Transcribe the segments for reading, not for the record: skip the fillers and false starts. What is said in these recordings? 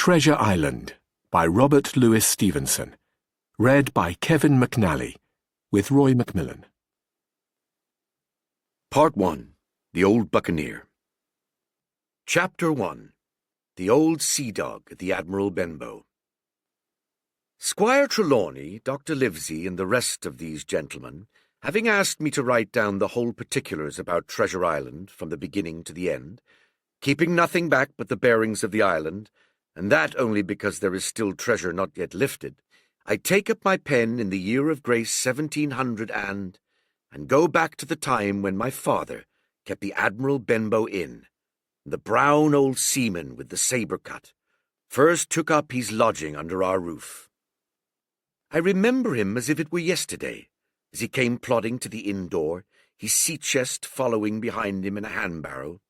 Treasure Island by Robert Louis Stevenson. Read by Kevin McNally, with Roy Macmillan. Part 1. The Old Buccaneer. Chapter 1. The Old Sea Dog at the Admiral Benbow. Squire Trelawney, Dr. Livesey, and the rest of these gentlemen, having asked me to write down the whole particulars about Treasure Island from the beginning to the end, keeping nothing back but the bearings of the island, and that only because there is still treasure not yet lifted, I take up my pen in the year of grace 1700 and go back to the time when my father kept the Admiral Benbow Inn. The brown old seaman with the sabre cut first took up his lodging under our roof. I remember him as if it were yesterday, as he came plodding to the inn door, his sea-chest following behind him in a hand-barrow,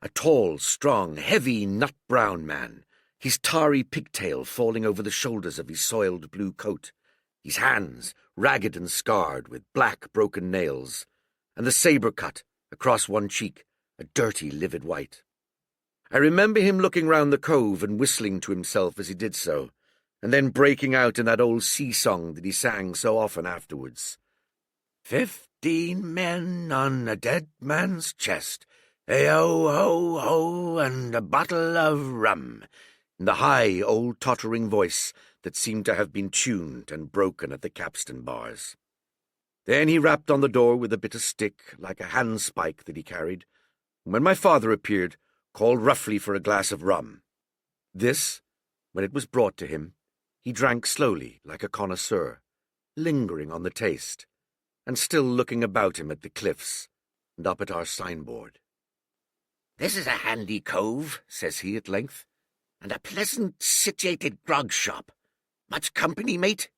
a tall, strong, heavy, nut-brown man, his tarry pigtail falling over the shoulders of his soiled blue coat, his hands ragged and scarred with black broken nails, and the sabre cut across one cheek, a dirty livid white. I remember him looking round the cove and whistling to himself as he did so, and then breaking out in that old sea-song that he sang so often afterwards. 15 men on a dead man's chest, hey-ho, ho, ho, and a bottle of rum, in the high, old tottering voice that seemed to have been tuned and broken at the capstan bars. Then he rapped on the door with a bit of stick, like a handspike that he carried, and when my father appeared, called roughly for a glass of rum. This, when it was brought to him, he drank slowly, like a connoisseur, lingering on the taste, and still looking about him at the cliffs and up at our signboard. "This is a handy cove," says he at length, "and a pleasant situated grog shop. Much company, mate?"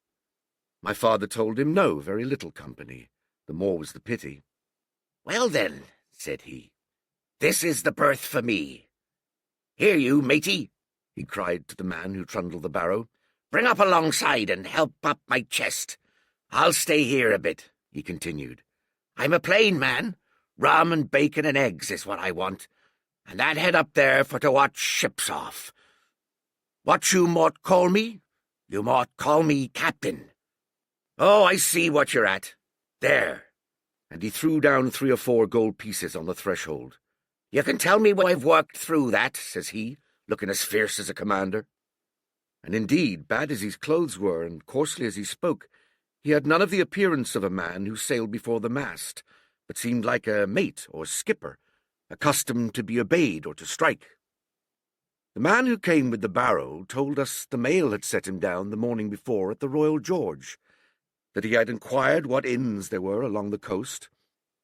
My father told him no, very little company. The more was the pity. "Well then," said he, "this is the berth for me. Here you, matey," he cried to the man who trundled the barrow. "Bring up alongside and help up my chest. I'll stay here a bit," he continued. "I'm a plain man. Rum and bacon and eggs is what I want, and that head up there for to watch ships off. What you mought call me? You mought call me captain. Oh, I see what you're at. There." And he threw down 3 or 4 gold pieces on the threshold. "You can tell me when I've worked through that," says he, looking as fierce as a commander. And indeed, bad as his clothes were, and coarsely as he spoke, he had none of the appearance of a man who sailed before the mast, but seemed like a mate or skipper, accustomed to be obeyed or to strike. The man who came with the barrow told us the mail had set him down the morning before at the Royal George, that he had inquired what inns there were along the coast,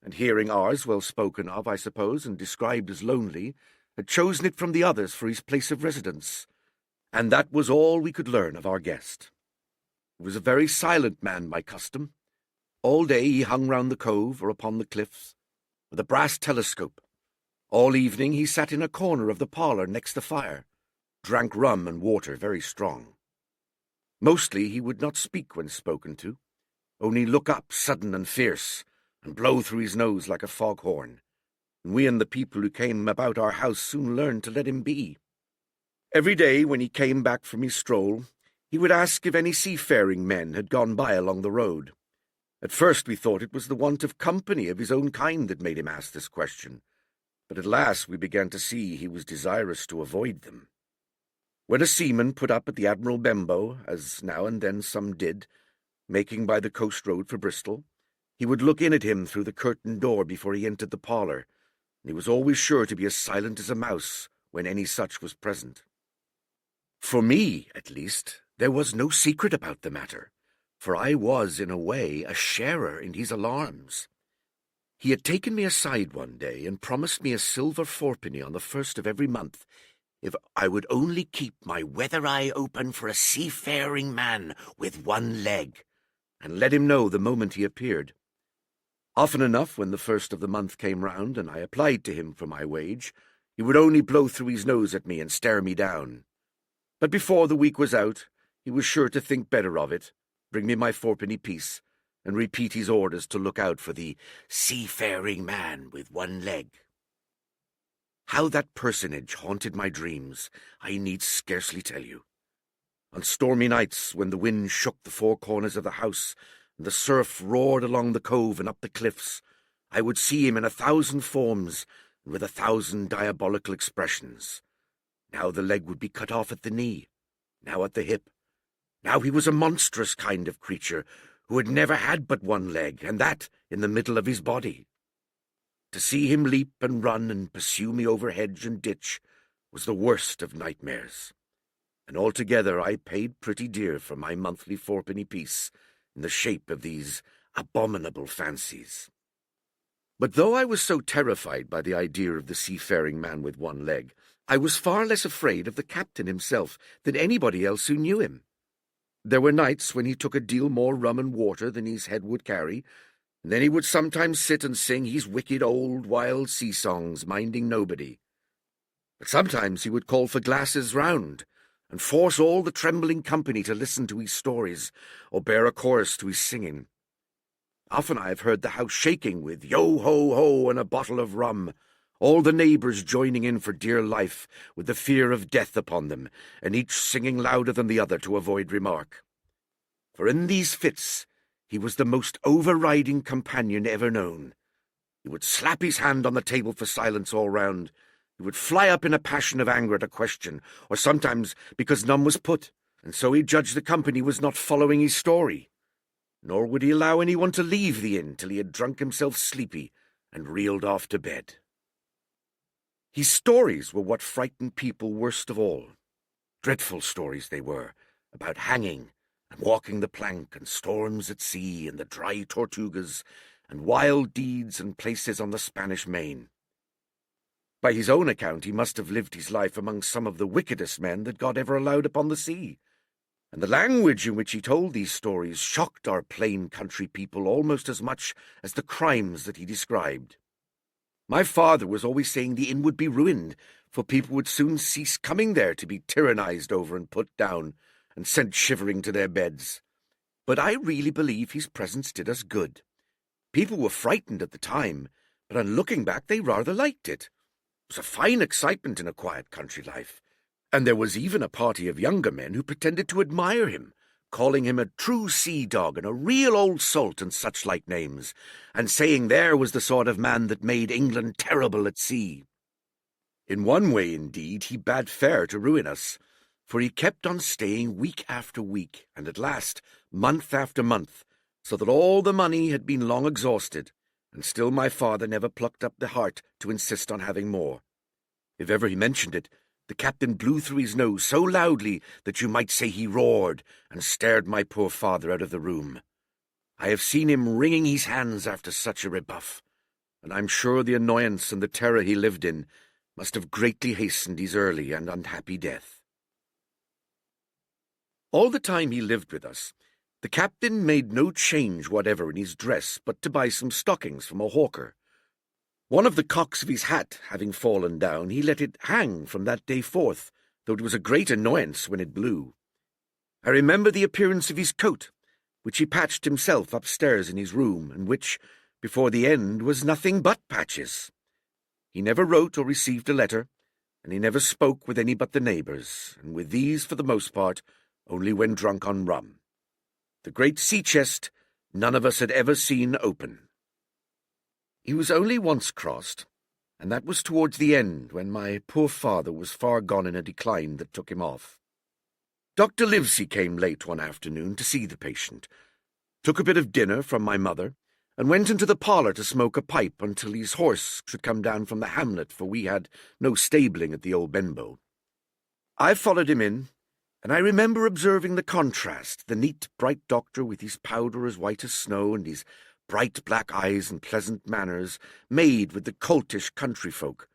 and hearing ours well spoken of, I suppose, and described as lonely, had chosen it from the others for his place of residence, and that was all we could learn of our guest. He was a very silent man by custom. All day he hung round the cove or upon the cliffs, with a brass telescope. All evening he sat in a corner of the parlour next the fire, drank rum and water very strong. Mostly he would not speak when spoken to, only look up sudden and fierce, and blow through his nose like a foghorn, and we and the people who came about our house soon learned to let him be. Every day when he came back from his stroll, he would ask if any seafaring men had gone by along the road. At first we thought it was the want of company of his own kind that made him ask this question, but at last we began to see he was desirous to avoid them. When a seaman put up at the Admiral Benbow, as now and then some did, making by the coast road for Bristol, he would look in at him through the curtained door before he entered the parlour, and he was always sure to be as silent as a mouse when any such was present. For me, at least, there was no secret about the matter, for I was, in a way, a sharer in his alarms. He had taken me aside one day and promised me a silver fourpenny on the 1st of every month if I would only keep my weather eye open for a seafaring man with one leg, and let him know the moment he appeared. Often enough, when the 1st of the month came round and I applied to him for my wage, he would only blow through his nose at me and stare me down. But before the week was out, he was sure to think better of it, bring me my fourpenny piece, and repeat his orders to look out for the seafaring man with one leg. How that personage haunted my dreams, I need scarcely tell you. On stormy nights, when the wind shook the four corners of the house, and the surf roared along the cove and up the cliffs, I would see him in 1,000 forms, and with 1,000 diabolical expressions. Now the leg would be cut off at the knee, now at the hip. Now he was a monstrous kind of creature, who had never had but one leg, and that in the middle of his body. To see him leap and run and pursue me over hedge and ditch was the worst of nightmares, and altogether I paid pretty dear for my monthly fourpenny piece in the shape of these abominable fancies. But though I was so terrified by the idea of the seafaring man with one leg, I was far less afraid of the captain himself than anybody else who knew him. There were nights when he took a deal more rum and water than his head would carry, and then he would sometimes sit and sing his wicked old wild sea songs, minding nobody. But sometimes he would call for glasses round, and force all the trembling company to listen to his stories, or bear a chorus to his singing. Often I have heard the house shaking with yo-ho-ho and a bottle of rum, all the neighbours joining in for dear life, with the fear of death upon them, and each singing louder than the other to avoid remark. For in these fits he was the most overriding companion ever known. He would slap his hand on the table for silence all round. He would fly up in a passion of anger at a question, or sometimes because none was put, and so he judged the company was not following his story. Nor would he allow anyone to leave the inn till he had drunk himself sleepy and reeled off to bed. His stories were what frightened people worst of all. Dreadful stories they were, about hanging and walking the plank and storms at sea and the dry Tortugas and wild deeds and places on the Spanish Main. By his own account, he must have lived his life among some of the wickedest men that God ever allowed upon the sea, and the language in which he told these stories shocked our plain country people almost as much as the crimes that he described. My father was always saying the inn would be ruined, for people would soon cease coming there to be tyrannized over and put down, and sent shivering to their beds. But I really believe his presence did us good. People were frightened at the time, but on looking back they rather liked it. It was a fine excitement in a quiet country life, and there was even a party of younger men who pretended to admire him, calling him a true sea dog and a real old salt and such like names, and saying there was the sort of man that made England terrible at sea. In one way, indeed, he bade fair to ruin us, for he kept on staying week after week, and at last month after month, so that all the money had been long exhausted, and still my father never plucked up the heart to insist on having more. If ever he mentioned it, the captain blew through his nose so loudly that you might say he roared, and stared my poor father out of the room. I have seen him wringing his hands after such a rebuff, and I'm sure the annoyance and the terror he lived in must have greatly hastened his early and unhappy death. All the time he lived with us, the captain made no change whatever in his dress but to buy some stockings from a hawker. One of the cocks of his hat having fallen down, he let it hang from that day forth, though it was a great annoyance when it blew. I remember the appearance of his coat, which he patched himself upstairs in his room, and which, before the end, was nothing but patches. He never wrote or received a letter, and he never spoke with any but the neighbours, and with these, for the most part, only when drunk on rum. The great sea-chest none of us had ever seen open. He was only once crossed, and that was towards the end, when my poor father was far gone in a decline that took him off. Dr. Livesey came late one afternoon to see the patient, took a bit of dinner from my mother, and went into the parlour to smoke a pipe until his horse should come down from the hamlet, for we had no stabling at the old Benbow. I followed him in, and I remember observing the contrast, the neat, bright doctor with his powder as white as snow and his bright black eyes and pleasant manners, made with the coltish country folk,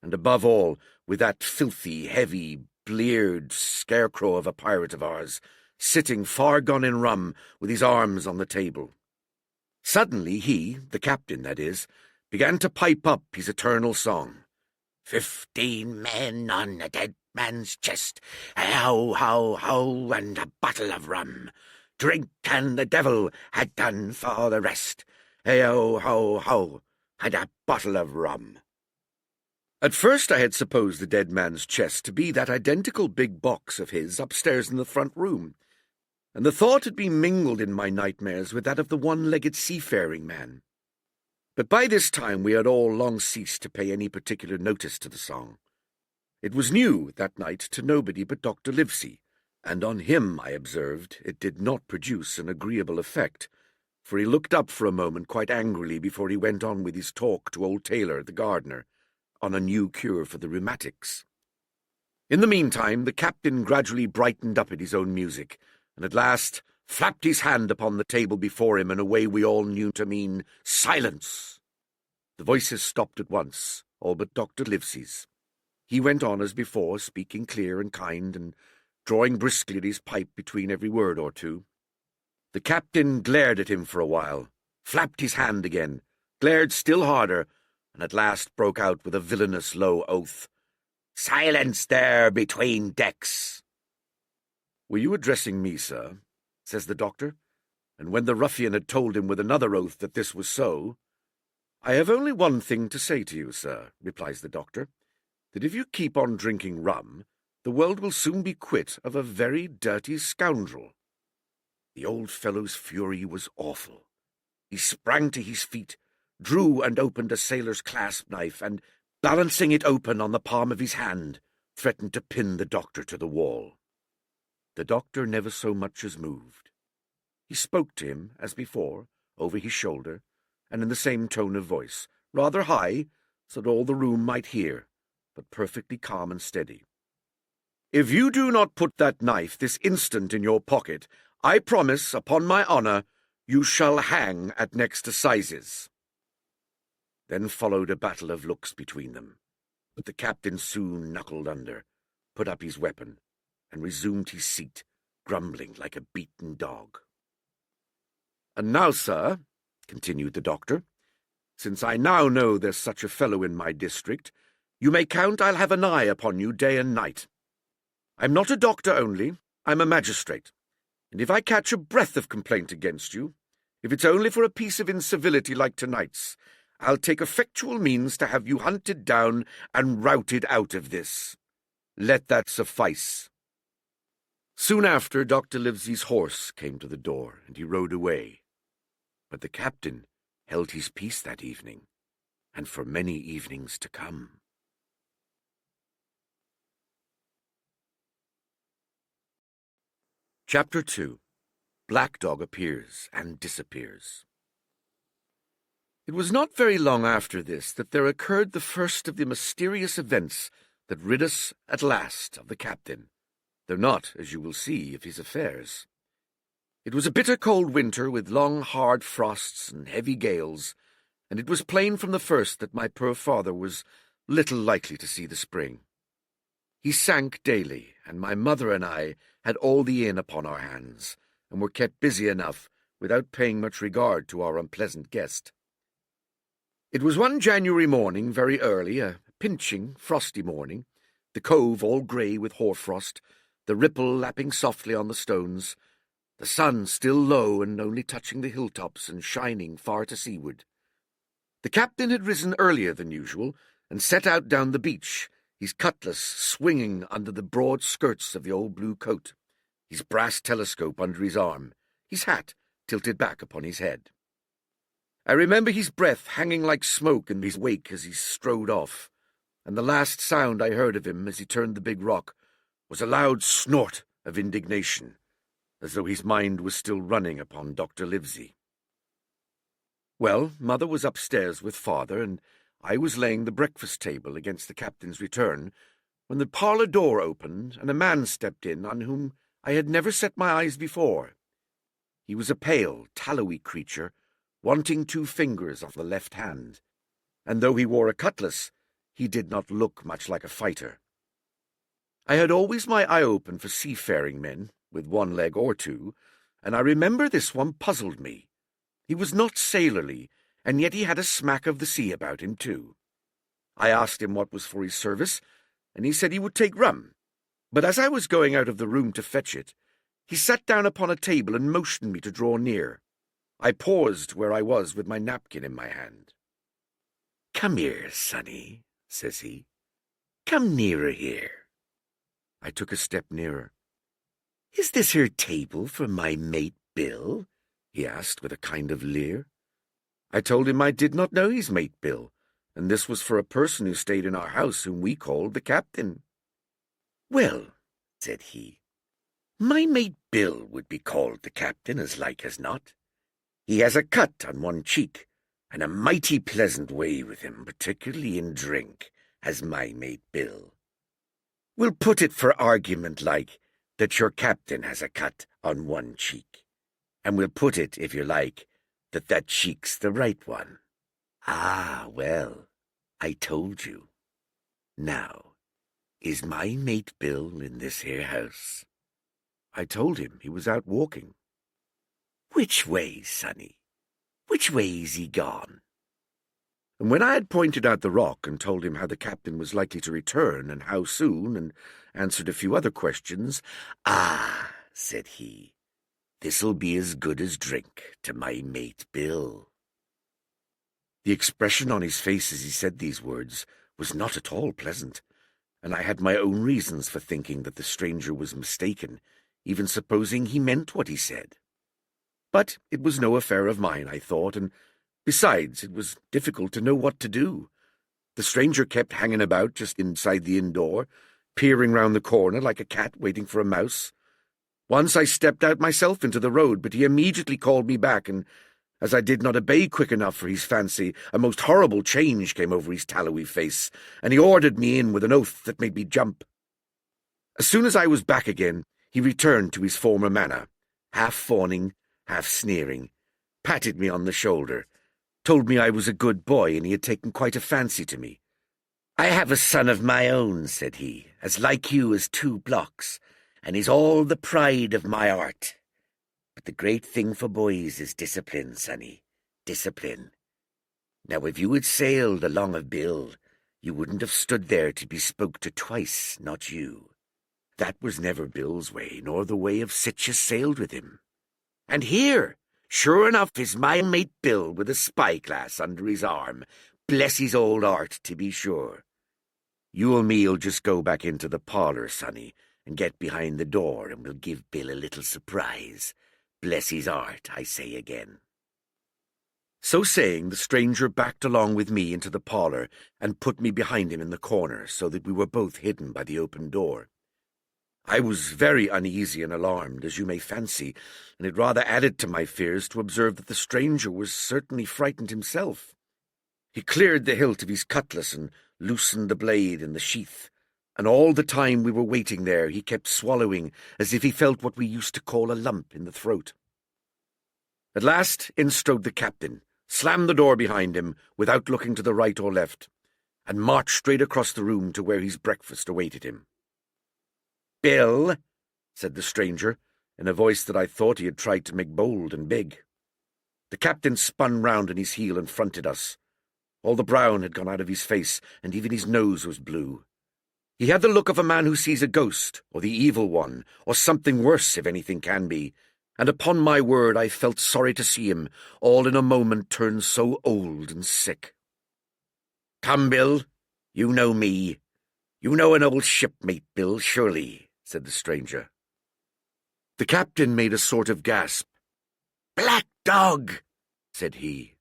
and above all with that filthy, heavy, bleared scarecrow of a pirate of ours, sitting far gone in rum with his arms on the table. Suddenly he, the captain that is, began to pipe up his eternal song. 15 men on a dead man's chest, how, how, how, and a bottle of rum. Drink and the devil had done for the rest. Hey-o, ho, ho, and a bottle of rum. At first I had supposed the dead man's chest to be that identical big box of his upstairs in the front room, and the thought had been mingled in my nightmares with that of the one-legged seafaring man. But by this time we had all long ceased to pay any particular notice to the song. It was new that night to nobody but Dr. Livesey, and on him, I observed, it did not produce an agreeable effect, for he looked up for a moment quite angrily before he went on with his talk to old Taylor, the gardener, on a new cure for the rheumatics. In the meantime, the captain gradually brightened up at his own music, and at last flapped his hand upon the table before him in a way we all knew to mean silence. The voices stopped at once, all but Dr. Livesey's. He went on as before, speaking clear and kind, and drawing briskly at his pipe between every word or two. The captain glared at him for a while, flapped his hand again, glared still harder, and at last broke out with a villainous low oath. "Silence there between decks!" "Were you addressing me, sir?" says the doctor, and when the ruffian had told him with another oath that this was so, "I have only one thing to say to you, sir," replies the doctor, "that if you keep on drinking rum, the world will soon be quit of a very dirty scoundrel." The old fellow's fury was awful. He sprang to his feet, drew and opened a sailor's clasp knife, and, balancing it open on the palm of his hand, threatened to pin the doctor to the wall. The doctor never so much as moved. He spoke to him, as before, over his shoulder, and in the same tone of voice, rather high, so that all the room might hear, but perfectly calm and steady. "If you do not put that knife this instant in your pocket, I promise, upon my honour, you shall hang at next assizes." Then followed a battle of looks between them, but the captain soon knuckled under, put up his weapon, and resumed his seat, grumbling like a beaten dog. "And now, sir," continued the doctor, "since I now know there's such a fellow in my district, you may count I'll have an eye upon you day and night. I'm not a doctor only, I'm a magistrate, and if I catch a breath of complaint against you, if it's only for a piece of incivility like tonight's, I'll take effectual means to have you hunted down and routed out of this. Let that suffice." Soon after, Dr. Livesey's horse came to the door, and he rode away. But the captain held his peace that evening, and for many evenings to come. Chapter 2. Black Dog Appears and Disappears. It was not very long after this that there occurred the first of the mysterious events that rid us at last of the captain, though not, as you will see, of his affairs. It was a bitter cold winter with long hard frosts and heavy gales, and it was plain from the first that my poor father was little likely to see the spring. He sank daily, and my mother and I had all the inn upon our hands, and were kept busy enough without paying much regard to our unpleasant guest. It was one January morning, very early, a pinching, frosty morning, the cove all grey with hoarfrost, the ripple lapping softly on the stones, the sun still low and only touching the hilltops and shining far to seaward. The captain had risen earlier than usual and set out down the beach, his cutlass swinging under the broad skirts of the old blue coat, his brass telescope under his arm, his hat tilted back upon his head. I remember his breath hanging like smoke in his wake as he strode off, and the last sound I heard of him as he turned the big rock was a loud snort of indignation, as though his mind was still running upon Dr. Livesey. Well, Mother was upstairs with Father, and I was laying the breakfast table against the captain's return, when the parlour door opened and a man stepped in on whom I had never set my eyes before. He was a pale, tallowy creature, wanting 2 fingers of the left hand, and though he wore a cutlass, he did not look much like a fighter. I had always my eye open for seafaring men, with 1 leg or 2, and I remember this one puzzled me. He was not sailorly, and yet he had a smack of the sea about him too. I asked him what was for his service, and he said he would take rum, but as I was going out of the room to fetch it, he sat down upon a table and motioned me to draw near. I paused where I was with my napkin in my hand. "Come here, sonny," says he. Come nearer here." I took a step nearer. "Is this here table for my mate Bill?" he asked with a kind of leer. I told him I did not know his mate Bill, and this was for a person who stayed in our house whom we called the captain. "Well," said he, "my mate Bill would be called the captain as like as not. He has a cut on one cheek, and a mighty pleasant way with him, particularly in drink, has my mate Bill. We'll put it for argument like that your captain has a cut on one cheek, and we'll put it, if you like, that that cheek's the right one. Ah, well, I told you. Now, is my mate Bill in this here house?" I told him he was out walking. "Which way, sonny? Which way's he gone?" And when I had pointed out the rock and told him how the captain was likely to return and how soon, and answered a few other questions, "Ah," said he, "this'll be as good as drink to my mate Bill." The expression on his face as he said these words was not at all pleasant, and I had my own reasons for thinking that the stranger was mistaken, even supposing he meant what he said. But it was no affair of mine, I thought, and besides, it was difficult to know what to do. The stranger kept hanging about just inside the inn door, peering round the corner like a cat waiting for a mouse. Once I stepped out myself into the road, but he immediately called me back, and as I did not obey quick enough for his fancy, a most horrible change came over his tallowy face, and he ordered me in with an oath that made me jump. As soon as I was back again, he returned to his former manner, half fawning, half sneering, patted me on the shoulder, told me I was a good boy and he had taken quite a fancy to me. "I have a son of my own," said he, "as like you as 2 blocks, and he's all the pride of my heart. But the great thing for boys is discipline, sonny, discipline. Now if you had sailed along of Bill, you wouldn't have stood there to be spoke to twice, not you. That was never Bill's way, nor the way of sich as sailed with him. And here, sure enough, is my mate Bill with a spyglass under his arm. Bless his old heart, to be sure. You and me'll just go back into the parlour, sonny, and get behind the door, and we'll give Bill a little surprise. Bless his heart, I say again." So saying, the stranger backed along with me into the parlour and put me behind him in the corner, so that we were both hidden by the open door. I was very uneasy and alarmed, as you may fancy, and it rather added to my fears to observe that the stranger was certainly frightened himself. He cleared the hilt of his cutlass and loosened the blade in the sheath, and all the time we were waiting there he kept swallowing as if he felt what we used to call a lump in the throat. At last in strode the captain, slammed the door behind him without looking to the right or left, and marched straight across the room to where his breakfast awaited him. "Bill," said the stranger, in a voice that I thought he had tried to make bold and big. The captain spun round on his heel and fronted us. All the brown had gone out of his face, and even his nose was blue. He had the look of a man who sees a ghost, or the evil one, or something worse if anything can be, and upon my word I felt sorry to see him, all in a moment turned so old and sick. "Come, Bill, you know me. You know an old shipmate, Bill, surely," said the stranger. The captain made a sort of gasp. "Black Dog," said he.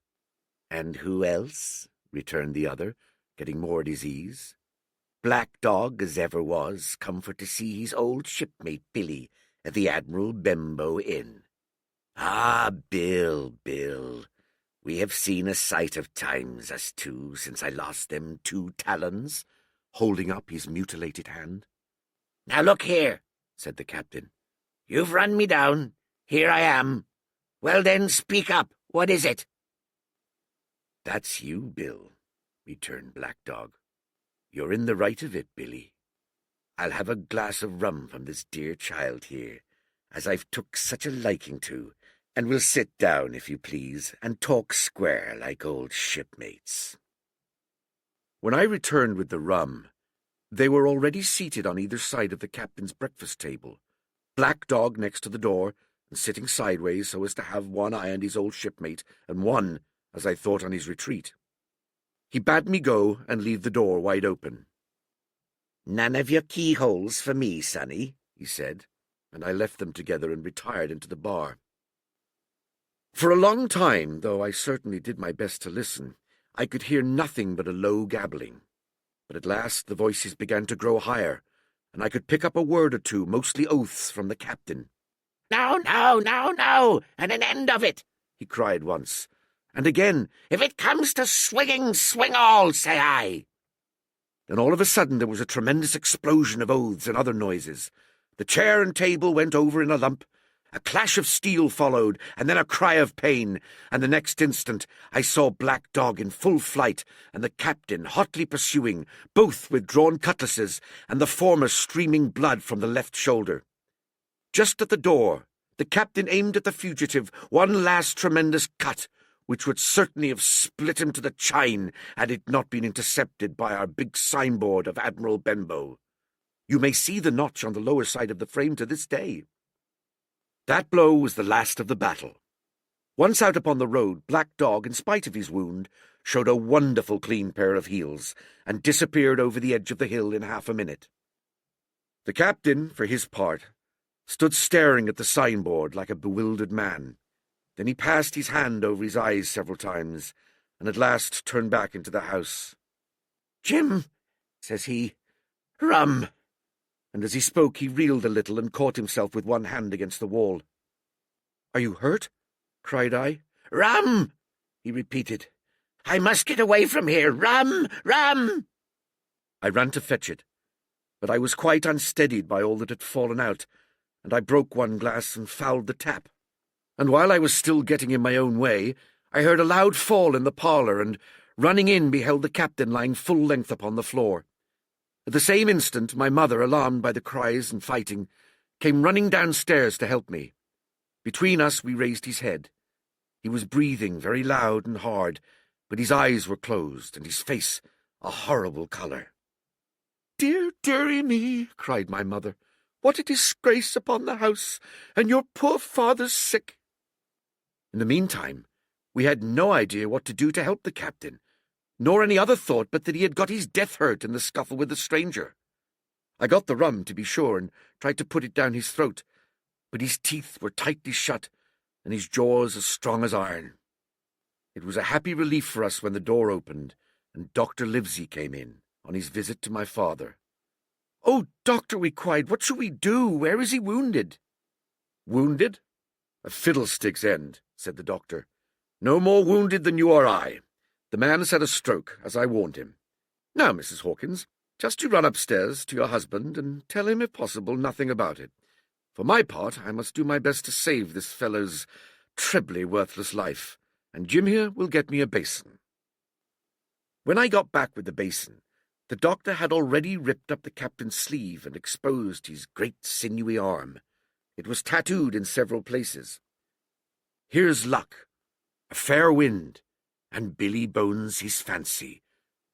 "And who else?" returned the other, getting more at his ease. "Black Dog as ever was, come for to see his old shipmate Billy at the Admiral Benbow Inn. Ah, Bill, Bill, we have seen a sight of times, us two, since I lost them 2 talons, holding up his mutilated hand. "Now look here," said the captain. "You've run me down. Here I am. Well then, speak up. What is it?" "That's you, Bill," returned Black Dog. "You're in the right of it, Billy. I'll have a glass of rum from this dear child here, as I've took such a liking to, and we'll sit down, if you please, and talk square like old shipmates." When I returned with the rum, they were already seated on either side of the captain's breakfast table, Black Dog next to the door, and sitting sideways so as to have one eye on his old shipmate, and one, as I thought, on his retreat. He bade me go and leave the door wide open. "None of your keyholes for me, sonny," he said, and I left them together and retired into the bar. For a long time, though I certainly did my best to listen, I could hear nothing but a low gabbling. But at last the voices began to grow higher, and I could pick up a word or two, mostly oaths, from the captain. "No, no, no, no, and an end of it," he cried once. And again, "If it comes to swinging, swing all, say I." Then all of a sudden there was a tremendous explosion of oaths and other noises. The chair and table went over in a lump. A clash of steel followed, and then a cry of pain, and the next instant I saw Black Dog in full flight, and the captain hotly pursuing, both with drawn cutlasses, and the former streaming blood from the left shoulder. Just at the door, the captain aimed at the fugitive one last tremendous cut, which would certainly have split him to the chine had it not been intercepted by our big signboard of Admiral Benbow. You may see the notch on the lower side of the frame to this day. That blow was the last of the battle. Once out upon the road, Black Dog, in spite of his wound, showed a wonderful clean pair of heels, and disappeared over the edge of the hill in half a minute. The captain, for his part, stood staring at the signboard like a bewildered man. Then he passed his hand over his eyes several times, and at last turned back into the house. "Jim," says he, "rum." And as he spoke he reeled a little and caught himself with one hand against the wall. "Are you hurt?" cried I. "Rum," he repeated. "I must get away from here. Rum, rum." I ran to fetch it, but I was quite unsteadied by all that had fallen out, and I broke one glass and fouled the tap. And while I was still getting in my own way, I heard a loud fall in the parlour, and, running in, beheld the captain lying full length upon the floor. At the same instant, my mother, alarmed by the cries and fighting, came running downstairs to help me. Between us we raised his head. He was breathing very loud and hard, but his eyes were closed, and his face a horrible colour. "Dear, dearie me," cried my mother, "what a disgrace upon the house, and your poor father's sick." In the meantime, we had no idea what to do to help the captain, nor any other thought but that he had got his death hurt in the scuffle with the stranger. I got the rum, to be sure, and tried to put it down his throat, but his teeth were tightly shut, and his jaws as strong as iron. It was a happy relief for us when the door opened, and Dr. Livesey came in, on his visit to my father. "Oh, doctor," we cried, "what shall we do? Where is he wounded?" "Wounded? A fiddlestick's end," said the doctor. "No more wounded than you or I. The man has had a stroke, as I warned him. Now, Mrs. Hawkins, just you run upstairs to your husband and tell him, if possible, nothing about it. For my part, I must do my best to save this fellow's trebly worthless life, and Jim here will get me a basin." When I got back with the basin, the doctor had already ripped up the captain's sleeve and exposed his great sinewy arm. It was tattooed in several places. "Here's luck, a fair wind, and Billy Bones his fancy,"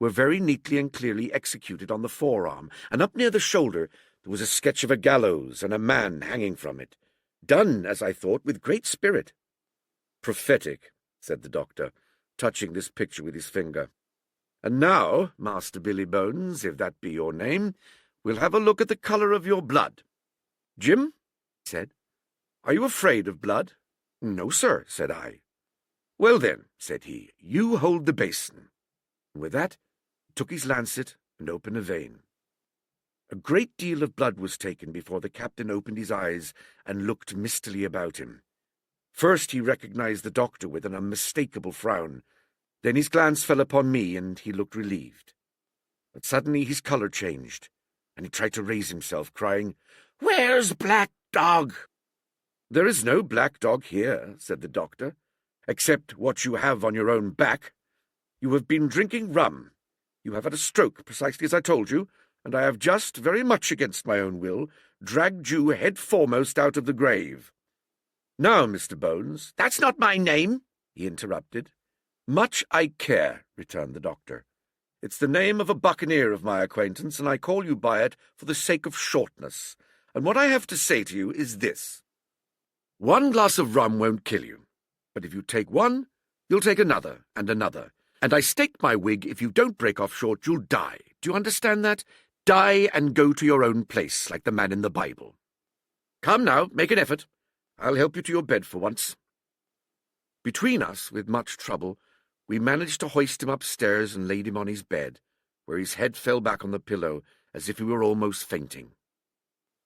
were very neatly and clearly executed on the forearm, and up near the shoulder there was a sketch of a gallows and a man hanging from it, done, as I thought, with great spirit. "Prophetic," said the doctor, touching this picture with his finger. "And now, Master Billy Bones, if that be your name, we'll have a look at the colour of your blood. Jim," he said, "are you afraid of blood?" "No, sir," said I. "Well then," said he, "you hold the basin." And with that, he took his lancet and opened a vein. A great deal of blood was taken before the captain opened his eyes and looked mistily about him. First he recognized the doctor with an unmistakable frown. Then his glance fell upon me, and he looked relieved. But suddenly his colour changed, and he tried to raise himself, crying, "Where's Black Dog?" "There is no Black Dog here," said the doctor, "except what you have on your own back. You have been drinking rum. You have had a stroke, precisely as I told you, and I have just, very much against my own will, dragged you head foremost out of the grave. Now, Mr. Bones—" "That's not my name," he interrupted. "Much I care," returned the doctor. "It's the name of a buccaneer of my acquaintance, and I call you by it for the sake of shortness. And what I have to say to you is this. One glass of rum won't kill you, but if you take one, you'll take another, and I stake my wig if you don't break off short, you'll die. Do you understand that? Die and go to your own place, like the man in the Bible. Come now, make an effort. I'll help you to your bed for once." Between us, with much trouble, we managed to hoist him upstairs and laid him on his bed, where his head fell back on the pillow as if he were almost fainting.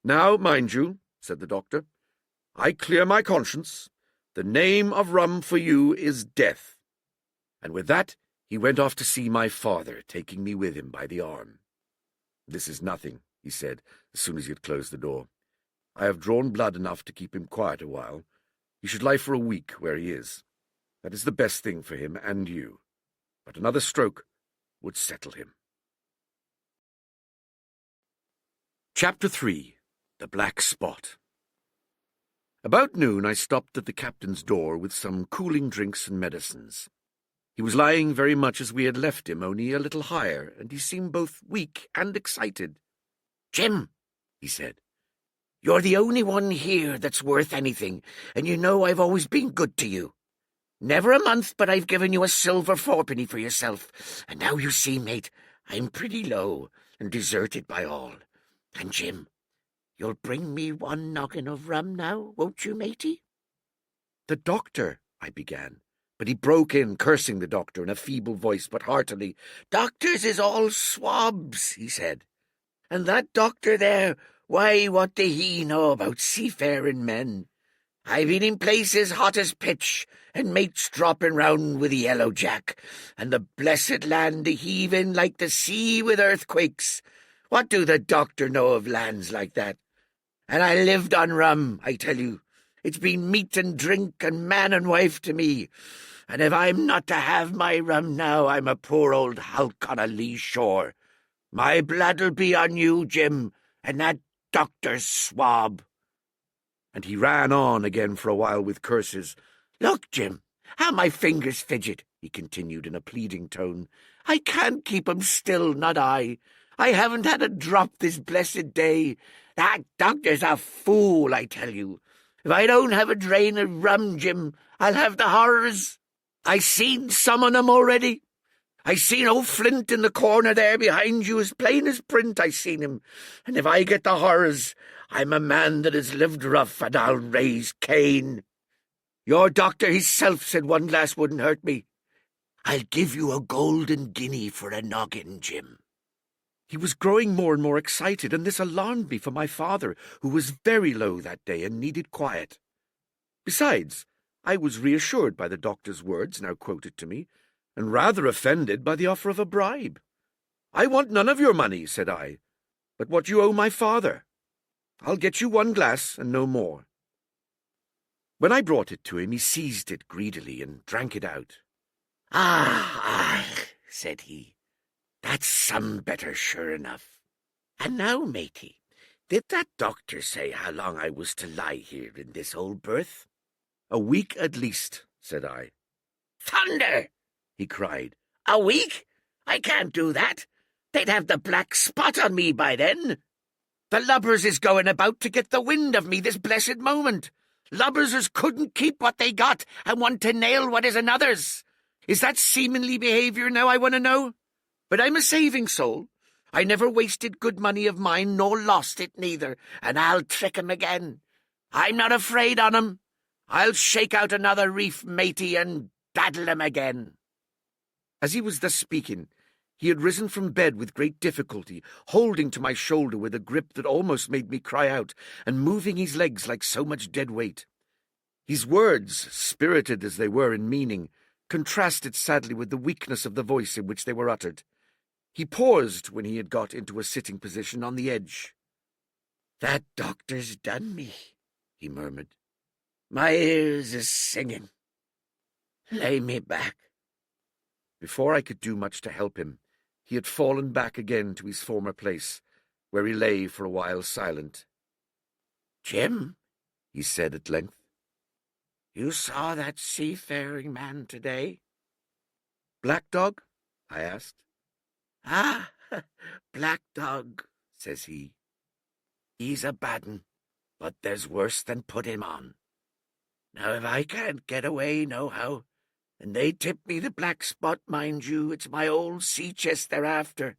"Now, mind you," said the doctor, "I clear my conscience. The name of rum for you is death." And with that, he went off to see my father, taking me with him by the arm. "This is nothing," he said, as soon as he had closed the door. "I have drawn blood enough to keep him quiet a while. He should lie for a week where he is. That is the best thing for him and you. But another stroke would settle him." Chapter 3. The Black Spot. About noon I stopped at the captain's door with some cooling drinks and medicines. He was lying very much as we had left him, only a little higher, and he seemed both weak and excited. "Jim," he said, "you're the only one here that's worth anything, and you know I've always been good to you. Never a month but I've given you a silver fourpenny for yourself, and now you see, mate, I'm pretty low and deserted by all. And, Jim, you'll bring me one noggin of rum now, won't you, matey?" "The doctor," I began, but he broke in, cursing the doctor in a feeble voice but heartily. "Doctors is all swabs," he said. "And that doctor there, why, what do he know about seafaring men? I've been in places hot as pitch, and mates dropping round with the yellow jack, and the blessed land a-heaving like the sea with earthquakes. What do the doctor know of lands like that? And I lived on rum, I tell you. It's been meat and drink and man and wife to me. And if I'm not to have my rum now, I'm a poor old hulk on a lee shore. My blood'll be on you, Jim, and that doctor's swab." And he ran on again for a while with curses. "Look, Jim, how my fingers fidget," he continued in a pleading tone. "I can't keep 'em still, not I. I haven't had a drop this blessed day. That doctor's a fool, I tell you. If I don't have a drain of rum, Jim, I'll have the horrors. I seen some on 'em already. I seen old Flint in the corner there behind you, as plain as print I seen him. And if I get the horrors, I'm a man that has lived rough, and I'll raise Cain. Your doctor himself said one glass wouldn't hurt me. I'll give you a golden guinea for a noggin, Jim." He was growing more and more excited, and this alarmed me for my father, who was very low that day and needed quiet. Besides, I was reassured by the doctor's words now quoted to me, and rather offended by the offer of a bribe. "I want none of your money," said I, "but what you owe my father. I'll get you one glass and no more." When I brought it to him, he seized it greedily and drank it out. Ah, said he, "that's some better, sure enough. And now, matey, did that doctor say how long I was to lie here in this old berth?" "A week at least," said I. "Thunder!" he cried. "A week? I can't do that. They'd have the black spot on me by then. The lubbers is going about to get the wind of me this blessed moment. Lubbers as couldn't keep what they got and want to nail what is another's. Is that seamanly behaviour now, I want to know? But I'm a saving soul. I never wasted good money of mine, nor lost it neither, and I'll trick 'em again. I'm not afraid on 'em. I'll shake out another reef, matey, and daddle 'em again." As he was thus speaking, he had risen from bed with great difficulty, holding to my shoulder with a grip that almost made me cry out, and moving his legs like so much dead weight. His words, spirited as they were in meaning, contrasted sadly with the weakness of the voice in which they were uttered. He paused when he had got into a sitting position on the edge. "That doctor's done me," he murmured. "My ears is singing. Lay me back." Before I could do much to help him, he had fallen back again to his former place, where he lay for a while silent. "Jim," he said at length, "you saw that seafaring man today?" "Black Dog?" I asked. "Ah, Black Dog," says he. "He's a bad 'un, but there's worse than put him on. Now if I can't get away nohow, and they tip me the black spot, mind you, it's my old sea chest they're after.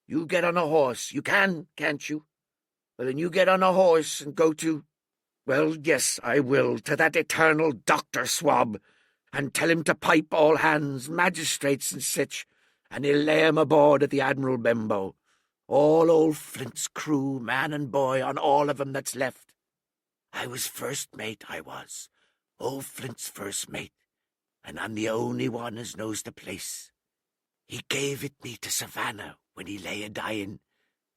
You get on a horse. You can, can't you? Well, then you get on a horse and go to— well, yes, I will, to that eternal Dr. Swab, and tell him to pipe all hands, magistrates and sich, and he'll lay 'em aboard at the Admiral Benbow. All old Flint's crew, man and boy, on all of 'em that's left. I was first mate, I was. Old Flint's first mate, and I'm the only one as knows the place. He gave it me to Savannah when he lay a-dying,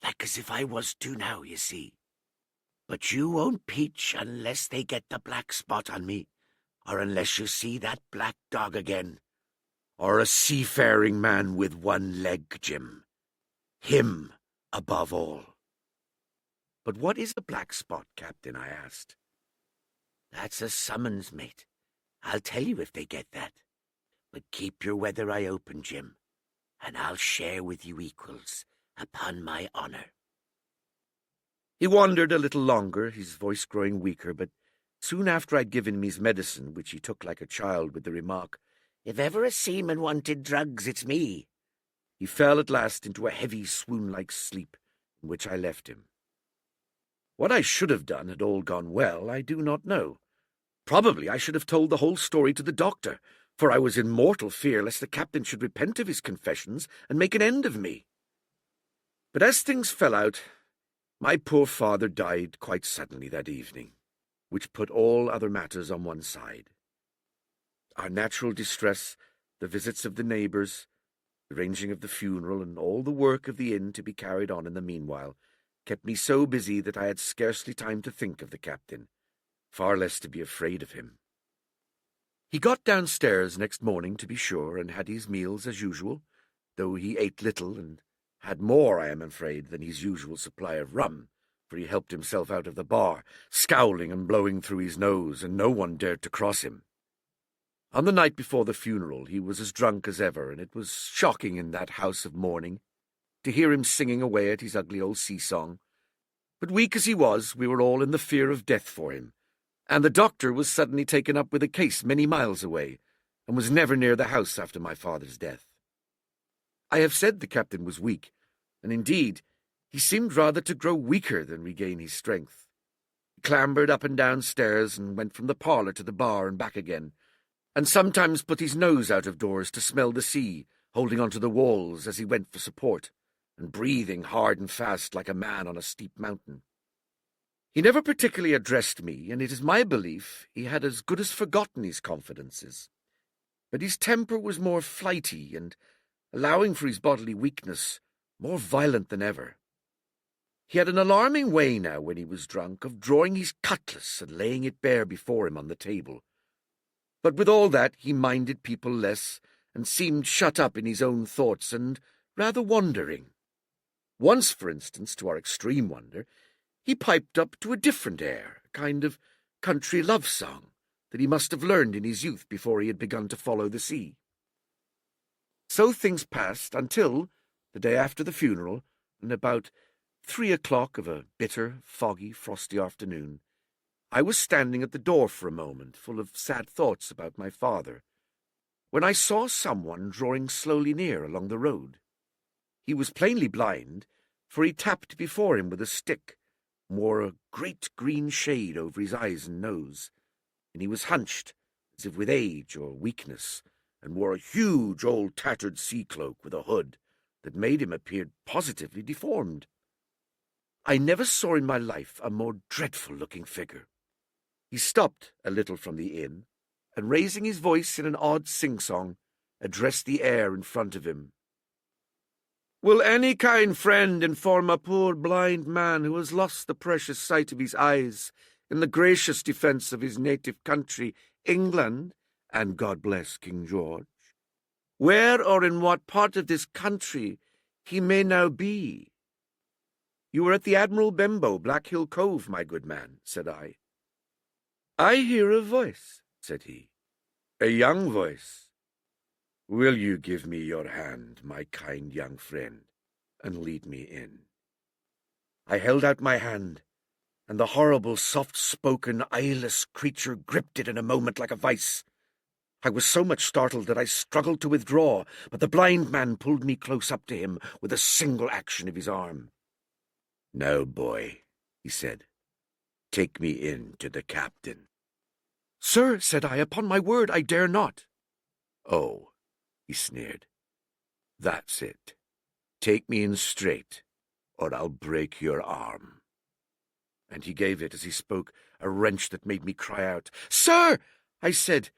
like as if I was to now, you see. But you won't peach unless they get the black spot on me, or unless you see that black dog again, or a seafaring man with one leg, Jim. Him above all." "But what is a black spot, Captain?" I asked. "That's a summons, mate. I'll tell you if they get that. But keep your weather eye open, Jim, and I'll share with you equals, upon my honour." He wandered a little longer, his voice growing weaker, but soon after I'd given him his medicine, which he took like a child, with the remark, "If ever a seaman wanted drugs, it's me," he fell at last into a heavy swoon-like sleep, in which I left him. What I should have done had all gone well, I do not know. Probably I should have told the whole story to the doctor, for I was in mortal fear lest the captain should repent of his confessions and make an end of me. But as things fell out, my poor father died quite suddenly that evening, which put all other matters on one side. Our natural distress, the visits of the neighbours, the arranging of the funeral, and all the work of the inn to be carried on in the meanwhile, kept me so busy that I had scarcely time to think of the captain, far less to be afraid of him. He got downstairs next morning, to be sure, and had his meals as usual, though he ate little, and had more, I am afraid, than his usual supply of rum, for he helped himself out of the bar, scowling and blowing through his nose, and no one dared to cross him. On the night before the funeral he was as drunk as ever, and it was shocking in that house of mourning to hear him singing away at his ugly old sea-song. But weak as he was, we were all in the fear of death for him, and the doctor was suddenly taken up with a case many miles away, and was never near the house after my father's death. I have said the captain was weak, and indeed he seemed rather to grow weaker than regain his strength. He clambered up and down stairs, and went from the parlour to the bar and back again, and sometimes put his nose out of doors to smell the sea, holding on to the walls as he went for support, and breathing hard and fast like a man on a steep mountain. He never particularly addressed me, and it is my belief he had as good as forgotten his confidences. But his temper was more flighty, and, allowing for his bodily weakness, more violent than ever. He had an alarming way now, when he was drunk, of drawing his cutlass and laying it bare before him on the table. But with all that he minded people less, and seemed shut up in his own thoughts and rather wandering. Once, for instance, to our extreme wonder, he piped up to a different air, a kind of country love-song that he must have learned in his youth before he had begun to follow the sea. So things passed until, the day after the funeral, and about 3 o'clock of a bitter, foggy, frosty afternoon, I was standing at the door for a moment, full of sad thoughts about my father, when I saw someone drawing slowly near along the road. He was plainly blind, for he tapped before him with a stick, wore a great green shade over his eyes and nose, and he was hunched, as if with age or weakness, and wore a huge old tattered sea-cloak with a hood that made him appear positively deformed. I never saw in my life a more dreadful-looking figure. He stopped a little from the inn, and raising his voice in an odd sing-song, addressed the air in front of him. "Will any kind friend inform a poor blind man who has lost the precious sight of his eyes in the gracious defence of his native country, England, and God bless King George, where or in what part of this country he may now be?" "You are at the Admiral Benbow, Black Hill Cove, my good man," said I. "I hear a voice," said he, "a young voice. Will you give me your hand, my kind young friend, and lead me in?" I held out my hand, and the horrible, soft-spoken, eyeless creature gripped it in a moment like a vice. I was so much startled that I struggled to withdraw, but the blind man pulled me close up to him with a single action of his arm. "Now, boy," he said, "take me in to the captain." "Sir," said I, "upon my word I dare not." "Oh," he sneered, "that's it. Take me in straight, or I'll break your arm." And he gave it, as he spoke, a wrench that made me cry out. "Sir," I said,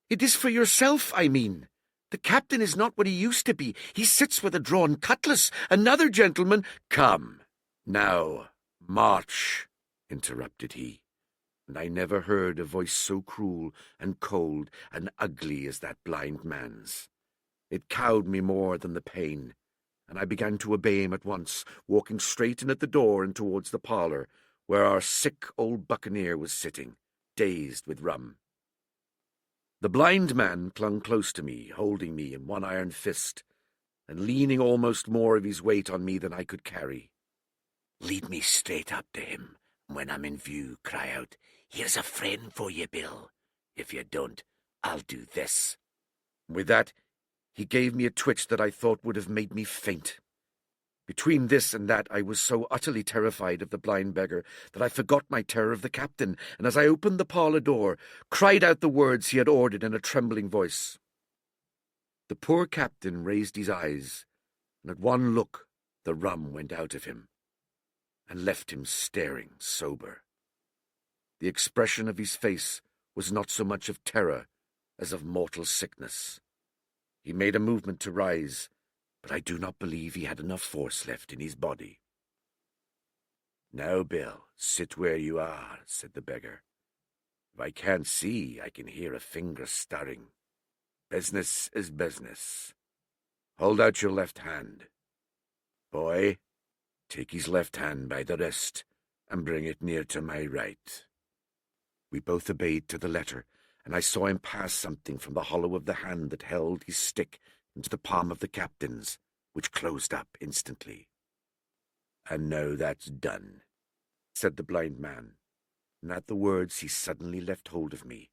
"it is for yourself, I mean. The captain is not what he used to be. He sits with a drawn cutlass. Another gentleman—" "Come, now, march," interrupted he, and I never heard a voice so cruel and cold and ugly as that blind man's. It cowed me more than the pain, and I began to obey him at once, walking straight in at the door and towards the parlour, where our sick old buccaneer was sitting, dazed with rum. The blind man clung close to me, holding me in one iron fist, and leaning almost more of his weight on me than I could carry. "Lead me straight up to him, and when I'm in view, cry out, 'Here's a friend for you, Bill.' If you don't, I'll do this." With that, he gave me a twitch that I thought would have made me faint. Between this and that, I was so utterly terrified of the blind beggar that I forgot my terror of the captain, and as I opened the parlour door, cried out the words he had ordered in a trembling voice. The poor captain raised his eyes, and at one look the rum went out of him, and left him staring sober. The expression of his face was not so much of terror as of mortal sickness. He made a movement to rise, but I do not believe he had enough force left in his body. "Now, Bill, sit where you are," said the beggar. "If I can't see, I can hear a finger stirring. Business is business. Hold out your left hand. Boy, take his left hand by the wrist and bring it near to my right." We both obeyed to the letter, and I saw him pass something from the hollow of the hand that held his stick into the palm of the captain's, which closed up instantly. "And now that's done," said the blind man, and at the words he suddenly left hold of me,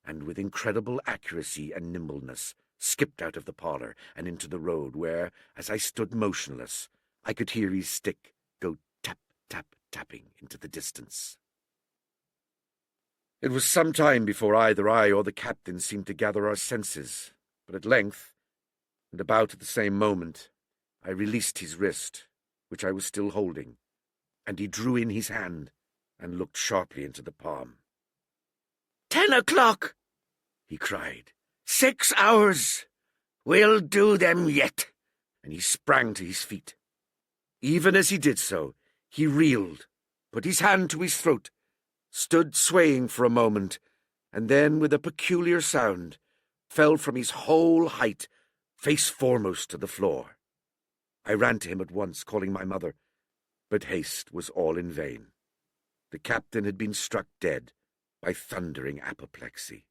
and with incredible accuracy and nimbleness skipped out of the parlour and into the road, where, as I stood motionless, I could hear his stick go tap, tap, tapping into the distance. It was some time before either I or the captain seemed to gather our senses, but at length, and about at the same moment, I released his wrist, which I was still holding, and he drew in his hand and looked sharply into the palm. 10 o'clock, he cried. 6 hours. We'll do them yet. And he sprang to his feet. Even as he did so, he reeled, put his hand to his throat, stood swaying for a moment, and then, with a peculiar sound, fell from his whole height, face foremost to the floor. I ran to him at once, calling my mother, but haste was all in vain. The captain had been struck dead by thundering apoplexy.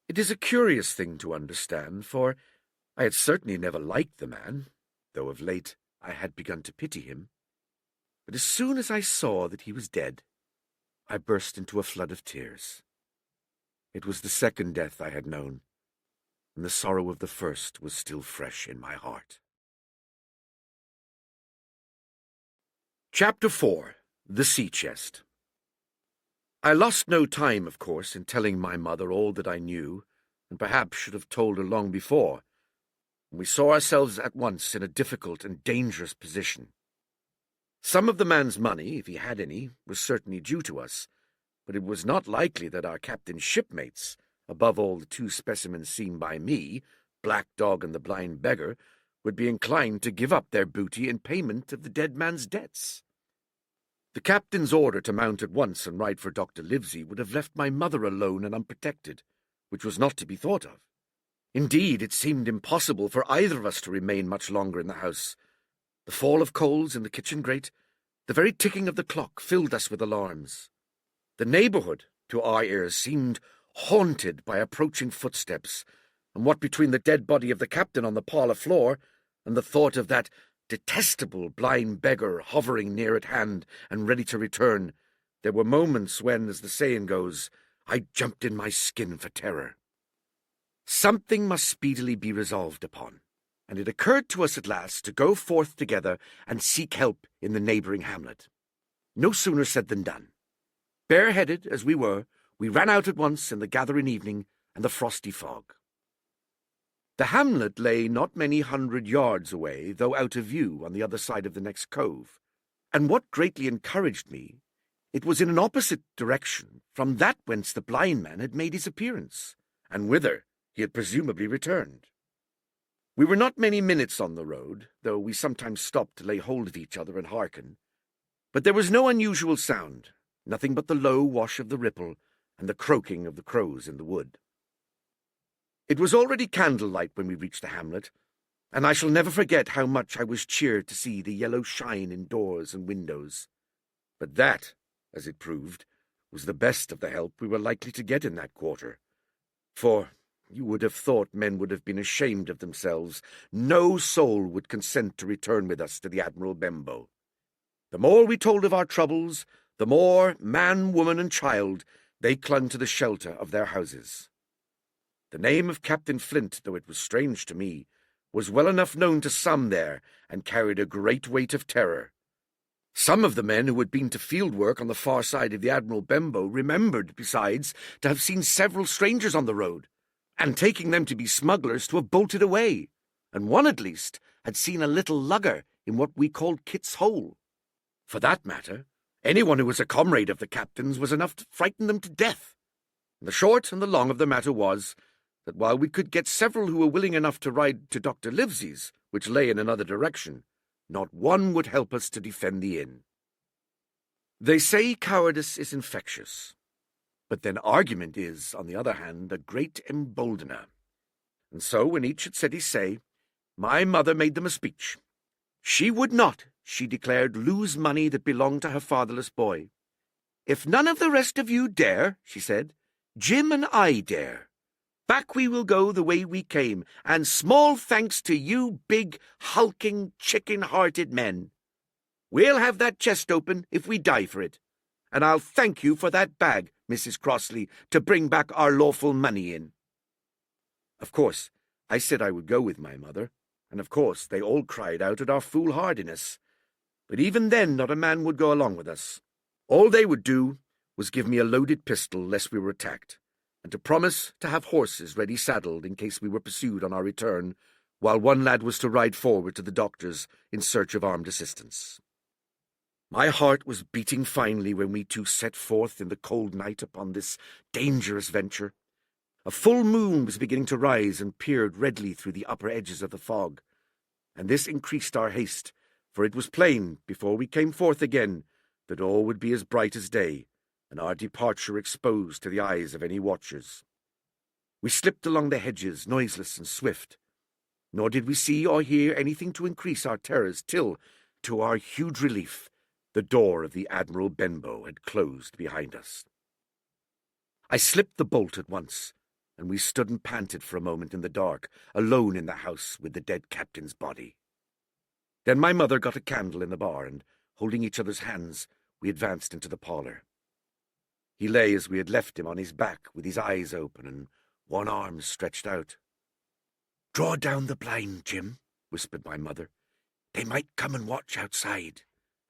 It is a curious thing to understand, for I had certainly never liked the man, though of late I had begun to pity him. But as soon as I saw that he was dead, I burst into a flood of tears. It was the second death I had known, and the sorrow of the first was still fresh in my heart. Chapter 4. The Sea Chest. I lost no time, of course, in telling my mother all that I knew, and perhaps should have told her long before. We saw ourselves at once in a difficult and dangerous position. Some of the man's money, if he had any, was certainly due to us, but it was not likely that our captain's shipmates, above all the 2 specimens seen by me, Black Dog and the blind beggar, would be inclined to give up their booty in payment of the dead man's debts. The captain's order to mount at once and ride for Dr. Livesey would have left my mother alone and unprotected, which was not to be thought of. Indeed, it seemed impossible for either of us to remain much longer in the house. The fall of coals in the kitchen grate, the very ticking of the clock, filled us with alarms. The neighbourhood, to our ears, seemed haunted by approaching footsteps, and what between the dead body of the captain on the parlour floor and the thought of that detestable blind beggar hovering near at hand and ready to return, there were moments when, as the saying goes, I jumped in my skin for terror. Something must speedily be resolved upon, and it occurred to us at last to go forth together and seek help in the neighbouring hamlet. No sooner said than done. Bareheaded as we were, we ran out at once in the gathering evening and the frosty fog. The hamlet lay not many 100 yards away, though out of view on the other side of the next cove, and what greatly encouraged me, it was in an opposite direction from that whence the blind man had made his appearance, and whither he had presumably returned. We were not many minutes on the road, though we sometimes stopped to lay hold of each other and hearken, but there was no unusual sound, nothing but the low wash of the ripple and the croaking of the crows in the wood. It was already candlelight when we reached the hamlet, and I shall never forget how much I was cheered to see the yellow shine in doors and windows. But that, as it proved, was the best of the help we were likely to get in that quarter. For you would have thought men would have been ashamed of themselves. No soul would consent to return with us to the Admiral Benbow. The more we told of our troubles, the more, man, woman, and child, they clung to the shelter of their houses. The name of Captain Flint, though it was strange to me, was well enough known to some there, and carried a great weight of terror. Some of the men who had been to field work on the far side of the Admiral Benbow remembered, besides, to have seen several strangers on the road, and taking them to be smugglers to have bolted away, and one at least had seen a little lugger in what we called Kit's Hole. For that matter, anyone who was a comrade of the captain's was enough to frighten them to death. And the short and the long of the matter was that while we could get several who were willing enough to ride to Dr. Livesey's, which lay in another direction, not one would help us to defend the inn. They say cowardice is infectious, but then argument is, on the other hand, a great emboldener. And so, when each had said his say, my mother made them a speech. She would not, she declared, lose money that belonged to her fatherless boy. If none of the rest of you dare, she said, Jim and I dare. Back we will go the way we came, and small thanks to you big, hulking, chicken-hearted men. We'll have that chest open if we die for it, and I'll thank you for that bag, Mrs. Crossley, to bring back our lawful money in. Of course, I said I would go with my mother, and of course they all cried out at our foolhardiness. But even then not a man would go along with us. All they would do was give me a loaded pistol lest we were attacked, and to promise to have horses ready saddled in case we were pursued on our return, while one lad was to ride forward to the doctor's in search of armed assistance. My heart was beating finely when we two set forth in the cold night upon this dangerous venture. A full moon was beginning to rise and peered redly through the upper edges of the fog, and this increased our haste, for it was plain, before we came forth again, that all would be as bright as day, and our departure exposed to the eyes of any watchers. We slipped along the hedges, noiseless and swift, nor did we see or hear anything to increase our terrors till, to our huge relief, the door of the Admiral Benbow had closed behind us. I slipped the bolt at once, and we stood and panted for a moment in the dark, alone in the house with the dead captain's body. Then my mother got a candle in the bar, and, holding each other's hands, we advanced into the parlour. He lay as we had left him on his back, with his eyes open and one arm stretched out. "Draw down the blind, Jim," whispered my mother. "They might come and watch outside.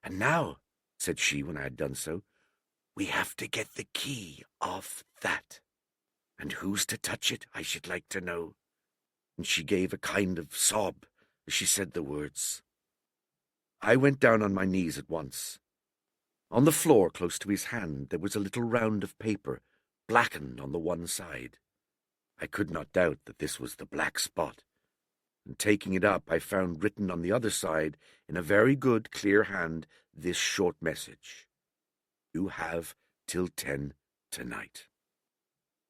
And now," said she when I had done so, "we have to get the key off that. And who's to touch it, I should like to know." And she gave a kind of sob as she said the words. I went down on my knees at once. On the floor close to his hand there was a little round of paper, blackened on the one side. I could not doubt that this was the black spot, and taking it up I found written on the other side, in a very good, clear hand, this short message: "You have till 10 tonight."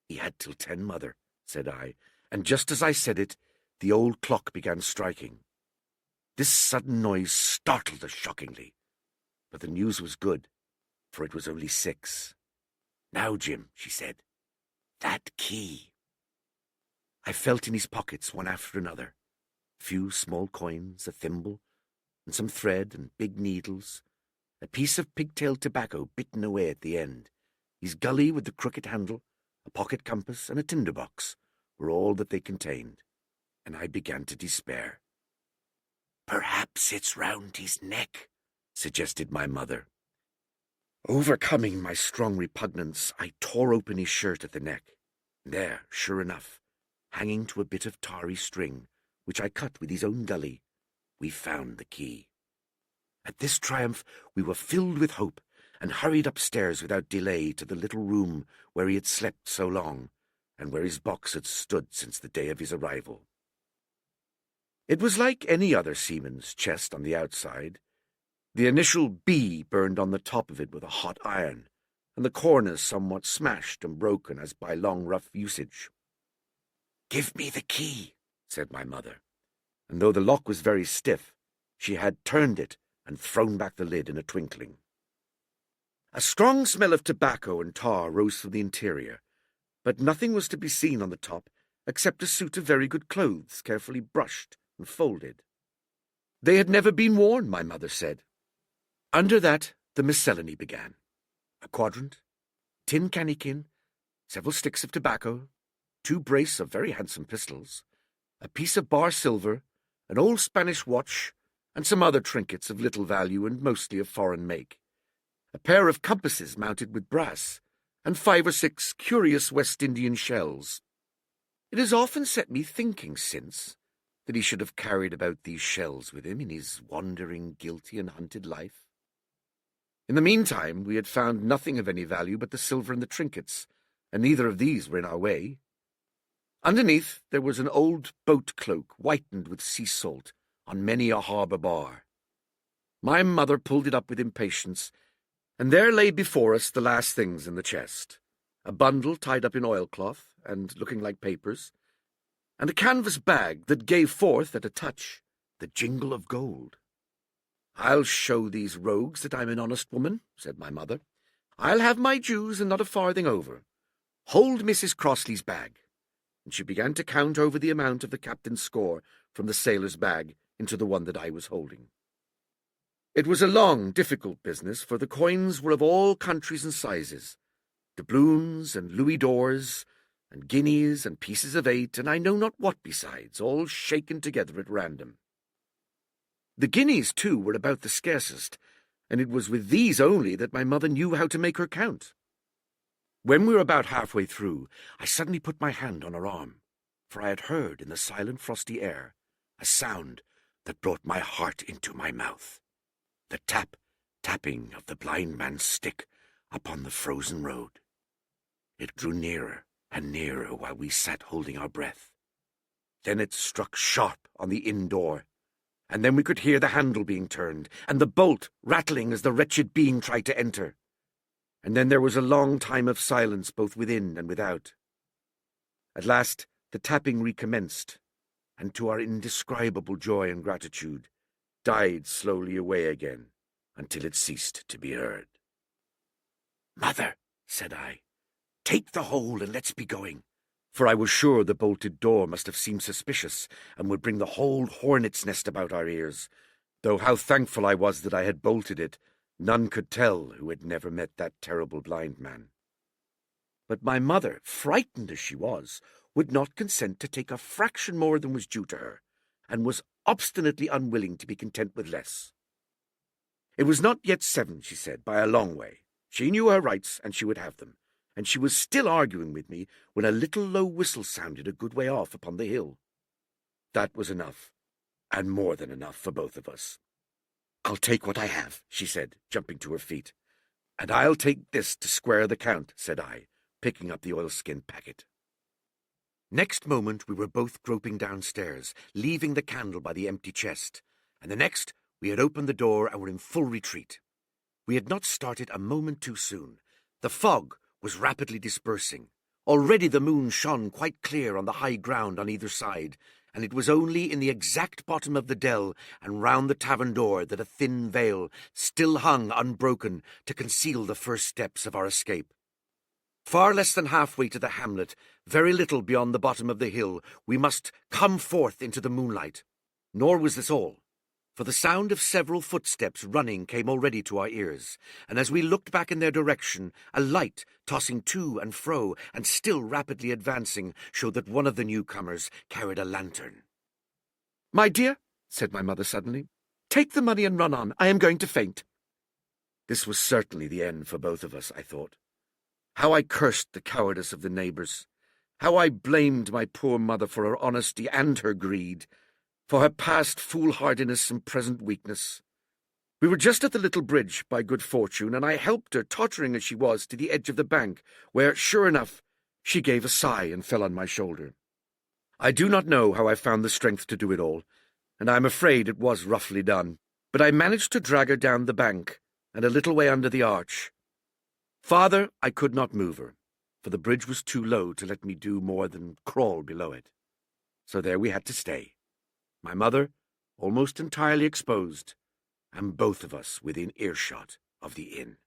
"He had till 10, Mother," said I, and just as I said it, the old clock began striking. This sudden noise startled us shockingly, but the news was good, for it was only 6. "Now, Jim," she said, "that key." I felt in his pockets one after another, a few small coins, a thimble, and some thread and big needles, a piece of pigtail tobacco bitten away at the end, his gully with the crooked handle, a pocket compass, and a tinder-box, were all that they contained, and I began to despair. "Perhaps it's round his neck," suggested my mother. Overcoming my strong repugnance, I tore open his shirt at the neck. There, sure enough, hanging to a bit of tarry string, which I cut with his own gully, we found the key. At this triumph we were filled with hope, and hurried upstairs without delay to the little room where he had slept so long, and where his box had stood since the day of his arrival. It was like any other seaman's chest on the outside. The initial B burned on the top of it with a hot iron, and the corners somewhat smashed and broken as by long rough usage. "Give me the key," said my mother, and though the lock was very stiff, she had turned it and thrown back the lid in a twinkling. A strong smell of tobacco and tar rose from the interior, but nothing was to be seen on the top except a suit of very good clothes, carefully brushed and folded. They had never been worn, my mother said. Under that the miscellany began. A quadrant, tin cannikin, several sticks of tobacco, 2 brace of very handsome pistols, a piece of bar silver, an old Spanish watch, and some other trinkets of little value and mostly of foreign make, a pair of compasses mounted with brass, and 5 or 6 curious West Indian shells. It has often set me thinking since that he should have carried about these shells with him in his wandering, guilty, and hunted life. In the meantime, we had found nothing of any value but the silver and the trinkets, and neither of these were in our way. Underneath there was an old boat cloak whitened with sea salt on many a harbour bar. My mother pulled it up with impatience, and there lay before us the last things in the chest, a bundle tied up in oilcloth and looking like papers, and a canvas bag that gave forth, at a touch, the jingle of gold. "I'll show these rogues that I'm an honest woman," said my mother. "I'll have my dues and not a farthing over. Hold Mrs. Crossley's bag." And she began to count over the amount of the captain's score from the sailor's bag into the one that I was holding. It was a long, difficult business, for the coins were of all countries and sizes, doubloons and louis d'ors, and guineas and pieces of 8, and I know not what besides, all shaken together at random. The guineas, too, were about the scarcest, and it was with these only that my mother knew how to make her count. When we were about halfway through, I suddenly put my hand on her arm, for I had heard in the silent frosty air a sound that brought my heart into my mouth, the tapping of the blind man's stick upon the frozen road. It drew nearer and nearer while we sat holding our breath. Then it struck sharp on the inn door, and then we could hear the handle being turned, and the bolt rattling as the wretched being tried to enter. And then there was a long time of silence both within and without. At last the tapping recommenced, and to our indescribable joy and gratitude, died slowly away again until it ceased to be heard. "Mother," said I, "take the whole and let's be going." For I was sure the bolted door must have seemed suspicious, and would bring the whole hornet's nest about our ears, though how thankful I was that I had bolted it, none could tell who had never met that terrible blind man. But my mother, frightened as she was, would not consent to take a fraction more than was due to her, and was obstinately unwilling to be content with less. It was not yet 7, she said, by a long way. She knew her rights, and she would have them, and she was still arguing with me when a little low whistle sounded a good way off upon the hill. That was enough, and more than enough for both of us. "I'll take what I have," she said, jumping to her feet. "And I'll take this to square the count," said I, picking up the oilskin packet. Next moment we were both groping downstairs, leaving the candle by the empty chest, and the next we had opened the door and were in full retreat. We had not started a moment too soon. The fog was rapidly dispersing. Already the moon shone quite clear on the high ground on either side, and it was only in the exact bottom of the dell and round the tavern door that a thin veil still hung unbroken to conceal the first steps of our escape. Far less than halfway to the hamlet, very little beyond the bottom of the hill, we must come forth into the moonlight. Nor was this all. for the sound of several footsteps running came already to our ears, and as we looked back in their direction, a light, tossing to and fro and still rapidly advancing, showed that one of the newcomers carried a lantern. "My dear," said my mother suddenly, "take the money and run on. I am going to faint." This was certainly the end for both of us, I thought. How I cursed the cowardice of the neighbours. How I blamed my poor mother for her honesty and her greed, for her past foolhardiness and present weakness. We were just at the little bridge, by good fortune, and I helped her, tottering as she was, to the edge of the bank, where, sure enough, she gave a sigh and fell on my shoulder. I do not know how I found the strength to do it all, and I am afraid it was roughly done, but I managed to drag her down the bank and a little way under the arch. Farther I could not move her, for the bridge was too low to let me do more than crawl below it. So there we had to stay, my mother almost entirely exposed, and both of us within earshot of the inn.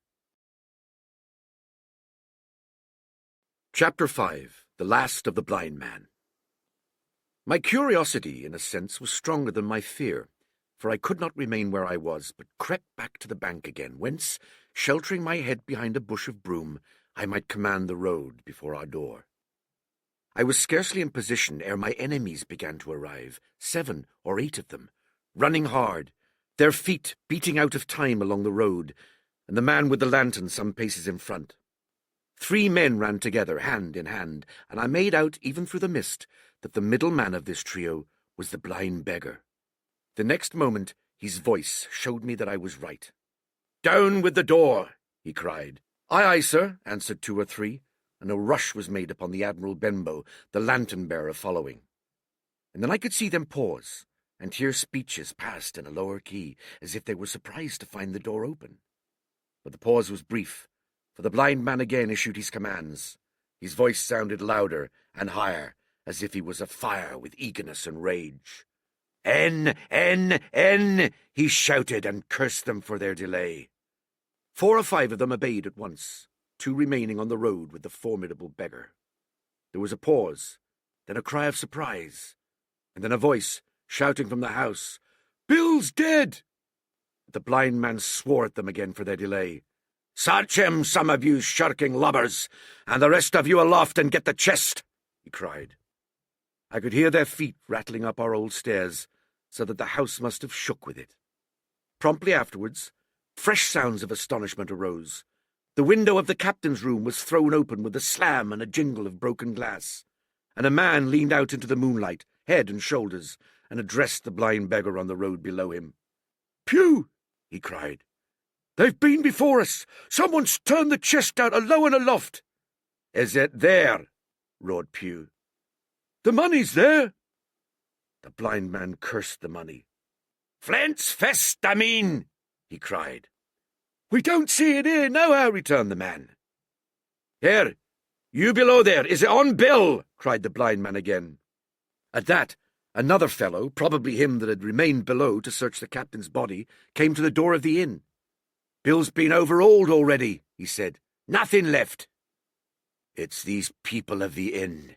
Chapter 5. The Last of the Blind Man. My curiosity, in a sense, was stronger than my fear, for I could not remain where I was, but crept back to the bank again, whence, sheltering my head behind a bush of broom, I might command the road before our door. I was scarcely in position ere my enemies began to arrive, 7 or 8 of them, running hard, their feet beating out of time along the road, and the man with the lantern some paces in front. 3 men ran together, hand in hand, and I made out, even through the mist, that the middle man of this trio was the blind beggar. The next moment his voice showed me that I was right. "Down with the door!" he cried. "Aye, aye, sir," answered 2 or 3, and a rush was made upon the Admiral Benbow, the lantern-bearer following. And then I could see them pause, and hear speeches passed in a lower key, as if they were surprised to find the door open. But the pause was brief, for the blind man again issued his commands. His voice sounded louder and higher, as if he was afire with eagerness and rage. "N, N, N!" he shouted, and cursed them for their delay. 4 or 5 of them obeyed at once, 2 remaining on the road with the formidable beggar. There was a pause, then a cry of surprise, and then a voice shouting from the house, "Bill's dead!" The blind man swore at them again for their delay. "Search him, some of you shirking lubbers, and the rest of you aloft and get the chest!" he cried. I could hear their feet rattling up our old stairs, so that the house must have shook with it. Promptly afterwards, fresh sounds of astonishment arose. The window of the captain's room was thrown open with a slam and a jingle of broken glass, and a man leaned out into the moonlight, head and shoulders, and addressed the blind beggar on the road below him. "Pew!" he cried. "They've been before us! Someone's turned the chest out alow and aloft!" "Is it there?" roared Pew. "The money's there!" The blind man cursed the money. "Flint's fist, I mean!" he cried. "We don't see it here nohow," returned the man. "Here, you below there, is it on bill?" cried the blind man again. At that, another fellow, probably him that had remained below to search the captain's body, came to the door of the inn. "Bill's been overhauled already," he said. "Nothing left." "It's these people of the inn.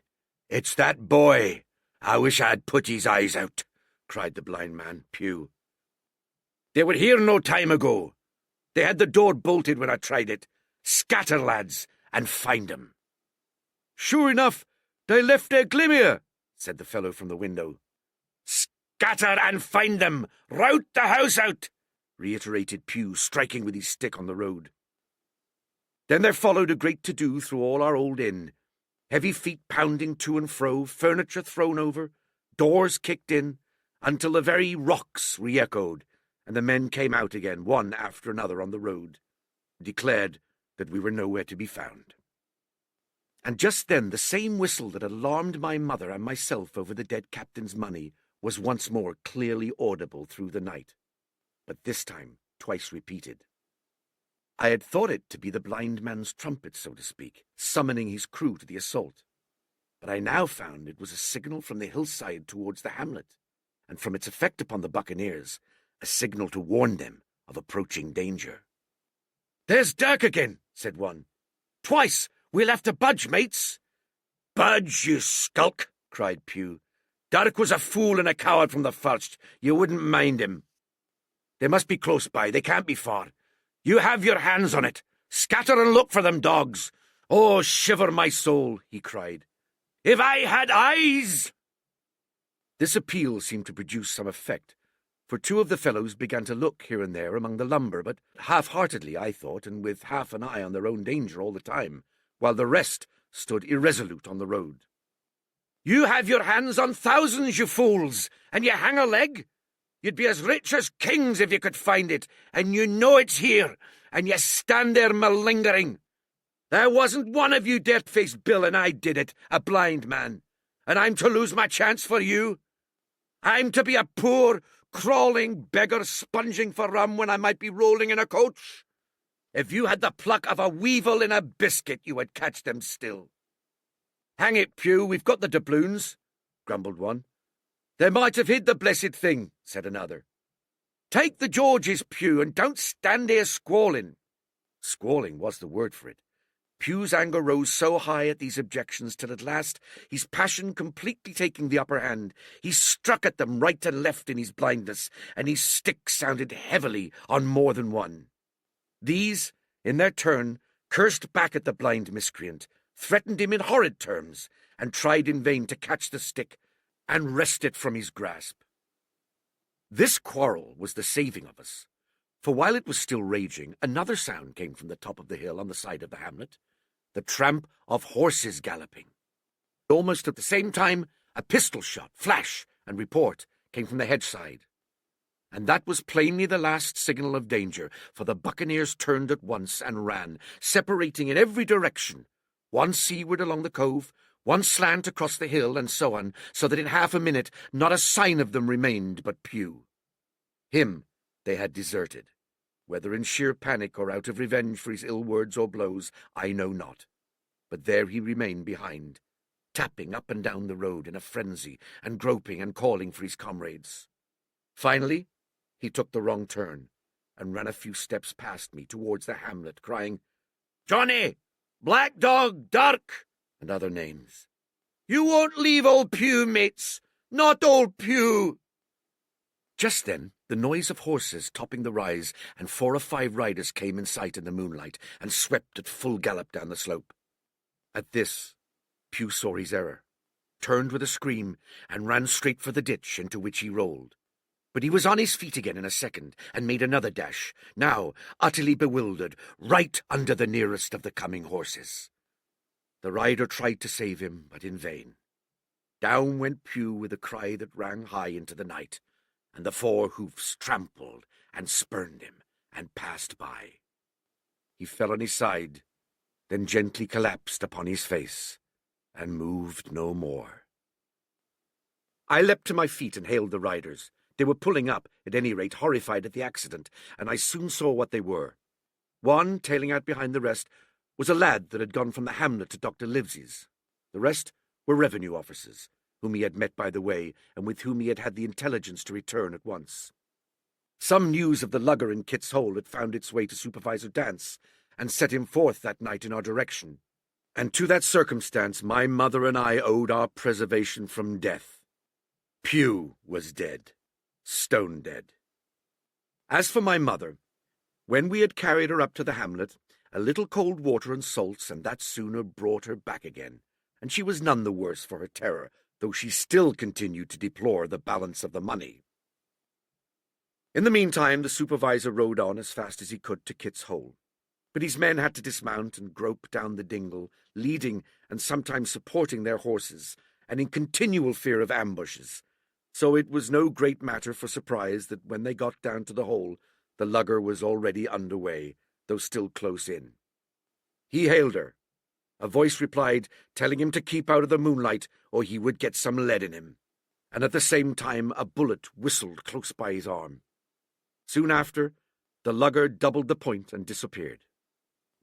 It's that boy. I wish I'd put his eyes out," cried the blind man, Pew. "They were here no time ago. They had the door bolted when I tried it. Scatter, lads, and find 'em." "Sure enough, they left their glimmer," said the fellow from the window. "Scatter and find them! Rout the house out!" reiterated Pew, striking with his stick on the road. Then there followed a great to-do through all our old inn, heavy feet pounding to and fro, furniture thrown over, doors kicked in, until the very rocks re-echoed, and the men came out again, one after another on the road, and declared that we were nowhere to be found. And just then the same whistle that alarmed my mother and myself over the dead captain's money was once more clearly audible through the night, but this time twice repeated. I had thought it to be the blind man's trumpet, so to speak, summoning his crew to the assault, but I now found it was a signal from the hillside towards the hamlet, and from its effect upon the buccaneers, a signal to warn them of approaching danger. "There's Dirk again," said one. "Twice! We'll have to budge, mates." "Budge, you skulk!" cried Pew. "Dirk was a fool and a coward from the first. You wouldn't mind him." They must be close by. They can't be far. You have your hands on it. Scatter and look for them, dogs. Oh, shiver my soul, he cried. If I had eyes! This appeal seemed to produce some effect, for two of the fellows began to look here and there among the lumber, but half-heartedly, I thought, and with half an eye on their own danger all the time, while the rest stood irresolute on the road. You have your hands on thousands, you fools, and you hang a leg? You'd be as rich as kings if you could find it, and you know it's here, and you stand there malingering. There wasn't one of you dirt-faced Bill, and I did it, a blind man, and I'm to lose my chance for you? I'm to be a poor, crawling beggar sponging for rum when I might be rolling in a coach? If you had the pluck of a weevil in a biscuit, you would catch them still. Hang it, Pew, we've got the doubloons, grumbled one. They might have hid the blessed thing, said another. Take the Georges, Pew, and don't stand here squalling. Squalling was the word for it. Pew's anger rose so high at these objections till at last, his passion completely taking the upper hand, he struck at them right and left in his blindness, and his stick sounded heavily on more than one. These, in their turn, cursed back at the blind miscreant, threatened him in horrid terms, and tried in vain to catch the stick and wrest it from his grasp. This quarrel was the saving of us, for while it was still raging, another sound came from the top of the hill on the side of the hamlet, the tramp of horses galloping. Almost at the same time, a pistol shot, flash, and report came from the hedge-side. And that was plainly the last signal of danger, for the buccaneers turned at once and ran, separating in every direction, one seaward along the cove, one slant across the hill, and so on, so that in half a minute not a sign of them remained but Pew. Him they had deserted. Whether in sheer panic or out of revenge for his ill words or blows, I know not. But there he remained behind, tapping up and down the road in a frenzy, and groping and calling for his comrades. Finally, he took the wrong turn, and ran a few steps past me towards the hamlet, crying, "Johnny! Black Dog! Dark!" and other names. "You won't leave old Pew, mates! Not old Pew!" Just then, the noise of horses topping the rise, and 4 or 5 riders came in sight in the moonlight, and swept at full gallop down the slope. At this, Pew saw his error, turned with a scream, and ran straight for the ditch into which he rolled. But he was on his feet again in a second, and made another dash, now utterly bewildered, right under the nearest of the coming horses. The rider tried to save him, but in vain. Down went Pew with a cry that rang high into the night, and the 4 hoofs trampled and spurned him and passed by. He fell on his side, then gently collapsed upon his face, and moved no more. I leapt to my feet and hailed the riders. They were pulling up, at any rate horrified at the accident, and I soon saw what they were. One, tailing out behind the rest, was a lad that had gone from the hamlet to Dr. Livesey's. The rest were revenue officers, whom he had met by the way, and with whom he had had the intelligence to return at once. Some news of the lugger in Kit's Hole had found its way to Supervisor Dance, and set him forth that night in our direction. And to that circumstance my mother and I owed our preservation from death. Pew was dead, stone dead. As for my mother, when we had carried her up to the hamlet, a little cold water and salts, and that sooner brought her back again, and she was none the worse for her terror, though she still continued to deplore the balance of the money. In the meantime, the supervisor rode on as fast as he could to Kit's Hole, but his men had to dismount and grope down the dingle, leading and sometimes supporting their horses, and in continual fear of ambushes, so it was no great matter for surprise that when they got down to the hole, the lugger was already under way, though still close in. He hailed her. A voice replied, telling him to keep out of the moonlight, or he would get some lead in him, and at the same time a bullet whistled close by his arm. Soon after, the lugger doubled the point and disappeared.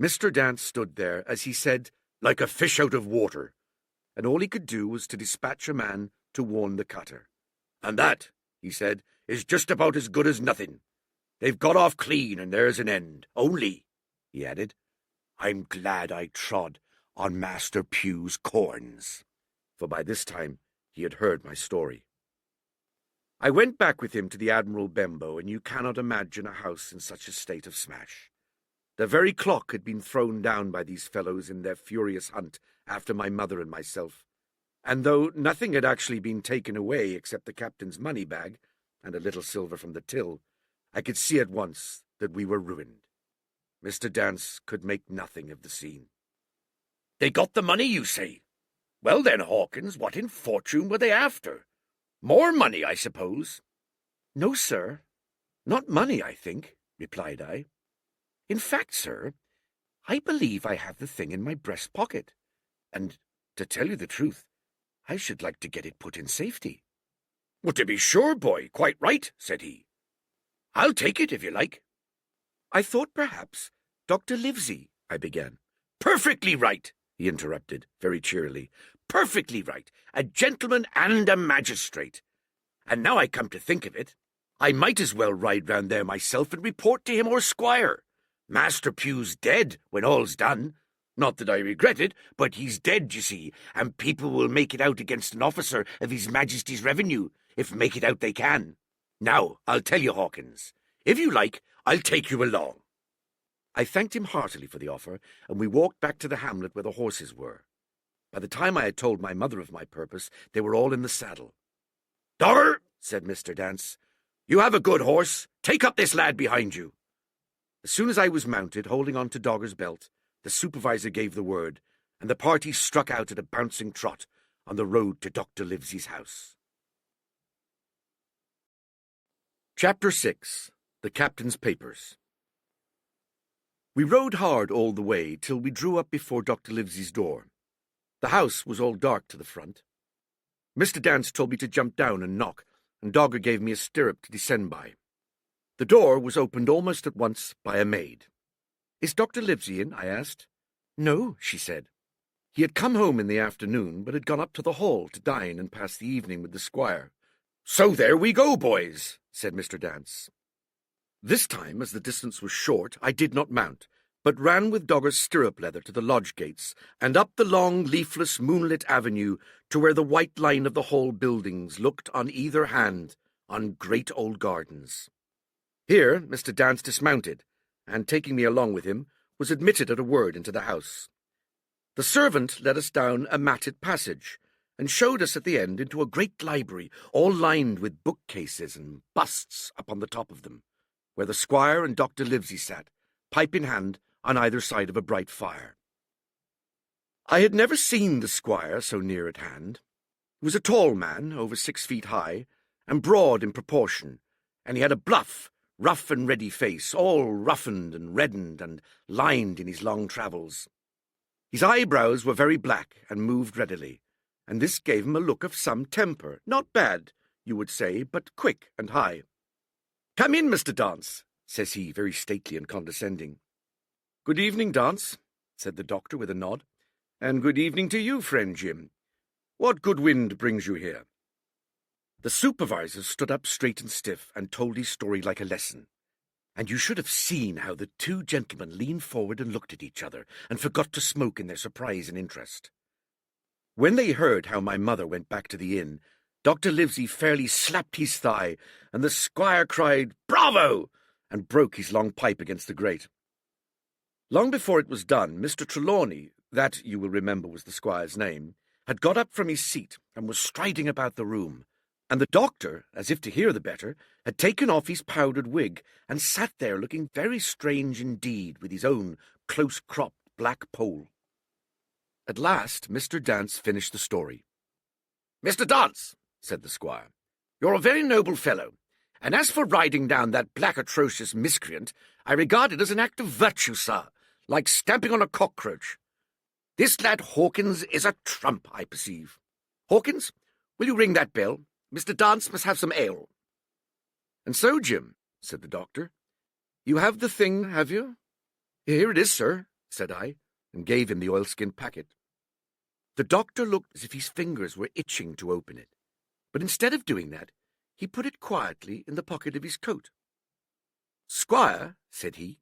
Mr. Dance stood there, as he said, like a fish out of water, and all he could do was to dispatch a man to warn the cutter. "And that," he said, "is just about as good as nothing. They've got off clean, and there's an end. Only," he added, "I'm glad I trod on Master Pew's corns," for by this time he had heard my story. I went back with him to the Admiral Bembo, and you cannot imagine a house in such a state of smash. The very clock had been thrown down by these fellows in their furious hunt after my mother and myself, and though nothing had actually been taken away except the captain's money bag and a little silver from the till, I could see at once that we were ruined. Mr. Dance could make nothing of the scene. "They got the money, you say? Well then, Hawkins, what in fortune were they after? More money, I suppose?" "No, sir, not money, I think," replied I. "In fact, sir, I believe I have the thing in my breast pocket, and, to tell you the truth, I should like to get it put in safety." "Well, to be sure, boy, quite right," said he. "I'll take it if you like." "I thought perhaps Dr. Livesey," I began. "Perfectly right," he interrupted, very cheerily. "Perfectly right. A gentleman and a magistrate. And now I come to think of it, I might as well ride round there myself and report to him or Squire. Master Pugh's dead, when all's done. Not that I regret it, but he's dead, you see, and people will make it out against an officer of His Majesty's revenue, if make it out they can. Now, I'll tell you, Hawkins, if you like, I'll take you along." I thanked him heartily for the offer, and we walked back to the hamlet where the horses were. By the time I had told my mother of my purpose, they were all in the saddle. "Dogger," said Mr. Dance, "you have a good horse. Take up this lad behind you." As soon as I was mounted, holding on to Dogger's belt, the supervisor gave the word, and the party struck out at a bouncing trot on the road to Dr. Livesey's house. Chapter 6. The Captain's Papers. We rode hard all the way till we drew up before Dr. Livesey's door. The house was all dark to the front. Mr. Dance told me to jump down and knock, and Dogger gave me a stirrup to descend by. The door was opened almost at once by a maid. "Is Dr. Livesey in?" I asked. "No," she said. He had come home in the afternoon, but had gone up to the hall to dine and pass the evening with the squire. "So there we go, boys," said Mr. Dance. This time, as the distance was short, I did not mount, but ran with Dogger's stirrup leather to the lodge gates, and up the long, leafless, moonlit avenue to where the white line of the hall buildings looked on either hand on great old gardens. Here Mr. Dance dismounted, and, taking me along with him, was admitted at a word into the house. The servant led us down a matted passage, and showed us at the end into a great library, all lined with bookcases and busts upon the top of them, where the squire and Dr. Livesey sat, pipe in hand, on either side of a bright fire. I had never seen the squire so near at hand. He was a tall man, over 6 feet high, and broad in proportion, and he had a bluff, rough and ready face, all roughened and reddened and lined in his long travels. His eyebrows were very black and moved readily, and this gave him a look of some temper, not bad, you would say, but quick and high. "Come in, Mr. Dance," says he, very stately and condescending. "Good evening, Dance," said the doctor with a nod, "and good evening to you, friend Jim. What good wind brings you here?" The supervisor stood up straight and stiff and told his story like a lesson, and you should have seen how the two gentlemen leaned forward and looked at each other and forgot to smoke in their surprise and interest. When they heard how my mother went back to the inn, Dr. Livesey fairly slapped his thigh, and the squire cried, "Bravo!" and broke his long pipe against the grate. Long before it was done, Mr. Trelawney, that, you will remember, was the squire's name, had got up from his seat and was striding about the room, and the doctor, as if to hear the better, had taken off his powdered wig and sat there looking very strange indeed with his own close-cropped black poll. At last Mr. Dance finished the story. "Mr. Dance," said the squire, "you're a very noble fellow, and as for riding down that black atrocious miscreant, I regard it as an act of virtue, sir, like stamping on a cockroach. This lad Hawkins is a trump, I perceive. Hawkins, will you ring that bell? Mr. Dance must have some ale." "And so, Jim," said the doctor, "you have the thing, have you?" "Here it is, sir," said I, and gave him the oilskin packet. The doctor looked as if his fingers were itching to open it, but instead of doing that, he put it quietly in the pocket of his coat. "Squire," said he,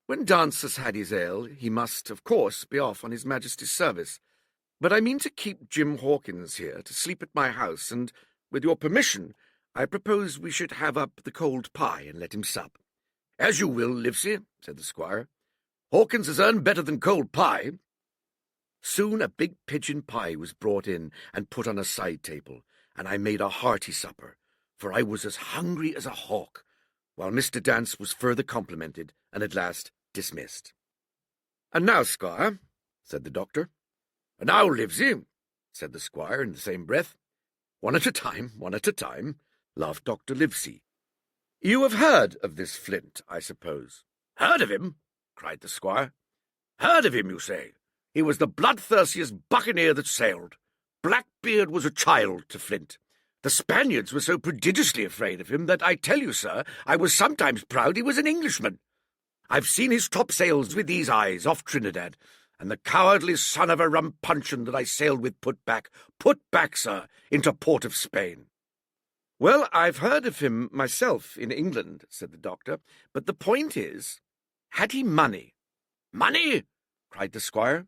"when Dance has had his ale, he must, of course, be off on His Majesty's service. But I mean to keep Jim Hawkins here to sleep at my house, and, with your permission, I propose we should have up the cold pie and let him sup. As you will, Livesey, said the squire. Hawkins has earned better than cold pie. Soon a big pigeon pie was brought in and put on a side table, and I made a hearty supper, for I was as hungry as a hawk, while Mr. Dance was further complimented and at last dismissed. And now, squire, said the doctor. And now, Livesey, said the squire in the same breath. One at a time, laughed Dr. Livesey. You have heard of this Flint, I suppose. Heard of him? Cried the squire. Heard of him, you say? He was the bloodthirstiest buccaneer that sailed. Blackbeard was a child to Flint. The Spaniards were so prodigiously afraid of him that I tell you, sir, I was sometimes proud he was an Englishman. I've seen his topsails with these eyes off Trinidad, and the cowardly son of a rumpuncheon that I sailed with put back, sir, into port of Spain. Well, I've heard of him myself in England, said the doctor, but the point is, had he money? Money? Cried the squire.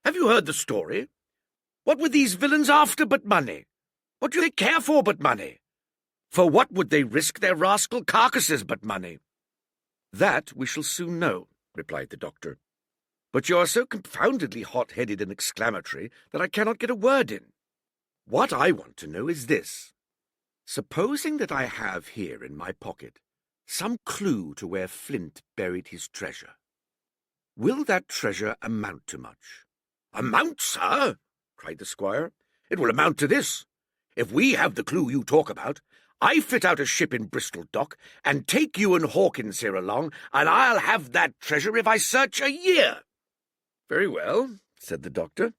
Have you heard the story? What were these villains after but money? What do they care for but money? For what would they risk their rascal carcasses but money? That we shall soon know, replied the doctor. But you are so confoundedly hot-headed and exclamatory that I cannot get a word in. What I want to know is this. Supposing that I have here in my pocket some clue to where Flint buried his treasure, will that treasure amount to much? Amount, sir? Cried the squire. It will amount to this. If we have the clue you talk about, I fit out a ship in Bristol dock and take you and Hawkins here along, and I'll have that treasure if I search a year. Very well, said the doctor.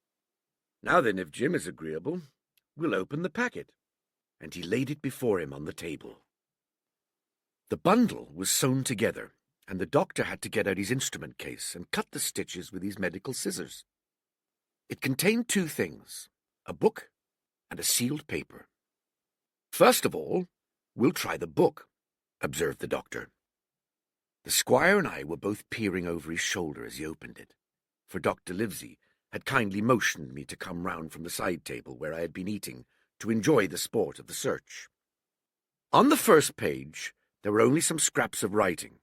Now then, if Jim is agreeable, we'll open the packet. And he laid it before him on the table. The bundle was sewn together, and the doctor had to get out his instrument case and cut the stitches with his medical scissors. It contained two things, a book and a sealed paper. First of all, we'll try the book, observed the doctor. The squire and I were both peering over his shoulder as he opened it, for Dr. Livesey had kindly motioned me to come round from the side table where I had been eating to enjoy the sport of the search. On the first page there were only some scraps of writing,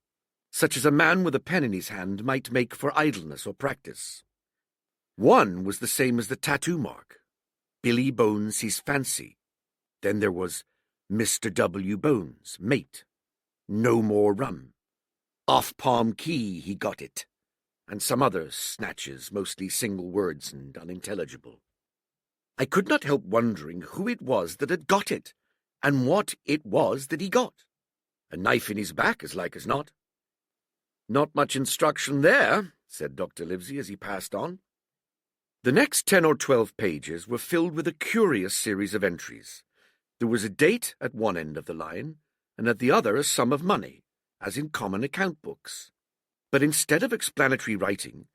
such as a man with a pen in his hand might make for idleness or practice. One was the same as the tattoo mark, Billy Bones his fancy. Then there was Mr. W. Bones, mate, no more rum, off Palm Key he got it, and some other snatches, mostly single words and unintelligible. I could not help wondering who it was that had got it, and what it was that he got. A knife in his back, as like as not. Not much instruction there, said Dr. Livesey as he passed on. The next 10 or 12 pages were filled with a curious series of entries. There was a date at one end of the line, and at the other a sum of money, as in common account books. But instead of explanatory writing,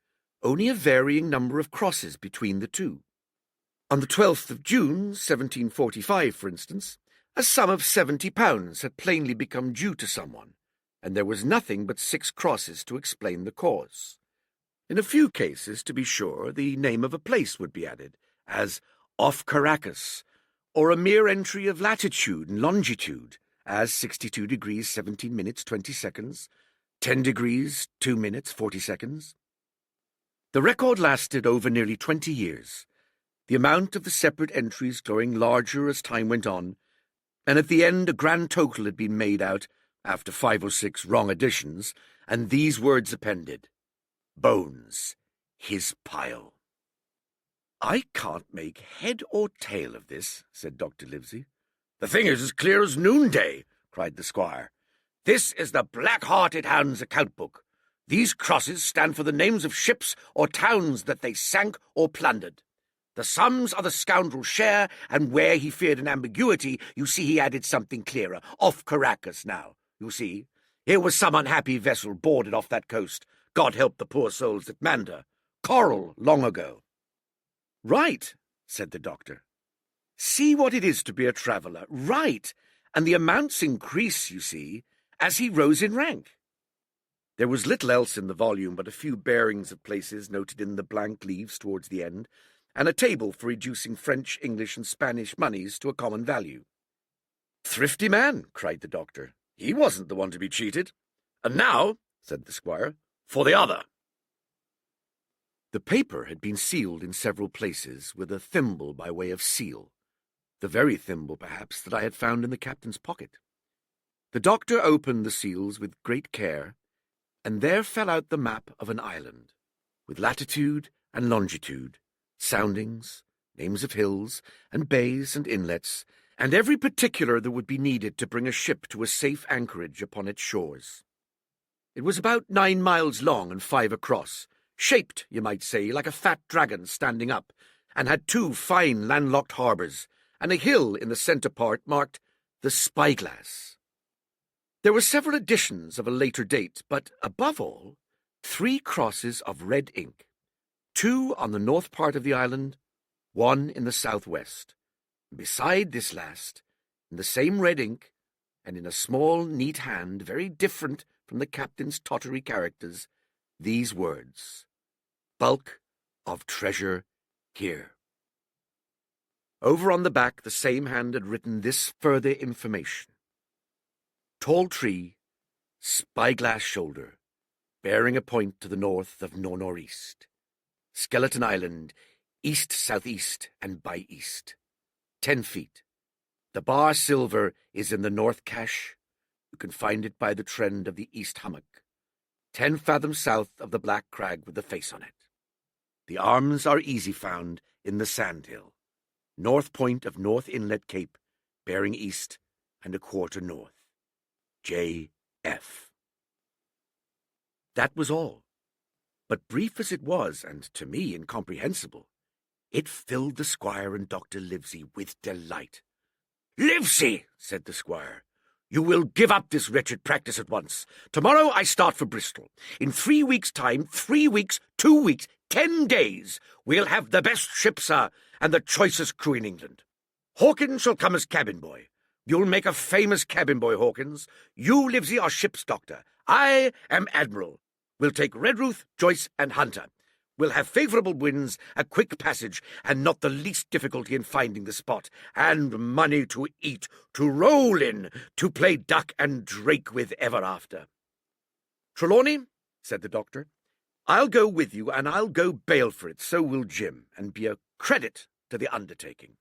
only a varying number of crosses between the two. On the 12th of June, 1745, for instance, a sum of £70 had plainly become due to someone, and there was nothing but 6 crosses to explain the cause. In a few cases, to be sure, the name of a place would be added, as off Caracas, or a mere entry of latitude and longitude, as 62 degrees 17 minutes 20 seconds, 10 degrees 2 minutes 40 seconds. The record lasted over nearly 20 years, the amount of the separate entries growing larger as time went on, and at the end a grand total had been made out, after 5 or 6 wrong additions, and these words appended: Bones, his pile. I can't make head or tail of this, said Dr. Livesey. The thing is as clear as noonday, cried the squire. This is the black-hearted hound's account book. These crosses stand for the names of ships or towns that they sank or plundered. The sums are the scoundrel's share, and where he feared an ambiguity, you see he added something clearer. Off Caracas now, you see. Here was some unhappy vessel boarded off that coast. God help the poor souls that manned her. Coral, long ago. Right, said the doctor. See what it is to be a traveller. Right, and the amounts increase, you see, as he rose in rank. There was little else in the volume but a few bearings of places noted in the blank leaves towards the end, and a table for reducing French, English, and Spanish moneys to a common value. "Thrifty man," cried the doctor. "He wasn't the one to be cheated. And now," said the squire, "for the other." The paper had been sealed in several places with a thimble by way of seal, the very thimble, perhaps, that I had found in the captain's pocket. The doctor opened the seals with great care, and there fell out the map of an island, with latitude and longitude, soundings, names of hills, and bays and inlets, and every particular that would be needed to bring a ship to a safe anchorage upon its shores. It was about 9 miles long and 5 across, shaped, you might say, like a fat dragon standing up, and had 2 fine landlocked harbours, and a hill in the centre part marked the Spyglass. There were several additions of a later date, but above all, 3 crosses of red ink, 2 on the north part of the island, 1 in the southwest. And beside this last, in the same red ink, and in a small, neat hand, very different from the captain's tottery characters, these words: "Bulk of treasure here." Over on the back, the same hand had written this further information: "Tall tree, spyglass shoulder, bearing a point to the north of nor-northeast. Skeleton Island, east-southeast and by east. 10 feet. The bar silver is in the north cache. You can find it by the trend of the east hummock. 10 fathoms south of the black crag with the face on it. The arms are easy found in the sandhill. North point of North Inlet Cape, bearing east and a quarter north. J.F." That was all. But brief as it was, and to me incomprehensible, it filled the squire and Dr. Livesey with delight. "Livesey," said the squire, "you will give up this wretched practice at once. Tomorrow I start for Bristol. In 3 weeks' time, 3 weeks, 2 weeks, 10 days, we'll have the best ship, sir, and the choicest crew in England. Hawkins shall come as cabin boy. You'll make a famous cabin boy, Hawkins. You, Livesey, are ship's doctor. I am admiral. We'll take Redruth, Joyce, and Hunter. We'll have favourable winds, a quick passage, and not the least difficulty in finding the spot, and money to eat, to roll in, to play duck and drake with ever after." "Trelawney," said the doctor, "I'll go with you, and I'll go bail for it, so will Jim, and be a credit to the undertaking.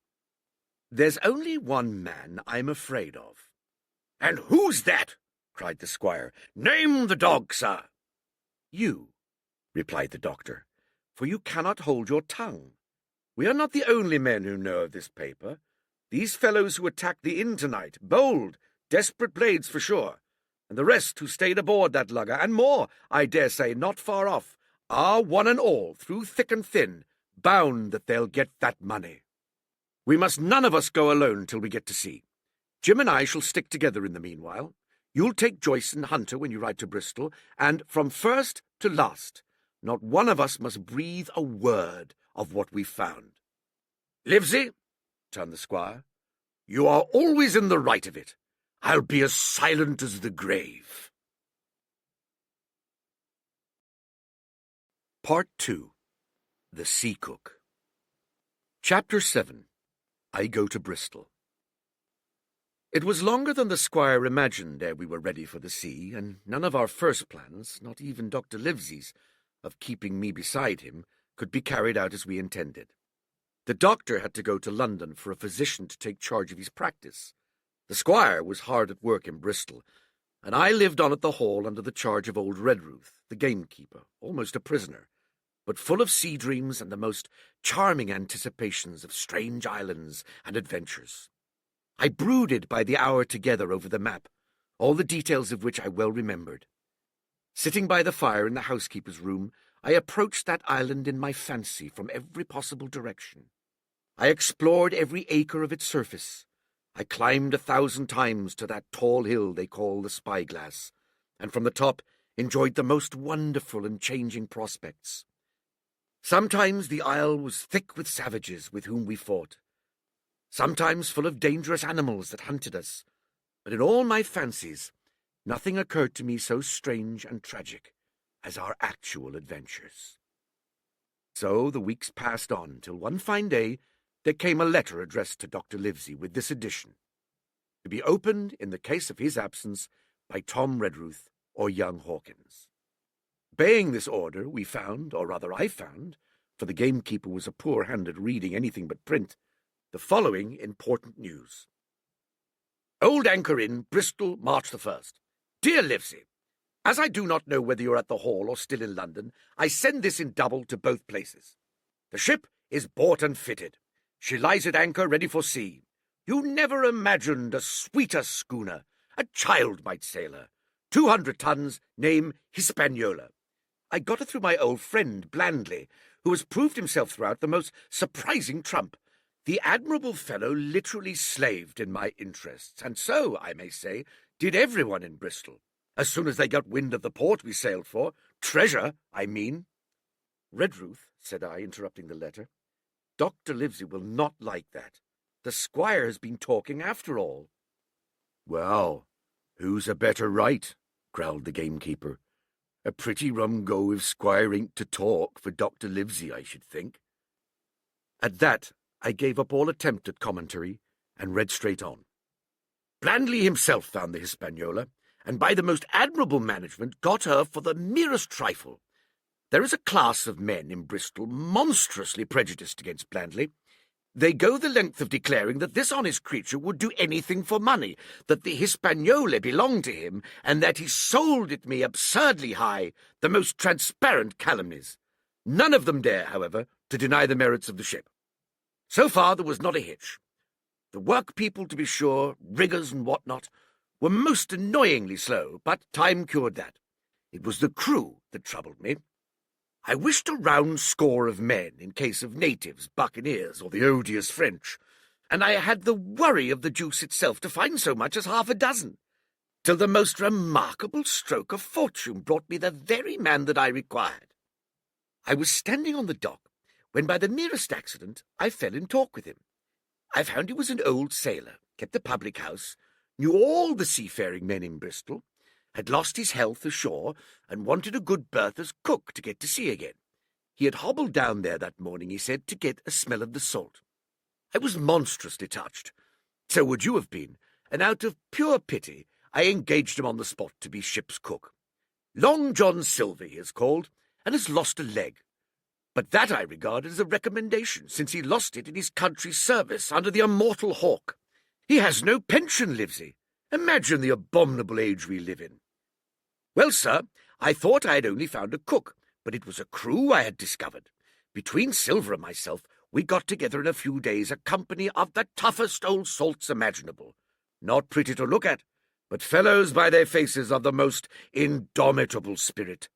There's only one man I'm afraid of." "And who's that?" cried the squire. "Name the dog, sir." "You," replied the doctor, "for you cannot hold your tongue. We are not the only men who know of this paper. These fellows who attacked the inn tonight, bold, desperate blades for sure, and the rest who stayed aboard that lugger, and more, I dare say, not far off, are one and all, through thick and thin, bound that they'll get that money. We must none of us go alone till we get to sea. Jim and I shall stick together in the meanwhile. You'll take Joyce and Hunter when you ride to Bristol, and from first to last, not one of us must breathe a word of what we've found." "Livesey," turned the squire, "you are always in the right of it. I'll be as silent as the grave." Part 2. The Sea Cook. Chapter 7. I Go to Bristol. It was longer than the squire imagined ere we were ready for the sea, and none of our first plans, not even Dr. Livesey's, of keeping me beside him, could be carried out as we intended. The doctor had to go to London for a physician to take charge of his practice. The squire was hard at work in Bristol, and I lived on at the Hall under the charge of old Redruth, the gamekeeper, almost a prisoner, but full of sea dreams and the most charming anticipations of strange islands and adventures. I brooded by the hour together over the map, all the details of which I well remembered. Sitting by the fire in the housekeeper's room, I approached that island in my fancy from every possible direction. I explored every acre of its surface. I climbed 1,000 times to that tall hill they call the Spyglass, and from the top enjoyed the most wonderful and changing prospects. Sometimes the isle was thick with savages with whom we fought, sometimes full of dangerous animals that hunted us, but in all my fancies nothing occurred to me so strange and tragic as our actual adventures. So the weeks passed on, till one fine day there came a letter addressed to Dr. Livesey with this addition: to be opened in the case of his absence by Tom Redruth or young Hawkins. Obeying this order, we found, or rather I found, for the gamekeeper was a poor hand at reading anything but print, the following important news. Old Anchor Inn, Bristol, March the 1st. Dear Livesey, as I do not know whether you're at the Hall or still in London, I send this in double to both places. The ship is bought and fitted. She lies at anchor ready for sea. You never imagined a sweeter schooner. A child might sail her. 200 tons, name Hispaniola. I got her through my old friend Blandley, who has proved himself throughout the most surprising trump. The admirable fellow literally slaved in my interests, and so, I may say, did everyone in Bristol. As soon as they got wind of the port we sailed for, treasure, I mean. Redruth, said I, interrupting the letter, Dr. Livesey will not like that. The squire has been talking after all. Well, who's a better right? Growled the gamekeeper. A pretty rum go if squire ain't to talk for Dr. Livesey, I should think. At that, I gave up all attempt at commentary and read straight on. Blandley himself found the Hispaniola, and by the most admirable management got her for the merest trifle. There is a class of men in Bristol monstrously prejudiced against Blandley. They go the length of declaring that this honest creature would do anything for money, that the Hispaniola belonged to him, and that he sold it me absurdly high, the most transparent calumnies. None of them dare, however, to deny the merits of the ship. So far there was not a hitch. The work people, to be sure, riggers and what not, were most annoyingly slow, but time cured that. It was the crew that troubled me. I wished a round score of men in case of natives, buccaneers, or the odious French, and I had the worry of the deuce itself to find so much as half a dozen, till the most remarkable stroke of fortune brought me the very man that I required. I was standing on the dock, when by the merest accident I fell in talk with him. I found he was an old sailor, kept a public house, knew all the seafaring men in Bristol, had lost his health ashore, and wanted a good berth as cook to get to sea again. He had hobbled down there that morning, he said, to get a smell of the salt. I was monstrously touched. So would you have been, and out of pure pity I engaged him on the spot to be ship's cook. Long John Silver he is called, and has lost a leg. But that I regard as a recommendation, since he lost it in his country's service under the immortal Hawke. He has no pension, Livesey. Imagine the abominable age we live in. Well, sir, I thought I had only found a cook, but it was a crew I had discovered. Between Silver and myself, we got together in a few days a company of the toughest old salts imaginable. Not pretty to look at, but fellows by their faces of the most indomitable spirit.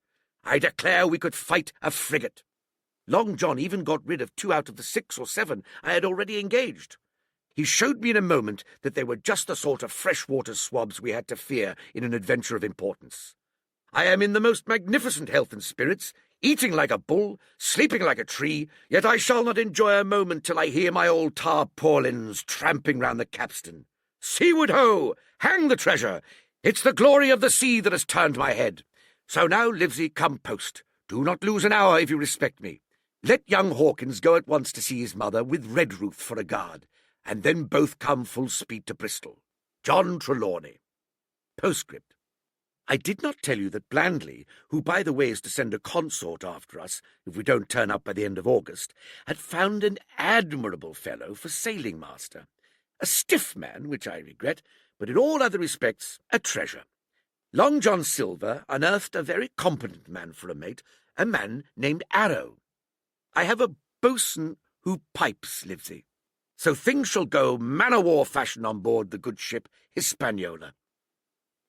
I declare we could fight a frigate. Long John even got rid of 2 out of the 6 or 7 I had already engaged. He showed me in a moment that they were just the sort of freshwater swabs we had to fear in an adventure of importance. I am in the most magnificent health and spirits, eating like a bull, sleeping like a tree, yet I shall not enjoy a moment till I hear my old tarpaulins tramping round the capstan. Seaward ho! Hang the treasure! It's the glory of the sea that has turned my head. So now, Livesey, come post. Do not lose an hour if you respect me. Let young Hawkins go at once to see his mother with Redruth for a guard, and then both come full speed to Bristol. John Trelawney. Postscript. I did not tell you that Blandley, who by the way is to send a consort after us if we don't turn up by the end of August, had found an admirable fellow for sailing master. A stiff man, which I regret, but in all other respects a treasure. Long John Silver unearthed a very competent man for a mate, a man named Arrow. I have a boatswain who pipes, Livesey. So things shall go man-o'-war fashion on board the good ship Hispaniola.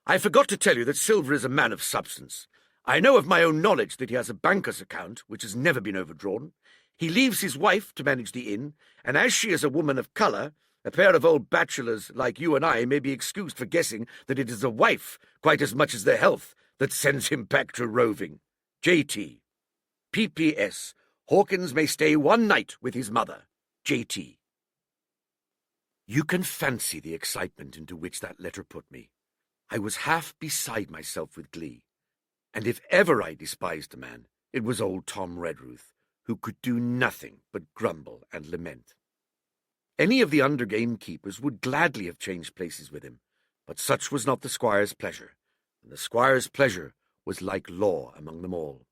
I forgot to tell you that Silver is a man of substance. I know of my own knowledge that he has a banker's account, which has never been overdrawn. He leaves his wife to manage the inn, and as she is a woman of colour, a pair of old bachelors like you and I may be excused for guessing that it is the wife, quite as much as the health, that sends him back to roving. J.T. P.P.S. Hawkins may stay 1 night with his mother. J.T. You can fancy the excitement into which that letter put me. I was half beside myself with glee, and if ever I despised a man, it was old Tom Redruth, who could do nothing but grumble and lament. Any of the under gamekeepers would gladly have changed places with him, but such was not the squire's pleasure, and the squire's pleasure was like law among them all.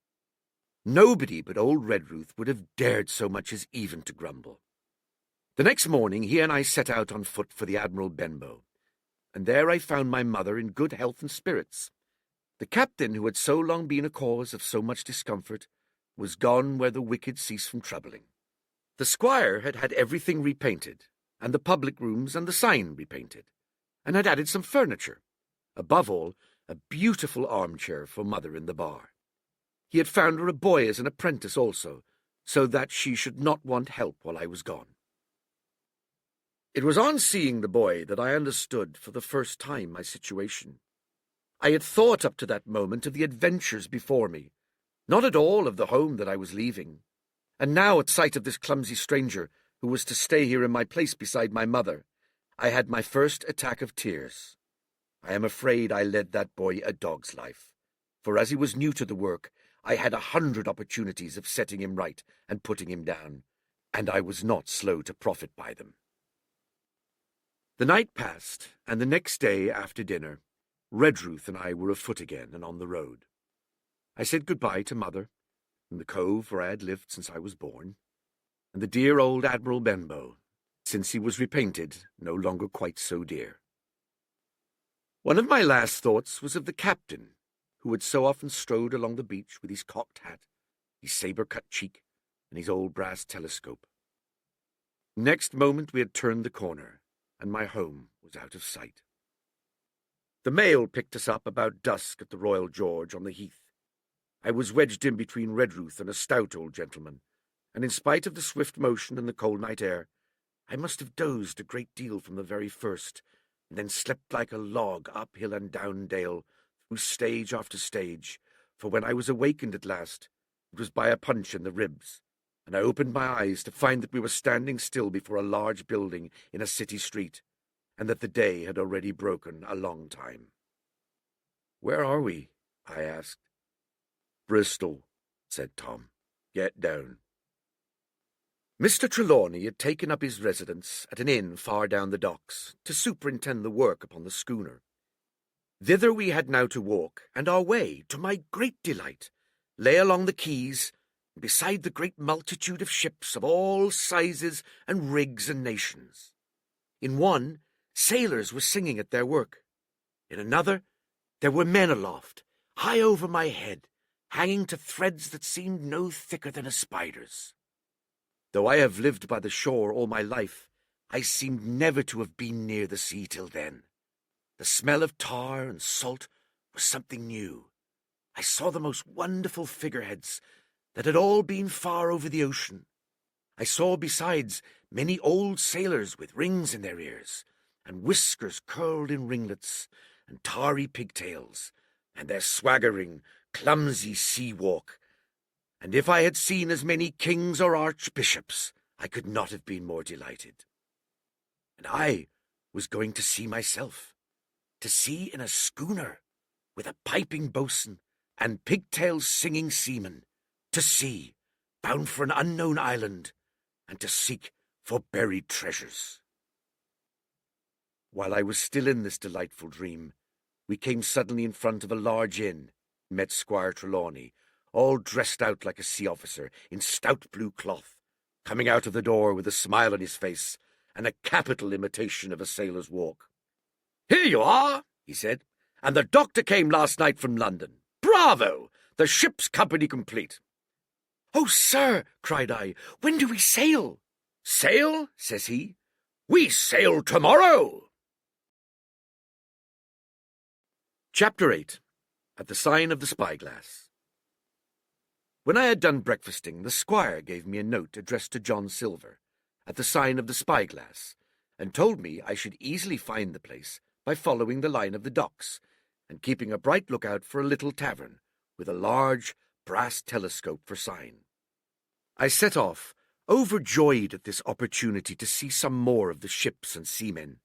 Nobody but old Redruth would have dared so much as even to grumble. The next morning he and I set out on foot for the Admiral Benbow, and there I found my mother in good health and spirits. The captain, who had so long been a cause of so much discomfort, was gone where the wicked cease from troubling. The squire had had everything repainted, and the public rooms and the sign repainted, and had added some furniture. Above all, a beautiful armchair for mother in the bar. He had found her a boy as an apprentice also, so that she should not want help while I was gone. It was on seeing the boy that I understood for the first time my situation. I had thought up to that moment of the adventures before me, not at all of the home that I was leaving, and now at sight of this clumsy stranger who was to stay here in my place beside my mother, I had my first attack of tears. I am afraid I led that boy a dog's life, for as he was new to the work, I had 100 opportunities of setting him right and putting him down, and I was not slow to profit by them. The night passed, and the next day after dinner, Redruth and I were afoot again and on the road. I said goodbye to mother, and the cove where I had lived since I was born, and the dear old Admiral Benbow, since he was repainted, no longer quite so dear. One of my last thoughts was of the captain, who had so often strode along the beach with his cocked hat, his sabre-cut cheek, and his old brass telescope. Next moment we had turned the corner, and my home was out of sight. The mail picked us up about dusk at the Royal George on the heath. I was wedged in between Redruth and a stout old gentleman, and in spite of the swift motion and the cold night air, I must have dozed a great deal from the very first, and then slept like a log up hill and down dale, through stage after stage, for when I was awakened at last, it was by a punch in the ribs, and I opened my eyes to find that we were standing still before a large building in a city street, and that the day had already broken a long time. "Where are we?" I asked. "Bristol," said Tom. "Get down." Mr. Trelawney had taken up his residence at an inn far down the docks to superintend the work upon the schooner. Thither we had now to walk, and our way, to my great delight, lay along the quays, beside the great multitude of ships of all sizes and rigs and nations. In one, sailors were singing at their work. In another, there were men aloft, high over my head, hanging to threads that seemed no thicker than a spider's. Though I have lived by the shore all my life, I seemed never to have been near the sea till then. The smell of tar and salt was something new. I saw the most wonderful figureheads that had all been far over the ocean. I saw, besides, many old sailors with rings in their ears, and whiskers curled in ringlets, and tarry pigtails, and their swaggering, clumsy sea-walk. And if I had seen as many kings or archbishops, I could not have been more delighted. And I was going to sea myself, to sea in a schooner, with a piping boatswain and pigtails singing seamen, to sea, bound for an unknown island, and to seek for buried treasures. While I was still in this delightful dream, we came suddenly in front of a large inn, met Squire Trelawney, all dressed out like a sea officer, in stout blue cloth, coming out of the door with a smile on his face, and a capital imitation of a sailor's walk. "Here you are," he said, "and the doctor came last night from London. Bravo! The ship's company complete." "Oh, sir," cried I, "when do we sail?" "Sail?" says he. "We sail tomorrow." Chapter 8. At the Sign of the Spyglass. When I had done breakfasting, the squire gave me a note addressed to John Silver, at the Sign of the Spyglass, and told me I should easily find the place by following the line of the docks, and keeping a bright lookout for a little tavern, with a large brass telescope for sign. I set off, overjoyed at this opportunity to see some more of the ships and seamen,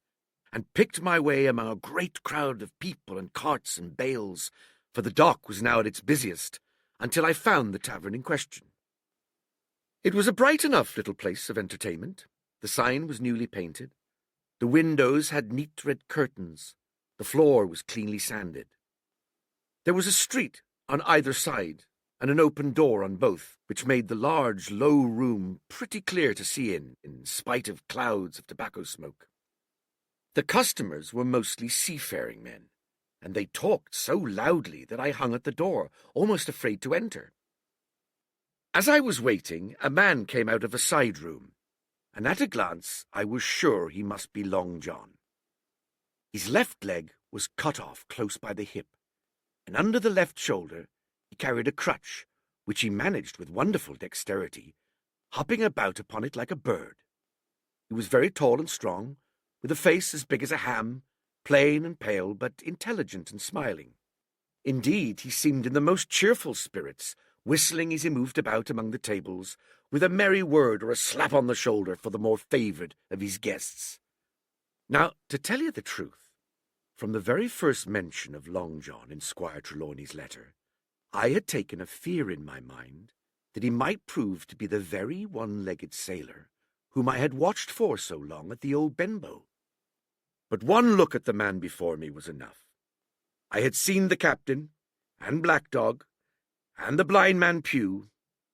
and picked my way among a great crowd of people and carts and bales, for the dock was now at its busiest, until I found the tavern in question. It was a bright enough little place of entertainment. The The sign was newly painted. The windows had neat red curtains. The floor was cleanly sanded. There was a street on either side, and an open door on both, which made the large, low room pretty clear to see in spite of clouds of tobacco smoke. The customers were mostly seafaring men, and they talked so loudly that I hung at the door, almost afraid to enter. As I was waiting, a man came out of a side room, and at a glance I was sure he must be Long John. His left leg was cut off close by the hip, and under the left shoulder he carried a crutch, which he managed with wonderful dexterity, hopping about upon it like a bird. He was very tall and strong, with a face as big as a ham, plain and pale, but intelligent and smiling. Indeed, he seemed in the most cheerful spirits, whistling as he moved about among the tables, with a merry word or a slap on the shoulder for the more favoured of his guests. Now, to tell you the truth, from the very first mention of Long John in Squire Trelawney's letter, I had taken a fear in my mind that he might prove to be the very one-legged sailor whom I had watched for so long at the old Benbow. But one look at the man before me was enough. I had seen the captain, and Black Dog, and the blind man Pew,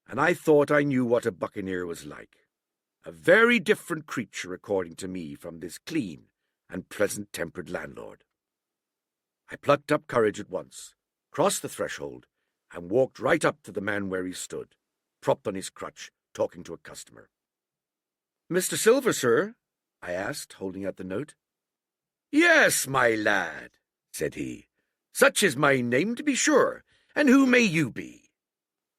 and I thought I knew what a buccaneer was like. A very different creature, according to me, from this clean and pleasant-tempered landlord. I plucked up courage at once, crossed the threshold, and walked right up to the man where he stood, propped on his crutch, talking to a customer. "Mr. Silver, sir?" I asked, holding out the note. "Yes, my lad," said he. "Such is my name, to be sure. And who may you be?"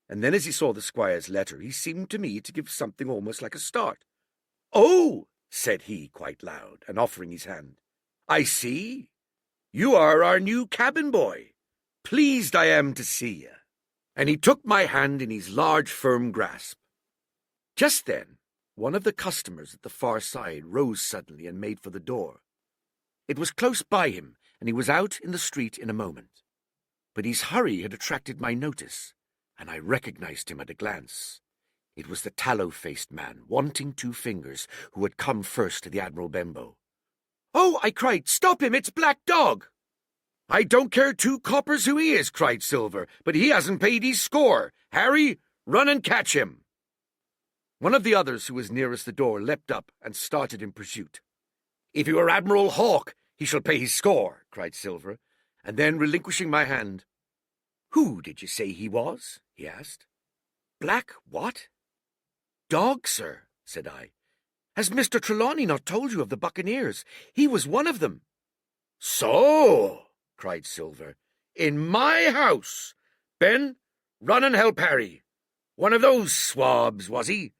And then as he saw the squire's letter, he seemed to me to give something almost like a start. "Oh," said he quite loud, and offering his hand, "I see. You are our new cabin boy. Pleased I am to see you." And he took my hand in his large, firm grasp. Just then, one of the customers at the far side rose suddenly and made for the door. It was close by him, and he was out in the street in a moment. But his hurry had attracted my notice, and I recognized him at a glance. It was the tallow-faced man, wanting 2 fingers, who had come first to the Admiral Benbow. "Oh," I cried, "stop him, it's Black Dog!" "I don't care 2 coppers who he is," cried Silver, "but he hasn't paid his score. Harry, run and catch him." One of the others who was nearest the door leapt up and started in pursuit. "If he were Admiral Hawke, he shall pay his score," cried Silver, and then, relinquishing my hand, "Who did you say he was?" he asked. "Black what?" "Dog, sir," said I. "Has Mr. Trelawney not told you of the buccaneers? He was one of them." "So!" cried Silver. "In my house! Ben, run and help Harry. One of those swabs, was he?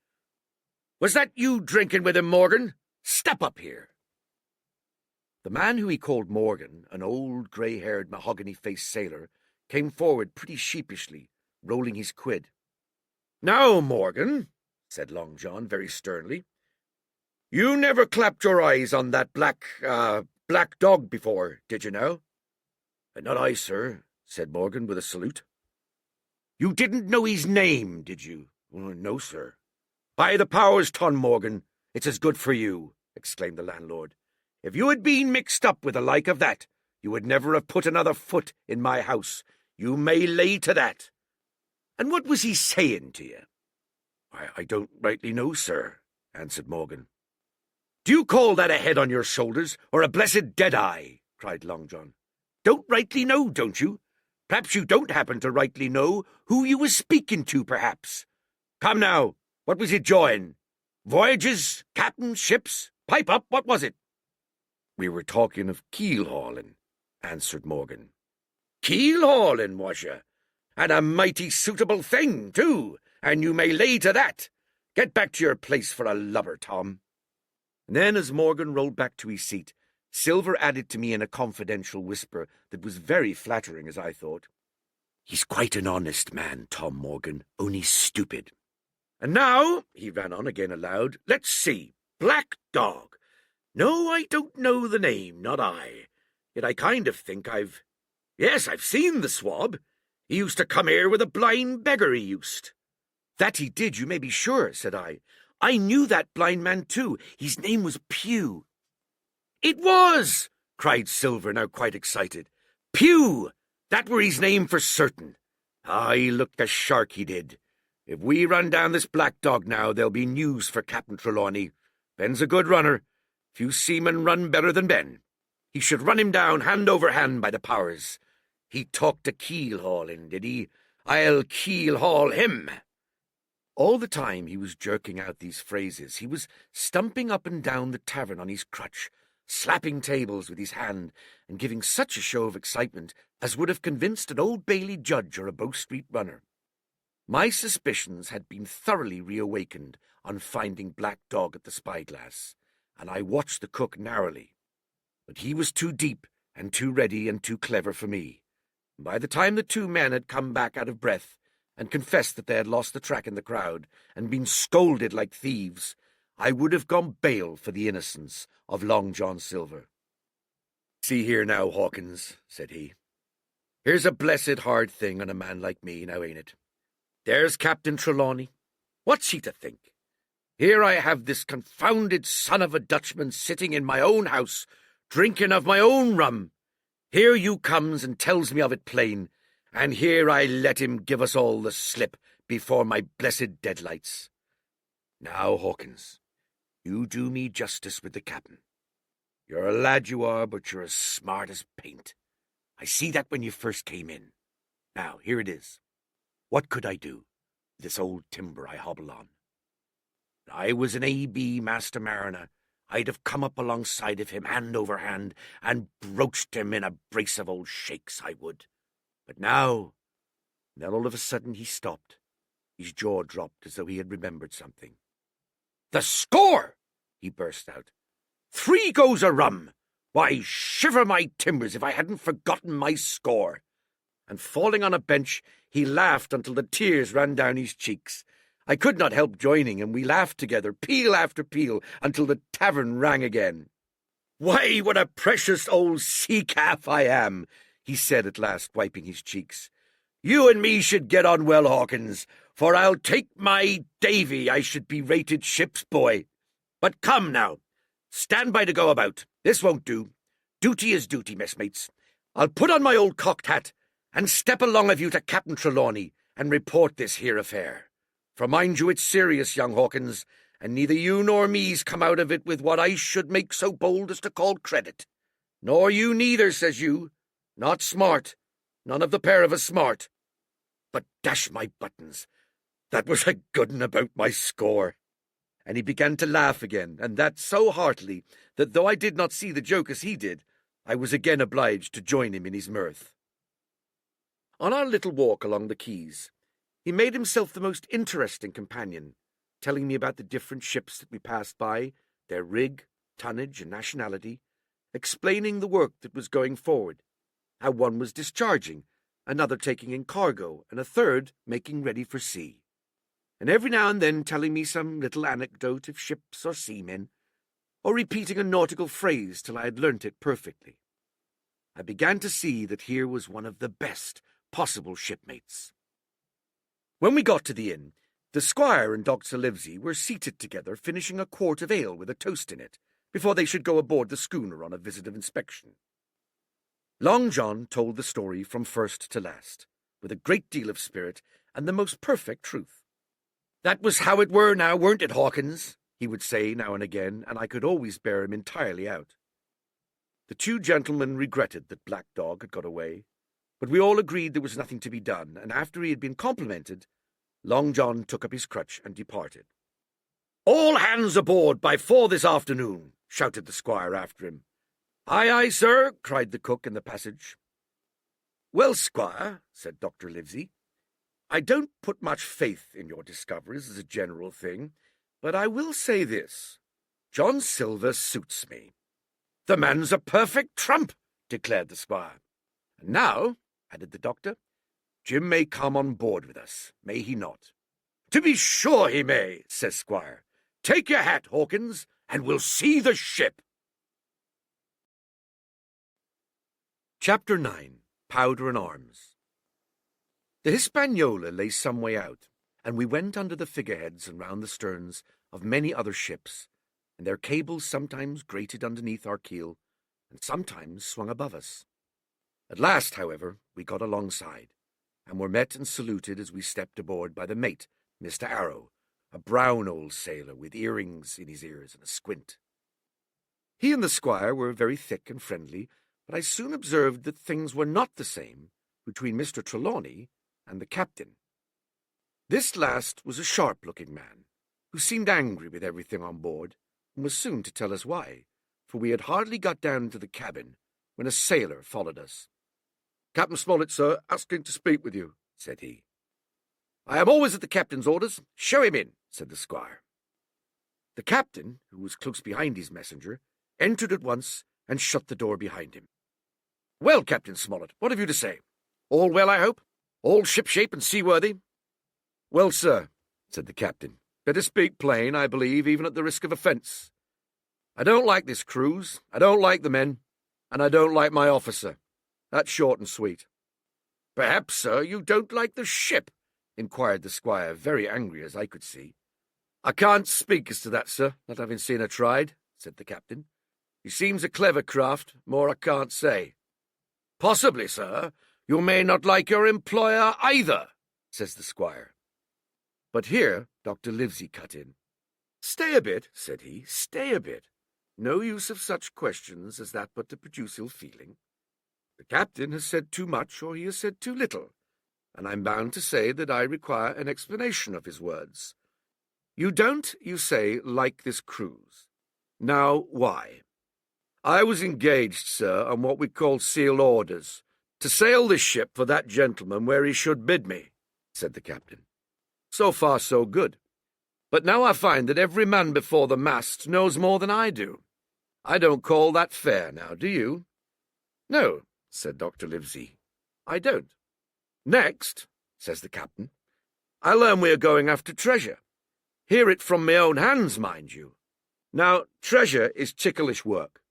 Was that you drinking with him, Morgan? Step up here." The man who he called Morgan, an old grey-haired, mahogany-faced sailor, came forward pretty sheepishly, rolling his quid. "Now, Morgan," said Long John very sternly, "you never clapped your eyes on that Black Dog before, did you now?" "Not I, sir," said Morgan with a salute. "You didn't know his name, did you?" "No, sir." "By the powers, Ton Morgan, it's as good for you," exclaimed the landlord. "If you had been mixed up with the like of that, you would never have put another foot in my house. You may lay to that. And what was he saying to you?" I don't rightly know, sir," answered Morgan. "Do you call that a head on your shoulders, or a blessed dead-eye?" cried Long John. "Don't rightly know, don't you? Perhaps you don't happen to rightly know who you was speaking to, perhaps. Come now, what was you joying? Voyages, captains, ships? Pipe up, what was it?" "We were talking of keel-hauling," answered Morgan. "Keel-hauling, was you? And a mighty suitable thing, too, and you may lay to that. Get back to your place for a lubber, Tom." And then, as Morgan rolled back to his seat, Silver added to me in a confidential whisper that was very flattering, as I thought, "He's quite an honest man, Tom Morgan, only stupid. And now," he ran on again aloud, "let's see, Black Dog. No, I don't know the name, not I. Yet I kind of think I've seen the swab. He used to come here with a blind beggar, he used." "That he did, you may be sure," said I. I knew that blind man too. His name was Pew. It was! Cried Silver, now quite excited. Pew! That were his name for certain. Ah, he looked a shark, he did. If we run down this black dog now, there'll be news for Captain Trelawney. Ben's a good runner. Few seamen run better than Ben. He should run him down hand over hand by the powers. He talked of keel-hauling, did he? I'll keel-haul him. All the time he was jerking out these phrases, he was stumping up and down the tavern on his crutch, slapping tables with his hand, and giving such a show of excitement as would have convinced an Old Bailey judge or a Bow Street runner. My suspicions had been thoroughly reawakened on finding Black Dog at the spyglass, and I watched the cook narrowly. But he was too deep and too ready and too clever for me. By the time the two men had come back out of breath and confessed that they had lost the track in the crowd and been scolded like thieves, I would have gone bail for the innocence of Long John Silver. "See here now, Hawkins," said he. "Here's a blessed hard thing on a man like me, now ain't it? There's Captain Trelawney. What's he to think? Here I have this confounded son of a Dutchman sitting in my own house, drinking of my own rum. Here you comes and tells me of it plain, and here I let him give us all the slip before my blessed deadlights. Now, Hawkins, you do me justice with the captain. You're a lad, you are, but you're as smart as paint. I see that when you first came in. Now, here it is. What could I do with this old timber I hobble on? If I was an A.B. master mariner, I'd have come up alongside of him hand over hand and broached him in a brace of old shakes, I would. But now, then all of a sudden he stopped. His jaw dropped as though he had remembered something. "The score!" he burst out. "3 goes a rum! Why, shiver my timbers if I hadn't forgotten my score!" And falling on a bench, he laughed until the tears ran down his cheeks. I could not help joining, and we laughed together, peal after peal, until the tavern rang again. "Why, what a precious old sea-calf I am!" he said at last, wiping his cheeks. "You and me should get on well, Hawkins, for I'll take my Davy I should be rated ship's boy. But come now, stand by to go about. This won't do. Duty is duty, messmates. I'll put on my old cocked hat and step along of you to Captain Trelawney and report this here affair. For mind you, it's serious, young Hawkins, and neither you nor me's come out of it with what I should make so bold as to call credit. Nor you neither, says you. Not smart. None of the pair of us smart. But dash my buttons, that was a good 'un about my score." And he began to laugh again, and that so heartily that though I did not see the joke as he did, I was again obliged to join him in his mirth. On our little walk along the quays, he made himself the most interesting companion, telling me about the different ships that we passed by, their rig, tonnage, and nationality, explaining the work that was going forward, how one was discharging, another taking in cargo, and a third making ready for sea, and every now and then telling me some little anecdote of ships or seamen, or repeating a nautical phrase till I had learnt it perfectly. I began to see that here was one of the best possible shipmates. When we got to the inn, the squire and Dr. Livesey were seated together finishing a quart of ale with a toast in it, before they should go aboard the schooner on a visit of inspection. Long John told the story from first to last, with a great deal of spirit and the most perfect truth. "That was how it were now, weren't it, Hawkins?" he would say now and again, and I could always bear him entirely out. The 2 gentlemen regretted that Black Dog had got away, but we all agreed there was nothing to be done, and after he had been complimented, Long John took up his crutch and departed. "All hands aboard by 4 this afternoon," shouted the squire after him. "Aye, aye, sir," cried the cook in the passage. "Well, squire," said Dr. Livesey, "I don't put much faith in your discoveries as a general thing, but I will say this. John Silver suits me." "The man's a perfect trump," declared the squire. "And now," added the doctor, "Jim may come on board with us, may he not?" "To be sure he may," says squire. "Take your hat, Hawkins, and we'll see the ship." Chapter 9. Powder and Arms. The Hispaniola lay some way out, and we went under the figureheads and round the sterns of many other ships, and their cables sometimes grated underneath our keel, and sometimes swung above us. At last, however, we got alongside, and were met and saluted as we stepped aboard by the mate, Mr. Arrow, a brown old sailor with earrings in his ears and a squint. He and the squire were very thick and friendly, but I soon observed that things were not the same between Mr. Trelawney and the captain. This last was a sharp-looking man, who seemed angry with everything on board, and was soon to tell us why, for we had hardly got down into the cabin when a sailor followed us. "Captain Smollett, sir, asking to speak with you," said he. "I am always at the captain's orders. Show him in," said the squire. The captain, who was close behind his messenger, entered at once and shut the door behind him. "Well, Captain Smollett, what have you to say? All well, I hope? All shipshape and seaworthy?" "Well, sir," said the captain, "better speak plain, I believe, even at the risk of offence. I don't like this cruise, I don't like the men, and I don't like my officer. That's short and sweet." "Perhaps, sir, you don't like the ship?" inquired the squire, very angry as I could see. "I can't speak as to that, sir, not having seen her tried," said the captain. "She seems a clever craft, more I can't say." "Possibly, sir, you may not like your employer either," says the squire. But here Dr. Livesey cut in. "Stay a bit," said he, "stay a bit. No use of such questions as that but to produce ill feeling. The captain has said too much or he has said too little, and I'm bound to say that I require an explanation of his words. You don't, you say, like this cruise. Now, why?" "I was engaged, sir, on what we call sealed orders, to sail this ship for that gentleman where he should bid me," said the captain. "So far, so good. But now I find that every man before the mast knows more than I do. I don't call that fair now, do you?" "No," said Dr. Livesey, "I don't." "Next," says the captain, "I learn we are going after treasure. Hear it from my own hands, mind you. Now, treasure is ticklish work.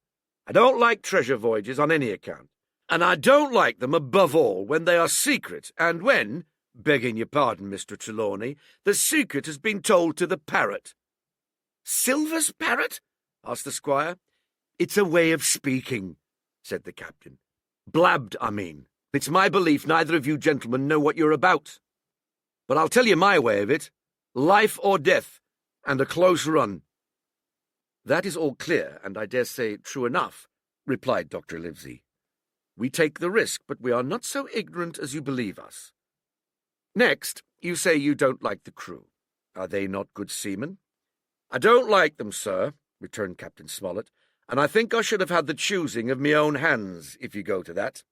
I don't like treasure voyages on any account, and I don't like them above all when they are secret, and when, begging your pardon, Mr. Trelawney, the secret has been told to the parrot." "Silver's parrot?" asked the squire. "It's a way of speaking," said the captain. "Blabbed, I mean. It's my belief neither of you gentlemen know what you're about. But I'll tell you my way of it. Life or death, and a close run." "That is all clear, and I dare say true enough," replied Dr. Livesey. "We take the risk, but we are not so ignorant as you believe us. Next, you say you don't like the crew. Are they not good seamen?" "I don't like them, sir," returned Captain Smollett, "and I think I should have had the choosing of me own hands, if you go to that."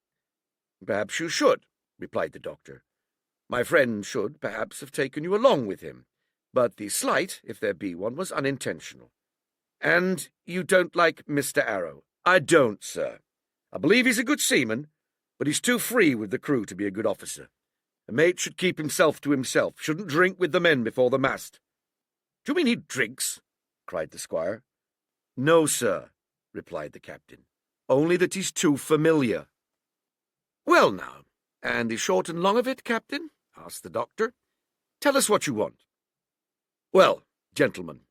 "Perhaps you should," replied the doctor. "My friend should, perhaps, have taken you along with him, but the slight, if there be one, was unintentional. And you don't like Mr. Arrow?" "I don't, sir. I believe he's a good seaman, but he's too free with the crew to be a good officer. A mate should keep himself to himself, shouldn't drink with the men before the mast." "Do you mean he drinks?" cried the squire. "No, sir," replied the captain, "only that he's too familiar." "Well, now, and the short and long of it, captain?" asked the doctor. "Tell us what you want." "Well, gentlemen,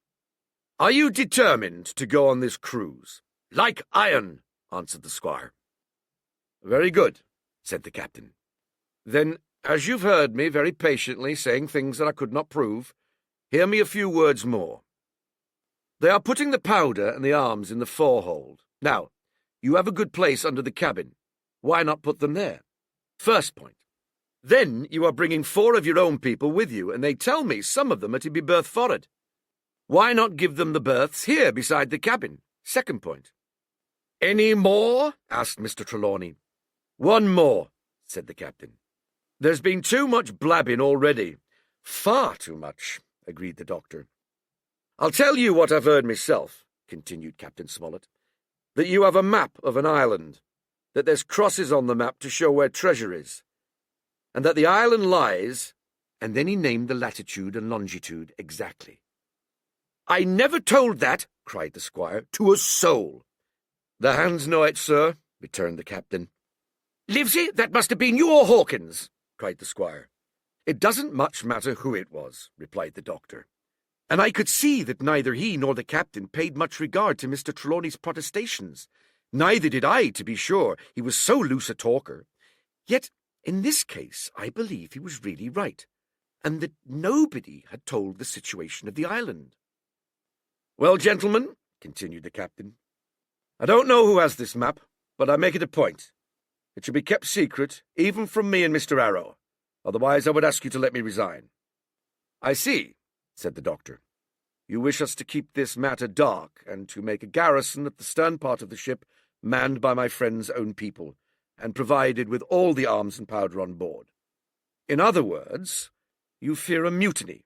are you determined to go on this cruise?" "Like iron," answered the squire. "Very good," said the captain. "Then, as you've heard me very patiently saying things that I could not prove, hear me a few words more. They are putting the powder and the arms in the forehold. Now, you have a good place under the cabin. Why not put them there? First point. Then you are bringing 4 of your own people with you, and they tell me some of them are to be berthed forward. Why not give them the berths here beside the cabin? Second point. "Any more?" asked Mr. Trelawney. "One more," said the captain. "There's been too much blabbing already." "Far too much," agreed the doctor. "I'll tell you what I've heard myself," continued Captain Smollett, "that you have a map of an island, that there's crosses on the map to show where treasure is, and that the island lies—" and then he named the latitude and longitude exactly. "I never told that," cried the squire, "to a soul." "The hands know it, sir," returned the captain. "Livesey, that must have been you or Hawkins," cried the squire. "It doesn't much matter who it was," replied the doctor. and I could see that neither he nor the captain paid much regard to Mr. Trelawney's protestations. Neither did I, to be sure, he was so loose a talker. Yet, in this case, I believe he was really right, and that nobody had told the situation of the island. "Well, gentlemen," continued the captain, "I don't know who has this map, but I make it a point. It should be kept secret, even from me and Mr. Arrow. Otherwise I would ask you to let me resign." "I see," said the doctor. "You wish us to keep this matter dark, and to make a garrison at the stern part of the ship manned by my friend's own people, and provided with all the arms and powder on board. In other words, you fear a mutiny."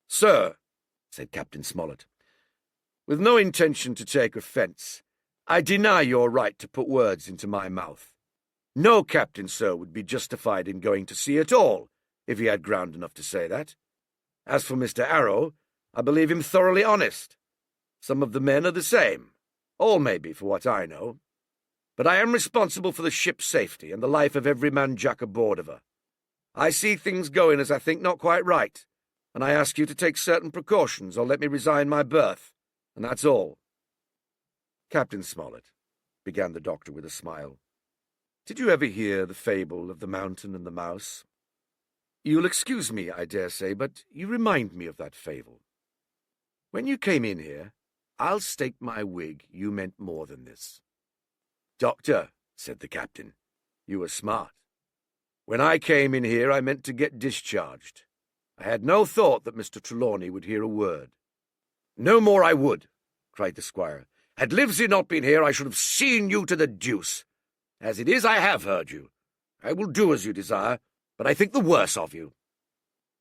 "Sir," said Captain Smollett, "with no intention to take offence, I deny your right to put words into my mouth. No captain, sir, would be justified in going to sea at all, if he had ground enough to say that. As for Mr. Arrow, I believe him thoroughly honest. Some of the men are the same. All may be, for what I know. But I am responsible for the ship's safety and the life of every man jack aboard of her. I see things going as I think not quite right, and I ask you to take certain precautions or let me resign my berth, and that's all." "Captain Smollett," began the doctor with a smile, "did you ever hear the fable of the mountain and the mouse? You'll excuse me, I dare say, but you remind me of that fable. When you came in here, I'll stake my wig you meant more than this." "Doctor," said the captain, "you were smart. When I came in here, I meant to get discharged. I had no thought that Mr. Trelawney would hear a word." "No more I would," cried the squire. "Had Livesey not been here, I should have seen you to the deuce. As it is, I have heard you. I will do as you desire, but I think the worse of you."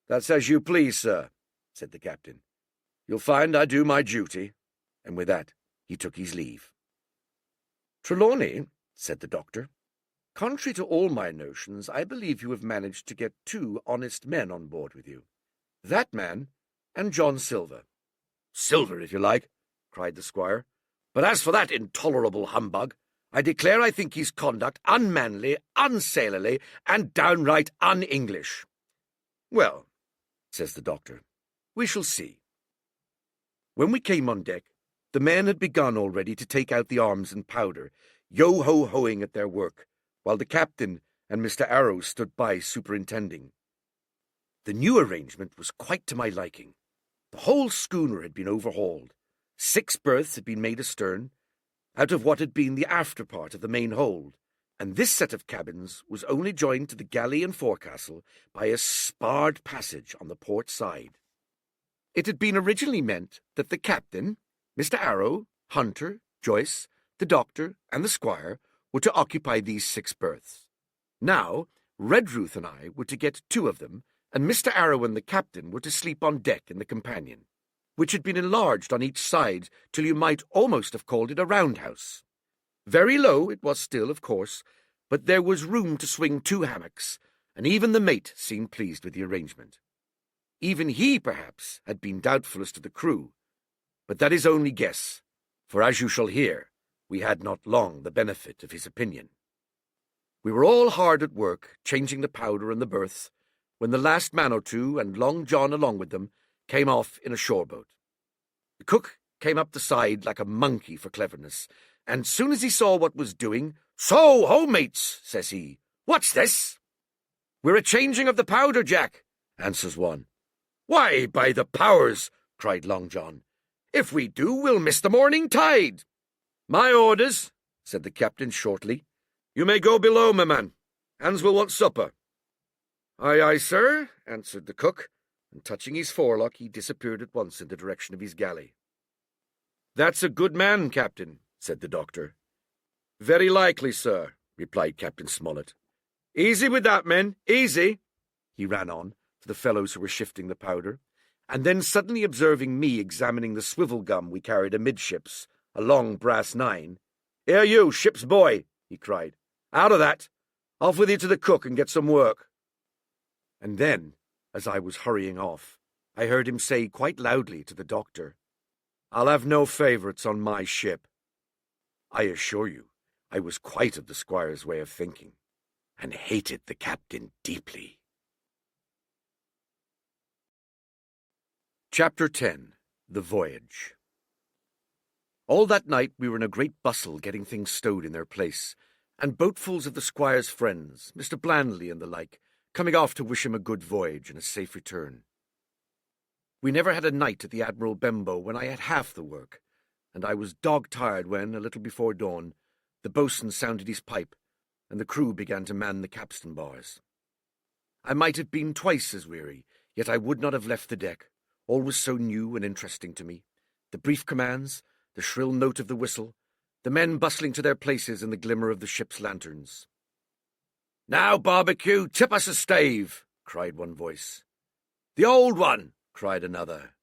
"That's as you please, sir," said the captain. "You'll find I do my duty." And with that he took his leave. "Trelawney," said the doctor, "contrary to all my notions, I believe you have managed to get 2 honest men on board with you. That man and John Silver." "Silver, if you like," cried the squire. "But as for that intolerable humbug, I declare I think his conduct unmanly, unsailorly, and downright un-English." "Well," says the doctor, "we shall see." When we came on deck, the men had begun already to take out the arms and powder, yo-ho-hoing at their work, while the captain and Mr. Arrow stood by superintending. The new arrangement was quite to my liking. The whole schooner had been overhauled. 6 berths had been made astern, out of what had been the after part of the main hold, and this set of cabins was only joined to the galley and forecastle by a sparred passage on the port side. It had been originally meant that the captain, Mr. Arrow, Hunter, Joyce, the doctor, and the squire were to occupy these 6 berths. Now, Redruth and I were to get 2 of them, and Mr. Arrow and the captain were to sleep on deck in the companion, which had been enlarged on each side till you might almost have called it a roundhouse. Very low it was still, of course, but there was room to swing 2 hammocks, and even the mate seemed pleased with the arrangement. Even he, perhaps, had been doubtful as to the crew, but that is only guess, for as you shall hear, we had not long the benefit of his opinion. We were all hard at work, changing the powder and the berths, when the last man or 2, and Long John along with them, came off in a shore-boat. The cook came up the side like a monkey for cleverness, and soon as he saw what was doing, "So, ho, mates," says he, "what's this?" "We're a-changing of the powder, Jack," answers one. "Why, by the powers," cried Long John, "if we do, we'll miss the morning tide." "My orders," said the captain shortly. "You may go below, my man. Hands will want supper." "Aye, aye, sir," answered the cook, and touching his forelock, he disappeared at once in the direction of his galley. "That's a good man, Captain," said the doctor. "Very likely, sir," replied Captain Smollett. "Easy with that, men, easy," he ran on, to the fellows who were shifting the powder, and then suddenly observing me examining the swivel gum we carried amidships, a long brass 9, "Here you, ship's boy," he cried. "Out of that! Off with you to the cook and get some work." And then, as I was hurrying off, I heard him say quite loudly to the doctor, "I'll have no favourites on my ship." I assure you, I was quite of the squire's way of thinking, and hated the captain deeply. Chapter 10. The Voyage. All that night we were in a great bustle getting things stowed in their place, and boatfuls of the squire's friends, Mr. Blandley and the like, coming off to wish him a good voyage and a safe return. We never had a night at the Admiral Benbow when I had half the work, and I was dog-tired when, a little before dawn, the boatswain sounded his pipe, and the crew began to man the capstan bars. I might have been twice as weary, yet I would not have left the deck. All was so new and interesting to me. The brief commands, the shrill note of the whistle, the men bustling to their places in the glimmer of the ship's lanterns. "Now, Barbecue, tip us a stave," cried one voice. "The old one," cried another.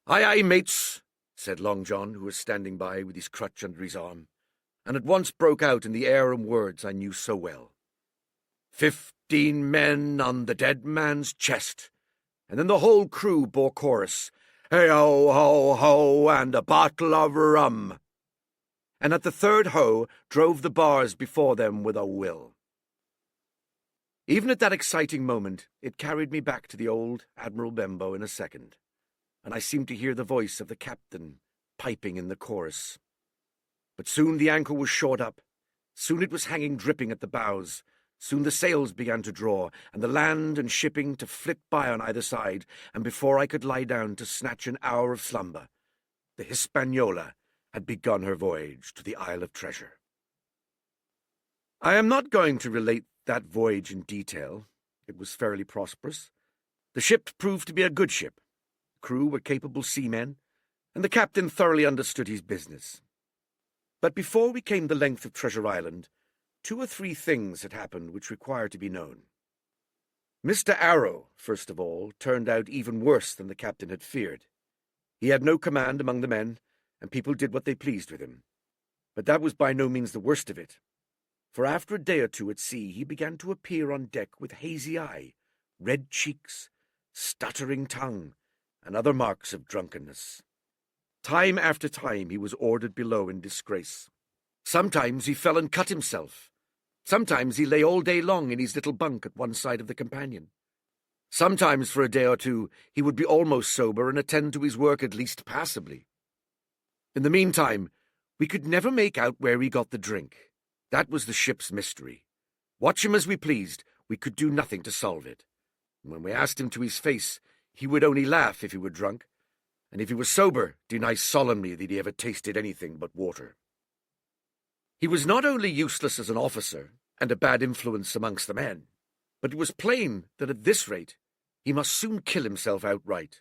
"Aye, aye, mates," said Long John, who was standing by with his crutch under his arm, and at once broke out in the air and words I knew so well. 15 men on the dead man's chest. And then the whole crew bore chorus, "Hey-ho, ho, ho, and a bottle of rum." And at the third ho drove the bars before them with a will. Even at that exciting moment, it carried me back to the old Admiral Benbow in a second, and I seemed to hear the voice of the captain piping in the chorus. But soon the anchor was short up, soon it was hanging dripping at the bows, soon the sails began to draw, and the land and shipping to flit by on either side, and before I could lie down to snatch an hour of slumber, the Hispaniola had begun her voyage to the Isle of Treasure. I am not going to relate that voyage in detail. It was fairly prosperous. The ship proved to be a good ship. The crew were capable seamen, and the captain thoroughly understood his business. But before we came the length of Treasure Island, 2 or 3 things had happened which require to be known. Mr. Arrow, first of all, turned out even worse than the captain had feared. He had no command among the men, and people did what they pleased with him. But that was by no means the worst of it, for after a day or 2 at sea he began to appear on deck with hazy eye, red cheeks, stuttering tongue, and other marks of drunkenness. Time after time he was ordered below in disgrace. Sometimes he fell and cut himself. Sometimes he lay all day long in his little bunk at one side of the companion. Sometimes for a day or 2 he would be almost sober and attend to his work at least passably. In the meantime, we could never make out where he got the drink. That was the ship's mystery. Watch him as we pleased, we could do nothing to solve it. And when we asked him to his face, he would only laugh if he were drunk, and if he was sober, deny solemnly that he ever tasted anything but water. He was not only useless as an officer and a bad influence amongst the men, but it was plain that at this rate he must soon kill himself outright.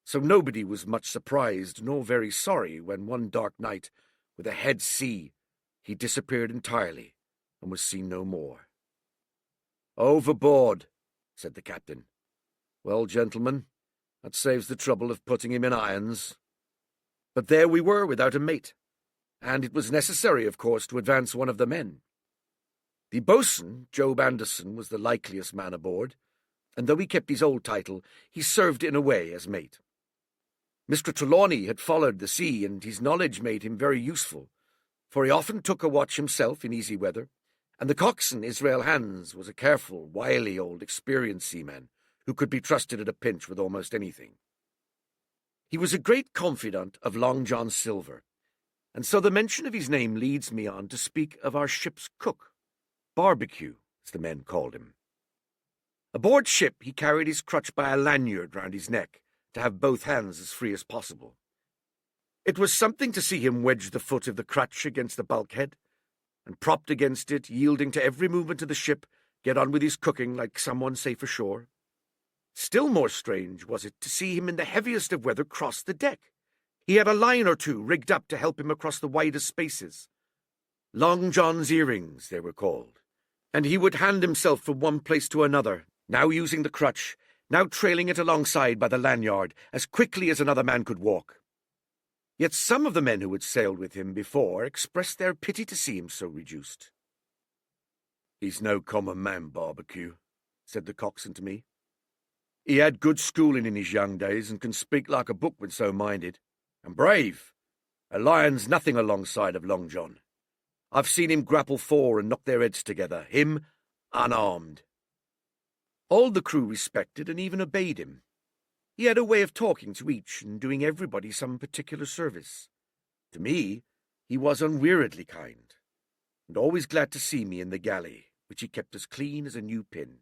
So nobody was much surprised nor very sorry when one dark night, with a head sea, he disappeared entirely and was seen no more. "Overboard," said the captain. "Well, gentlemen, that saves the trouble of putting him in irons." But there we were without a mate, and it was necessary, of course, to advance one of the men. The boatswain, Job Anderson, was the likeliest man aboard, and though he kept his old title, he served in a way as mate. Mr. Trelawney had followed the sea, and his knowledge made him very useful, for he often took a watch himself in easy weather, and the coxswain, Israel Hands, was a careful, wily old experienced seaman who could be trusted at a pinch with almost anything. He was a great confidant of Long John Silver, and so the mention of his name leads me on to speak of our ship's cook, Barbecue, as the men called him. Aboard ship he carried his crutch by a lanyard round his neck, to have both hands as free as possible. It was something to see him wedge the foot of the crutch against the bulkhead, and propped against it, yielding to every movement of the ship, get on with his cooking like someone safe ashore. Still more strange was it to see him in the heaviest of weather cross the deck. He had a line or 2 rigged up to help him across the widest spaces. Long John's earrings, they were called, and he would hand himself from one place to another, now using the crutch, now trailing it alongside by the lanyard, as quickly as another man could walk. Yet some of the men who had sailed with him before expressed their pity to see him so reduced. "He's no common man, Barbecue," said the coxswain to me. "He had good schooling in his young days, and can speak like a book when so minded. And brave. A lion's nothing alongside of Long John. I've seen him grapple 4 and knock their heads together, him unarmed." All the crew respected and even obeyed him. He had a way of talking to each and doing everybody some particular service. To me, he was unweariedly kind, and always glad to see me in the galley, which he kept as clean as a new pin,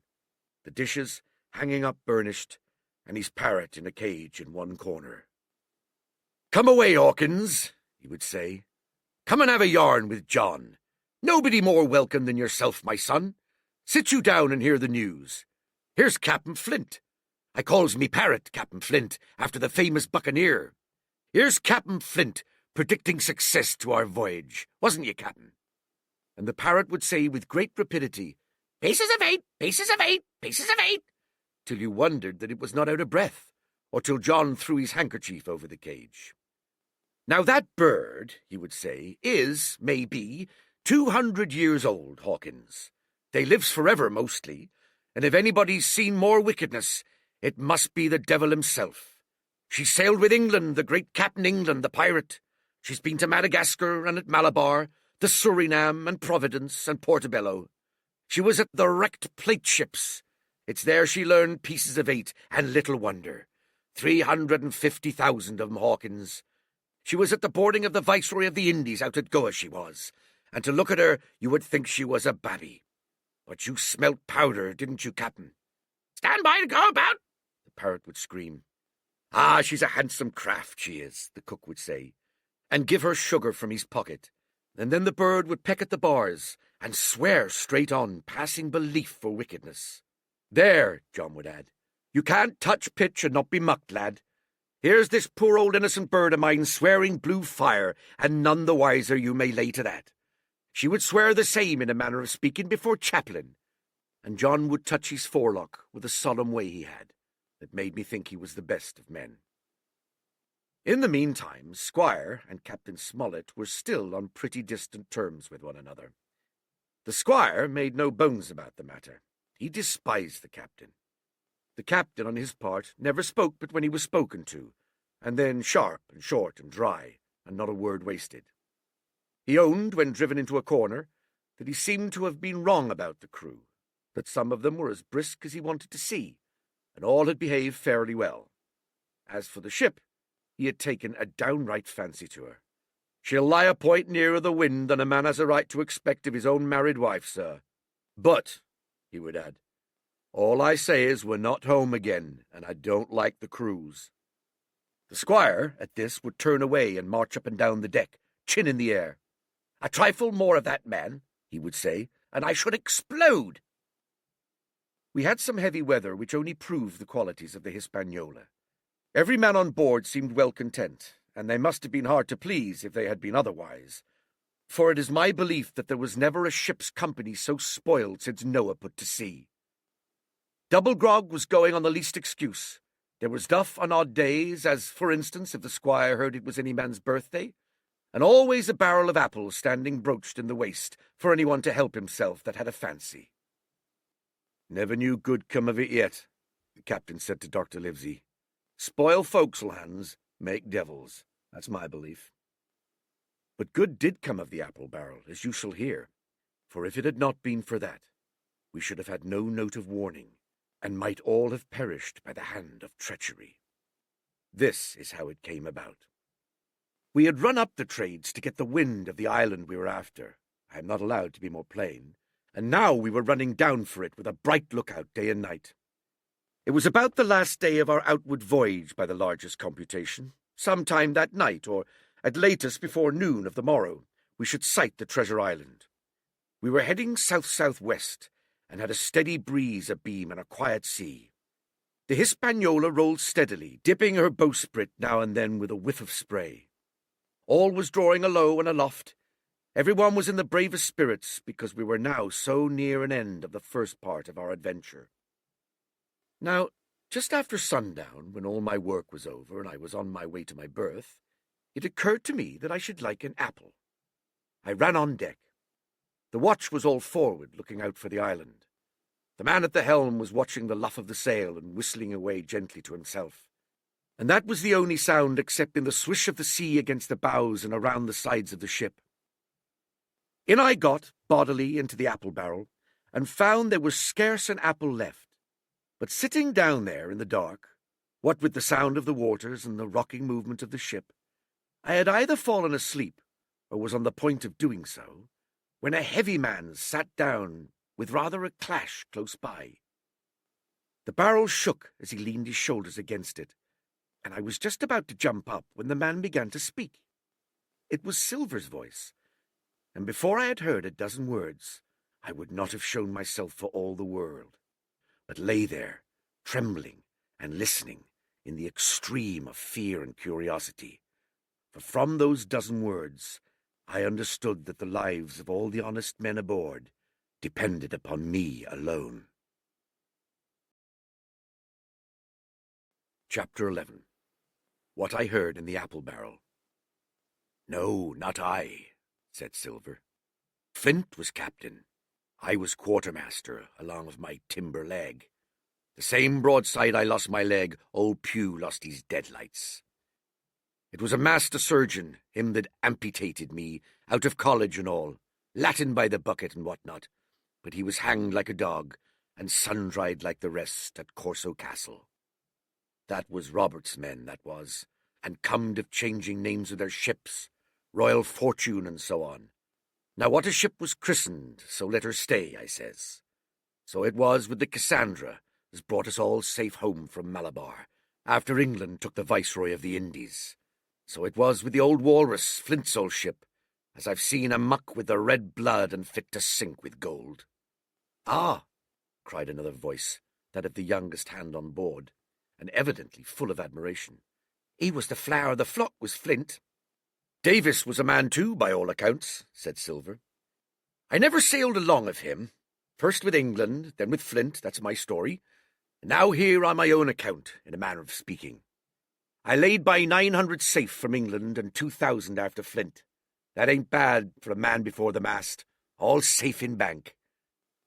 the dishes hanging up burnished, and his parrot in a cage in one corner. "Come away, Hawkins," he would say. "Come and have a yarn with John. Nobody more welcome than yourself, my son. Sit you down and hear the news. Here's Captain Flint. I calls me parrot Captain Flint, after the famous buccaneer. Here's Captain Flint predicting success to our voyage, wasn't you, Captain?" And the parrot would say with great rapidity, "Paces of 8, paces of 8, paces of 8, till you wondered that it was not out of breath, or till John threw his handkerchief over the cage. "Now that bird," he would say, "is, maybe, 200 years old, Hawkins. They lives forever, mostly, and if anybody's seen more wickedness, it must be the devil himself. She sailed with England, the great Captain England, the pirate. She's been to Madagascar and at Malabar, the Suriname and Providence and Portobello. She was at the wrecked plate ships. It's there she learned pieces of 8, and little wonder. 350,000 of 'em, Hawkins. She was at the boarding of the Viceroy of the Indies out at Goa, she was, and to look at her you would think she was a babby. But you smelt powder, didn't you, Captain?" "Stand by to go about," the parrot would scream. "Ah, she's a handsome craft, she is," the cook would say, and give her sugar from his pocket, and then the bird would peck at the bars and swear straight on, passing belief for wickedness. "There," John would add, "you can't touch pitch and not be mucked, lad. Here's this poor old innocent bird of mine swearing blue fire, and none the wiser you may lay to that. She would swear the same in a manner of speaking before chaplain," and John would touch his forelock with a solemn way he had, that made me think he was the best of men. In the meantime, Squire and Captain Smollett were still on pretty distant terms with one another. The Squire made no bones about the matter. He despised the captain. The captain, on his part, never spoke but when he was spoken to, and then sharp and short and dry, and not a word wasted. He owned, when driven into a corner, that he seemed to have been wrong about the crew, that some of them were as brisk as he wanted to see, and all had behaved fairly well. As for the ship, he had taken a downright fancy to her. "She'll lie a point nearer the wind than a man has a right to expect of his own married wife, sir. But," he would add, "all I say is we're not home again, and I don't like the cruise." The Squire, at this, would turn away and march up and down the deck, chin in the air. "A trifle more of that, man," he would say, "and I should explode." We had some heavy weather which only proved the qualities of the Hispaniola. Every man on board seemed well content, and they must have been hard to please if they had been otherwise, for it is my belief that there was never a ship's company so spoiled since Noah put to sea. Double grog was going on the least excuse. There was duff on odd days, as, for instance, if the Squire heard it was any man's birthday, and always a barrel of apples standing broached in the waist for anyone to help himself that had a fancy. "Never knew good come of it yet," the captain said to Dr. Livesey. "Spoil forecastle hands, make devils. That's my belief." But good did come of the apple barrel, as you shall hear, for if it had not been for that, we should have had no note of warning, and might all have perished by the hand of treachery. This is how it came about. We had run up the trades to get the wind of the island we were after. I am not allowed to be more plain, and now we were running down for it with a bright lookout day and night. It was about the last day of our outward voyage by the largest computation. Some time that night, or at latest before noon of the morrow, we should sight the treasure island. We were heading south-southwest, and had a steady breeze abeam and a quiet sea. The Hispaniola rolled steadily, dipping her bowsprit now and then with a whiff of spray. All was drawing alow and aloft. Everyone was in the bravest spirits, because we were now so near an end of the first part of our adventure. Now, just after sundown, when all my work was over and I was on my way to my berth, it occurred to me that I should like an apple. I ran on deck. The watch was all forward, looking out for the island. The man at the helm was watching the luff of the sail and whistling away gently to himself. And that was the only sound excepting the swish of the sea against the bows and around the sides of the ship. In I got, bodily, into the apple barrel, and found there was scarce an apple left. But sitting down there in the dark, What with the sound of the waters and the rocking movement of the ship, I had either fallen asleep or was on the point of doing so, when a heavy man sat down with rather a clash close by. The barrel shook as he leaned his shoulders against it, and I was just about to jump up when the man began to speak. It was Silver's voice, and before I had heard a dozen words, I would not have shown myself for all the world, but lay there, trembling and listening in the extreme of fear and curiosity, for from those dozen words I understood that the lives of all the honest men aboard depended upon me alone. Chapter 11. What I Heard in the Apple Barrel. "No, not I," said Silver. "Flint was captain. I was quartermaster, along of my timber leg. The same broadside I lost my leg, old Pugh lost his deadlights. It was a master surgeon, him that amputated me, out of college and all, Latin by the bucket and what not, but he was hanged like a dog, and sun-dried like the rest at Corso Castle. That was Robert's men, that was, and comed of changing names of their ships, Royal Fortune and so on. Now what a ship was christened, so let her stay, I says. So it was with the Cassandra, as brought us all safe home from Malabar, after England took the Viceroy of the Indies. So it was with the old Walrus, Flint's old ship, as I've seen a muck with the red blood and fit to sink with gold." "Ah!" cried another voice, that of the youngest hand on board, and evidently full of admiration. "He was the flower of the flock, was Flint." "Davis was a man too, by all accounts," said Silver. "I never sailed along of him. First with England, then with Flint, that's my story, and now here on my own account, in a manner of speaking. I laid by 900 safe from England and 2,000 after Flint. That ain't bad for a man before the mast, all safe in bank.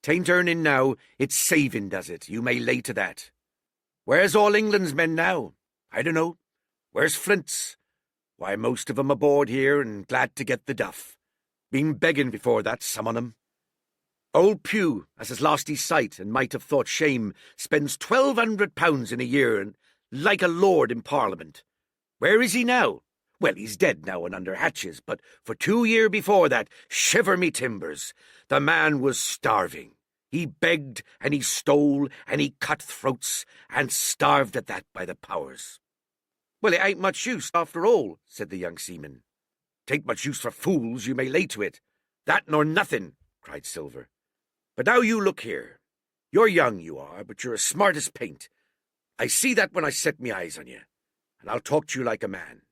'Tain't earning now, it's saving does it, you may lay to that. Where's all England's men now? I dunno. Where's Flint's? Why, most of 'em aboard here and glad to get the duff. Been begging before that, some on 'em. Old Pugh, as has lost his sight and might have thought shame, spends £1,200 in a year and like a lord in Parliament. Where is he now? Well, he's dead now and under hatches, but for 2 year before that, shiver me timbers, the man was starving. He begged and he stole and he cut throats and starved at that by the powers." "Well, it ain't much use, after all," said the young seaman. "'Tain't much use for fools, you may lay to it. That nor nothing," cried Silver. "But now you look here. You're young, you are, but you're as smart as paint. I see that when I set me eyes on you, and I'll talk to you like a man."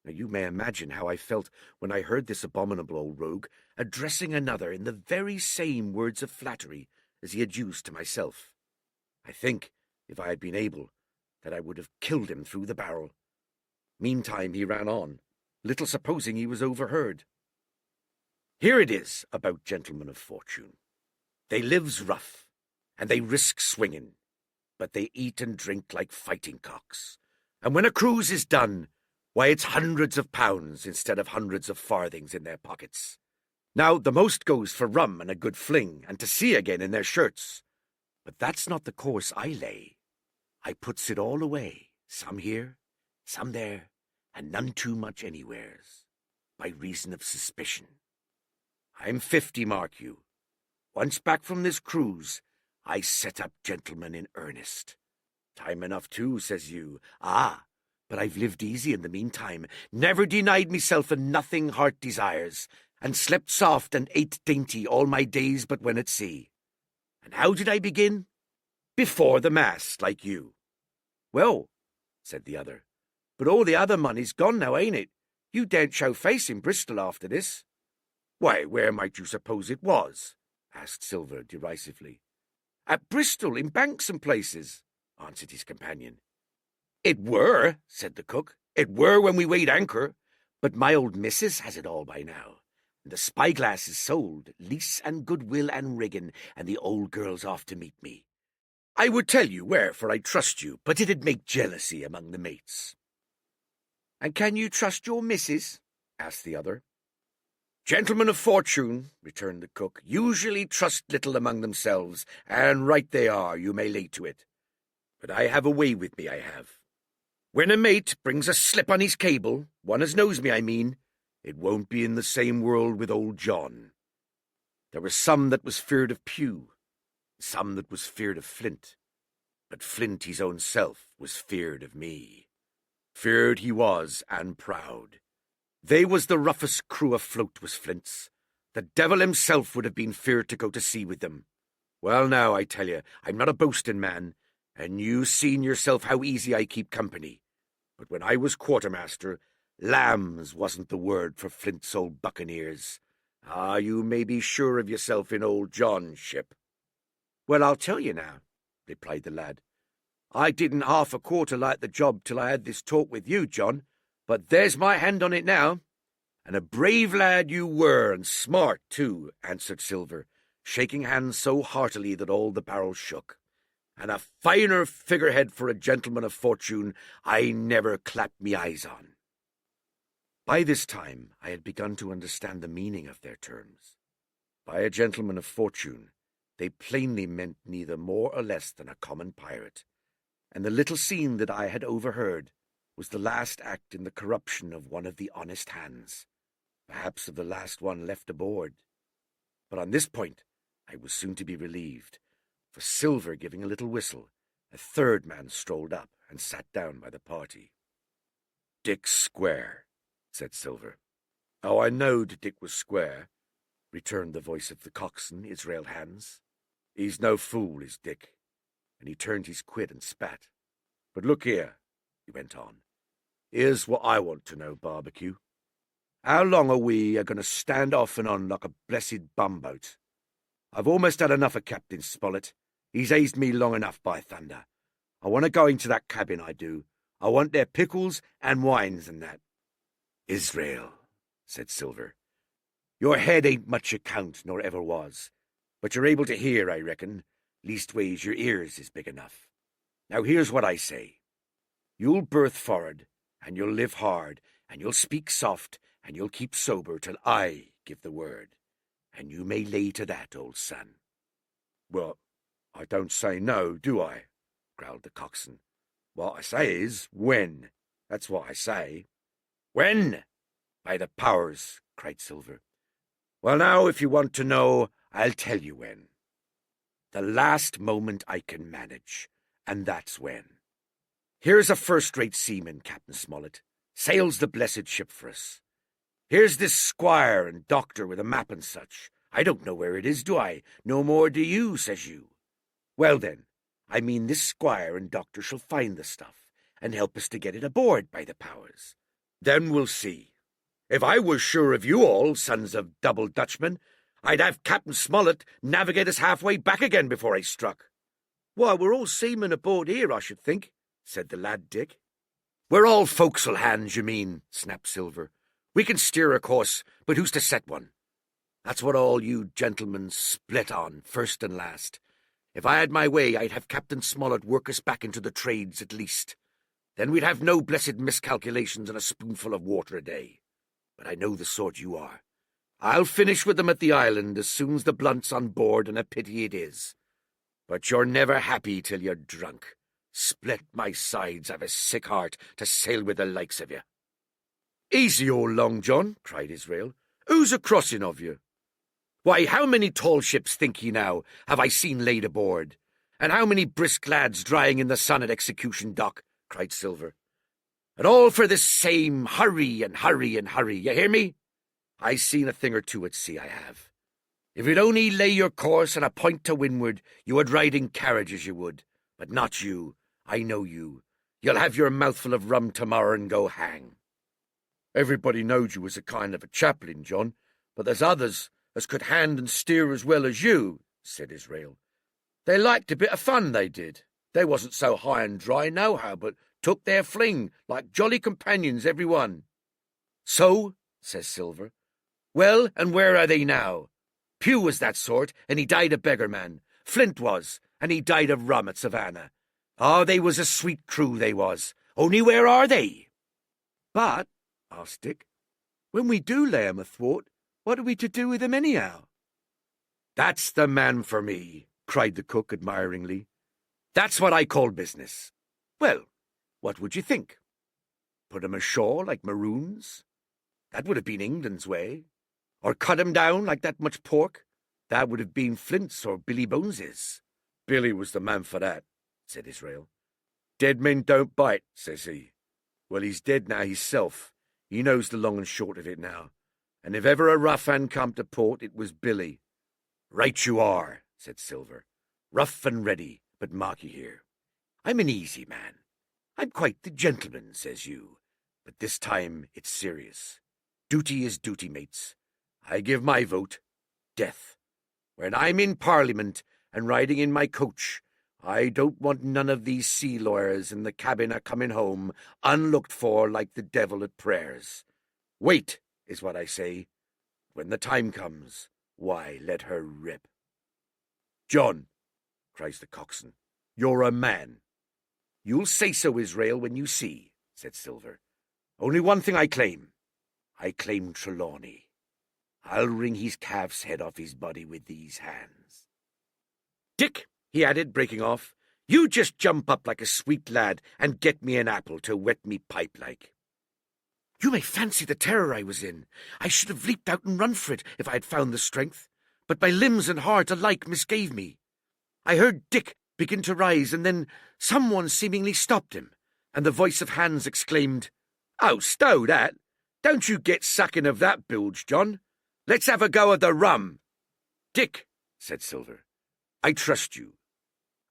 Now you may imagine how I felt when I heard this abominable old rogue addressing another in the very same words of flattery as he had used to myself. I think, if I had been able, that I would have killed him through the barrel. Meantime he ran on, little supposing he was overheard. "Here it is about gentlemen of fortune. They lives rough, and they risk swinging, but they eat and drink like fighting cocks. And when a cruise is done, why, it's hundreds of pounds instead of hundreds of farthings in their pockets. Now, the most goes for rum and a good fling, and to sea again in their shirts. But that's not the course I lay. I puts it all away, some here, some there, and none too much anywheres, by reason of suspicion. I'm 50, mark you. Once back from this cruise, I set up gentlemen in earnest. Time enough too, says you. Ah, but I've lived easy in the meantime, never denied myself a nothing heart desires, and slept soft and ate dainty all my days but when at sea. And how did I begin? Before the mast, like you. Well, said the other, but all the other money's gone now, ain't it? You daren't show face in Bristol after this. Why, where might you suppose it was? Asked Silver derisively. At Bristol, in banks and places, answered his companion. It were, said the cook, it were when we weighed anchor, but my old missus has it all by now, and the spyglass is sold, lease and goodwill and rigging, and the old girl's off to meet me. I would tell you where, for I trust you, but it'd make jealousy among the mates. And can you trust your missus? Asked the other. Gentlemen of fortune, returned the cook, usually trust little among themselves, and right they are, you may lay to it. But I have a way with me, I have. When a mate brings a slip on his cable, one as knows me, I mean, it won't be in the same world with old John. There was some that was feared of Pew, some that was feared of Flint, but Flint his own self was feared of me. Feared he was, and proud. They was the roughest crew afloat, was Flint's. The devil himself would have been feared to go to sea with them. Well, now, I tell you, I'm not a boasting man, and you seen yourself how easy I keep company. But when I was quartermaster, lambs wasn't the word for Flint's old buccaneers. Ah, you may be sure of yourself in old John's ship. Well, I'll tell you now, replied the lad. I didn't half a quarter like the job till I had this talk with you, John, but there's my hand on it now. And a brave lad you were, and smart, too, answered Silver, shaking hands so heartily that all the barrel shook. And a finer figurehead for a gentleman of fortune I never clapped me eyes on. By this time I had begun to understand the meaning of their terms. By a gentleman of fortune, they plainly meant neither more or less than a common pirate, and the little scene that I had overheard was the last act in the corruption of one of the honest hands, perhaps of the last one left aboard. But on this point I was soon to be relieved, for Silver giving a little whistle, a third man strolled up and sat down by the party. "Dick's square," said Silver. "Oh, I knowed Dick was square," returned the voice of the coxswain, Israel Hands. "He's no fool, is Dick," and he turned his quid and spat. "But look here," he went on, "here's what I want to know, Barbecue. How long are we going to stand off and on like a blessed bumboat? I've almost had enough of Captain Smollett. He's hazed me long enough, by thunder. I want to go into that cabin, I do. I want their pickles and wines and that." "Israel," said Silver, "your head ain't much account, nor ever was, but you're able to hear, I reckon. Leastways, your ears is big enough. Now here's what I say. You'll berth for'ard, and you'll live hard, and you'll speak soft, and you'll keep sober till I give the word, and you may lay to that, old son." "Well, I don't say no, do I?" growled the coxswain. "What I say is, when. That's what I say." "When? By the powers," cried Silver. "Well, now, if you want to know, I'll tell you when. The last moment I can manage, and that's when. Here's a first-rate seaman, Captain Smollett, sails the blessed ship for us. Here's this squire and doctor with a map and such. I don't know where it is, do I? No more do you, says you. Well, then, I mean this squire and doctor shall find the stuff, and help us to get it aboard, by the powers. Then we'll see. If I was sure of you all, sons of double Dutchmen, I'd have Captain Smollett navigate us halfway back again before I struck." "Why, we're all seamen aboard here, I should think," said the lad Dick. "We're all forecastle hands, you mean," snapped Silver. "We can steer a course, but who's to set one? That's what all you gentlemen split on, first and last. If I had my way, I'd have Captain Smollett work us back into the trades at least. Then we'd have no blessed miscalculations and a spoonful of water a day. But I know the sort you are. I'll finish with them at the island as soon as the blunt's on board, and a pity it is. But you're never happy till you're drunk. Split my sides, I've a sick heart to sail with the likes of you." "Easy, old Long John," cried Israel. "Who's a crossing of you?" "Why, how many tall ships, think ye now, have I seen laid aboard? And how many brisk lads drying in the sun at Execution Dock?" cried Silver. "And all for this same hurry and hurry and hurry, you hear me? I seen a thing or two at sea, I have. If you'd only lay your course and a point to windward, you would ride in carriages, you would. But not you. I know you. You'll have your mouthful of rum tomorrow and go hang." "Everybody knowed you was a kind of a chaplain, John, but there's others as could hand and steer as well as you," said Israel. "They liked a bit of fun, they did. They wasn't so high and dry nohow, but took their fling, like jolly companions every one." "So," says Silver. "Well, and where are they now? Pew was that sort, and he died a beggar man. Flint was, and he died of rum at Savannah. Oh, they was a sweet crew, they was. Only where are they?" "But," asked Dick, "when we do lay 'em athwart, what are we to do with 'em anyhow?" "That's the man for me," cried the cook admiringly. That's what I call business. Well, what would you think? Put 'em ashore like maroons? That would have been England's way. Or cut 'em down like that much pork? That would have been Flint's or Billy Bones's. Billy was the man for that, said Israel. Dead men don't bite, says he. Well, he's dead now hisself. He knows the long and short of it now. And if ever a rough hand come to port, it was Billy. Right you are, said Silver. Rough and ready, but mark ye here. I'm an easy man. I'm quite the gentleman, says you. But this time it's serious. Duty is duty, mates. I give my vote. Death. When I'm in Parliament and riding in my coach, I don't want none of these sea lawyers in the cabin a-coming home unlooked for like the devil at prayers. Wait, is what I say. When the time comes, why, let her rip. John, cries the coxswain, you're a man. You'll say so, Israel, when you see, said Silver. Only one thing I claim. I claim Trelawney. I'll wring his calf's head off his body with these hands. Dick, he added, breaking off, you just jump up like a sweet lad and get me an apple to wet me pipe like. You may fancy the terror I was in. I should have leaped out and run for it if I had found the strength, but my limbs and heart alike misgave me. I heard Dick begin to rise, and then someone seemingly stopped him, and the voice of Hans exclaimed, Oh, stow that! Don't you get sucking of that bilge, John. Let's have a go at the rum. Dick, said Silver, I trust you.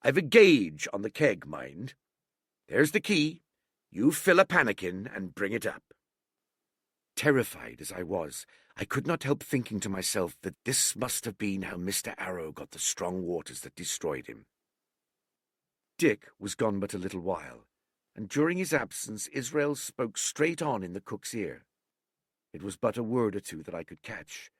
I've a gauge on the keg, mind. There's the key. You fill a pannikin and bring it up. Terrified as I was, I could not help thinking to myself that this must have been how Mr. Arrow got the strong waters that destroyed him. Dick was gone but a little while, and during his absence Israel spoke straight on in the cook's ear. It was but a word or two that I could catch,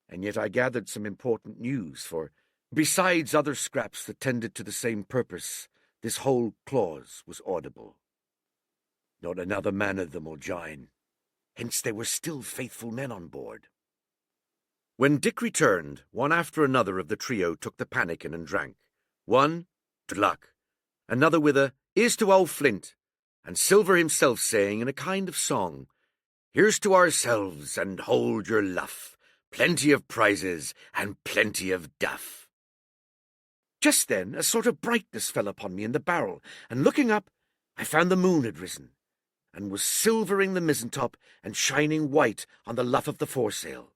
and yet I gathered some important news, for, besides other scraps that tended to the same purpose, this whole clause was audible. Not another man of them will join. Hence there were still faithful men on board. When Dick returned, one after another of the trio took the pannikin and drank. One, to luck, another with a, here's to old Flint, and Silver himself saying in a kind of song, Here's to ourselves, and hold your luff, plenty of prizes, and plenty of duff. Just then a sort of brightness fell upon me in the barrel, and looking up, I found the moon had risen, and was silvering the mizzen-top and shining white on the luff of the foresail.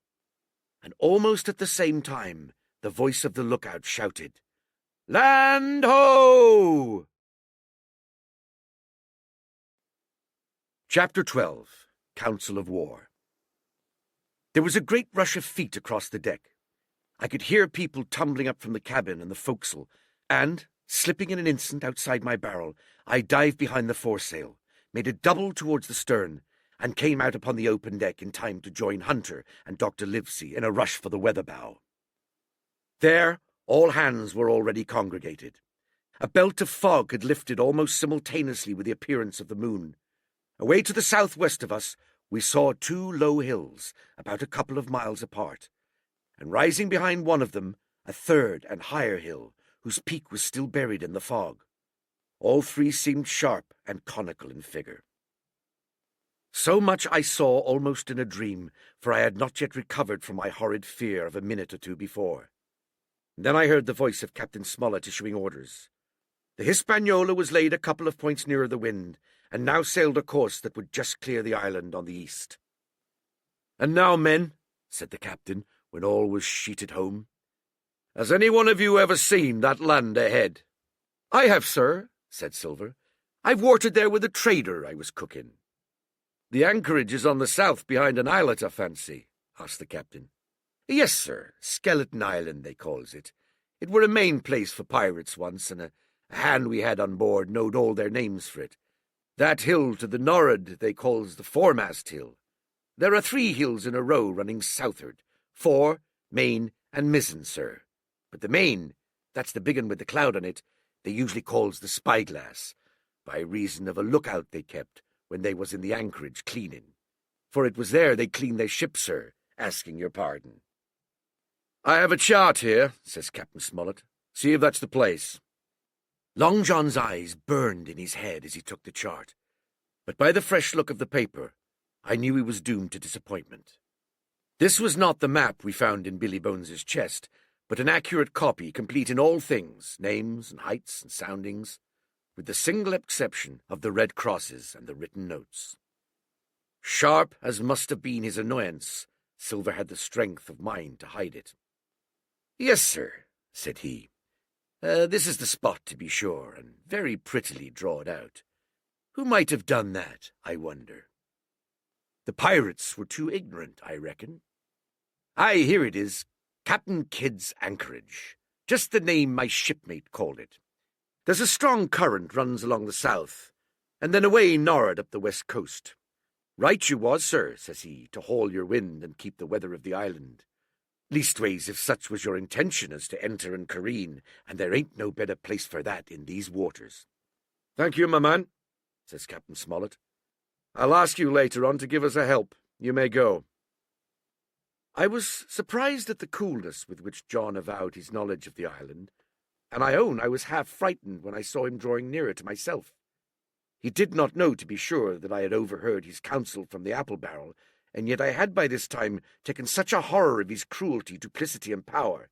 And almost at the same time the voice of the lookout shouted, Land ho! Chapter 12. Council of War. There was a great rush of feet across the deck. I could hear people tumbling up from the cabin and the forecastle, and, slipping in an instant outside my barrel, I dived behind the foresail, made a double towards the stern, and came out upon the open deck in time to join Hunter and Dr. Livesey in a rush for the weather bow. There, all hands were already congregated. A belt of fog had lifted almost simultaneously with the appearance of the moon. Away to the southwest of us, we saw two low hills, about a couple of miles apart, and rising behind one of them, a third and higher hill, whose peak was still buried in the fog. All three seemed sharp and conical in figure. So much I saw almost in a dream, for I had not yet recovered from my horrid fear of a minute or two before. And then I heard the voice of Captain Smollett issuing orders. The Hispaniola was laid a couple of points nearer the wind, and now sailed a course that would just clear the island on the east. And now, men, said the captain, when all was sheeted home, has any one of you ever seen that land ahead? I have, sir, said Silver. I've watered there with a trader I was cooking. The anchorage is on the south behind an islet, I fancy, asked the captain. Yes, sir, Skeleton Island, they calls it. It were a main place for pirates once, and a hand we had on board knowed all their names for it. That hill to the nor'ard they calls the foremast hill. There are 3 hills in a row running southward, fore, main, and mizzen, sir. But the main, that's the big un with the cloud on it, they usually calls the spyglass, by reason of a lookout they kept when they was in the anchorage cleaning. For it was there they cleaned their ship, sir, asking your pardon. I have a chart here, says Captain Smollett. See if that's the place. Long John's eyes burned in his head as he took the chart, but by the fresh look of the paper, I knew he was doomed to disappointment. This was not the map we found in Billy Bones's chest, but an accurate copy, complete in all things, names and heights and soundings, with the single exception of the red crosses and the written notes. Sharp as must have been his annoyance, Silver had the strength of mind to hide it. "Yes, sir," said he. This is the spot, to be sure, and very prettily drawed out. Who might have done that, I wonder? The pirates were too ignorant, I reckon. Aye, here it is, Captain Kidd's Anchorage, just the name my shipmate called it. There's a strong current runs along the south, and then away nor'ard up the west coast. Right you was, sir, says he, to haul your wind and keep the weather of the island. Leastways, if such was your intention as to enter and careen, and there ain't no better place for that in these waters. Thank you, my man, says Captain Smollett. I'll ask you later on to give us a help. You may go. I was surprised at the coolness with which John avowed his knowledge of the island, and I own I was half frightened when I saw him drawing nearer to myself. He did not know, to be sure, that I had overheard his counsel from the apple barrel, and yet I had by this time taken such a horror of his cruelty, duplicity, and power,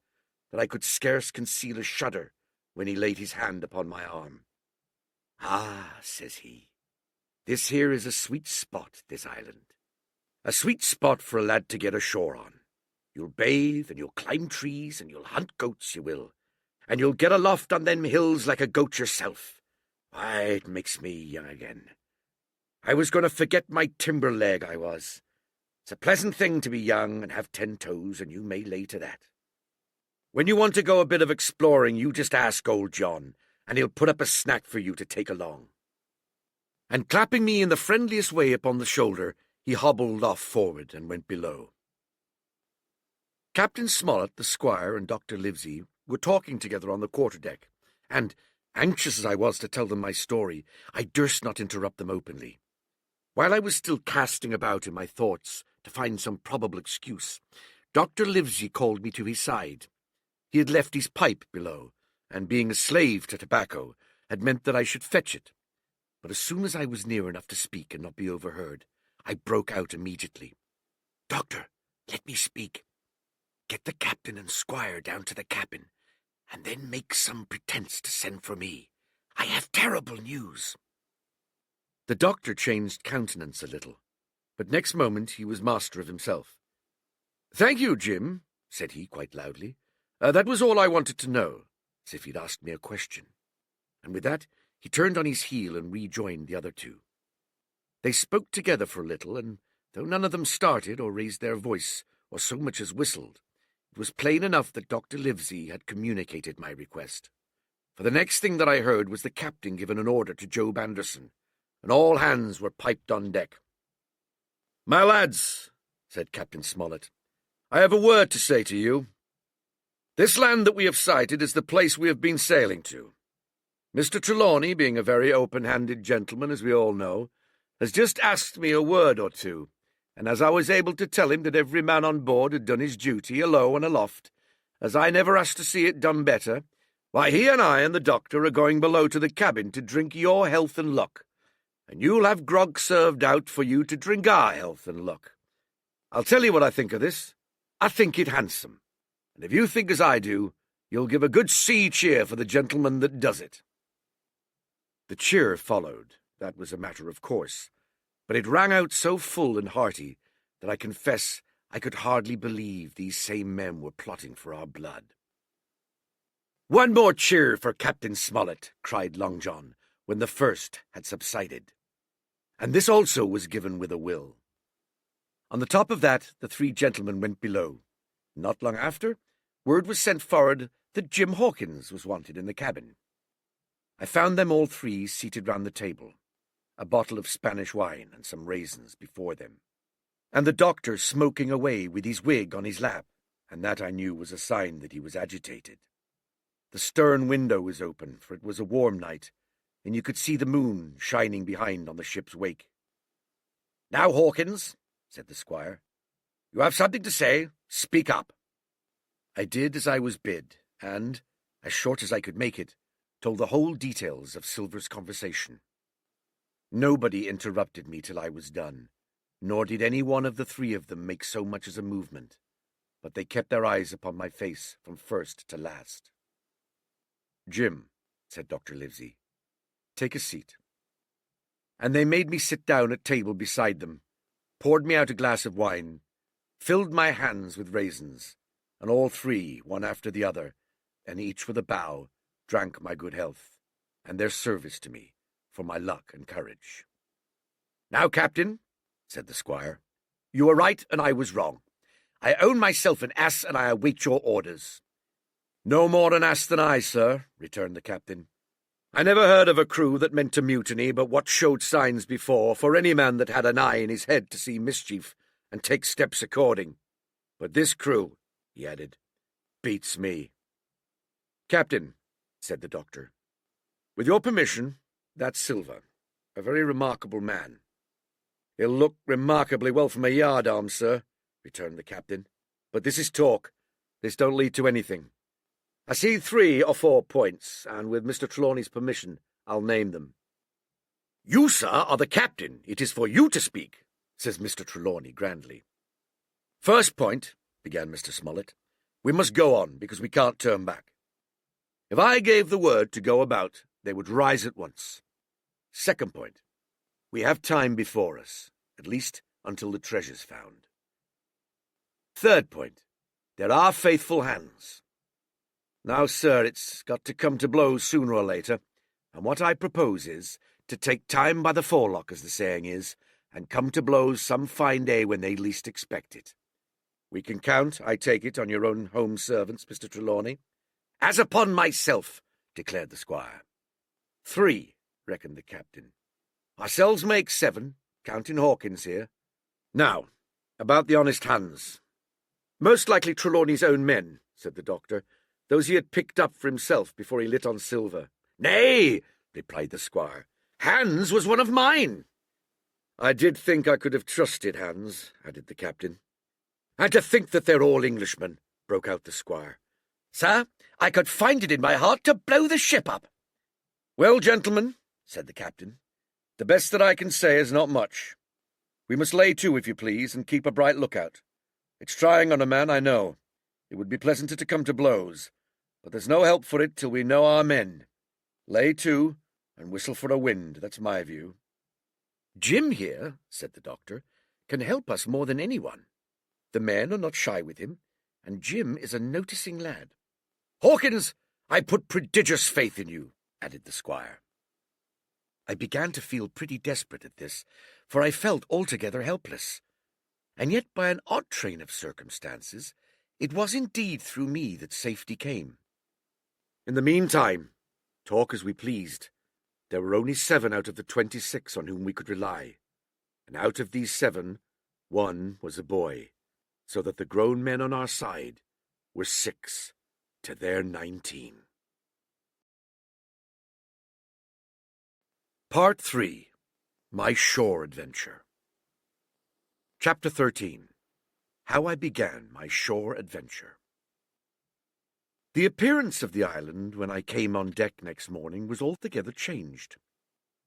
that I could scarce conceal a shudder when he laid his hand upon my arm. Ah, says he, this here is a sweet spot, this island. A sweet spot for a lad to get ashore on. You'll bathe, and you'll climb trees, and you'll hunt goats, you will, and you'll get aloft on them hills like a goat yourself. Why, it makes me young again. I was going to forget my timber leg, I was. It's a pleasant thing to be young and have 10 toes, and you may lay to that. When you want to go a bit of exploring, you just ask old John, and he'll put up a snack for you to take along. And clapping me in the friendliest way upon the shoulder, he hobbled off forward and went below. Captain Smollett, the squire, and Dr. Livesey were talking together on the quarterdeck, and, anxious as I was to tell them my story, I durst not interrupt them openly. While I was still casting about in my thoughts to find some probable excuse, Dr. Livesey called me to his side. He had left his pipe below, and being a slave to tobacco, had meant that I should fetch it. But as soon as I was near enough to speak and not be overheard, I broke out immediately. "Doctor, let me speak. Get the captain and squire down to the cabin, and then make some pretence to send for me. I have terrible news." The doctor changed countenance a little, but next moment he was master of himself. "Thank you, Jim," said he quite loudly. "That was all I wanted to know," as if he'd asked me a question. And with that he turned on his heel and rejoined the other two. They spoke together for a little, and though none of them started or raised their voice or so much as whistled, it was plain enough that Dr. Livesey had communicated my request. For the next thing that I heard was the captain giving an order to Job Anderson, and all hands were piped on deck. "My lads," said Captain Smollett, "I have a word to say to you. This land that we have sighted is the place we have been sailing to. Mr. Trelawney, being a very open-handed gentleman, as we all know, has just asked me a word or two, and as I was able to tell him that every man on board had done his duty, alow and aloft, as I never asked to see it done better, why, he and I and the doctor are going below to the cabin to drink your health and luck, and you'll have grog served out for you to drink our health and luck. I'll tell you what I think of this. I think it handsome, and if you think as I do, you'll give a good sea cheer for the gentleman that does it." The cheer followed. That was a matter of course, but it rang out so full and hearty that I confess I could hardly believe these same men were plotting for our blood. "One more cheer for Captain Smollett," cried Long John, when the first had subsided. And this also was given with a will. On the top of that, the 3 gentlemen went below. Not long after, word was sent forward that Jim Hawkins was wanted in the cabin. I found them all 3 seated round the table, a bottle of Spanish wine and some raisins before them, and the doctor smoking away with his wig on his lap, and that I knew was a sign that he was agitated. The stern window was open, for it was a warm night, and you could see the moon shining behind on the ship's wake. "Now, Hawkins," said the squire, "you have something to say. Speak up." I did as I was bid, and, as short as I could make it, told the whole details of Silver's conversation. Nobody interrupted me till I was done, nor did any one of the three of them make so much as a movement, but they kept their eyes upon my face from first to last. "Jim," said Dr. Livesey, "take a seat." And they made me sit down at table beside them, poured me out a glass of wine, filled my hands with raisins, and all three, one after the other, and each with a bow, drank my good health, and their service to me, for my luck and courage. "Now, Captain," said the squire, "you were right and I was wrong. I own myself an ass, and I await your orders." "No more an ass than I, sir," returned the captain. "I never heard of a crew that meant to mutiny but what showed signs before, for any man that had an eye in his head to see mischief and take steps according. But this crew," he added, "beats me." "Captain," said the doctor, "with your permission, that's Silver, a very remarkable man." "He'll look remarkably well from a yardarm, sir," returned the captain. "But this is talk. This don't lead to anything. I see 3 or 4 points, and with Mr. Trelawney's permission, I'll name them." "You, sir, are the captain. It is for you to speak," says Mr. Trelawney grandly. "First point," began Mr. Smollett, "we must go on, because we can't turn back. If I gave the word to go about, they would rise at once. Second point, we have time before us, at least until the treasure's found. Third point, there are faithful hands. Now, sir, it's got to come to blows sooner or later, and what I propose is to take time by the forelock, as the saying is, and come to blows some fine day when they least expect it. We can count, I take it, on your own home servants, Mr. Trelawney." "As upon myself," declared the squire. 3, reckoned the captain. "Ourselves make 7, counting Hawkins here. Now, about the honest hands. Most likely Trelawney's own men," said the doctor, "those he had picked up for himself before he lit on Silver." "Nay," replied the squire, "Hans was one of mine." "I did think I could have trusted Hans," added the captain. "And to think that they're all Englishmen," broke out the squire. "Sir, I could find it in my heart to blow the ship up." "Well, gentlemen," said the captain, "the best that I can say is not much. We must lay to, if you please, and keep a bright lookout. It's trying on a man, I know. It would be pleasanter to come to blows, but there's no help for it till we know our men. Lay to, and whistle for a wind, that's my view." "Jim here," said the doctor, "can help us more than anyone. The men are not shy with him, and Jim is a noticing lad." "Hawkins, I put prodigious faith in you," added the squire. I began to feel pretty desperate at this, for I felt altogether helpless. And yet, by an odd train of circumstances, it was indeed through me that safety came. In the meantime, talk as we pleased, there were only 7 out of the 26 on whom we could rely, and out of these 7, 1 was a boy, so that the grown men on our side were 6 to their 19. Part 3. My Shore Adventure. Chapter 13. How I Began My Shore Adventure. The appearance of the island when I came on deck next morning was altogether changed.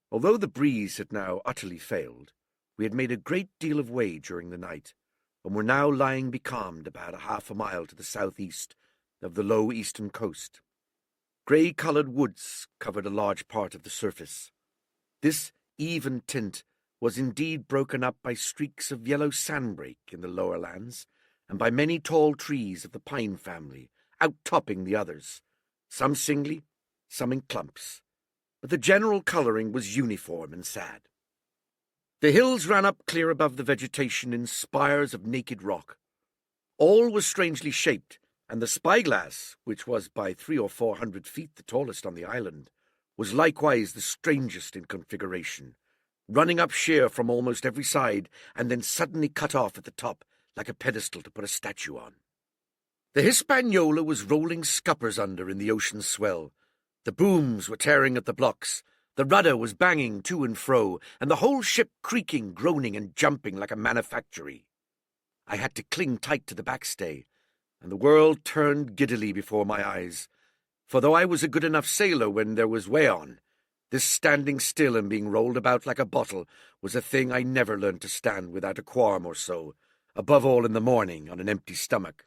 Although the breeze had now utterly failed, we had made a great deal of way during the night, and were now lying becalmed about a half a mile to the southeast of the low eastern coast. Grey-coloured woods covered a large part of the surface. This even tint was indeed broken up by streaks of yellow sandbrake in the lower lands, and by many tall trees of the pine family, outtopping the others, some singly, some in clumps, but the general colouring was uniform and sad. The hills ran up clear above the vegetation in spires of naked rock. All was strangely shaped, and the spyglass, which was by 300 or 400 feet the tallest on the island, was likewise the strangest in configuration, running up sheer from almost every side, and then suddenly cut off at the top, like a pedestal to put a statue on. The Hispaniola was rolling scuppers under in the ocean's swell. The booms were tearing at the blocks, the rudder was banging to and fro, and the whole ship creaking, groaning, and jumping like a manufactory. I had to cling tight to the backstay, and the world turned giddily before my eyes, For though I was a good enough sailor when there was way on, this standing still and being rolled about like a bottle was a thing I never learned to stand without a qualm or so, above all in the morning on an empty stomach.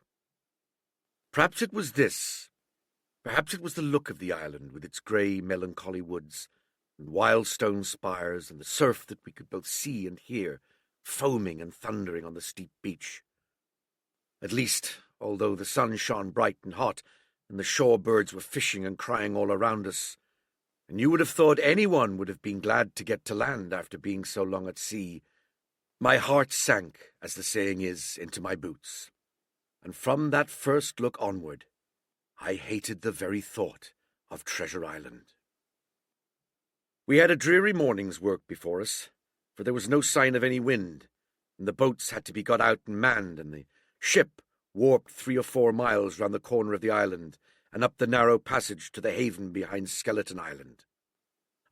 Perhaps it was this. Perhaps it was the look of the island with its grey, melancholy woods and wild stone spires and the surf that we could both see and hear, foaming and thundering on the steep beach. At least, although the sun shone bright and hot, and the shore birds were fishing and crying all around us, and you would have thought anyone would have been glad to get to land after being so long at sea, my heart sank, as the saying is, into my boots. And from that first look onward, I hated the very thought of Treasure Island. We had a dreary morning's work before us, for there was no sign of any wind, and the boats had to be got out and manned, and the ship warped 3 or 4 miles round the corner of the island and up the narrow passage to the haven behind Skeleton Island.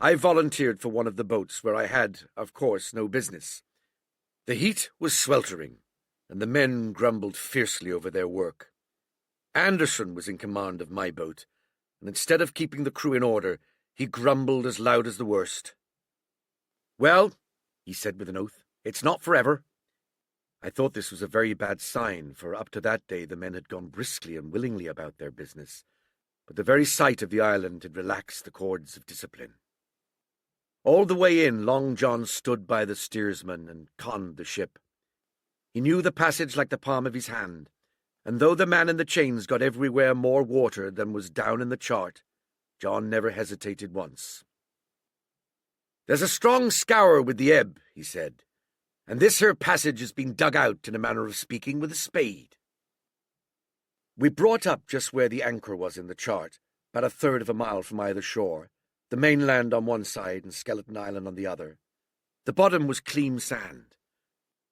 I volunteered for one of the boats where I had, of course, no business. The heat was sweltering, and the men grumbled fiercely over their work. Anderson was in command of my boat, and instead of keeping the crew in order, he grumbled as loud as the worst. "Well," he said with an oath, "it's not forever." I thought this was a very bad sign, for up to that day the men had gone briskly and willingly about their business, but the very sight of the island had relaxed the cords of discipline. All the way in, Long John stood by the steersman and conned the ship. He knew the passage like the palm of his hand, and though the man in the chains got everywhere more water than was down in the chart, John never hesitated once. "There's a strong scour with the ebb," he said, "and this here passage has been dug out, in a manner of speaking, with a spade." We brought up just where the anchor was in the chart, about 1/3 of a mile from either shore, the mainland on one side and Skeleton Island on the other. The bottom was clean sand.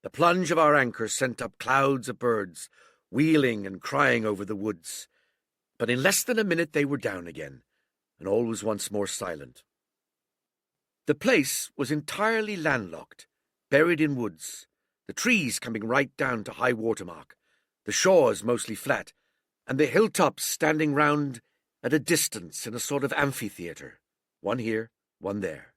The plunge of our anchor sent up clouds of birds, wheeling and crying over the woods, but in less than a minute they were down again, and all was once more silent. The place was entirely landlocked, buried in woods, the trees coming right down to high water mark, the shores mostly flat, and the hilltops standing round at a distance in a sort of amphitheatre, one here, one there.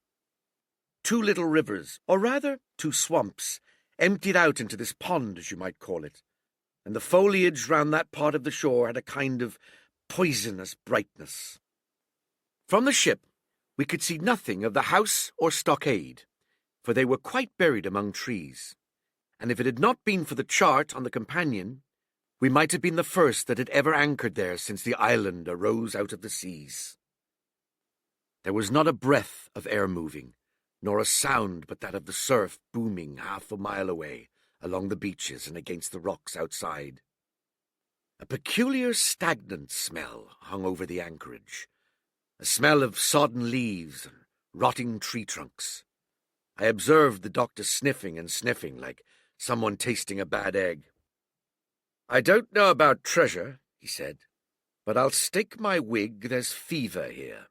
2 little rivers, or rather 2 swamps, emptied out into this pond, as you might call it, and the foliage round that part of the shore had a kind of poisonous brightness. From the ship we could see nothing of the house or stockade, for they were quite buried among trees, and if it had not been for the chart on the companion, we might have been the first that had ever anchored there since the island arose out of the seas. There was not a breath of air moving, nor a sound but that of the surf booming 1/2 a mile away along the beaches and against the rocks outside. A peculiar stagnant smell hung over the anchorage, a smell of sodden leaves and rotting tree trunks. I observed the doctor sniffing and sniffing like someone tasting a bad egg. "I don't know about treasure," he said, "but I'll stake my wig there's fever here."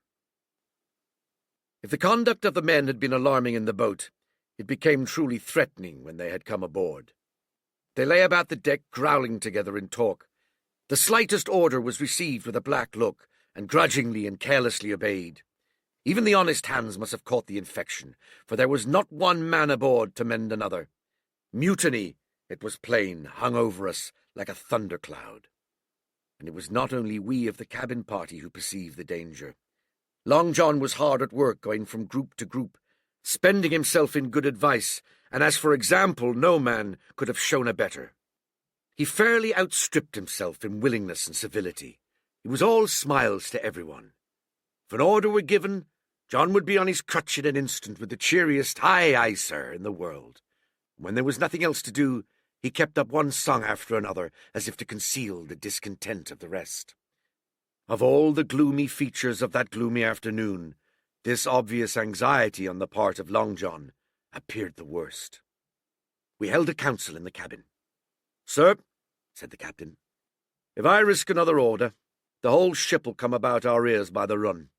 If the conduct of the men had been alarming in the boat, it became truly threatening when they had come aboard. They lay about the deck growling together in talk. The slightest order was received with a black look, and grudgingly and carelessly obeyed. Even the honest hands must have caught the infection, for there was not one man aboard to mend another. Mutiny, it was plain, hung over us like a thundercloud. And it was not only we of the cabin party who perceived the danger. Long John was hard at work, going from group to group, spending himself in good advice, and as for example no man could have shown a better. He fairly outstripped himself in willingness and civility. He was all smiles to everyone. If an order were given, John would be on his crutch in an instant with the cheeriest "Aye, aye, sir" in the world. When there was nothing else to do, he kept up one song after another, as if to conceal the discontent of the rest. Of all the gloomy features of that gloomy afternoon, this obvious anxiety on the part of Long John appeared the worst. We held a council in the cabin. "Sir," said the captain, "if I risk another order, the whole ship'll come about our ears by the run.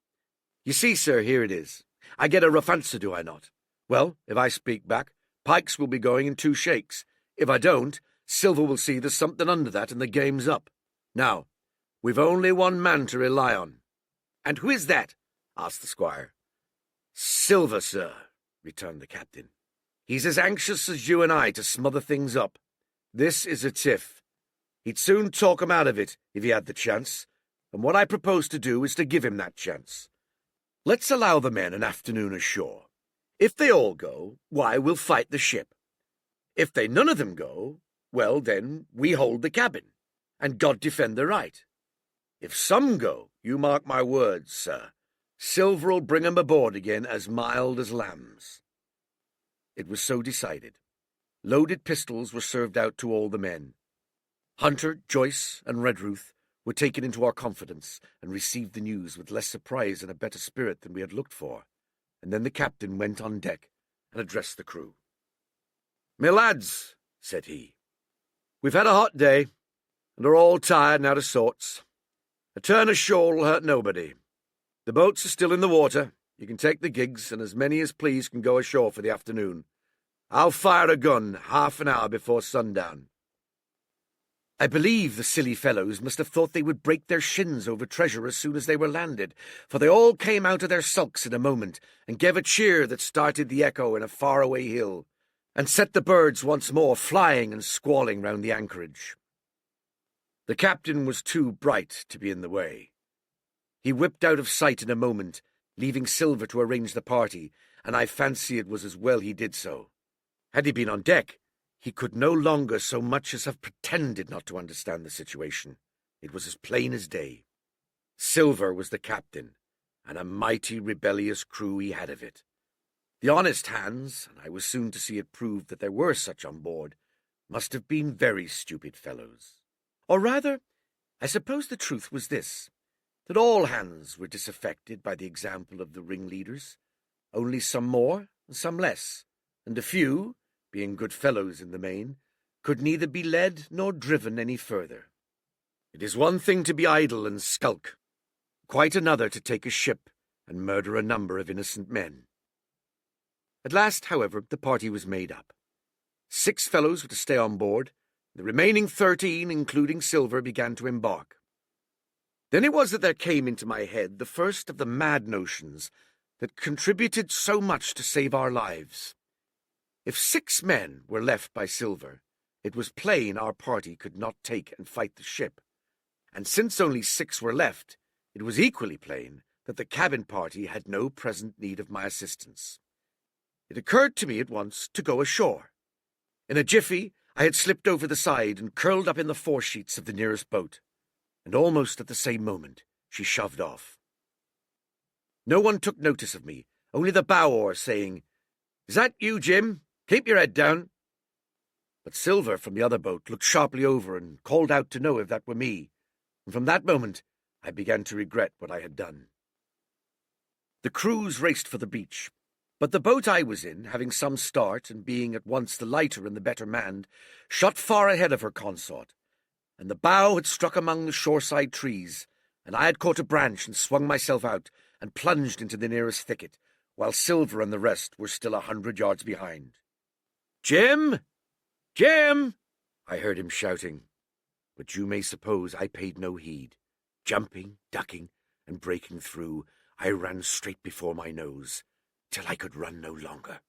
You see, sir, here it is. I get a rough answer, do I not? Well, if I speak back, Pikes will be going in 2 shakes. If I don't, Silver will see there's something under that and the game's up. Now, we've only one man to rely on, "And who is that?" asked the squire. "Silver, sir," returned the captain. "He's as anxious as you and I to smother things up. This is a tiff. He'd soon talk 'em out of it if he had the chance, and what I propose to do is to give him that chance. Let's allow the men an afternoon ashore. If they all go, why, we'll fight the ship. If they none of them go, well, then we hold the cabin, and God defend the right. If some go, you mark my words, sir, Silver'll bring 'em aboard again as mild as lambs." It was so decided. Loaded pistols were served out to all the men. Hunter, Joyce, and Redruth were taken into our confidence and received the news with less surprise and a better spirit than we had looked for, and then the captain went on deck and addressed the crew. "Me lads," said he, "we've had a hot day, and are all tired and out of sorts. A turn ashore will hurt nobody. The boats are still in the water. You can take the gigs, and as many as please can go ashore for the afternoon. I'll fire a gun half an hour before sundown." I believe the silly fellows must have thought they would break their shins over treasure as soon as they were landed, for they all came out of their sulks in a moment and gave a cheer that started the echo in a far-away hill, and set the birds once more flying and squalling round the anchorage. The captain was too bright to be in the way. He whipped out of sight in a moment, leaving Silver to arrange the party, and I fancy it was as well he did so. Had he been on deck, he could no longer so much as have pretended not to understand the situation. It was as plain as day. Silver was the captain, and a mighty rebellious crew he had of it. The honest hands, and I was soon to see it proved that there were such on board, must have been very stupid fellows. Or rather, I suppose the truth was this, that all hands were disaffected by the example of the ringleaders, only some more and some less, and a few, being good fellows in the main, could neither be led nor driven any further. It is one thing to be idle and skulk, quite another to take a ship and murder a number of innocent men. At last, however, the party was made up. 6 fellows were to stay on board. The remaining 13, including Silver, began to embark. Then it was that there came into my head the first of the mad notions that contributed so much to save our lives. If 6 men were left by Silver, it was plain our party could not take and fight the ship, and since only 6 were left, it was equally plain that the cabin party had no present need of my assistance. It occurred to me at once to go ashore. In a jiffy, I had slipped over the side and curled up in the foresheets of the nearest boat, and almost at the same moment she shoved off. No one took notice of me, only the bow oar saying, "Is that you, Jim? Keep your head down." But Silver from the other boat looked sharply over and called out to know if that were me, and from that moment I began to regret what I had done. The crews raced for the beach, but the boat I was in, having some start and being at once the lighter and the better manned, shot far ahead of her consort, and the bow had struck among the shoreside trees, and I had caught a branch and swung myself out and plunged into the nearest thicket, while Silver and the rest were still 100 yards behind. "Jim! Jim!" I heard him shouting, but you may suppose I paid no heed. Jumping, ducking, and breaking through, I ran straight before my nose, till I could run no longer.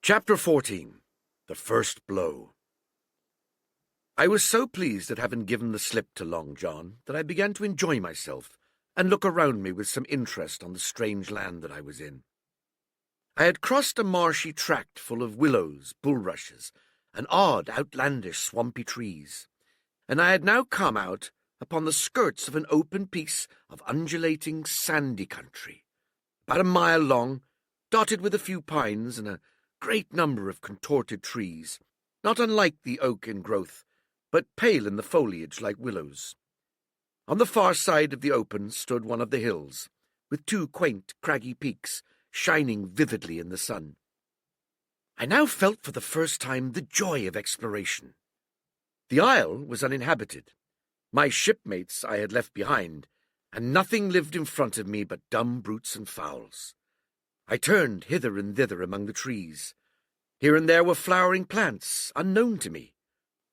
Chapter 14. The First Blow. I was so pleased at having given the slip to Long John that I began to enjoy myself and look around me with some interest on the strange land that I was in. I had crossed a marshy tract full of willows, bulrushes, and odd, outlandish, swampy trees, and I had now come out upon the skirts of an open piece of undulating, sandy country, about a mile long, dotted with a few pines and a great number of contorted trees, not unlike the oak in growth, but pale in the foliage like willows. On the far side of the open stood one of the hills, with 2 quaint, craggy peaks shining vividly in the sun. I now felt for the first time the joy of exploration. The isle was uninhabited. My shipmates I had left behind, and nothing lived in front of me but dumb brutes and fowls. I turned hither and thither among the trees. Here and there were flowering plants, unknown to me.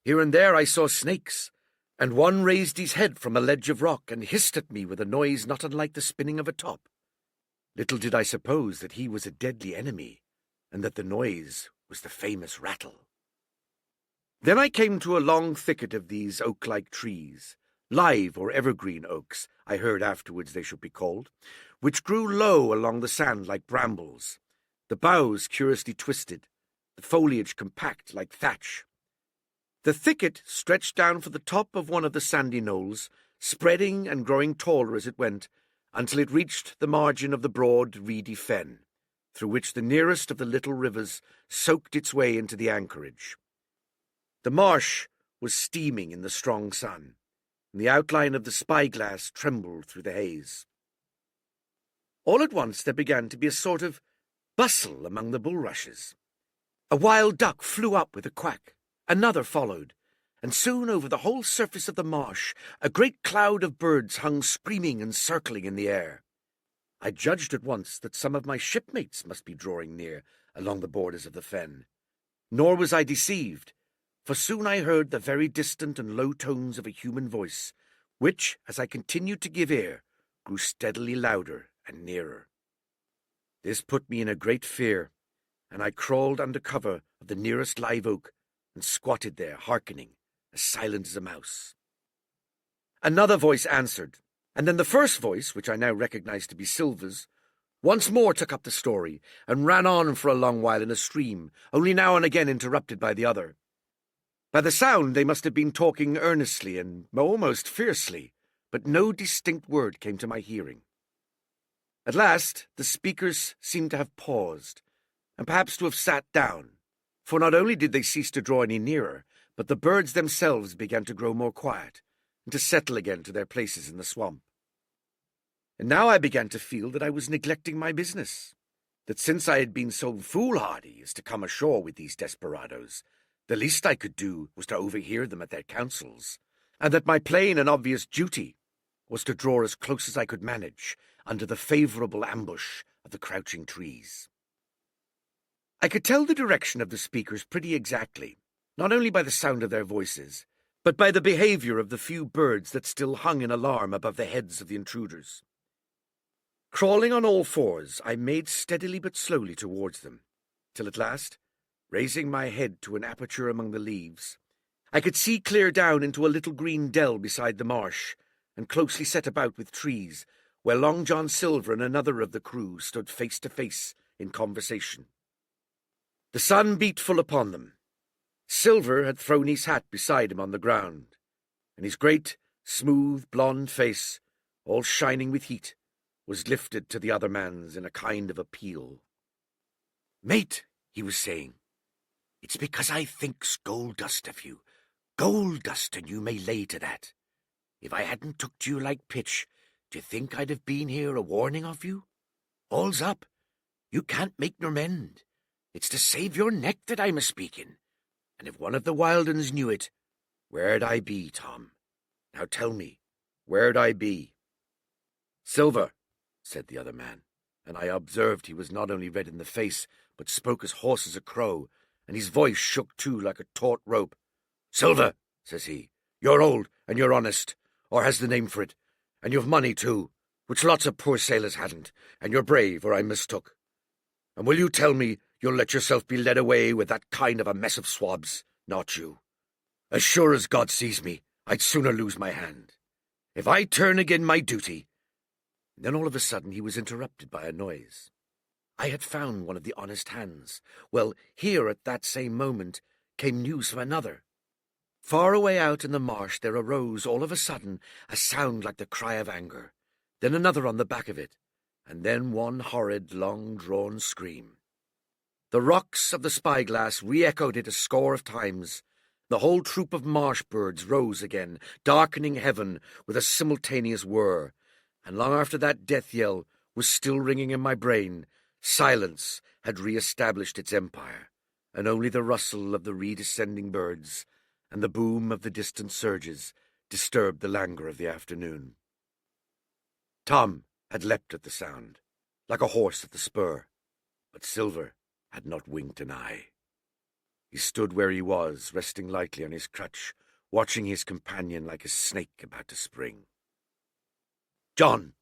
Here and there I saw snakes, and one raised his head from a ledge of rock and hissed at me with a noise not unlike the spinning of a top. Little did I suppose that he was a deadly enemy, and that the noise was the famous rattle. Then I came to a long thicket of these oak-like trees, live or evergreen oaks, I heard afterwards they should be called, which grew low along the sand like brambles, the boughs curiously twisted, the foliage compact like thatch. The thicket stretched down for the top of one of the sandy knolls, spreading and growing taller as it went, until it reached the margin of the broad, reedy fen, through which the nearest of the little rivers soaked its way into the anchorage. The marsh was steaming in the strong sun, and the outline of the spyglass trembled through the haze. All at once there began to be a sort of bustle among the bulrushes. A wild duck flew up with a quack. Another followed, and soon over the whole surface of the marsh a great cloud of birds hung screaming and circling in the air. I judged at once that some of my shipmates must be drawing near along the borders of the fen. Nor was I deceived, for soon I heard the very distant and low tones of a human voice, which, as I continued to give ear, grew steadily louder and nearer. This put me in a great fear, and I crawled under cover of the nearest live oak, and squatted there, hearkening, as silent as a mouse. Another voice answered, and then the first voice, which I now recognized to be Silver's, once more took up the story, and ran on for a long while in a stream, only now and again interrupted by the other. By the sound they must have been talking earnestly and almost fiercely, but no distinct word came to my hearing. At last the speakers seemed to have paused, and perhaps to have sat down, for not only did they cease to draw any nearer, but the birds themselves began to grow more quiet, and to settle again to their places in the swamp. And now I began to feel that I was neglecting my business, that since I had been so foolhardy as to come ashore with these desperadoes, the least I could do was to overhear them at their councils, and that my plain and obvious duty was to draw as close as I could manage under the favourable ambush of the crouching trees. I could tell the direction of the speakers pretty exactly, not only by the sound of their voices, but by the behaviour of the few birds that still hung in alarm above the heads of the intruders. Crawling on all fours, I made steadily but slowly towards them, till at last, raising my head to an aperture among the leaves, I could see clear down into a little green dell beside the marsh, and closely set about with trees, where Long John Silver and another of the crew stood face to face in conversation. The sun beat full upon them. Silver had thrown his hat beside him on the ground, and his great, smooth, blonde face, all shining with heat, was lifted to the other man's in a kind of appeal. "Mate," he was saying, "it's because I thinks gold dust of you. Gold dust, and you may lay to that. If I hadn't took to you like pitch, do you think I'd have been here a warning of you? All's up. You can't make nor mend. It's to save your neck that I'm a-speaking. And if one of the wild uns knew it, where'd I be, Tom? Now tell me, where'd I be?" "Silver," said the other man, and I observed he was not only red in the face, but spoke as hoarse as a crow, and his voice shook too like a taut rope. "Silver," says he, "you're old, and you're honest, or has the name for it, and you've money too, which lots of poor sailors hadn't, and you're brave, or I mistook. And will you tell me you'll let yourself be led away with that kind of a mess of swabs? Not you. As sure as God sees me, I'd sooner lose my hand. If I turn again my duty—" Then all of a sudden he was interrupted by a noise. I had found one of the honest hands. Well, here at that same moment came news from another. Far away out in the marsh there arose all of a sudden a sound like the cry of anger, then another on the back of it, and then one horrid, long-drawn scream. The rocks of the spyglass re-echoed it a score of times. The whole troop of marsh birds rose again, darkening heaven with a simultaneous whir, and long after that death yell was still ringing in my brain, silence had re-established its empire, and only the rustle of the redescending birds and the boom of the distant surges disturbed the languor of the afternoon. Tom had leapt at the sound, like a horse at the spur, but Silver had not winked an eye. He stood where he was, resting lightly on his crutch, watching his companion like a snake about to spring. "John,"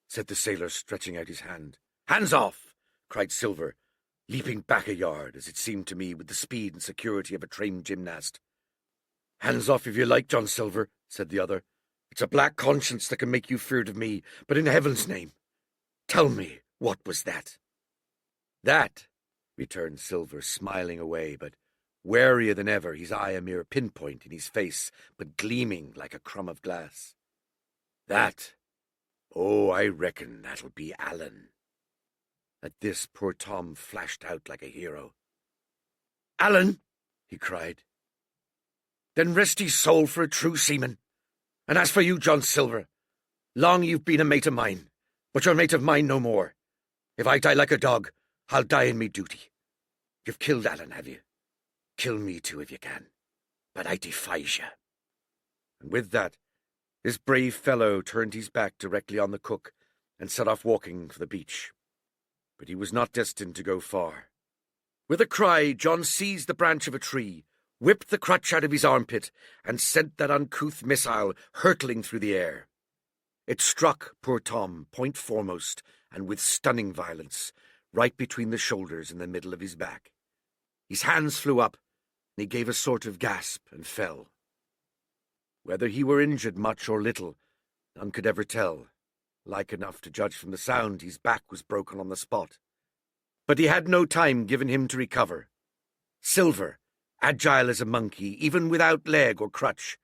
said the sailor, stretching out his hand. "Hands off!" cried Silver, leaping back a yard, as it seemed to me, with the speed and security of a trained gymnast. "Hands off if you like, John Silver," said the other. "It's a black conscience that can make you feared of me, but in heaven's name, tell me, what was that?" "That," returned Silver, smiling away, but warier than ever, his eye a mere pinpoint in his face, but gleaming like a crumb of glass. "That? Oh, I reckon that'll be Alan." At this, poor Tom flashed out like a hero. "Alan!" he cried. "Then rest his soul for a true seaman. And as for you, John Silver, long you've been a mate of mine, but you're a mate of mine no more. If I die like a dog, I'll die in me duty. You've killed Alan, have you? Kill me too if you can, but I defies you." And with that, this brave fellow turned his back directly on the cook and set off walking for the beach. But he was not destined to go far. With a cry, John seized the branch of a tree, whipped the crutch out of his armpit, and sent that uncouth missile hurtling through the air. It struck poor Tom, point foremost, and with stunning violence, right between the shoulders in the middle of his back. His hands flew up, and he gave a sort of gasp and fell. Whether he were injured much or little, none could ever tell. Like enough to judge from the sound, his back was broken on the spot. But he had no time given him to recover. Silver, agile as a monkey, even without leg or crutch,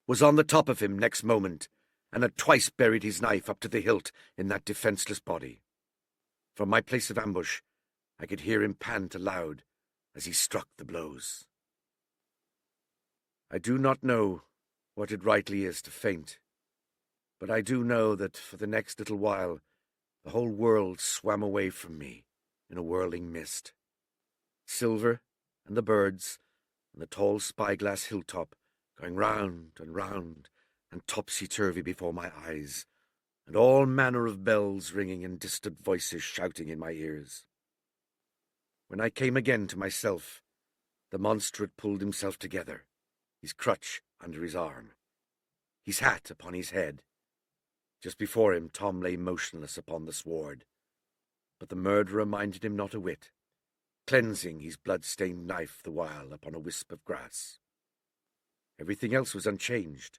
was on the top of him next moment, and had twice buried his knife up to the hilt in that defenceless body. From my place of ambush, I could hear him pant aloud as he struck the blows. I do not know what it rightly is to faint, but I do know that for the next little while the whole world swam away from me in a whirling mist. Silver and the birds and the tall spyglass hilltop going round and topsy-turvy before my eyes, and all manner of bells ringing and distant voices shouting in my ears. When I came again to myself, the monster had pulled himself together, his crutch under his arm, his hat upon his head. Just before him, Tom lay motionless upon the sward, but the murderer minded him not a whit, cleansing his blood-stained knife the while upon a wisp of grass. Everything else was unchanged,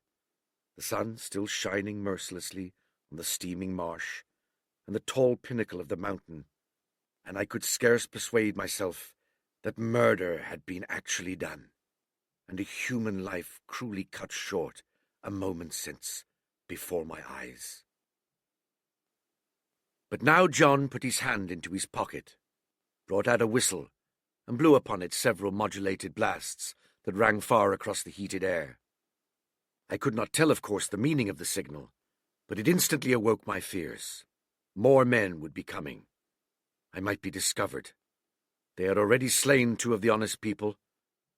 the sun still shining mercilessly on the steaming marsh and the tall pinnacle of the mountain, and I could scarce persuade myself that murder had been actually done, and a human life cruelly cut short a moment since before my eyes. But now John put his hand into his pocket, brought out a whistle, and blew upon it several modulated blasts that rang far across the heated air. I could not tell, of course, the meaning of the signal, but it instantly awoke my fears. More men would be coming. I might be discovered. They had already slain 2 of the honest people.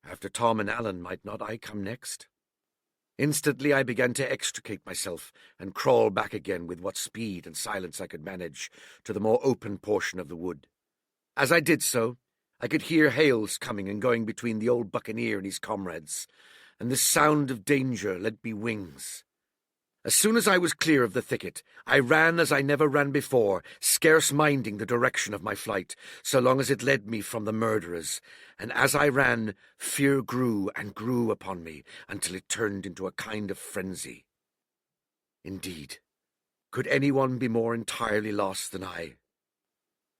After Tom and Alan, might not I come next? Instantly I began to extricate myself and crawl back again with what speed and silence I could manage to the more open portion of the wood. As I did so, I could hear hails coming and going between the old buccaneer and his comrades, and the sound of danger lent me wings. As soon as I was clear of the thicket, I ran as I never ran before, scarce minding the direction of my flight, so long as it led me from the murderers, and as I ran, fear grew and grew upon me until it turned into a kind of frenzy. Indeed, could anyone be more entirely lost than I?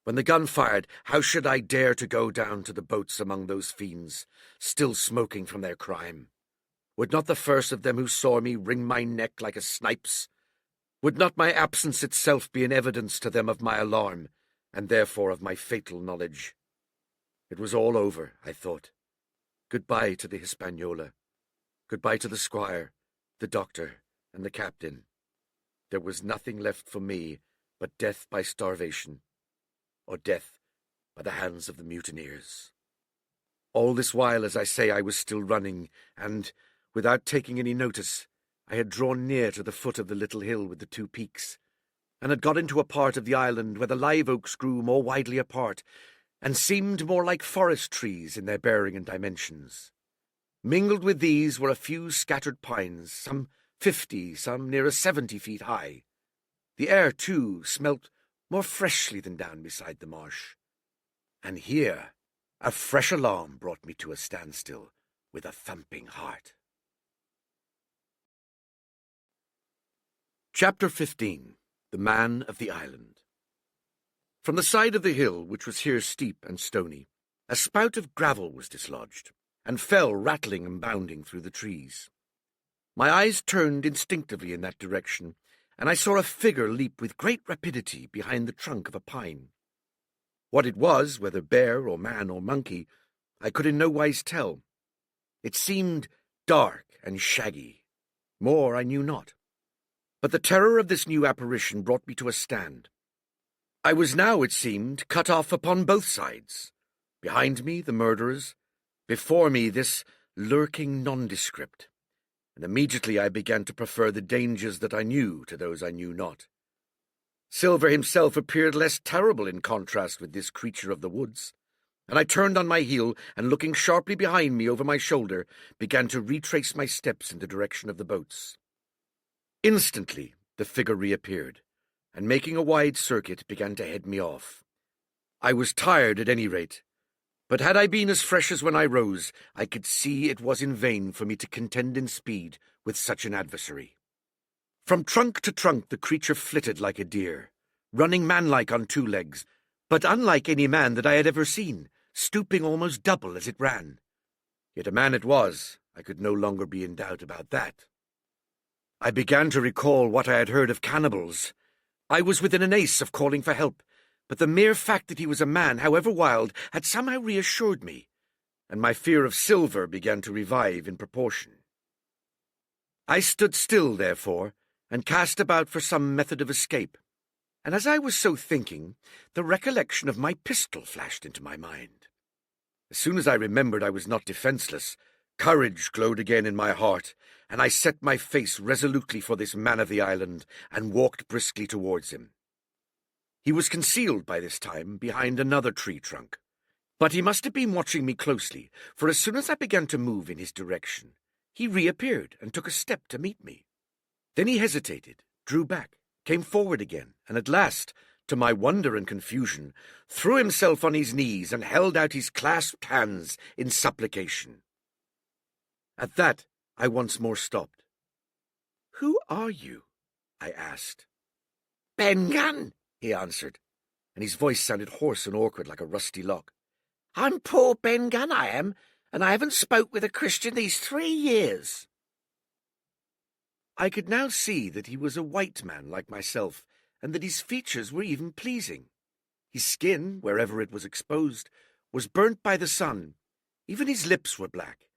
When the gun fired, how should I dare to go down to the boats among those fiends, still smoking from their crime? Would not the first of them who saw me wring my neck like a snipe's? Would not my absence itself be an evidence to them of my alarm, and therefore of my fatal knowledge? It was all over, I thought. Goodbye to the Hispaniola. Goodbye to the squire, the doctor, and the captain. There was nothing left for me but death by starvation, or death by the hands of the mutineers. All this while, as I say, I was still running, and, without taking any notice, I had drawn near to the foot of the little hill with the 2 peaks, and had got into a part of the island where the live oaks grew more widely apart, and seemed more like forest trees in their bearing and dimensions. Mingled with these were a few scattered pines, some 50, some nearer 70 feet high. The air, too, smelt more freshly than down beside the marsh. And here a fresh alarm brought me to a standstill with a thumping heart. Chapter 15. The Man of the Island. From the side of the hill, which was here steep and stony, a spout of gravel was dislodged, and fell rattling and bounding through the trees. My eyes turned instinctively in that direction, and I saw a figure leap with great rapidity behind the trunk of a pine. What it was, whether bear or man or monkey, I could in no wise tell. It seemed dark and shaggy. More I knew not. But the terror of this new apparition brought me to a stand. I was now, it seemed, cut off upon both sides. Behind me, the murderers. Before me, this lurking nondescript. And immediately I began to prefer the dangers that I knew to those I knew not. Silver himself appeared less terrible in contrast with this creature of the woods, and I turned on my heel and, looking sharply behind me over my shoulder, began to retrace my steps in the direction of the boats. Instantly the figure reappeared, and making a wide circuit began to head me off. I was tired at any rate, but had I been as fresh as when I rose, I could see it was in vain for me to contend in speed with such an adversary. From trunk to trunk the creature flitted like a deer, running manlike on two legs, but unlike any man that I had ever seen, stooping almost double as it ran. Yet a man it was, I could no longer be in doubt about that. I began to recall what I had heard of cannibals. I was within an ace of calling for help, but the mere fact that he was a man, however wild, had somehow reassured me, and my fear of Silver began to revive in proportion. I stood still, therefore, and cast about for some method of escape, and as I was so thinking, the recollection of my pistol flashed into my mind. As soon as I remembered I was not defenseless, courage glowed again in my heart, and I set my face resolutely for this man of the island and walked briskly towards him. He was concealed by this time behind another tree trunk, but he must have been watching me closely, for as soon as I began to move in his direction, he reappeared and took a step to meet me. Then he hesitated, drew back, came forward again, and at last, to my wonder and confusion, threw himself on his knees and held out his clasped hands in supplication. At that, I once more stopped. "Who are you?" I asked. "Ben Gunn," he answered, and his voice sounded hoarse and awkward like a rusty lock. "I'm poor Ben Gunn, I am, and I haven't spoke with a Christian these 3 years. I could now see that he was a white man like myself, and that his features were even pleasing. His skin, wherever it was exposed, was burnt by the sun. Even his lips were black,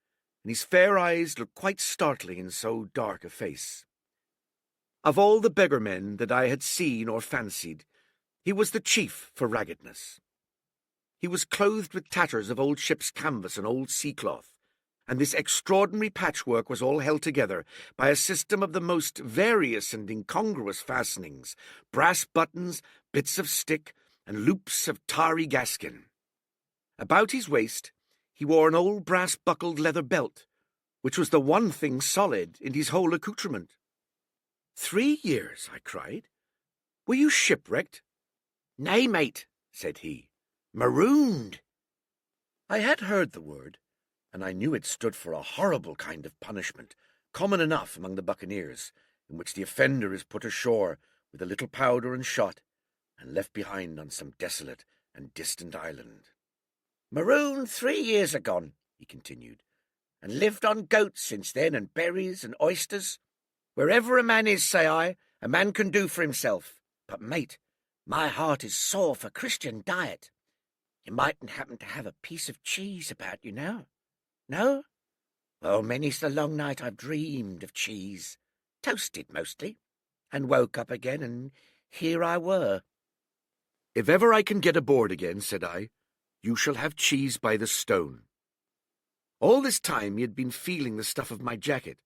and his fair eyes looked quite startling in so dark a face. Of all the beggar men that I had seen or fancied, he was the chief for raggedness. He was clothed with tatters of old ship's canvas and old sea-cloth, and this extraordinary patchwork was all held together by a system of the most various and incongruous fastenings, brass buttons, bits of stick, and loops of tarry gaskin. About his waist he wore an old brass-buckled leather belt, which was the one thing solid in his whole accoutrement. 3 years, I cried. Were you shipwrecked? "Nay, mate," said he, "marooned." I had heard the word, and I knew it stood for a horrible kind of punishment, common enough among the buccaneers, in which the offender is put ashore with a little powder and shot, and left behind on some desolate and distant island. "Marooned 3 years agone," he continued, "and lived on goats since then, and berries and oysters. Wherever a man is, say I, a man can do for himself. But, mate, my heart is sore for Christian diet. You mightn't happen to have a piece of cheese about you now. No? Well, many's the long night I've dreamed of cheese, toasted mostly, and woke up again, and here I were." "If ever I can get aboard again," said I, "you shall have cheese by the stone." All this time he had been feeling the stuff of my jacket,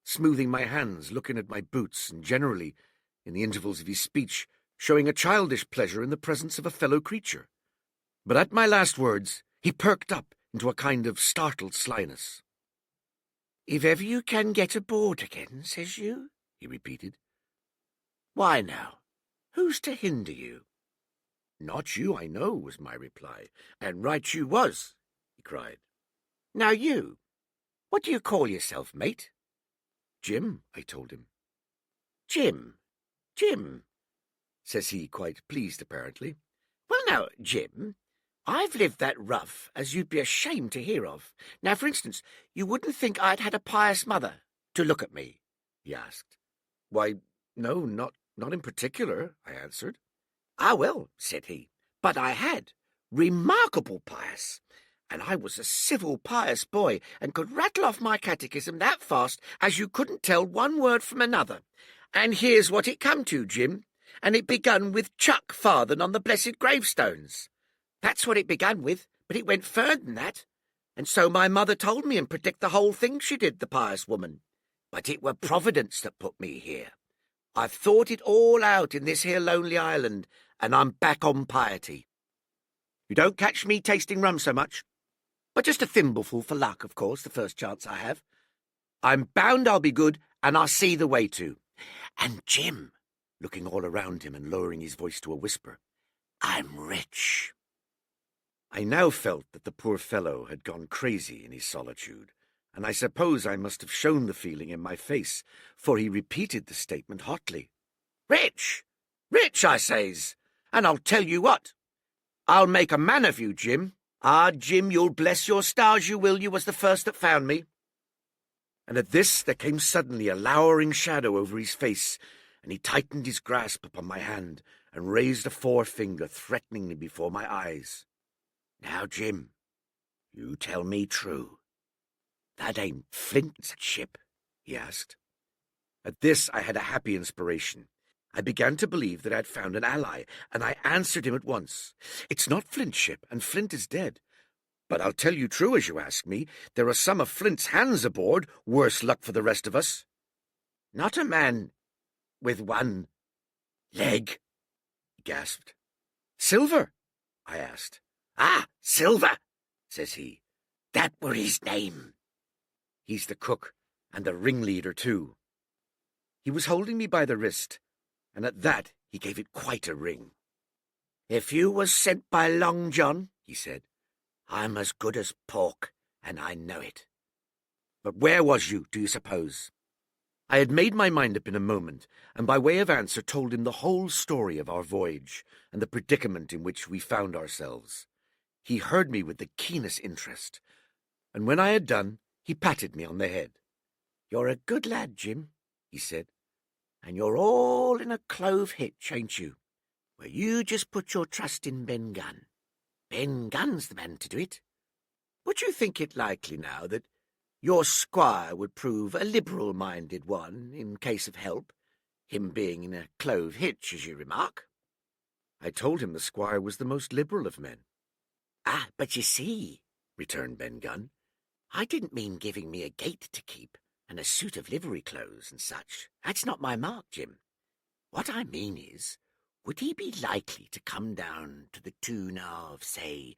smoothing my hands, looking at my boots, and generally, in the intervals of his speech, showing a childish pleasure in the presence of a fellow creature. But at my last words he perked up into a kind of startled slyness. "If ever you can get aboard again, says you," he repeated. "Why now, who's to hinder you?" "Not you, I know," was my reply. "And right you was," he cried. "Now you, what do you call yourself, mate?" "Jim," I told him. "Jim, Jim," says he, quite pleased apparently. "Well now, Jim, I've lived that rough as you'd be ashamed to hear of. Now, for instance, you wouldn't think I'd had a pious mother to look at me?" he asked. "Why, no, not in particular," I answered. "Ah, well," said he, "but I had. Remarkable pious. And I was a civil, pious boy, and could rattle off my catechism that fast as you couldn't tell one word from another. And here's what it come to, Jim, and it begun with Chuck fathered on the blessed gravestones. That's what it begun with, but it went further than that. And so my mother told me and predict the whole thing, she did, the pious woman. But it were Providence that put me here. I've thought it all out in this here lonely island, and I'm back on piety. You don't catch me tasting rum so much, but just a thimbleful for luck, of course, the first chance I have. I'm bound I'll be good, and I'll see the way to. And Jim," looking all around him and lowering his voice to a whisper, "I'm rich." I now felt that the poor fellow had gone crazy in his solitude, and I suppose I must have shown the feeling in my face, for he repeated the statement hotly. "Rich! Rich, I says, and I'll tell you what. I'll make a man of you, Jim. Ah, Jim, you'll bless your stars, you will. You was the first that found me." And at this there came suddenly a lowering shadow over his face, and he tightened his grasp upon my hand and raised a forefinger threateningly before my eyes. "Now, Jim, you tell me true. That ain't Flint's ship?" he asked. At this I had a happy inspiration. I began to believe that I had found an ally, and I answered him at once. "It's not Flint's ship, and Flint is dead. But I'll tell you true as you ask me, there are some of Flint's hands aboard, worse luck for the rest of us." "Not a man with one leg?" he gasped. "Silver?" I asked. "Ah, Silver," says he. "That were his name. He's the cook, and the ringleader too." He was holding me by the wrist, and at that he gave it quite a wring. "If you was sent by Long John," he said, "I'm as good as pork, and I know it. But where was you, do you suppose?" I had made my mind up in a moment, and by way of answer told him the whole story of our voyage and the predicament in which we found ourselves. He heard me with the keenest interest, and when I had done, he patted me on the head. "You're a good lad, Jim," he said, "and you're all in a clove hitch, ain't you, where you just put your trust in Ben Gunn. Ben Gunn's the man to do it. Would you think it likely now that your squire would prove a liberal-minded one in case of help, him being in a clove hitch, as you remark?" I told him the squire was the most liberal of men. "Ah, but you see," returned Ben Gunn, "I didn't mean giving me a gate to keep and a suit of livery clothes and such. That's not my mark, Jim. What I mean is, would he be likely to come down to the tune of, say,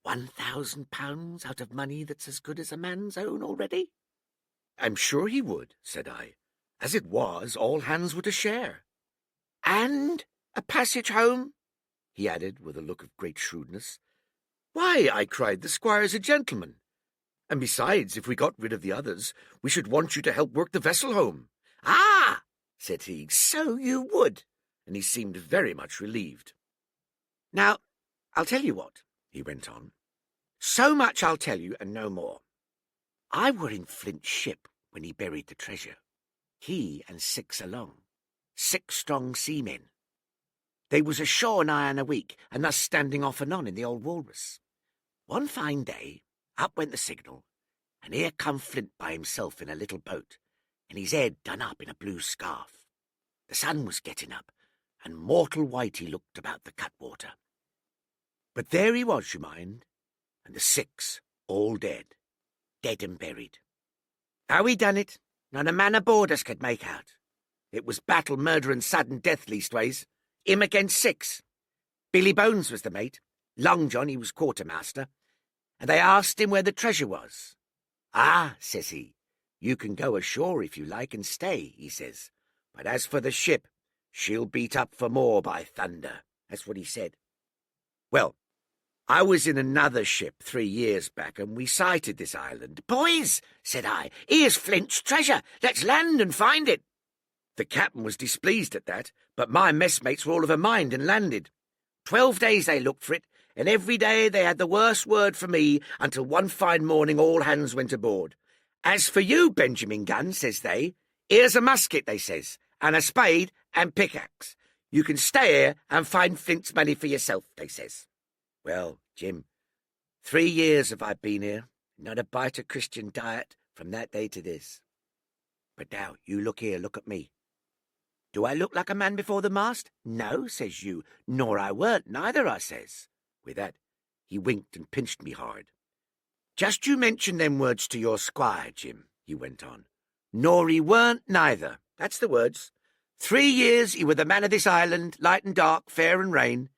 £1,000 out of money that's as good as a man's own already?" "I'm sure he would," said I. "As it was, all hands were to share." "And a passage home?" he added with a look of great shrewdness. "Why," I cried, "the squire's a gentleman. And besides, if we got rid of the others, we should want you to help work the vessel home." "Ah," said he, "so you would," and he seemed very much relieved. "Now, I'll tell you what," he went on. "So much I'll tell you, and no more. I were in Flint's ship when he buried the treasure. He and 6 along, 6 strong seamen. They was ashore nigh on a week, and thus standing off and on in the old walrus. One fine day, up went the signal, and here come Flint by himself in a little boat, and his head done up in a blue scarf. The sun was getting up, and mortal white he looked about the cutwater. But there he was, you mind, and the 6 all dead and buried. How he done it, not a man aboard us could make out. It was battle, murder, and sudden death, leastways. Him against 6. Billy Bones was the mate. Long John, he was quartermaster. And they asked him where the treasure was. "Ah," says he, You can go ashore if you like and stay, he says. But as for the ship, she'll beat up for more, by thunder. That's what he said. Well, I was in another ship 3 years back, and we sighted this island. Boys, said I, here's Flint's treasure. Let's land and find it. The captain was displeased at that, but my messmates were all of a mind and landed. 12 days they looked for it, and every day they had the worst word for me, until one fine morning all hands went aboard. As for you, Benjamin Gunn, says they, here's a musket, they says, and a spade and pickaxe. You can stay here and find Flint's money for yourself, they says. Well, Jim, 3 years have I been here, not a bite of Christian diet from that day to this. But now, you look here, look at me. Do I look like a man before the mast? No, says you, nor I weren't neither, I says. With that, he winked and pinched me hard. Just you mention them words to your squire, Jim, he went on. Nor he weren't neither, that's the words. 3 years he were the man of this island, light and dark, fair and rain.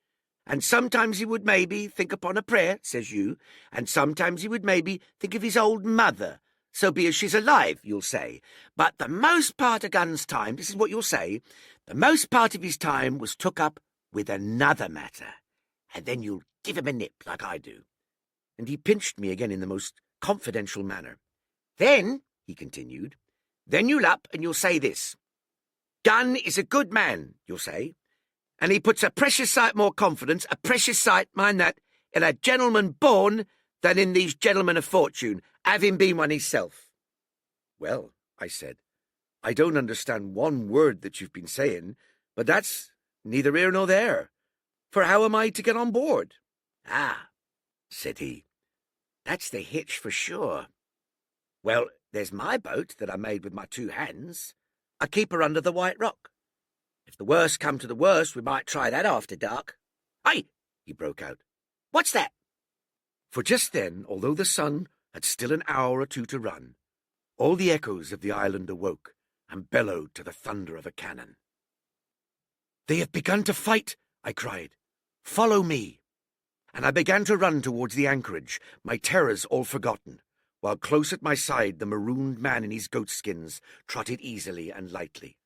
And sometimes he would maybe think upon a prayer, says you, and sometimes he would maybe think of his old mother, so be as she's alive, you'll say. But the most part of Gunn's time, this is what you'll say, the most part of his time was took up with another matter. And then you'll give him a nip, like I do. And he pinched me again in the most confidential manner. Then, he continued, then you'll up and you'll say this. Gunn is a good man, you'll say, and he puts a precious sight more confidence, a precious sight, mind that, in a gentleman born than in these gentlemen of fortune, having been one himself. Well, I said, I don't understand one word that you've been saying, but that's neither here nor there. For how am I to get on board? Ah, said he, that's the hitch for sure. Well, there's my boat that I made with my 2 hands. I keep her under the White Rock. If the worst come to the worst, we might try that after dark. Hey, he broke out, what's that? For just then, although the sun had still an hour or 2 to run, all the echoes of the island awoke and bellowed to the thunder of a cannon. They have begun to fight, I cried. Follow me. And I began to run towards the anchorage, my terrors all forgotten, while close at my side the marooned man in his goatskins trotted easily and lightly.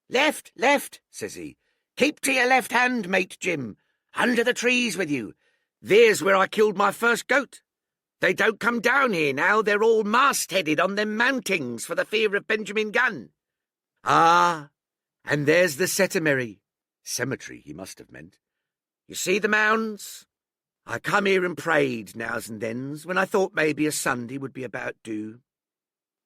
Left, left, says he. Keep to your left hand, mate Jim. Under the trees with you. There's where I killed my first goat. They don't come down here now. They're all mast-headed on them mountings for the fear of Benjamin Gunn. Ah, and there's the cemetery. Cemetery, he must have meant. You see the mounds? I come here and prayed nows and thens, when I thought maybe a Sunday would be about due.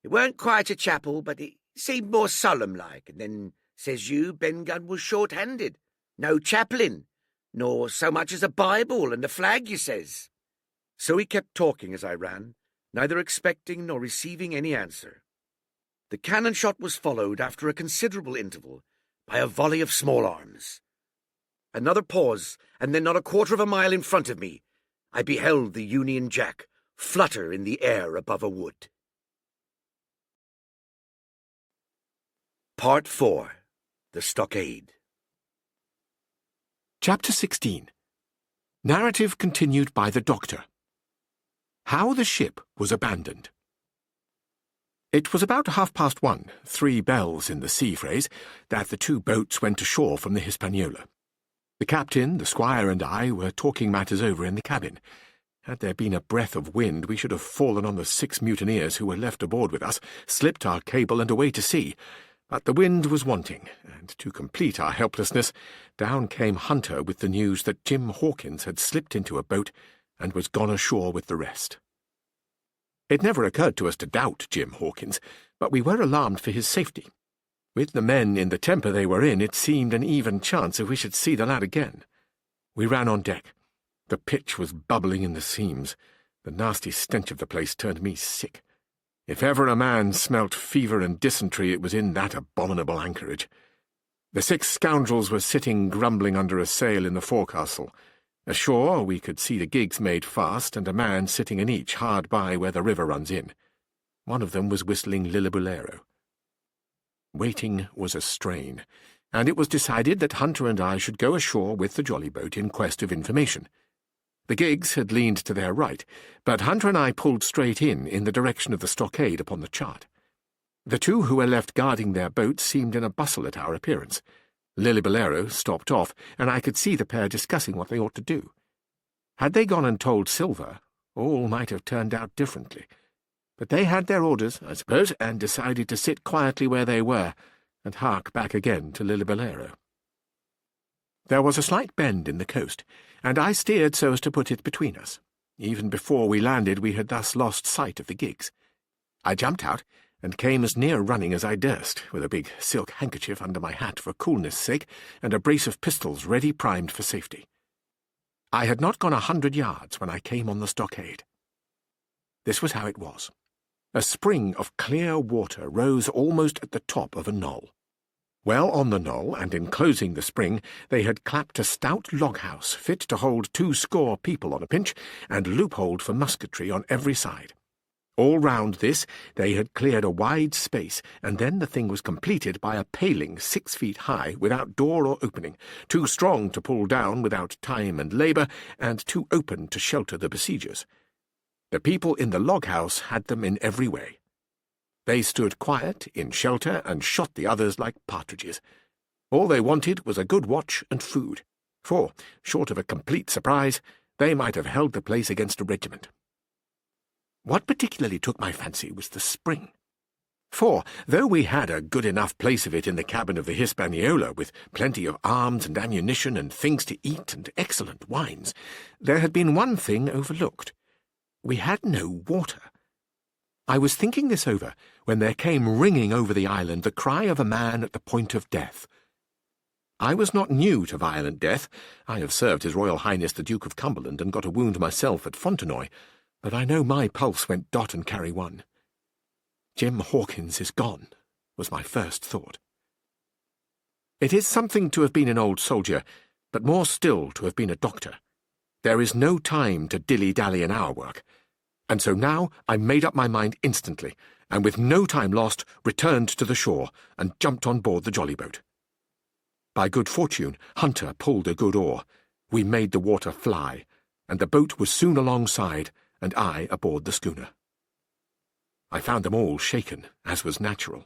It weren't quite a chapel, but it seemed more solemn-like, and then, says you, Ben Gunn was short-handed. No chaplain, nor so much as a Bible and a flag, you says. So he kept talking as I ran, neither expecting nor receiving any answer. The cannon shot was followed, after a considerable interval, by a volley of small arms. Another pause, and then not a quarter of a mile in front of me, I beheld the Union Jack flutter in the air above a wood. Part 4. The Stockade. Chapter 16. Narrative continued by the Doctor. How the ship was abandoned. It was about 1:30, 3 bells in the sea phrase, that the 2 boats went ashore from the Hispaniola. The captain, the squire, and I were talking matters over in the cabin. Had there been a breath of wind, we should have fallen on the 6 mutineers who were left aboard with us, slipped our cable, and away to sea. But the wind was wanting, and to complete our helplessness, down came Hunter with the news that Jim Hawkins had slipped into a boat and was gone ashore with the rest. It never occurred to us to doubt Jim Hawkins, but we were alarmed for his safety. With the men in the temper they were in, it seemed an even chance if we should see the lad again. We ran on deck. The pitch was bubbling in the seams. The nasty stench of the place turned me sick. If ever a man smelt fever and dysentery, it was in that abominable anchorage. The 6 scoundrels were sitting grumbling under a sail in the forecastle. Ashore we could see the gigs made fast, and a man sitting in each hard by where the river runs in. One of them was whistling Lillibulero. Waiting was a strain, and it was decided that Hunter and I should go ashore with the jolly boat in quest of information. The gigs had leaned to their right, but Hunter and I pulled straight in the direction of the stockade upon the chart. The two who were left guarding their boat seemed in a bustle at our appearance. Lillibolero stopped off, and I could see the pair discussing what they ought to do. Had they gone and told Silver, all might have turned out differently. But they had their orders, I suppose, and decided to sit quietly where they were, and hark back again to Lillibolero. There was a slight bend in the coast, and I steered so as to put it between us. Even before we landed, we had thus lost sight of the gigs. I jumped out, and came as near running as I durst, with a big silk handkerchief under my hat for coolness' sake, and a brace of pistols ready primed for safety. I had not gone 100 yards when I came on the stockade. This was how it was. A spring of clear water rose almost at the top of a knoll. Well on the knoll, and enclosing the spring, they had clapped a stout log-house fit to hold 20 people on a pinch, and loopholed for musketry on every side. All round this they had cleared a wide space, and then the thing was completed by a paling 6 feet high, without door or opening, too strong to pull down without time and labour, and too open to shelter the besiegers. The people in the log-house had them in every way. They stood quiet, in shelter, and shot the others like partridges. All they wanted was a good watch and food, for, short of a complete surprise, they might have held the place against a regiment. What particularly took my fancy was the spring. For, though we had a good enough place of it in the cabin of the Hispaniola, with plenty of arms and ammunition and things to eat and excellent wines, there had been one thing overlooked. We had no water. I was thinking this over when there came ringing over the island the cry of a man at the point of death. I was not new to violent death. I have served His Royal Highness the Duke of Cumberland and got a wound myself at Fontenoy, but I know my pulse went dot and carry one. Jim Hawkins is gone, was my first thought. It is something to have been an old soldier, but more still to have been a doctor. There is no time to dilly-dally in our work, and so now I made up my mind instantly, and with no time lost returned to the shore and jumped on board the jolly boat. By good fortune, Hunter pulled a good oar. We made the water fly, and the boat was soon alongside, and I aboard the schooner. I found them all shaken, as was natural.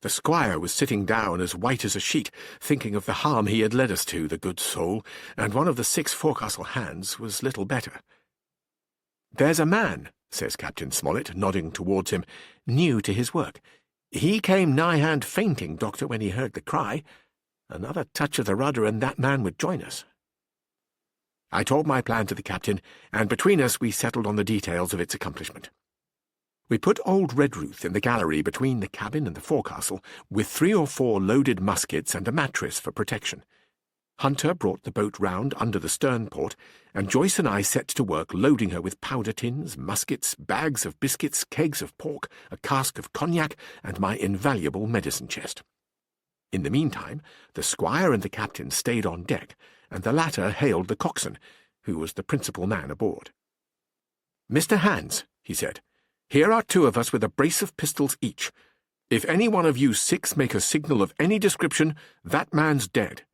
The squire was sitting down as white as a sheet, thinking of the harm he had led us to, the good soul, and one of the 6 forecastle hands was little better. "There's a man," says Captain Smollett, nodding towards him, "new to his work. He came nigh-hand fainting, Doctor, when he heard the cry. Another touch of the rudder and that man would join us." I told my plan to the captain, and between us we settled on the details of its accomplishment. We put old Redruth in the gallery between the cabin and the forecastle, with 3 or 4 loaded muskets and a mattress for protection. Hunter brought the boat round under the stern port, and Joyce and I set to work loading her with powder tins, muskets, bags of biscuits, kegs of pork, a cask of cognac, and my invaluable medicine chest. In the meantime, the squire and the captain stayed on deck, and the latter hailed the coxswain, who was the principal man aboard. "Mr. Hands," he said, "here are 2 of us with a brace of pistols each. If any one of you 6 make a signal of any description, that man's dead."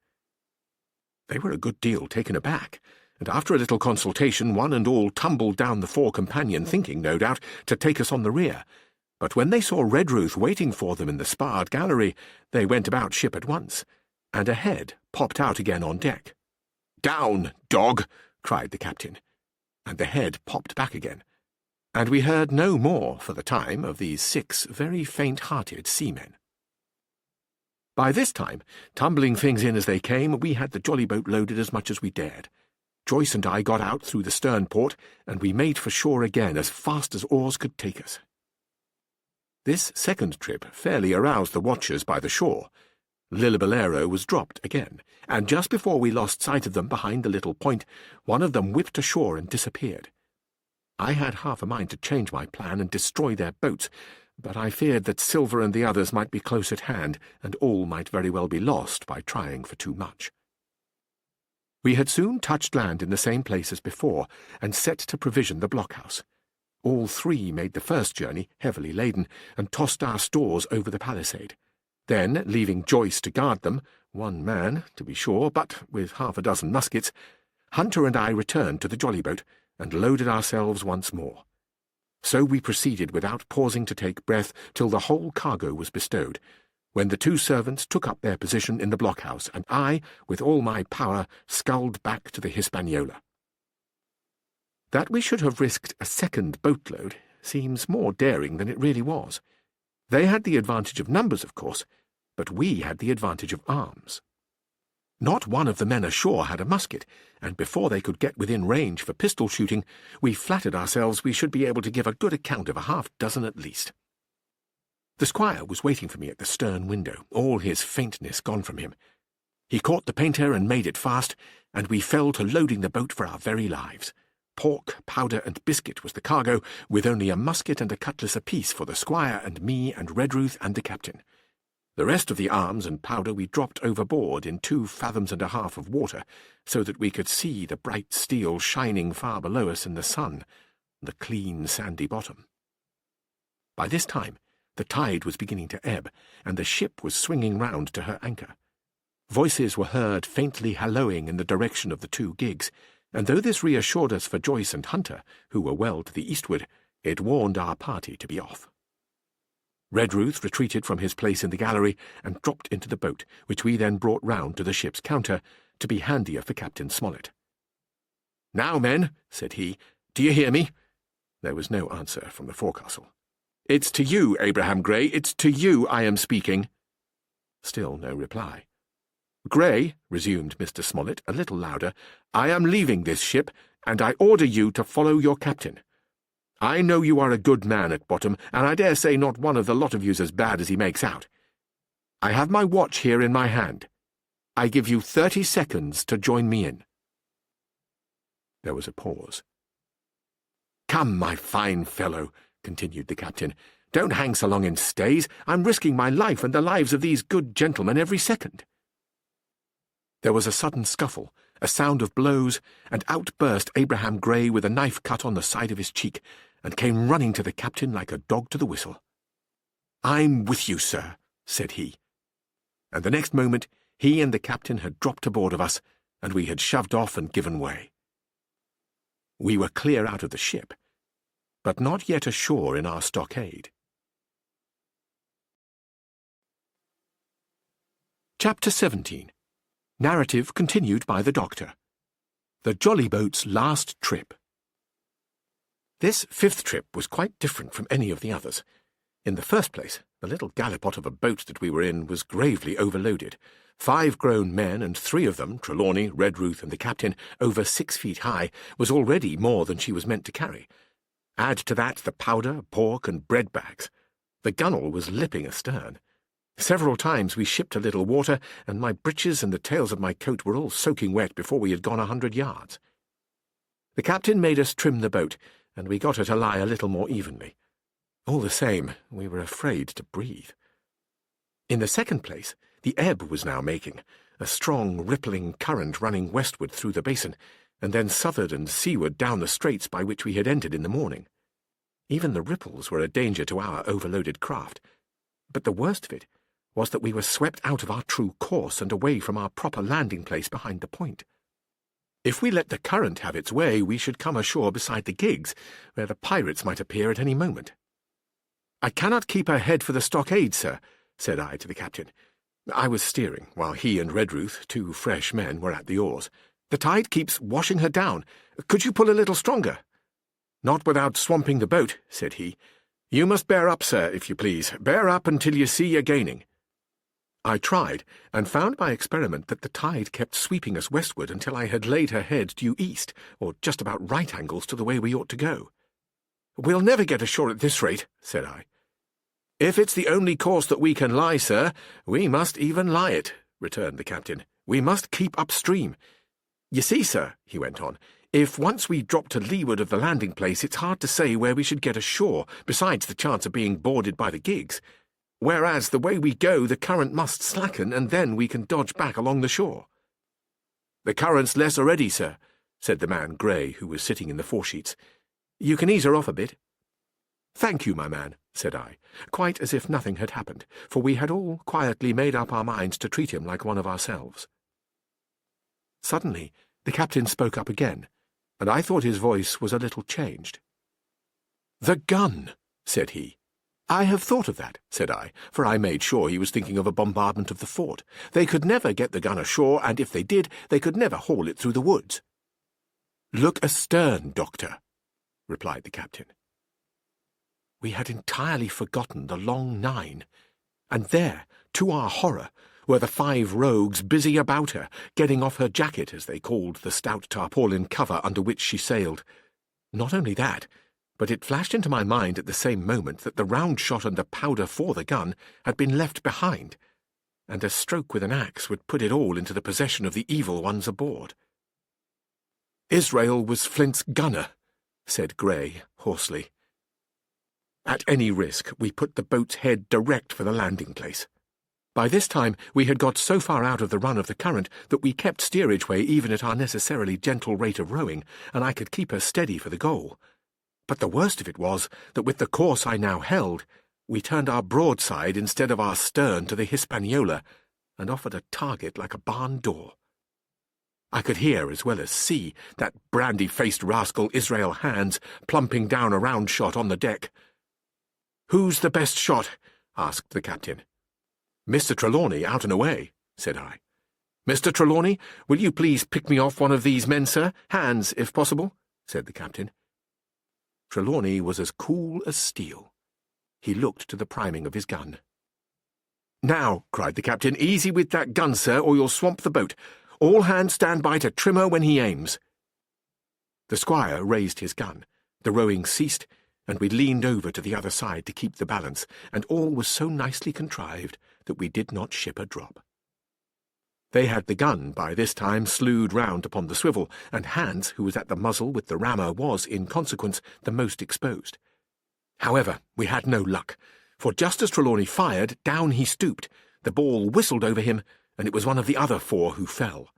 They were a good deal taken aback, and after a little consultation one and all tumbled down the fore-companion, thinking, no doubt, to take us on the rear. But when they saw Redruth waiting for them in the sparred gallery, they went about ship at once, and a head popped out again on deck. "Down, dog!" cried the captain, and the head popped back again, and we heard no more, for the time, of these 6 very faint-hearted seamen. By this time, tumbling things in as they came, we had the jolly boat loaded as much as we dared. Joyce and I got out through the stern port, and we made for shore again as fast as oars could take us. This second trip fairly aroused the watchers by the shore. Lillibolero was dropped again, and just before we lost sight of them behind the little point, one of them whipped ashore and disappeared. I had half a mind to change my plan and destroy their boats, but I feared that Silver and the others might be close at hand, and all might very well be lost by trying for too much. We had soon touched land in the same place as before, and set to provision the blockhouse. All 3 made the first journey, heavily laden, and tossed our stores over the palisade. Then, leaving Joyce to guard them, 1 man, to be sure, but with 6 muskets, Hunter and I returned to the jolly boat, and loaded ourselves once more. So we proceeded without pausing to take breath till the whole cargo was bestowed, when the two servants took up their position in the blockhouse, and I, with all my power, sculled back to the Hispaniola. That we should have risked a second boatload seems more daring than it really was. They had the advantage of numbers, of course, but we had the advantage of arms. Not one of the men ashore had a musket, and before they could get within range for pistol shooting, we flattered ourselves we should be able to give a good account of a half-dozen at least. The squire was waiting for me at the stern window, all his faintness gone from him. He caught the painter and made it fast, and we fell to loading the boat for our very lives. Pork, powder, and biscuit was the cargo, with only a musket and a cutlass apiece for the squire and me and Redruth and the captain. The rest of the arms and powder we dropped overboard in 2.5 fathoms of water, so that we could see the bright steel shining far below us in the sun, the clean sandy bottom. By this time, the tide was beginning to ebb, and the ship was swinging round to her anchor. Voices were heard faintly hallooing in the direction of the two gigs, and though this reassured us for Joyce and Hunter, who were well to the eastward, it warned our party to be off. Redruth retreated from his place in the gallery and dropped into the boat, which we then brought round to the ship's counter, to be handier for Captain Smollett. "Now, men," said he, "do you hear me?" There was no answer from the forecastle. "It's to you, Abraham Gray, it's to you I am speaking." Still no reply. "Gray," resumed Mr. Smollett, a little louder, "I am leaving this ship, and I order you to follow your captain. I know you are a good man at bottom, and I dare say not one of the lot of you's as bad as he makes out. I have my watch here in my hand. I give you 30 seconds to join me in." There was a pause. "Come, my fine fellow," continued the captain, "don't hang so long in stays. I'm risking my life and the lives of these good gentlemen every second." There was a sudden scuffle, a sound of blows, and out burst Abraham Gray with a knife cut on the side of his cheek, and came running to the captain like a dog to the whistle. "I'm with you, sir," said he. And the next moment he and the captain had dropped aboard of us, and we had shoved off and given way. We were clear out of the ship, but not yet ashore in our stockade. Chapter 17. Narrative continued by the Doctor. The Jolly Boat's last trip. This 5th trip was quite different from any of the others. In the first place, the little gallipot of a boat that we were in was gravely overloaded. 5 grown men, and 3 of them, Trelawney, Redruth, and the captain, over 6 feet high, was already more than she was meant to carry. Add to that the powder, pork, and bread bags. The gunwale was lipping astern. Several times we shipped a little water, and my breeches and the tails of my coat were all soaking wet before we had gone 100 yards. The captain made us trim the boat, and we got her to lie a little more evenly. All the same, we were afraid to breathe. In the second place, the ebb was now making, a strong, rippling current running westward through the basin, and then southward and seaward down the straits by which we had entered in the morning. Even the ripples were a danger to our overloaded craft. But the worst of it was that we were swept out of our true course and away from our proper landing place behind the point. If we let the current have its way, we should come ashore beside the gigs, where the pirates might appear at any moment. "I cannot keep her head for the stockade, sir," said I to the captain. I was steering, while he and Redruth, 2 fresh men, were at the oars. "The tide keeps washing her down. Could you pull a little stronger?" "Not without swamping the boat," said he. "You must bear up, sir, if you please. Bear up until you see you're gaining." I tried, and found by experiment that the tide kept sweeping us westward until I had laid her head due east, or just about right angles to the way we ought to go. "We'll never get ashore at this rate," said I. "If it's the only course that we can lie, sir, we must even lie it," returned the captain. "We must keep upstream. You see, sir," he went on, "if once we drop to leeward of the landing place, it's hard to say where we should get ashore, besides the chance of being boarded by the gigs. Whereas the way we go, the current must slacken, and then we can dodge back along the shore." "The current's less already, sir," said the man Gray, who was sitting in the foresheets. "You can ease her off a bit." "Thank you, my man," said I, quite as if nothing had happened, for we had all quietly made up our minds to treat him like one of ourselves. Suddenly the captain spoke up again, and I thought his voice was a little changed. "The gun," said he. "I have thought of that," said I, for I made sure he was thinking of a bombardment of the fort. "They could never get the gun ashore, and if they did, they could never haul it through the woods." "Look astern, Doctor," replied the captain. We had entirely forgotten the long nine, and there, to our horror, were the 5 rogues busy about her, getting off her jacket, as they called the stout tarpaulin cover under which she sailed. Not only that, but it flashed into my mind at the same moment that the round shot and the powder for the gun had been left behind, and a stroke with an axe would put it all into the possession of the evil ones aboard. "Israel was Flint's gunner," said Grey hoarsely. At any risk, we put the boat's head direct for the landing place. By this time, we had got so far out of the run of the current that we kept steerage way even at our necessarily gentle rate of rowing, and I could keep her steady for the goal. But the worst of it was that with the course I now held, we turned our broadside instead of our stern to the Hispaniola, and offered a target like a barn door. I could hear as well as see that brandy-faced rascal Israel Hands plumping down a round shot on the deck. "Who's the best shot?" asked the captain. "Mr. Trelawney, out and away," said I. "Mr. Trelawney, will you please pick me off one of these men, sir? Hands, if possible," said the captain. Trelawney was as cool as steel. He looked to the priming of his gun. "Now," cried the captain, "easy with that gun, sir, or you'll swamp the boat. All hands stand by to trim her when he aims." The squire raised his gun, the rowing ceased, and we leaned over to the other side to keep the balance, and all was so nicely contrived that we did not ship a drop. They had the gun by this time slewed round upon the swivel, and Hans, who was at the muzzle with the rammer, was, in consequence, the most exposed. However, we had no luck, for just as Trelawney fired, down he stooped, the ball whistled over him, and it was one of the other 4 who fell.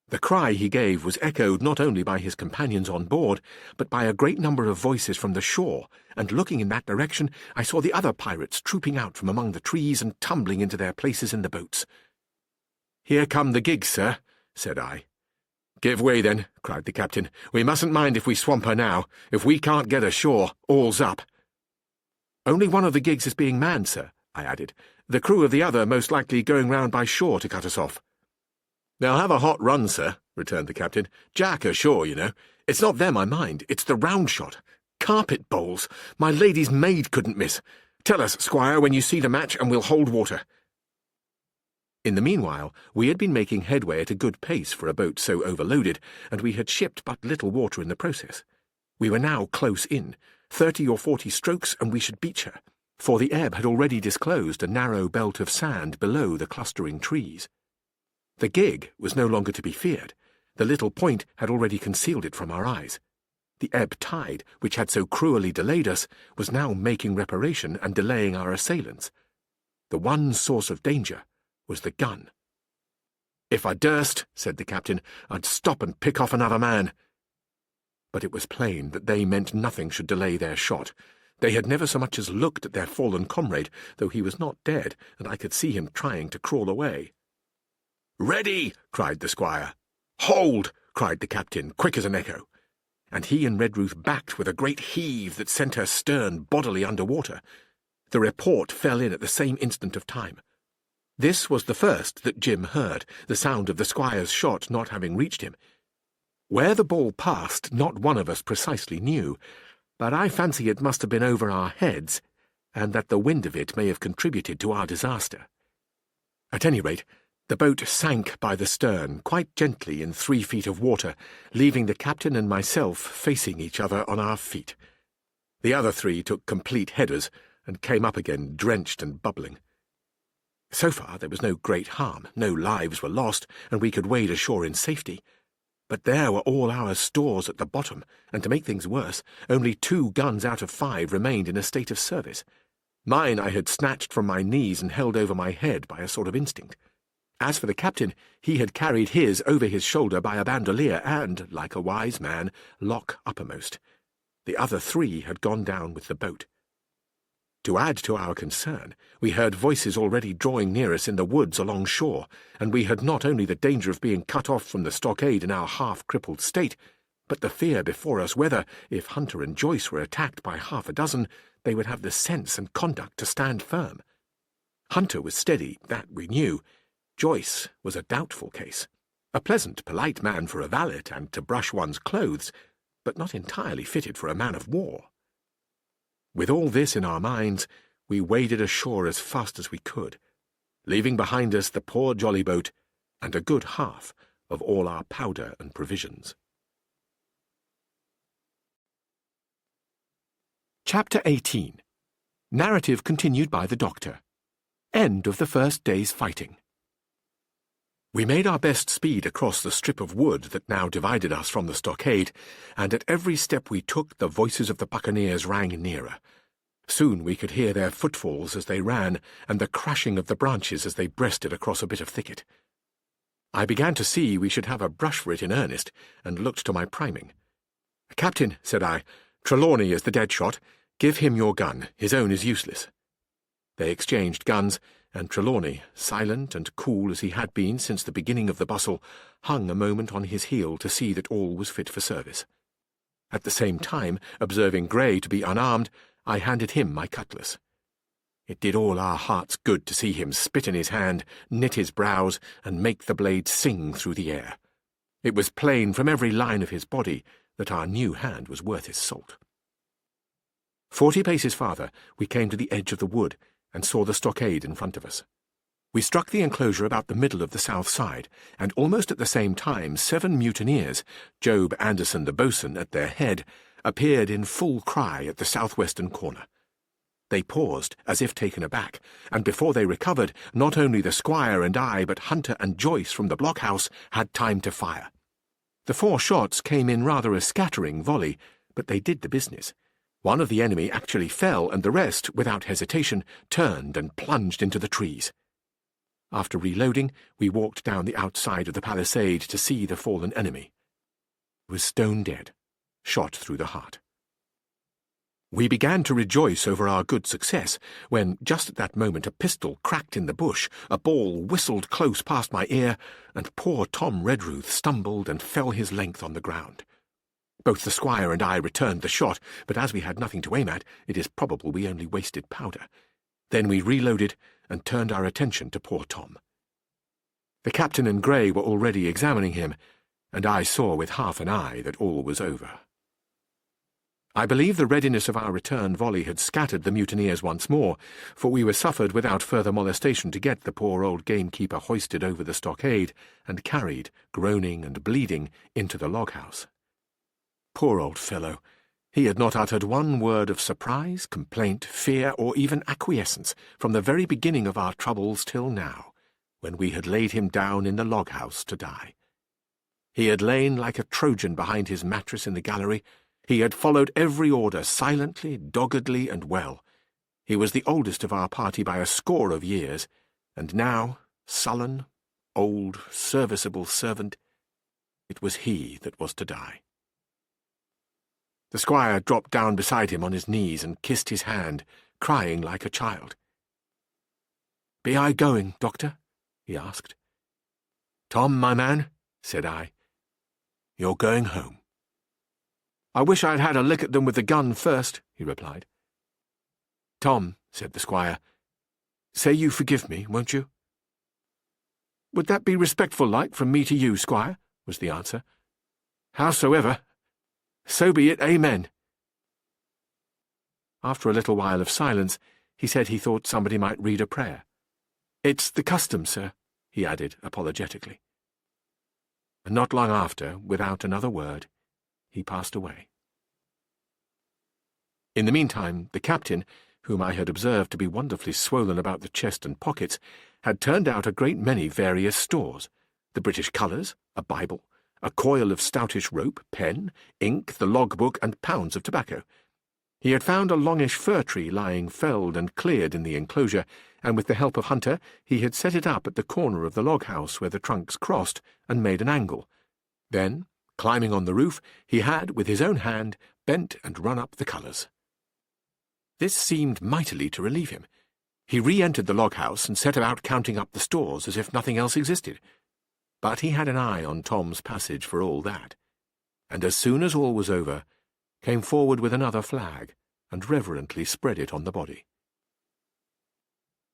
The cry he gave was echoed not only by his companions on board, but by a great number of voices from the shore, and looking in that direction, I saw the other pirates trooping out from among the trees and tumbling into their places in the boats. "Here come the gigs, sir," said I. "Give way, then," cried the captain. "We mustn't mind if we swamp her now. If we can't get ashore, all's up." "Only one of the gigs is being manned, sir," I added. "The crew of the other most likely going round by shore to cut us off." "They'll have a hot run, sir," returned the captain. "Jack ashore, you know. It's not them I mind, it's the round shot. Carpet bowls! My lady's maid couldn't miss. Tell us, squire, when you see the match, and we'll hold water." In the meanwhile, we had been making headway at a good pace for a boat so overloaded, and we had shipped but little water in the process. We were now close in, 30 or 40 strokes, and we should beach her, for the ebb had already disclosed a narrow belt of sand below the clustering trees. The gig was no longer to be feared. The little point had already concealed it from our eyes. The ebb tide, which had so cruelly delayed us, was now making reparation and delaying our assailants. The one source of danger was the gun. "If I durst," said the captain, "I'd stop and pick off another man." But it was plain that they meant nothing should delay their shot. They had never so much as looked at their fallen comrade, though he was not dead, and I could see him trying to crawl away. "Ready!" cried the squire. "Hold!" cried the captain, quick as an echo. And he and Redruth backed with a great heave that sent her stern bodily under water. The report fell in at the same instant of time. This was the first that Jim heard, the sound of the squire's shot not having reached him. Where the ball passed, not one of us precisely knew, but I fancy it must have been over our heads, and that the wind of it may have contributed to our disaster. At any rate, the boat sank by the stern, quite gently in 3 feet of water, leaving the captain and myself facing each other on our feet. The other 3 took complete headers, and came up again drenched and bubbling. So far there was no great harm, no lives were lost, and we could wade ashore in safety. But there were all our stores at the bottom, and to make things worse, only 2 guns out of 5 remained in a state of service. Mine I had snatched from my knees and held over my head by a sort of instinct. As for the captain, he had carried his over his shoulder by a bandolier and, like a wise man, lock uppermost. The other 3 had gone down with the boat. To add to our concern, we heard voices already drawing near us in the woods along shore, and we had not only the danger of being cut off from the stockade in our half-crippled state, but the fear before us whether, if Hunter and Joyce were attacked by half a dozen, they would have the sense and conduct to stand firm. Hunter was steady, that we knew. Joyce was a doubtful case. A pleasant, polite man for a valet and to brush one's clothes, but not entirely fitted for a man of war. With all this in our minds, we waded ashore as fast as we could, leaving behind us the poor jolly boat and a good half of all our powder and provisions. Chapter 18. Narrative continued by the Doctor. End of the first day's fighting. We made our best speed across the strip of wood that now divided us from the stockade, and at every step we took the voices of the buccaneers rang nearer. Soon we could hear their footfalls as they ran, and the crashing of the branches as they breasted across a bit of thicket. I began to see we should have a brush for it in earnest, and looked to my priming. "Captain," said I, "Trelawney is the dead shot. Give him your gun. His own is useless." They exchanged guns, and Trelawney, silent and cool as he had been since the beginning of the bustle, hung a moment on his heel to see that all was fit for service. At the same time, observing Grey to be unarmed, I handed him my cutlass. It did all our hearts good to see him spit in his hand, knit his brows, and make the blade sing through the air. It was plain from every line of his body that our new hand was worth his salt. 40 paces farther, we came to the edge of the wood, and saw the stockade in front of us. We struck the enclosure about the middle of the south side, and almost at the same time 7 mutineers, Job Anderson the boatswain at their head, appeared in full cry at the southwestern corner. They paused, as if taken aback, and before they recovered, not only the squire and I, but Hunter and Joyce from the blockhouse had time to fire. The 4 shots came in rather a scattering volley, but they did the business. One of the enemy actually fell, and the rest, without hesitation, turned and plunged into the trees. After reloading, we walked down the outside of the palisade to see the fallen enemy. He was stone dead, shot through the heart. We began to rejoice over our good success, when just at that moment a pistol cracked in the bush, a ball whistled close past my ear, and poor Tom Redruth stumbled and fell his length on the ground. Both the squire and I returned the shot, but as we had nothing to aim at, it is probable we only wasted powder. Then we reloaded and turned our attention to poor Tom. The captain and Grey were already examining him, and I saw with half an eye that all was over. I believe the readiness of our return volley had scattered the mutineers once more, for we were suffered without further molestation to get the poor old gamekeeper hoisted over the stockade and carried, groaning and bleeding, into the log-house. Poor old fellow! He had not uttered one word of surprise, complaint, fear, or even acquiescence from the very beginning of our troubles till now, when we had laid him down in the log-house to die. He had lain like a Trojan behind his mattress in the gallery. He had followed every order silently, doggedly, and well. He was the oldest of our party by a score of years, and now, sullen, old, serviceable servant, it was he that was to die. The squire dropped down beside him on his knees and kissed his hand, crying like a child. "Be I going, Doctor?" he asked. "Tom, my man," said I, "you're going home." "I wish I'd had a lick at them with the gun first," he replied. "Tom," said the squire, "say you forgive me, won't you?" "Would that be respectful like from me to you, squire?" was the answer. "Howsoever, so be it, amen." After a little while of silence, he said he thought somebody might read a prayer. "It's the custom, sir," he added apologetically. And not long after, without another word, he passed away. In the meantime, the captain, whom I had observed to be wonderfully swollen about the chest and pockets, had turned out a great many various stores: the British colours, a Bible, a coil of stoutish rope, pen, ink, the log-book, and pounds of tobacco. He had found a longish fir tree lying felled and cleared in the enclosure, and with the help of Hunter he had set it up at the corner of the log-house where the trunks crossed, and made an angle. Then, climbing on the roof, he had, with his own hand, bent and run up the colours. This seemed mightily to relieve him. He re-entered the log-house and set about counting up the stores as if nothing else existed. But he had an eye on Tom's passage for all that. and as soon as all was over, came forward with another flag and reverently spread it on the body.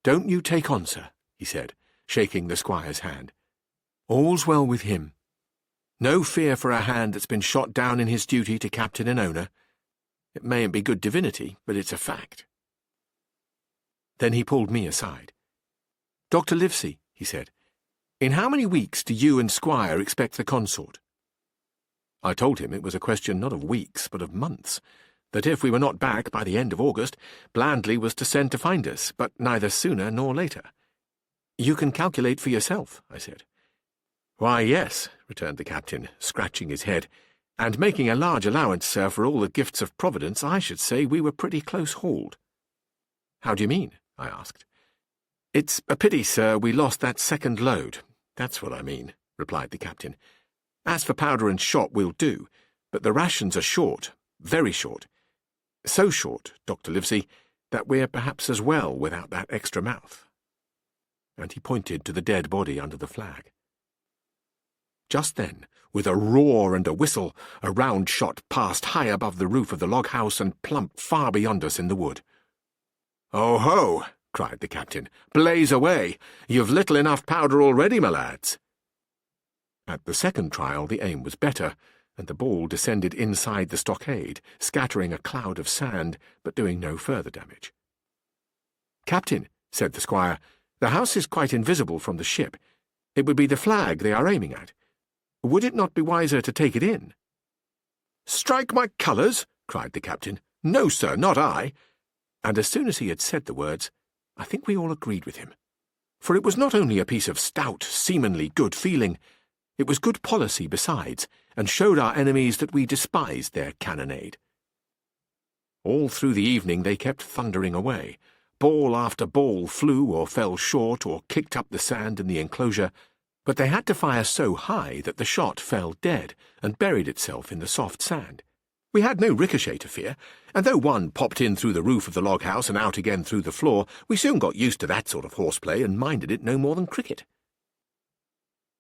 "Don't you take on, sir," he said, shaking the squire's hand. "All's well with him. No fear for a hand that's been shot down in his duty to captain and owner. It mayn't be good divinity, but it's a fact." Then he pulled me aside. "Dr. Livesey," he said, "in how many weeks do you and Squire expect the consort?" I told him it was a question not of weeks, but of months, that if we were not back by the end of August, Blandley was to send to find us, but neither sooner nor later. "You can calculate for yourself," I said. "Why, yes," returned the captain, scratching his head, "and making a large allowance, sir, for all the gifts of Providence, I should say we were pretty close-hauled." "How do you mean?" I asked. "It's a pity, sir, we lost that second load. That's what I mean," replied the captain. "As for powder and shot, we'll do, but the rations are short, very short. So short, Dr. Livesey, that we're perhaps as well without that extra mouth." And he pointed to the dead body under the flag. Just then, with a roar and a whistle, a round shot passed high above the roof of the log-house and plumped far beyond us in the wood. "Oh ho!" cried the captain. "Blaze away! You've little enough powder already, my lads." At the second trial the aim was better, and the ball descended inside the stockade, scattering a cloud of sand, but doing no further damage. "Captain," said the squire, "the house is quite invisible from the ship. It would be the flag they are aiming at. Would it not be wiser to take it in?" "Strike my colours!" cried the captain. "No, sir, not I." And as soon as he had said the words, I think we all agreed with him. For it was not only a piece of stout, seamanly good feeling, it was good policy besides, and showed our enemies that we despised their cannonade. All through the evening they kept thundering away. Ball after ball flew or fell short or kicked up the sand in the enclosure, but they had to fire so high that the shot fell dead and buried itself in the soft sand. We had no ricochet to fear, and though one popped in through the roof of the log-house and out again through the floor, we soon got used to that sort of horseplay and minded it no more than cricket.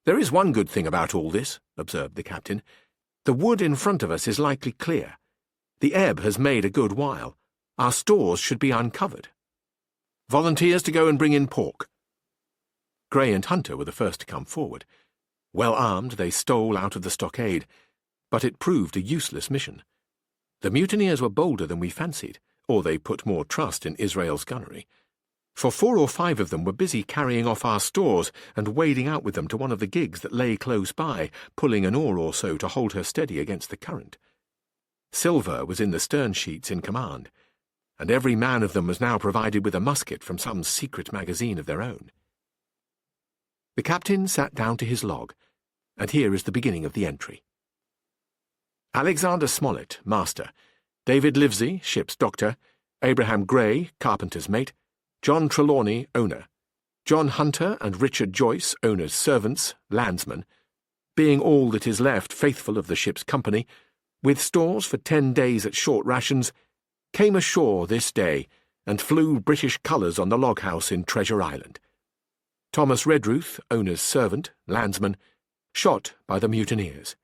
"There is one good thing about all this," observed the captain. "The wood in front of us is likely clear. The ebb has made a good while. Our stores should be uncovered. Volunteers to go and bring in pork." Gray and Hunter were the first to come forward. Well armed, they stole out of the stockade, but it proved a useless mission. The mutineers were bolder than we fancied, or they put more trust in Israel's gunnery. For 4 or 5 of them were busy carrying off our stores and wading out with them to one of the gigs that lay close by, pulling an oar or so to hold her steady against the current. Silver was in the stern sheets in command, and every man of them was now provided with a musket from some secret magazine of their own. The captain sat down to his log, and here is the beginning of the entry. Alexander Smollett, master; David Livesey, ship's doctor; Abraham Gray, carpenter's mate; John Trelawney, owner; John Hunter and Richard Joyce, owner's servants, landsmen, being all that is left faithful of the ship's company, with stores for 10 days at short rations, came ashore this day and flew British colours on the log-house in Treasure Island. Thomas Redruth, owner's servant, landsman, shot by the mutineers.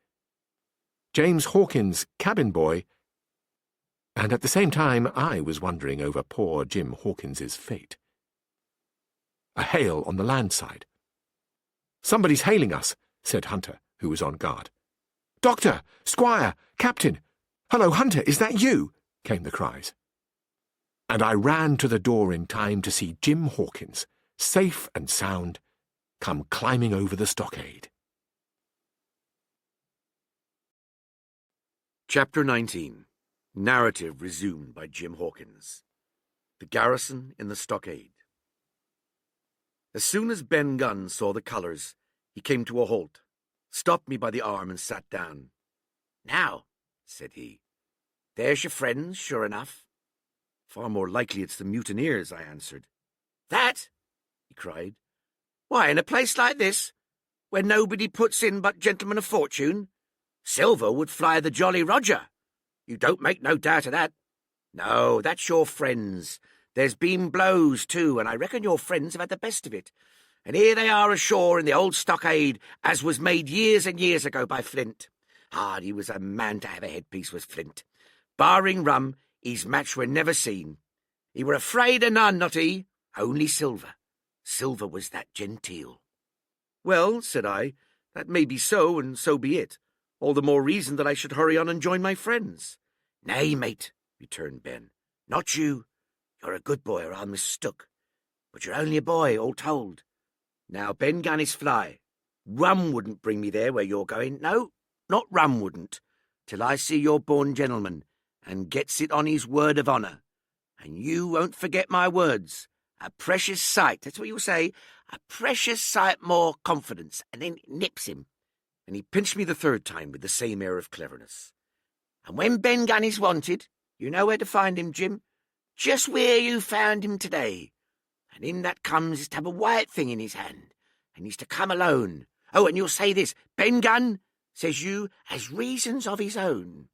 James Hawkins, cabin boy, and at the same time I was wondering over poor Jim Hawkins's fate. A hail on the land side. "Somebody's hailing us," said Hunter, who was on guard. "Doctor! Squire! Captain! Hello, Hunter, is that you?" came the cries. And I ran to the door in time to see Jim Hawkins, safe and sound, come climbing over the stockade. Chapter 19. Narrative resumed by Jim Hawkins. The garrison in the stockade. As soon as Ben Gunn saw the colours, he came to a halt, stopped me by the arm and sat down. "Now," said he, "there's your friends, sure enough." "Far more likely it's the mutineers," I answered. "That?" he cried. "Why, in a place like this, where nobody puts in but gentlemen of fortune, Silver would fly the Jolly Roger. You don't make no doubt of that. No, that's your friends. There's been blows, too, and I reckon your friends have had the best of it. And here they are ashore in the old stockade, as was made years and years ago by Flint. He was a man to have a headpiece, was Flint. Barring rum, his match were never seen. He were afraid of none, not he, only silver. Silver was that genteel. Well, said I, that may be so, and so be it. All the more reason that I should hurry on and join my friends. Nay, mate, returned Ben, not you. You're a good boy, or I'm mistook. But you're only a boy, all told. Now, Ben gun is fly. Rum wouldn't bring me there where you're going. No, not rum wouldn't, till I see your born gentleman, and gets it on his word of honour. And you won't forget my words. A precious sight, that's what you'll say, a precious sight more confidence, and then nips him. And he pinched me the third time with the same air of cleverness. And when Ben Gunn is wanted, you know where to find him, Jim. Just where you found him today. And in that comes is to have a white thing in his hand, and he's to come alone. Oh, and you'll say this, Ben Gunn, says you, has reasons of his own.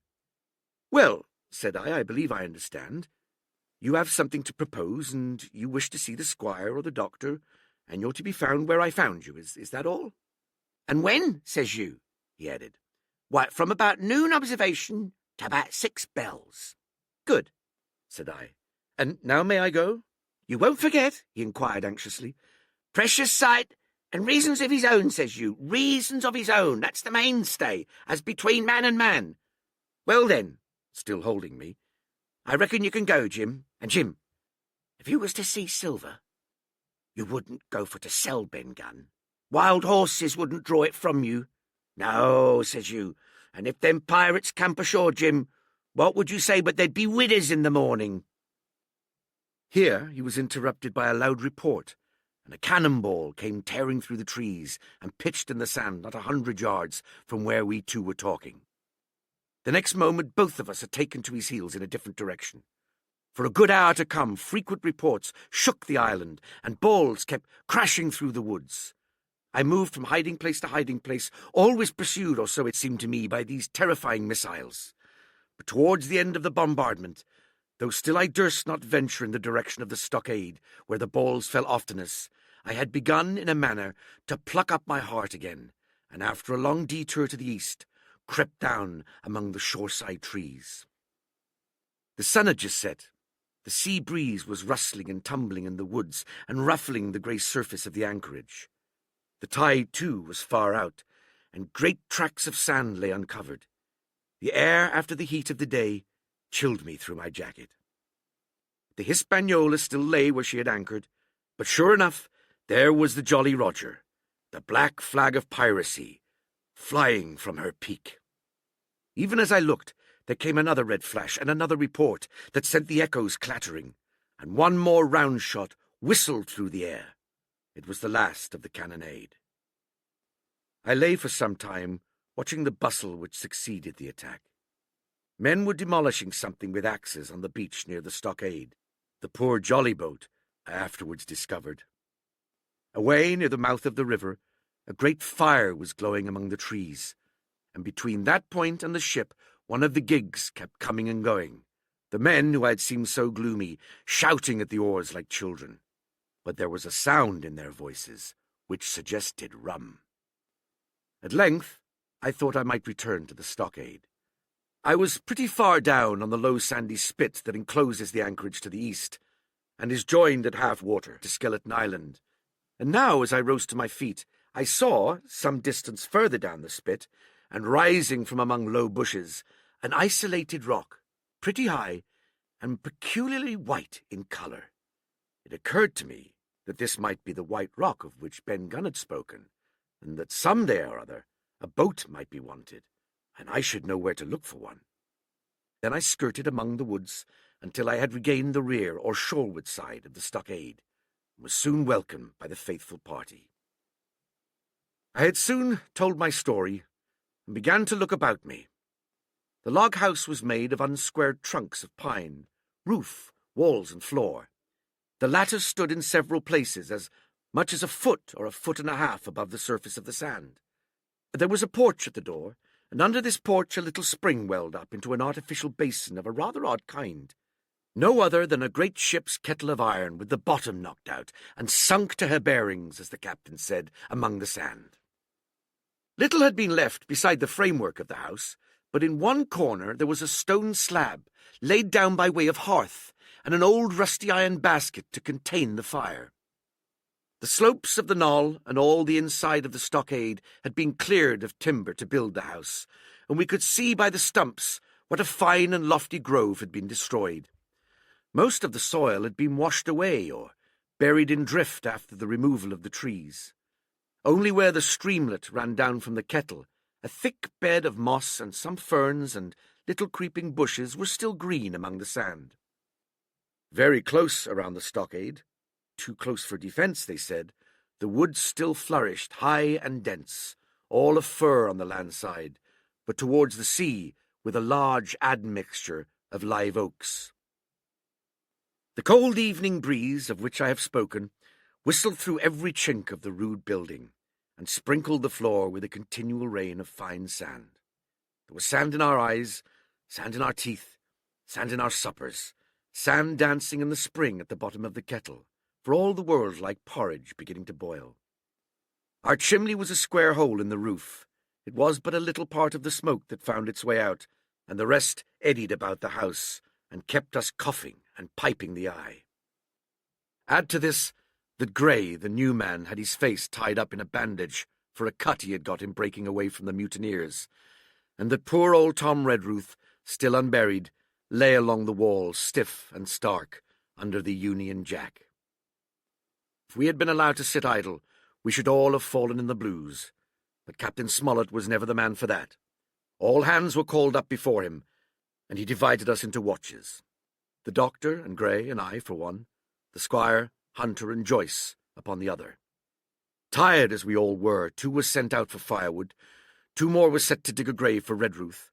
Well, said I believe I understand. You have something to propose, and you wish to see the squire or the doctor, and you're to be found where I found you. Is that all? And when, says you, he added. Why, from about noon observation to about 6 bells. Good, said I. And now may I go? You won't forget, he inquired anxiously. Precious sight, and reasons of his own, says you. Reasons of his own, that's the mainstay, as between man and man. Well then, still holding me, I reckon you can go, Jim. And Jim, if you was to see silver, you wouldn't go for to sell Ben Gunn. Wild horses wouldn't draw it from you. No, says you, and if them pirates camp ashore, Jim, what would you say but they'd be widows in the morning? Here he was interrupted by a loud report, and a cannonball came tearing through the trees and pitched in the sand not 100 yards from where we two were talking. The next moment both of us had taken to his heels in a different direction. For a good hour to come, frequent reports shook the island, and balls kept crashing through the woods. I moved from hiding place to hiding place, always pursued, or so it seemed to me, by these terrifying missiles. But towards the end of the bombardment, though still I durst not venture in the direction of the stockade, where the balls fell oftenest, I had begun, in a manner, to pluck up my heart again, and after a long detour to the east, crept down among the shoreside trees. The sun had just set. The sea breeze was rustling and tumbling in the woods and ruffling the grey surface of the anchorage. The tide, too, was far out, and great tracts of sand lay uncovered. The air, after the heat of the day, chilled me through my jacket. The Hispaniola still lay where she had anchored, but sure enough, there was the Jolly Roger, the black flag of piracy, flying from her peak. Even as I looked, there came another red flash and another report that sent the echoes clattering, and one more round shot whistled through the air. It was the last of the cannonade. I lay for some time, watching the bustle which succeeded the attack. Men were demolishing something with axes on the beach near the stockade, the poor jolly boat, I afterwards discovered. Away near the mouth of the river, a great fire was glowing among the trees, and between that point and the ship, one of the gigs kept coming and going, the men who had seemed so gloomy, shouting at the oars like children. But there was a sound in their voices which suggested rum. At length, I thought I might return to the stockade. I was pretty far down on the low sandy spit that encloses the anchorage to the east, and is joined at half water to Skeleton Island. And now, as I rose to my feet, I saw, some distance further down the spit, and rising from among low bushes, an isolated rock, pretty high, and peculiarly white in colour. It occurred to me that this might be the white rock of which Ben Gunn had spoken, and that some day or other a boat might be wanted, and I should know where to look for one. Then I skirted among the woods until I had regained the rear or shoreward side of the stockade, and was soon welcomed by the faithful party. I had soon told my story, and began to look about me. The log house was made of unsquared trunks of pine, roof, walls, and floor. The latter stood in several places, as much as a foot or a foot and a half above the surface of the sand. There was a porch at the door, and under this porch a little spring welled up into an artificial basin of a rather odd kind, no other than a great ship's kettle of iron with the bottom knocked out, and sunk to her bearings, as the captain said, among the sand. Little had been left beside the framework of the house, but in one corner there was a stone slab laid down by way of hearth, and an old rusty iron basket to contain the fire. The slopes of the knoll and all the inside of the stockade had been cleared of timber to build the house, and we could see by the stumps what a fine and lofty grove had been destroyed. Most of the soil had been washed away or buried in drift after the removal of the trees. Only where the streamlet ran down from the kettle, a thick bed of moss and some ferns and little creeping bushes were still green among the sand. Very close around the stockade, too close for defence, they said, the woods still flourished high and dense, all of fir on the land side, but towards the sea with a large admixture of live oaks. The cold evening breeze, of which I have spoken, whistled through every chink of the rude building, and sprinkled the floor with a continual rain of fine sand. There was sand in our eyes, sand in our teeth, sand in our suppers, sand dancing in the spring at the bottom of the kettle, for all the world like porridge beginning to boil. Our chimney was a square hole in the roof. It was but a little part of the smoke that found its way out, and the rest eddied about the house, and kept us coughing and piping the eye. Add to this that Gray, the new man, had his face tied up in a bandage for a cut he had got in breaking away from the mutineers, and that poor old Tom Redruth, still unburied, lay along the wall, stiff and stark, under the Union Jack. If we had been allowed to sit idle, we should all have fallen in the blues, but Captain Smollett was never the man for that. All hands were called up before him, and he divided us into watches. The doctor and Gray and I for one, the squire, Hunter and Joyce upon the other. Tired as we all were, 2 was sent out for firewood, 2 more were set to dig a grave for Redruth.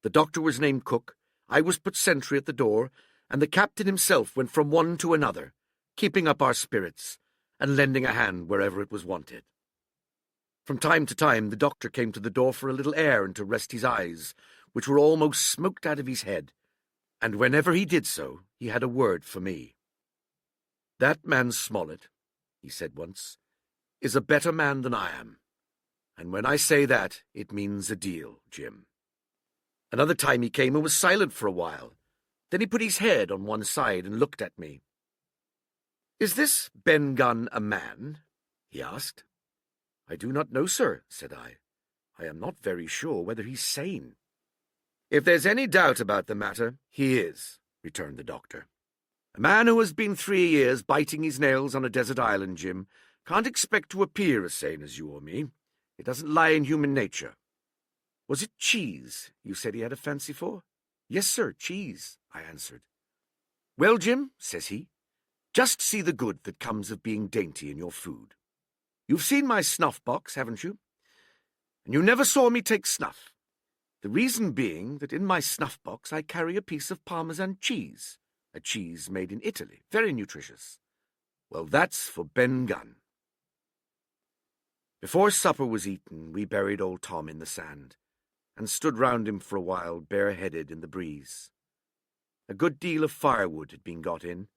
The doctor was named cook, I was put sentry at the door, and the captain himself went from one to another, keeping up our spirits, and lending a hand wherever it was wanted. From time to time the doctor came to the door for a little air and to rest his eyes, which were almost smoked out of his head, and whenever he did so, he had a word for me. "That man Smollett," he said once, "is a better man than I am, and when I say that, it means a deal, Jim." Another time he came and was silent for a while. Then he put his head on one side and looked at me. "Is this Ben Gunn a man?" he asked. "I do not know, sir," said I. "I am not very sure whether he's sane." "If there's any doubt about the matter, he is," returned the doctor. "A man who has been 3 years biting his nails on a desert island, Jim, can't expect to appear as sane as you or me. It doesn't lie in human nature. Was it cheese you said he had a fancy for?" "Yes, sir, cheese," I answered. "Well, Jim," says he, "just see the good that comes of being dainty in your food. You've seen my snuff-box, haven't you? And you never saw me take snuff. The reason being that in my snuff-box I carry a piece of Parmesan cheese, a cheese made in Italy, very nutritious. Well, that's for Ben Gunn." Before supper was eaten, we buried old Tom in the sand, and stood round him for a while, bareheaded in the breeze. A good deal of firewood had been got in,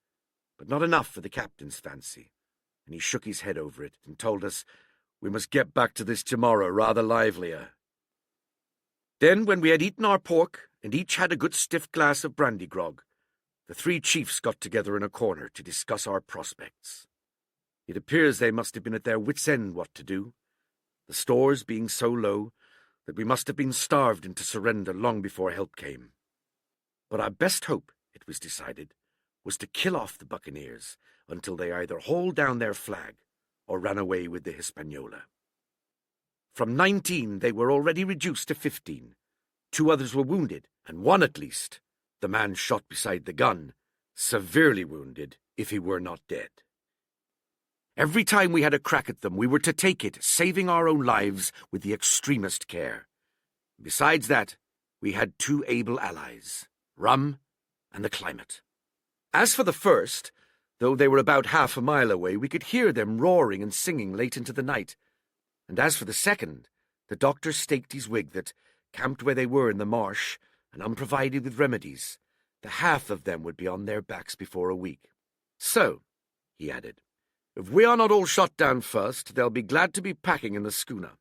but not enough for the captain's fancy, and he shook his head over it and told us we must get back to this tomorrow rather livelier. Then, when we had eaten our pork, and each had a good stiff glass of brandy-grog, the 3 chiefs got together in a corner to discuss our prospects. It appears they must have been at their wits' end what to do, the stores being so low that we must have been starved into surrender long before help came. But our best hope, it was decided, was to kill off the buccaneers until they either hauled down their flag or ran away with the Hispaniola. From 19 they were already reduced to 15. 2 others were wounded, and 1 at least, the man shot beside the gun, severely wounded if he were not dead. Every time we had a crack at them, we were to take it, saving our own lives with the extremest care. Besides that, we had 2 able allies, rum and the climate. As for the first, though they were about half a mile away, we could hear them roaring and singing late into the night. And as for the second, the doctor staked his wig that, camped where they were in the marsh, and unprovided with remedies, the half of them would be on their backs before a week. "So," he added, "if we are not all shot down first, they'll be glad to be packing in the schooner.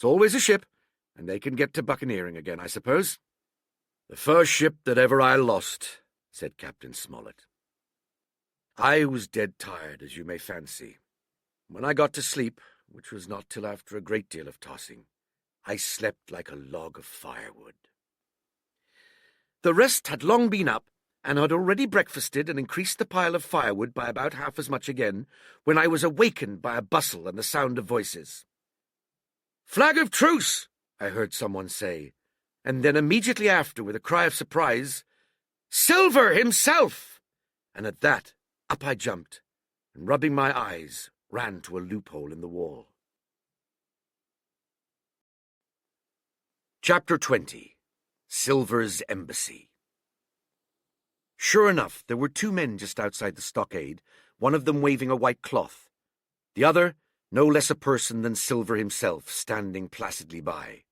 It's always a ship, and they can get to buccaneering again, I suppose. The first ship that ever I lost, said Captain Smollett. I was dead tired, as you may fancy. When I got to sleep, which was not till after a great deal of tossing, I slept like a log of firewood. The rest had long been up, and had already breakfasted and increased the pile of firewood by about half as much again, when I was awakened by a bustle and the sound of voices. "Flag of truce!" I heard someone say, and then immediately after, with a cry of surprise, "Silver himself!" And at that, up I jumped, and rubbing my eyes, ran to a loophole in the wall. Chapter 20. Silver's Embassy. Sure enough, there were two men just outside the stockade, one of them waving a white cloth, the other no less a person than Silver himself, standing placidly by.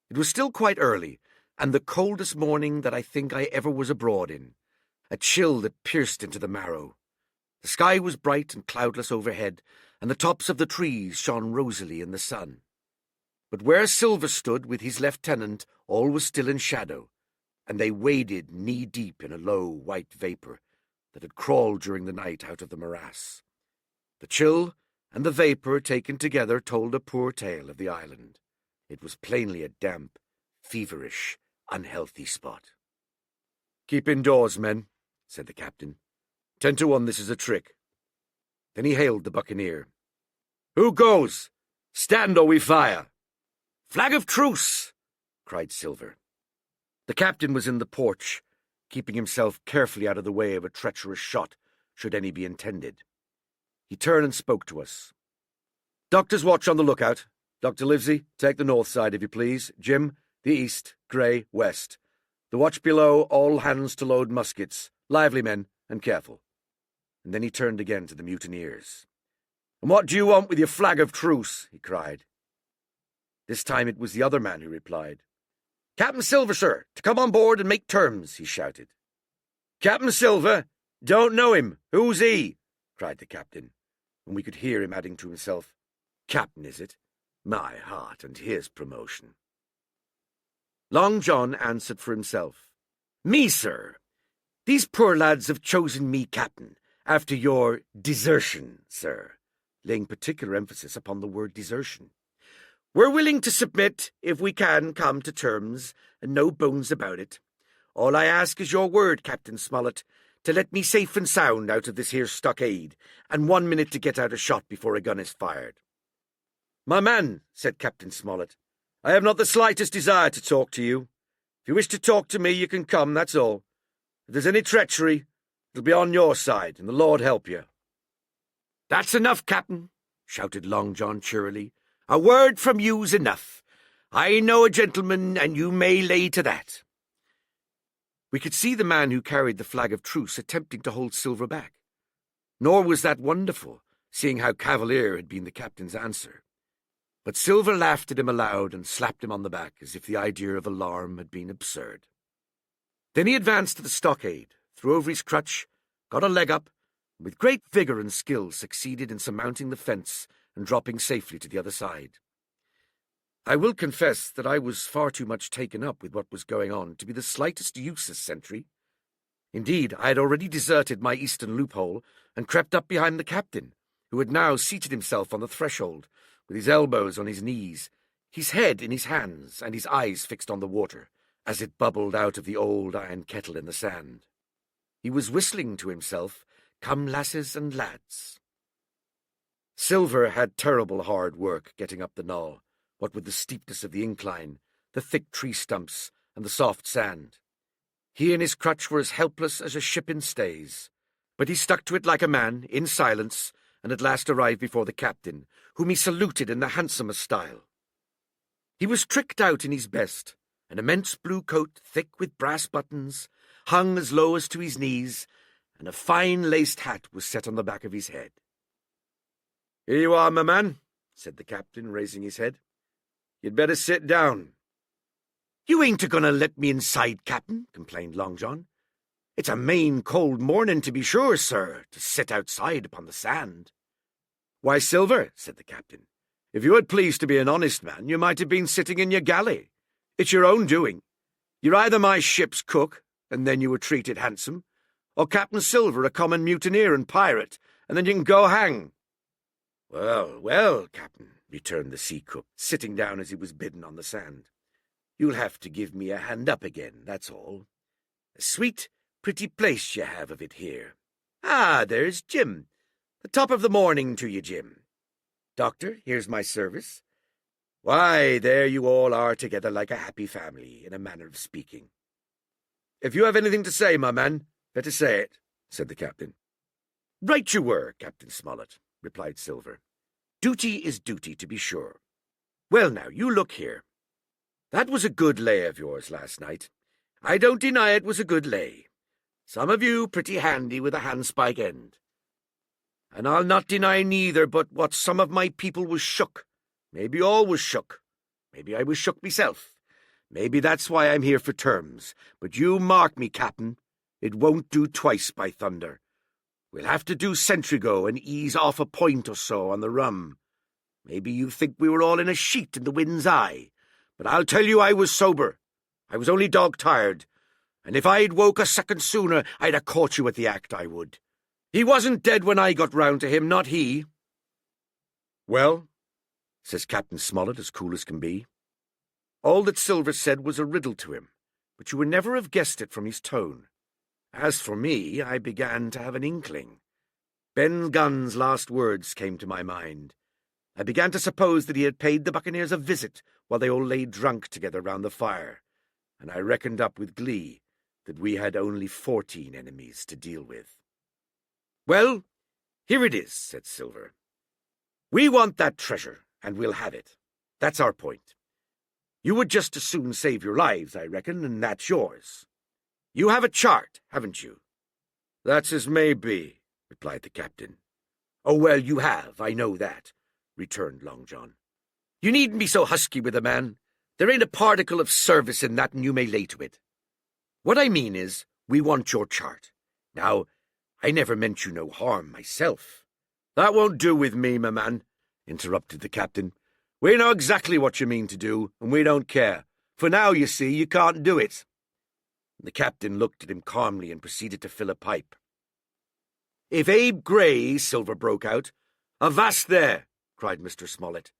It was still quite early, and the coldest morning that I think I ever was abroad in, a chill that pierced into the marrow. The sky was bright and cloudless overhead, and the tops of the trees shone rosily in the sun. But where Silver stood with his lieutenant, all was still in shadow, and they waded knee-deep in a low, white vapour that had crawled during the night out of the morass. The chill and the vapour taken together told a poor tale of the island. It was plainly a damp, feverish, unhealthy spot. "Keep indoors, men," said the captain. 10 to 1 this is a trick. Then he hailed the buccaneer. "Who goes? Stand or we fire!" "Flag of truce!" cried Silver. The captain was in the porch, keeping himself carefully out of the way of a treacherous shot, should any be intended. He turned and spoke to us. "Doctor's watch on the lookout. Dr. Livesey, take the north side, if you please. Jim, the east, Grey, west. The watch below, all hands to load muskets. Lively, men, and careful." And then he turned again to the mutineers. "And what do you want with your flag of truce?" he cried. This time it was the other man who replied. "Captain Silver, sir, to come on board and make terms," he shouted. "Captain Silver? Don't know him. Who's he?" cried the captain, and we could hear him adding to himself, "Captain, is it? My heart and his promotion." Long John answered for himself. "Me, sir. These poor lads have chosen me captain, after your desertion, sir," laying particular emphasis upon the word desertion. "We're willing to submit if we can come to terms, and no bones about it. All I ask is your word, Captain Smollett, to let me safe and sound out of this here stockade, and 1 minute to get out a shot before a gun is fired." "My man," said Captain Smollett, "I have not the slightest desire to talk to you. If you wish to talk to me, you can come, that's all. If there's any treachery, it'll be on your side, and the Lord help you." "That's enough, Captain," shouted Long John cheerily. "A word from you's enough. I know a gentleman, and you may lay to that." We could see the man who carried the flag of truce attempting to hold Silver back. Nor was that wonderful, seeing how cavalier had been the captain's answer. But Silver laughed at him aloud and slapped him on the back as if the idea of alarm had been absurd. Then he advanced to the stockade, threw over his crutch, got a leg up, and with great vigour and skill succeeded in surmounting the fence and dropping safely to the other side. I will confess that I was far too much taken up with what was going on to be the slightest use as sentry. Indeed, I had already deserted my eastern loophole and crept up behind the captain, who had now seated himself on the threshold, with his elbows on his knees, his head in his hands, and his eyes fixed on the water, as it bubbled out of the old iron kettle in the sand. He was whistling to himself, "Come, lasses and lads." Silver had terrible hard work getting up the knoll, what with the steepness of the incline, the thick tree stumps, and the soft sand. He and his crutch were as helpless as a ship in stays, but he stuck to it like a man, in silence, and at last arrived before the captain, whom he saluted in the handsomest style. He was tricked out in his best, an immense blue coat, thick with brass buttons, hung as low as to his knees, and a fine laced hat was set on the back of his head. "Here you are, my man," said the captain, raising his head. "You'd better sit down." "You ain't a-going to let me inside, Captain," complained Long John. "It's a main cold morning, to be sure, sir, to sit outside upon the sand." "Why, Silver," said the captain, If you had pleased to be an honest man, you might have been sitting in your galley. It's your own doing. You're either my ship's cook, and then you were treated handsome, or Captain Silver, a common mutineer and pirate, and then you can go hang. Well, well, Captain, returned the sea cook, sitting down as he was bidden on the sand. You'll have to give me a hand up again, that's all. A sweet, pretty place you have of it here. Ah, there's Jim. The top of the morning to you, Jim. Doctor, here's my service. Why, there you all are together like a happy family, in a manner of speaking. If you have anything to say, my man, better say it, said the captain. Right you were, Captain Smollett, replied Silver. Duty is duty, to be sure. Well, now, you look here. That was a good lay of yours last night. I don't deny it was a good lay. Some of you pretty handy with a handspike end. And I'll not deny neither but what some of my people was shook. Maybe all was shook. Maybe I was shook myself. Maybe that's why I'm here for terms. But you mark me, Captain. It won't do twice, by thunder. We'll have to do sentry go and ease off a point or so on the rum. Maybe you think we were all in a sheet in the wind's eye. But I'll tell you I was sober. I was only dog-tired. And if I'd woke a second sooner, I'd have caught you at the act, I would. He wasn't dead when I got round to him, not he. Well, says Captain Smollett, as cool as can be. All that Silver said was a riddle to him, but you would never have guessed it from his tone. As for me, I began to have an inkling. Ben Gunn's last words came to my mind. I began to suppose that he had paid the buccaneers a visit while they all lay drunk together round the fire, and I reckoned up with glee that we had only 14 enemies to deal with. Well, here it is, said Silver. We want that treasure, and we'll have it. That's our point. You would just as soon save your lives, I reckon, and that's yours. You have a chart, haven't you? That's as may be, replied the captain. Oh, well, you have, I know that, returned Long John. You needn't be so husky with a man. There ain't a particle of service in that, and you may lay to it. What I mean is, we want your chart. Now, I never meant you no harm myself. That won't do with me, my man, interrupted the captain. We know exactly what you mean to do, and we don't care. For now, you see, you can't do it. The captain looked at him calmly and proceeded to fill a pipe. If Abe Gray, Silver broke out. Avast there, cried Mr. Smollett.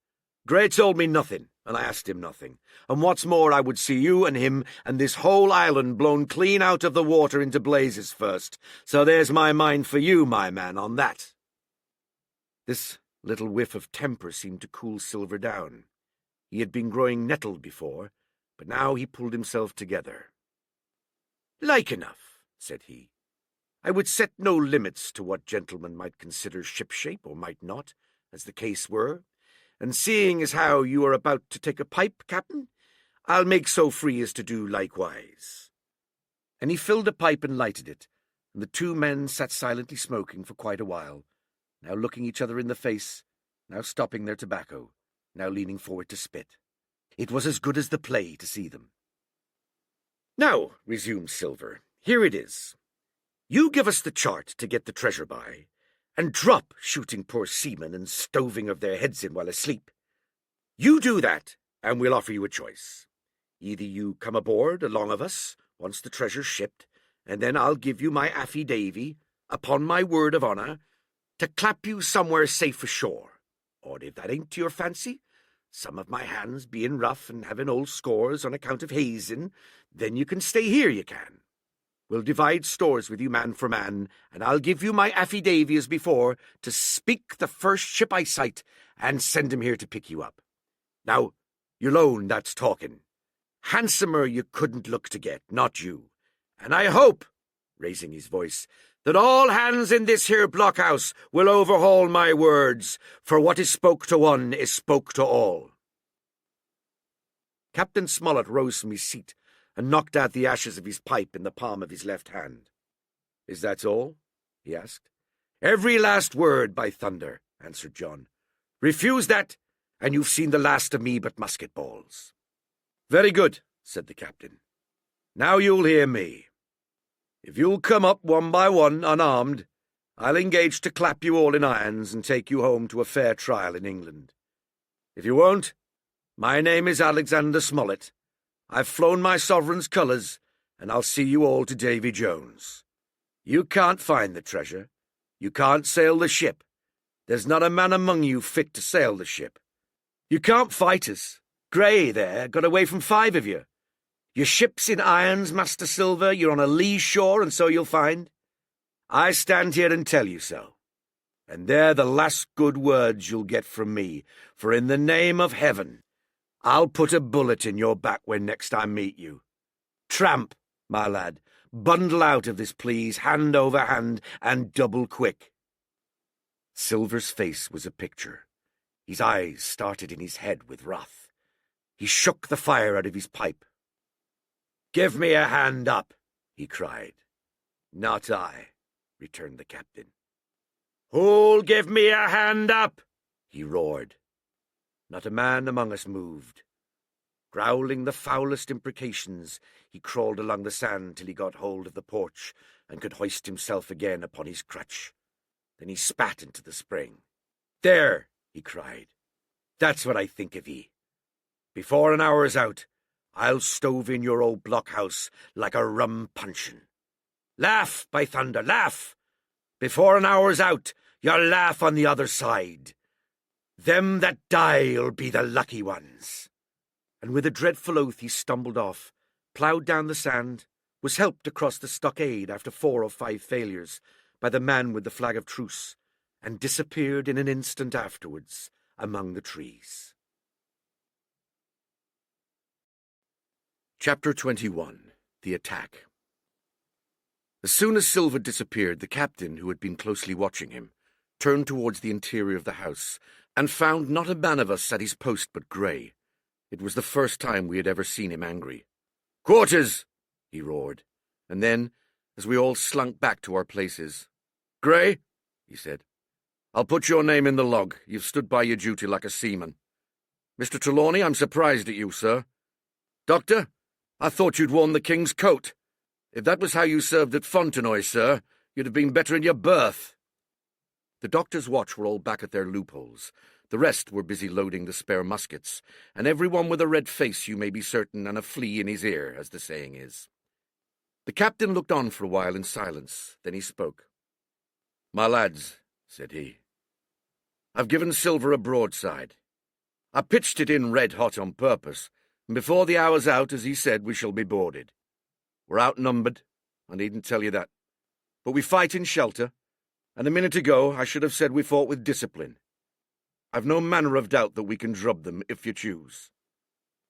Gray told me nothing, and I asked him nothing. And what's more, I would see you and him and this whole island blown clean out of the water into blazes first. So there's my mind for you, my man, on that. This little whiff of temper seemed to cool Silver down. He had been growing nettled before, but now he pulled himself together. Like enough, said he. I would set no limits to what gentlemen might consider shipshape or might not, as the case were, and seeing as how you are about to take a pipe, Captain, I'll make so free as to do likewise. And he filled a pipe and lighted it, and the two men sat silently smoking for quite a while, now looking each other in the face, now stopping their tobacco, now leaning forward to spit. It was as good as the play to see them. Now, resumed Silver, here it is. You give us the chart to get the treasure by, and drop shooting poor seamen and stoving of their heads in while asleep. You do that, and we'll offer you a choice. Either you come aboard along of us, once the treasure's shipped, and then I'll give you my affidavy, upon my word of honour, to clap you somewhere safe ashore. Or if that ain't to your fancy, some of my hands being rough and having old scores on account of hazing, then you can stay here, you can. We'll divide stores with you man for man, and I'll give you my affidavy as before to speak the first ship I sight and send him here to pick you up. Now, you'll own that's talking. Handsomer you couldn't look to get, not you. And I hope, raising his voice, that all hands in this here blockhouse will overhaul my words, for what is spoke to one is spoke to all. Captain Smollett rose from his seat and knocked out the ashes of his pipe in the palm of his left hand. Is that all? He asked. Every last word, by thunder, answered John. Refuse that, and you've seen the last of me but musket balls. Very good, said the captain. Now you'll hear me. If you'll come up one by one, unarmed, I'll engage to clap you all in irons and take you home to a fair trial in England. If you won't, my name is Alexander Smollett. I've flown my sovereign's colours, and I'll see you all to Davy Jones. You can't find the treasure. You can't sail the ship. There's not a man among you fit to sail the ship. You can't fight us. Grey, there, got away from 5 of you. Your ship's in irons, Master Silver. You're on a lee shore, and so you'll find. I stand here and tell you so. And they're the last good words you'll get from me, for in the name of heaven, I'll put a bullet in your back when next I meet you. Tramp, my lad, bundle out of this, please, hand over hand, and double quick. Silver's face was a picture. His eyes started in his head with wrath. He shook the fire out of his pipe. "Give me a hand up," he cried. "Not I," returned the captain. "Who'll give me a hand up?" he roared. Not a man among us moved. Growling the foulest imprecations, he crawled along the sand till he got hold of the porch and could hoist himself again upon his crutch. Then he spat into the spring. "There," he cried. "That's what I think of ye. Before an hour's out, I'll stove in your old blockhouse like a rum puncheon. Laugh, by thunder, laugh! Before an hour's out, you'll laugh on the other side. Them that die'll be the lucky ones." And with a dreadful oath he stumbled off, ploughed down the sand, was helped across the stockade after 4 or 5 failures by the man with the flag of truce, and disappeared in an instant afterwards among the trees. Chapter 21. The Attack. As soon as Silver disappeared, the captain, who had been closely watching him, turned towards the interior of the house, and found not a man of us at his post but Grey. It was the first time we had ever seen him angry. "Quarters!" he roared, and then, as we all slunk back to our places, "Grey," he said, "I'll put your name in the log. You've stood by your duty like a seaman. Mr. Trelawney, I'm surprised at you, sir. Doctor, I thought you'd worn the king's coat. If that was how you served at Fontenoy, sir, you'd have been better in your berth." The doctor's watch were all back at their loopholes. The rest were busy loading the spare muskets, and every one with a red face, you may be certain, and a flea in his ear, as the saying is. The captain looked on for a while in silence. Then he spoke. "My lads," said he, "I've given Silver a broadside. I pitched it in red-hot on purpose, and before the hour's out, as he said, we shall be boarded. We're outnumbered, I needn't tell you that. But we fight in shelter, and a minute ago I should have said we fought with discipline. I've no manner of doubt that we can drub them if you choose."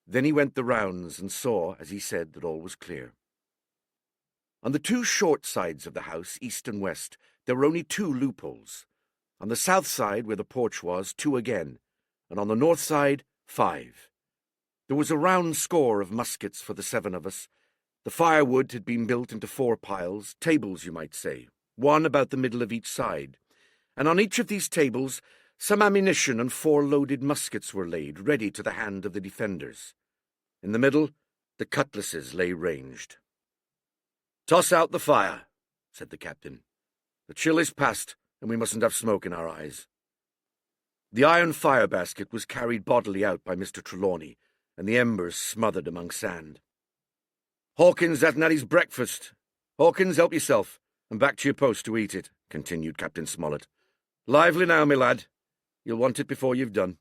Then he went the rounds and saw, as he said, that all was clear. On the 2 short sides of the house, east and west, there were only 2 loopholes. On the south side, where the porch was, 2 again, and on the north side, 5. There was a round score of muskets for the 7 of us. The firewood had been built into 4 piles, tables, you might say, one about the middle of each side, and on each of these tables some ammunition and 4 loaded muskets were laid, ready to the hand of the defenders. In the middle, the cutlasses lay ranged. "Toss out the fire," said the captain. "The chill is past, and we mustn't have smoke in our eyes." The iron fire basket was carried bodily out by Mr. Trelawney, and the embers smothered among sand. "Hawkins hasn't had his breakfast. Hawkins, help yourself, and back to your post to eat it," continued Captain Smollett. "Lively now, my lad. You'll want it before you've done.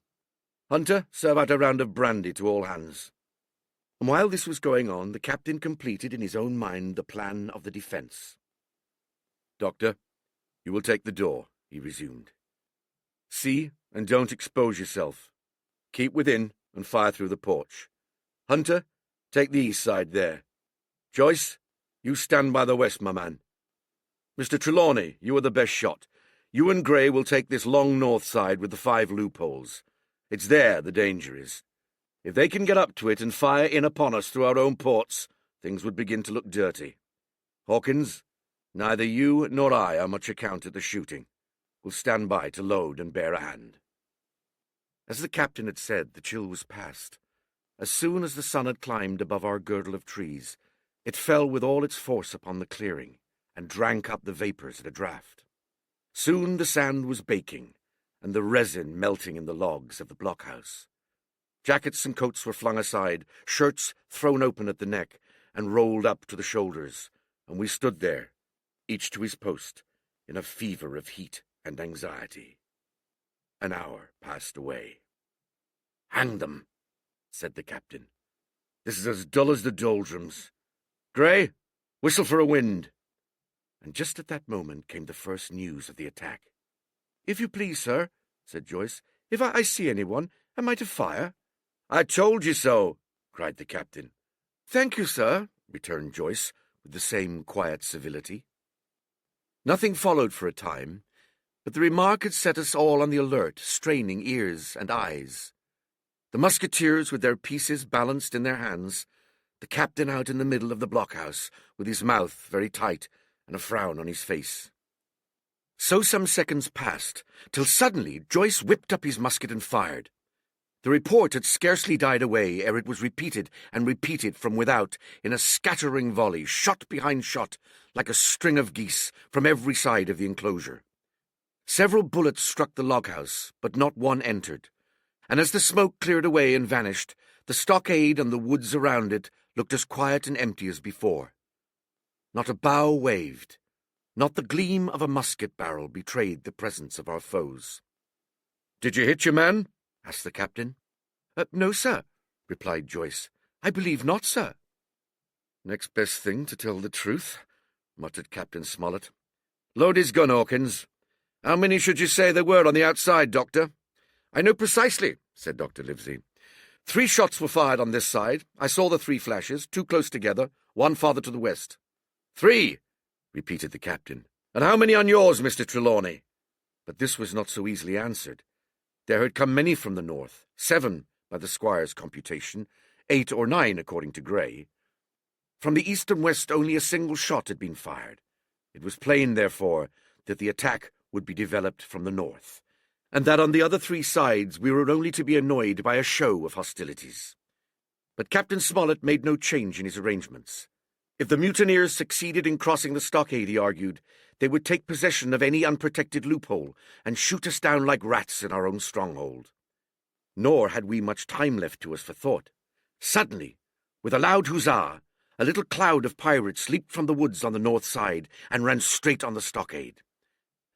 Hunter, serve out a round of brandy to all hands." And while this was going on, the captain completed in his own mind the plan of the defence. "Doctor, you will take the door," he resumed. "See, and don't expose yourself. Keep within, and fire through the porch. Hunter, take the east side there. Joyce, you stand by the west, my man. Mr. Trelawney, you are the best shot. You and Grey will take this long north side with the 5 loopholes. It's there the danger is. If they can get up to it and fire in upon us through our own ports, things would begin to look dirty. Hawkins, neither you nor I are much account at the shooting. We'll stand by to load and bear a hand." As the captain had said, the chill was past. As soon as the sun had climbed above our girdle of trees, it fell with all its force upon the clearing, and drank up the vapours at a draught. Soon the sand was baking, and the resin melting in the logs of the blockhouse. Jackets and coats were flung aside, shirts thrown open at the neck and rolled up to the shoulders, and we stood there, each to his post, in a fever of heat and anxiety. An hour passed away. "Hang them," said the captain. "This is as dull as the doldrums. Gray, whistle for a wind." And just at that moment came the first news of the attack. "If you please, sir," said Joyce, "if I see anyone, am I to fire?" "I told you so," cried the captain. "Thank you, sir," returned Joyce, with the same quiet civility. Nothing followed for a time, but the remark had set us all on the alert, straining ears and eyes. The musketeers with their pieces balanced in their hands, the captain out in the middle of the blockhouse, with his mouth very tight and a frown on his face. So some seconds passed, till suddenly Joyce whipped up his musket and fired. The report had scarcely died away ere it was repeated and repeated from without in a scattering volley, shot behind shot, like a string of geese, from every side of the enclosure. Several bullets struck the log-house, but not one entered, and as the smoke cleared away and vanished, the stockade and the woods around it looked as quiet and empty as before. Not a bough waved, not the gleam of a musket barrel betrayed the presence of our foes. "Did you hit your man?" asked the captain. No, sir," replied Joyce. "I believe not, sir." "Next best thing to tell the truth," muttered Captain Smollett. "Load his gun, Hawkins. How many should you say there were on the outside, Doctor?" "I know precisely," said Dr. Livesey. 3 shots were fired on this side. I saw the 3 flashes, 2 close together, 1 farther to the west." "3," repeated the captain. "And how many on yours, Mr. Trelawney?" But this was not so easily answered. There had come many from the north, 7 by the squire's computation, 8 or 9 according to Gray. From the east and west only a single shot had been fired. It was plain, therefore, that the attack would be developed from the north, and that on the other 3 sides we were only to be annoyed by a show of hostilities. But Captain Smollett made no change in his arrangements. If the mutineers succeeded in crossing the stockade, he argued, they would take possession of any unprotected loophole and shoot us down like rats in our own stronghold. Nor had we much time left to us for thought. Suddenly, with a loud huzzah, a little cloud of pirates leaped from the woods on the north side and ran straight on the stockade.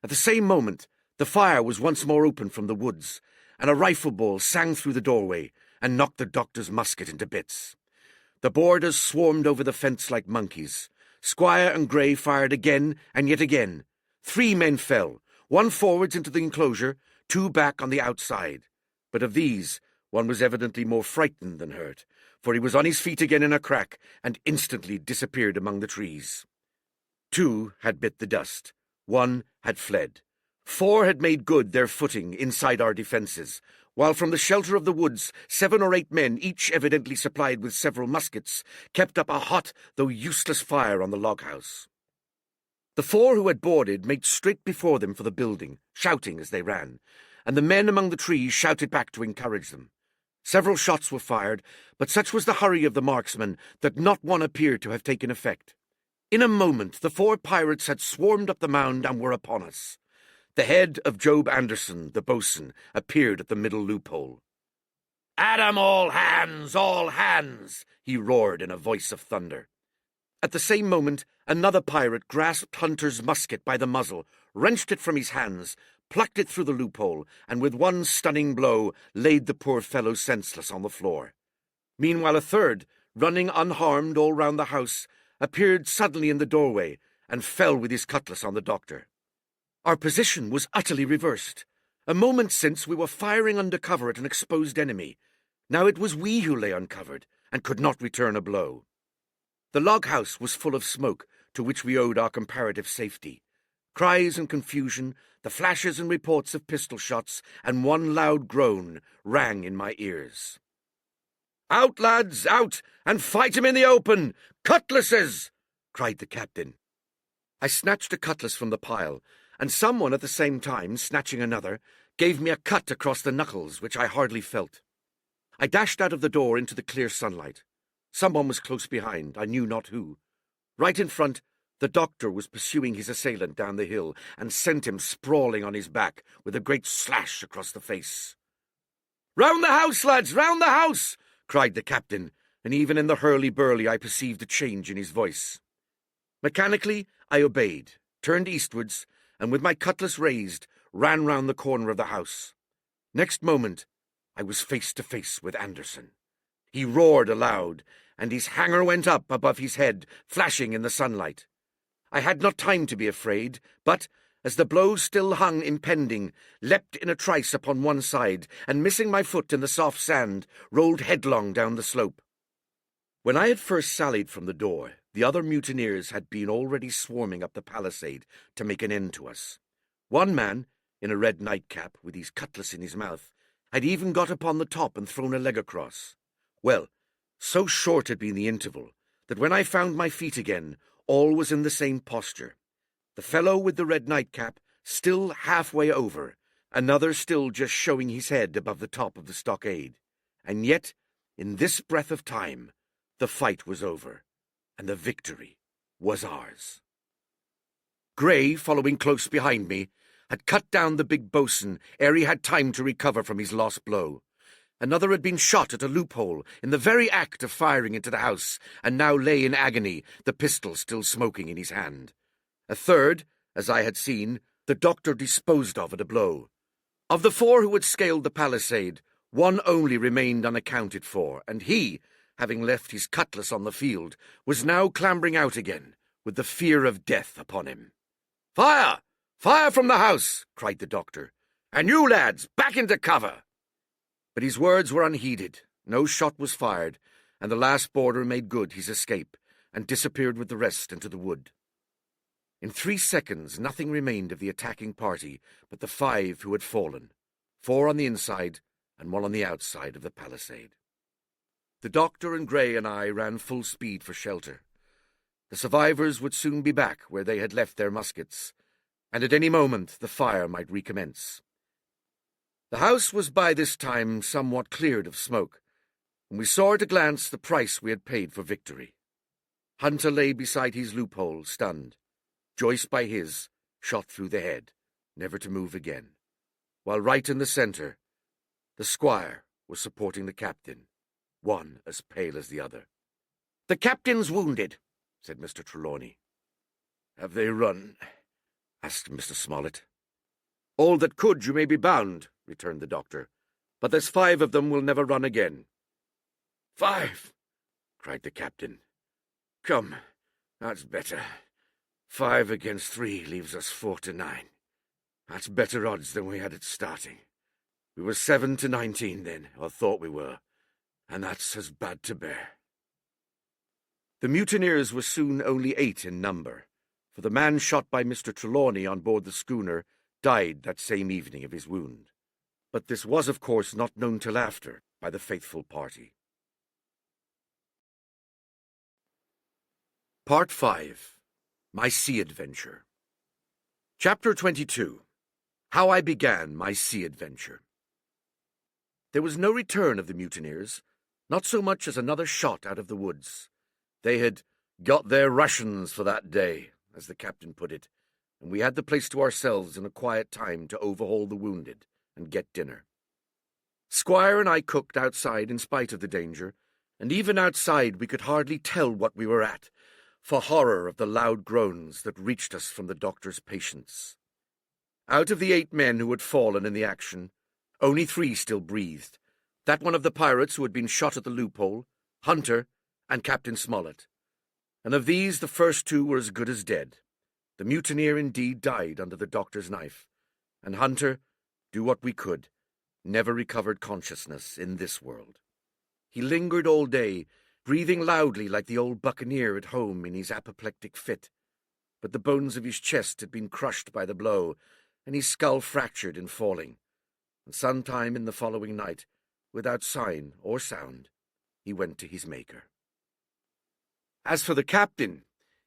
At the same moment, the fire was once more opened from the woods, and a rifle ball sang through the doorway and knocked the doctor's musket into bits. The boarders swarmed over the fence like monkeys. Squire and Gray fired again and yet again. 3 men fell, 1 forwards into the enclosure, 2 back on the outside. But of these, one was evidently more frightened than hurt, for he was on his feet again in a crack and instantly disappeared among the trees. 2 had bit the dust. 1 had fled. 4 had made good their footing inside our defences, while from the shelter of the woods 7 or 8 men, each evidently supplied with several muskets, kept up a hot though useless fire on the log-house. The 4 who had boarded made straight before them for the building, shouting as they ran, and the men among the trees shouted back to encourage them. Several shots were fired, but such was the hurry of the marksmen that not one appeared to have taken effect. In a moment the 4 pirates had swarmed up the mound and were upon us. The head of Job Anderson, the boatswain, appeared at the middle loophole. "At 'em, all hands!" he roared in a voice of thunder. At the same moment, another pirate grasped Hunter's musket by the muzzle, wrenched it from his hands, plucked it through the loophole, and with one stunning blow laid the poor fellow senseless on the floor. Meanwhile a third, running unharmed all round the house, appeared suddenly in the doorway and fell with his cutlass on the doctor. Our position was utterly reversed. A moment since we were firing under cover at an exposed enemy. Now it was we who lay uncovered and could not return a blow. The log-house was full of smoke, to which we owed our comparative safety. Cries and confusion, the flashes and reports of pistol shots, and one loud groan rang in my ears. "Out, lads, out, and fight him in the open! Cutlasses!" cried the captain. I snatched a cutlass from the pile, and someone at the same time, snatching another, gave me a cut across the knuckles which I hardly felt. I dashed out of the door into the clear sunlight. Someone was close behind, I knew not who. Right in front, the doctor was pursuing his assailant down the hill, and sent him sprawling on his back with a great slash across the face. "Round the house, lads, round the house!" cried the captain, and even in the hurly-burly I perceived a change in his voice. Mechanically, I obeyed, turned eastwards, and with my cutlass raised, ran round the corner of the house. Next moment, I was face to face with Anderson. He roared aloud, and his hanger went up above his head, flashing in the sunlight. I had not time to be afraid, but, as the blow still hung impending, leapt in a trice upon one side, and missing my foot in the soft sand, rolled headlong down the slope. When I had first sallied from the door, the other mutineers had been already swarming up the palisade to make an end to us. One man, in a red nightcap, with his cutlass in his mouth, had even got upon the top and thrown a leg across. Well, so short had been the interval, that when I found my feet again, all was in the same posture. The fellow with the red nightcap still halfway over, another still just showing his head above the top of the stockade. And yet, in this breath of time, the fight was over, and the victory was ours. Grey, following close behind me, had cut down the big boatswain ere he had time to recover from his lost blow. Another had been shot at a loophole in the very act of firing into the house, and now lay in agony, the pistol still smoking in his hand. A third, as I had seen, the doctor disposed of at a blow. Of the 4 who had scaled the palisade, one only remained unaccounted for, and he, having left his cutlass on the field, was now clambering out again, with the fear of death upon him. "Fire! Fire from the house!" cried the doctor. "And you lads, back into cover!" But his words were unheeded. No shot was fired, and the last boarder made good his escape, and disappeared with the rest into the wood. In 3 seconds nothing remained of the attacking party but the 5 who had fallen, 4 on the inside and 1 on the outside of the palisade. The doctor and Grey and I ran full speed for shelter. The survivors would soon be back where they had left their muskets, and at any moment the fire might recommence. The house was by this time somewhat cleared of smoke, and we saw at a glance the price we had paid for victory. Hunter lay beside his loophole, stunned. Joyce by his, shot through the head, never to move again, while right in the centre, the squire was supporting the captain, one as pale as the other. "The captain's wounded," said Mr. Trelawney. "Have they run?" asked Mr. Smollett. "All that could, you may be bound," returned the doctor, "but there's 5 of them will never run again." "5!" cried the captain. "Come, that's better. 5 against 3 leaves us 4-9. That's better odds than we had at starting. We were 7-19 then, or thought we were, and that's as bad to bear." The mutineers were soon only 8 in number, for the man shot by Mr. Trelawney on board the schooner died that same evening of his wound. But this was, of course, not known till after by the faithful party. Part 5. My Sea Adventure. Chapter 22. How I Began My Sea Adventure. There was no return of the mutineers, not so much as another shot out of the woods. They had got their rations for that day, as the captain put it, and we had the place to ourselves in a quiet time to overhaul the wounded and get dinner. Squire and I cooked outside in spite of the danger, and even outside we could hardly tell what we were at, for horror of the loud groans that reached us from the doctor's patients. Out of the 8 men who had fallen in the action, only 3 still breathed, that one of the pirates who had been shot at the loophole, Hunter, and Captain Smollett. And of these the first 2 were as good as dead. The mutineer indeed died under the doctor's knife, and Hunter, do what we could, never recovered consciousness in this world. He lingered all day, breathing loudly like the old buccaneer at home in his apoplectic fit, but the bones of his chest had been crushed by the blow, and his skull fractured in falling, and sometime in the following night, without sign or sound, he went to his Maker. As for the captain,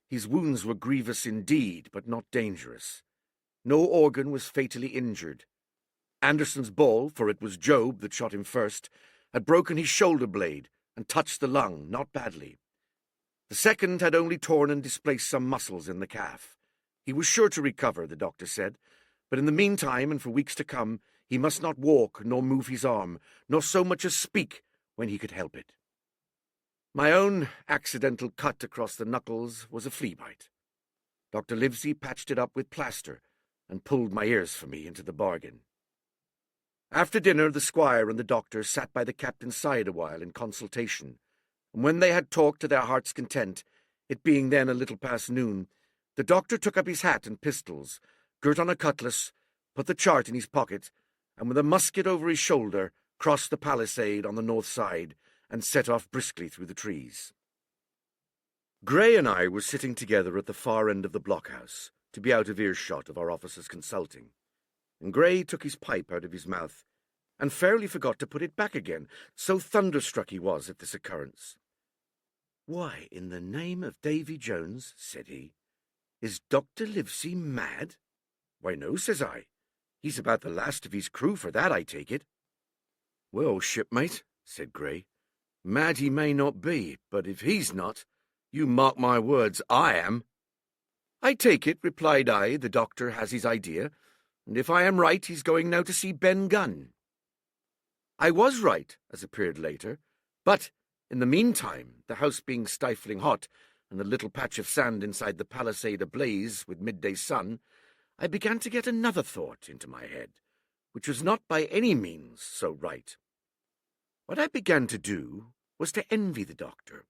his wounds were grievous indeed, but not dangerous. No organ was fatally injured. Anderson's ball, for it was Job that shot him first, had broken his shoulder blade and touched the lung, not badly. The second had only torn and displaced some muscles in the calf. He was sure to recover, the doctor said, but in the meantime and for weeks to come, he must not walk nor move his arm, nor so much as speak when he could help it. My own accidental cut across the knuckles was a flea bite. Dr. Livesey patched it up with plaster and pulled my ears for me into the bargain. After dinner, the squire and the doctor sat by the captain's side a while in consultation, and when they had talked to their heart's content, it being then a little past noon, the doctor took up his hat and pistols, girt on a cutlass, put the chart in his pocket, and with a musket over his shoulder, crossed the palisade on the north side, and set off briskly through the trees. Grey and I were sitting together at the far end of the blockhouse, to be out of earshot of our officers consulting, and Grey took his pipe out of his mouth, and fairly forgot to put it back again, so thunderstruck he was at this occurrence. "Why, in the name of Davy Jones," said he, "is Dr. Livesey mad?" "Why, no," says I. "He's about the last of his crew for that, I take it." "Well, shipmate," said Grey, "mad he may not be, but if he's not, you mark my words, I am." "I take it," replied I, "the doctor has his idea, and if I am right, he's going now to see Ben Gunn." I was right, as appeared later, but in the meantime, the house being stifling hot, and the little patch of sand inside the palisade ablaze with midday sun, I began to get another thought into my head, which was not by any means so right. What I began to do was to envy the doctor,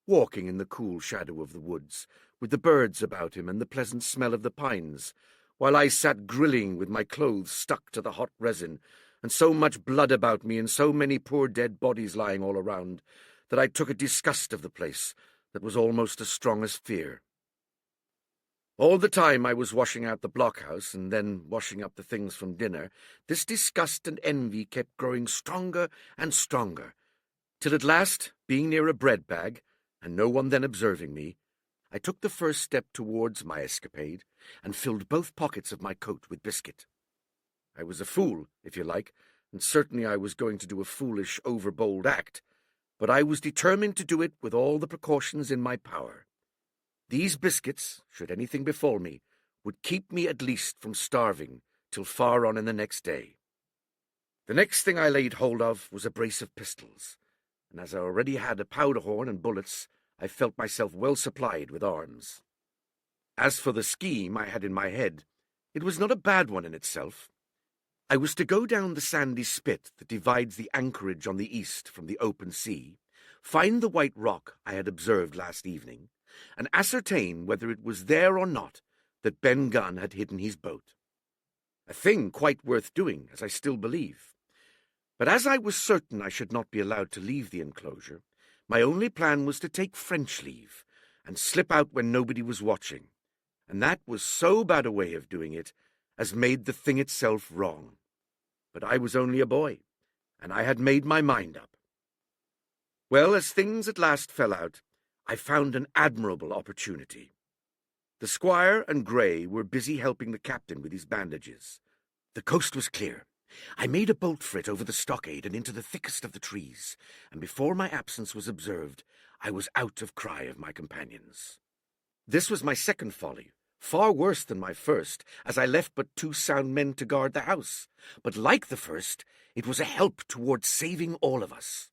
walking in the cool shadow of the woods, with the birds about him and the pleasant smell of the pines, while I sat grilling with my clothes stuck to the hot resin, and so much blood about me and so many poor dead bodies lying all around, that I took a disgust of the place that was almost as strong as fear. All the time I was washing out the blockhouse and then washing up the things from dinner, this disgust and envy kept growing stronger and stronger, till at last, being near a bread bag, and no one then observing me, I took the first step towards my escapade and filled both pockets of my coat with biscuit. I was a fool, if you like, and certainly I was going to do a foolish, overbold act, but I was determined to do it with all the precautions in my power. These biscuits, should anything befall me, would keep me at least from starving till far on in the next day. The next thing I laid hold of was a brace of pistols, and as I already had a powder horn and bullets, I felt myself well supplied with arms. As for the scheme I had in my head, it was not a bad one in itself. I was to go down the sandy spit that divides the anchorage on the east from the open sea, find the white rock I had observed last evening, and ascertain whether it was there or not that Ben Gunn had hidden his boat. A thing quite worth doing, as I still believe. But as I was certain I should not be allowed to leave the enclosure, my only plan was to take French leave and slip out when nobody was watching, and that was so bad a way of doing it as made the thing itself wrong. But I was only a boy, and I had made my mind up. Well, as things at last fell out, I found an admirable opportunity. The squire and Grey were busy helping the captain with his bandages. The coast was clear. I made a bolt for it over the stockade and into the thickest of the trees, and before my absence was observed, I was out of cry of my companions. This was my second folly, far worse than my first, as I left but 2 sound men to guard the house, but like the first, it was a help towards saving all of us.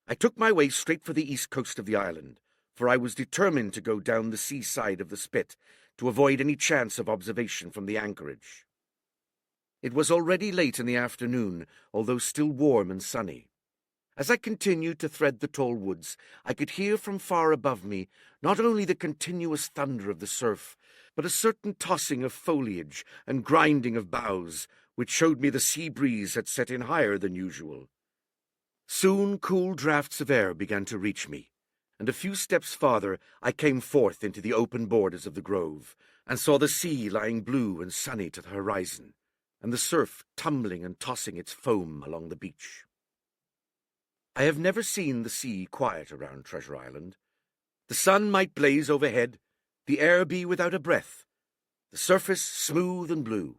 I took my way straight for the east coast of the island, for I was determined to go down the seaside of the spit to avoid any chance of observation from the anchorage. It was already late in the afternoon, although still warm and sunny. As I continued to thread the tall woods, I could hear from far above me not only the continuous thunder of the surf, but a certain tossing of foliage and grinding of boughs, which showed me the sea breeze had set in higher than usual. Soon cool draughts of air began to reach me, and a few steps farther I came forth into the open borders of the grove, and saw the sea lying blue and sunny to the horizon, and the surf tumbling and tossing its foam along the beach. I have never seen the sea quiet around Treasure Island. The sun might blaze overhead, the air be without a breath, the surface smooth and blue,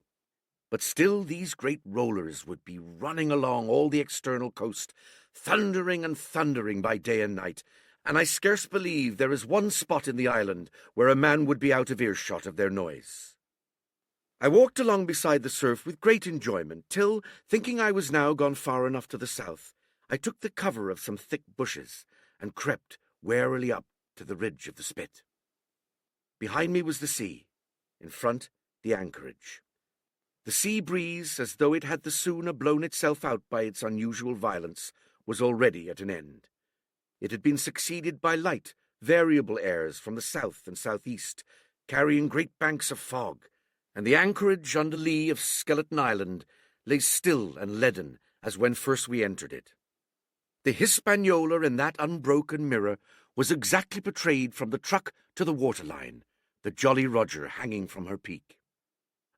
but still these great rollers would be running along all the external coast, thundering and thundering by day and night, and I scarce believe there is one spot in the island where a man would be out of earshot of their noise. I walked along beside the surf with great enjoyment till, thinking I was now gone far enough to the south, I took the cover of some thick bushes and crept warily up to the ridge of the spit. Behind me was the sea, in front the anchorage. The sea breeze, as though it had the sooner blown itself out by its unusual violence, was already at an end. It had been succeeded by light, variable airs from the south and southeast, carrying great banks of fog, and the anchorage under lee of Skeleton Island lay still and leaden as when first we entered it. The Hispaniola in that unbroken mirror was exactly portrayed from the truck to the waterline, the Jolly Roger hanging from her peak.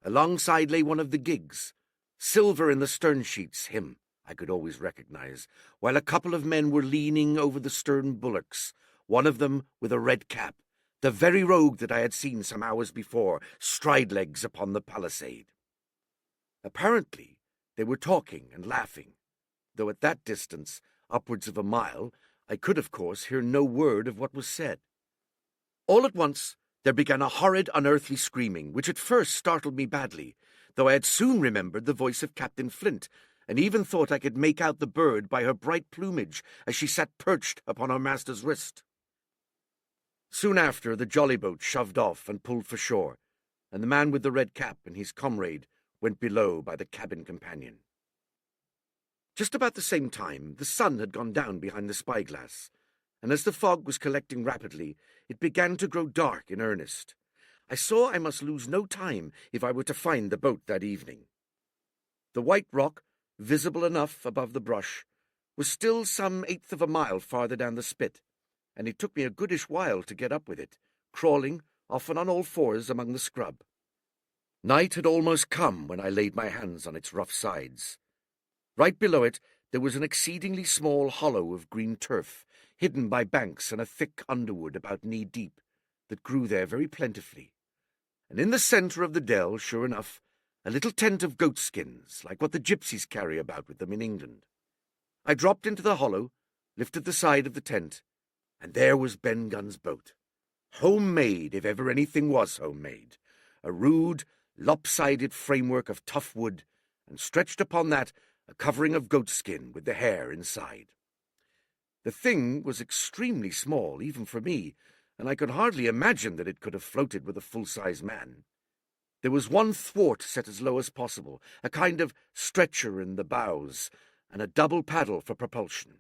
Alongside lay one of the gigs, silver in the stern sheets, him I could always recognize, while a couple of men were leaning over the stern bulwarks, one of them with a red cap, the very rogue that I had seen some hours before, stride-legs upon the palisade. Apparently they were talking and laughing, though at that distance, upwards of a mile, I could, of course, hear no word of what was said. All at once there began a horrid, unearthly screaming, which at first startled me badly, though I had soon remembered the voice of Captain Flint, and even thought I could make out the bird by her bright plumage as she sat perched upon her master's wrist. Soon after, the jolly boat shoved off and pulled for shore, and the man with the red cap and his comrade went below by the cabin companion. Just about the same time, the sun had gone down behind the spyglass, and as the fog was collecting rapidly, it began to grow dark in earnest. I saw I must lose no time if I were to find the boat that evening. The white rock, visible enough above the brush, was still some eighth of a mile farther down the spit, and it took me a goodish while to get up with it, crawling, often on all fours, among the scrub. Night had almost come when I laid my hands on its rough sides. Right below it there was an exceedingly small hollow of green turf, hidden by banks and a thick underwood about knee-deep, that grew there very plentifully. And in the centre of the dell, sure enough, a little tent of goatskins, like what the gypsies carry about with them in England. I dropped into the hollow, lifted the side of the tent, and there was Ben Gunn's boat. Homemade, if ever anything was homemade. A rude, lopsided framework of tough wood, and stretched upon that a covering of goatskin with the hair inside. The thing was extremely small, even for me, and I could hardly imagine that it could have floated with a full-size man. There was one thwart set as low as possible, a kind of stretcher in the bows, and a double paddle for propulsion.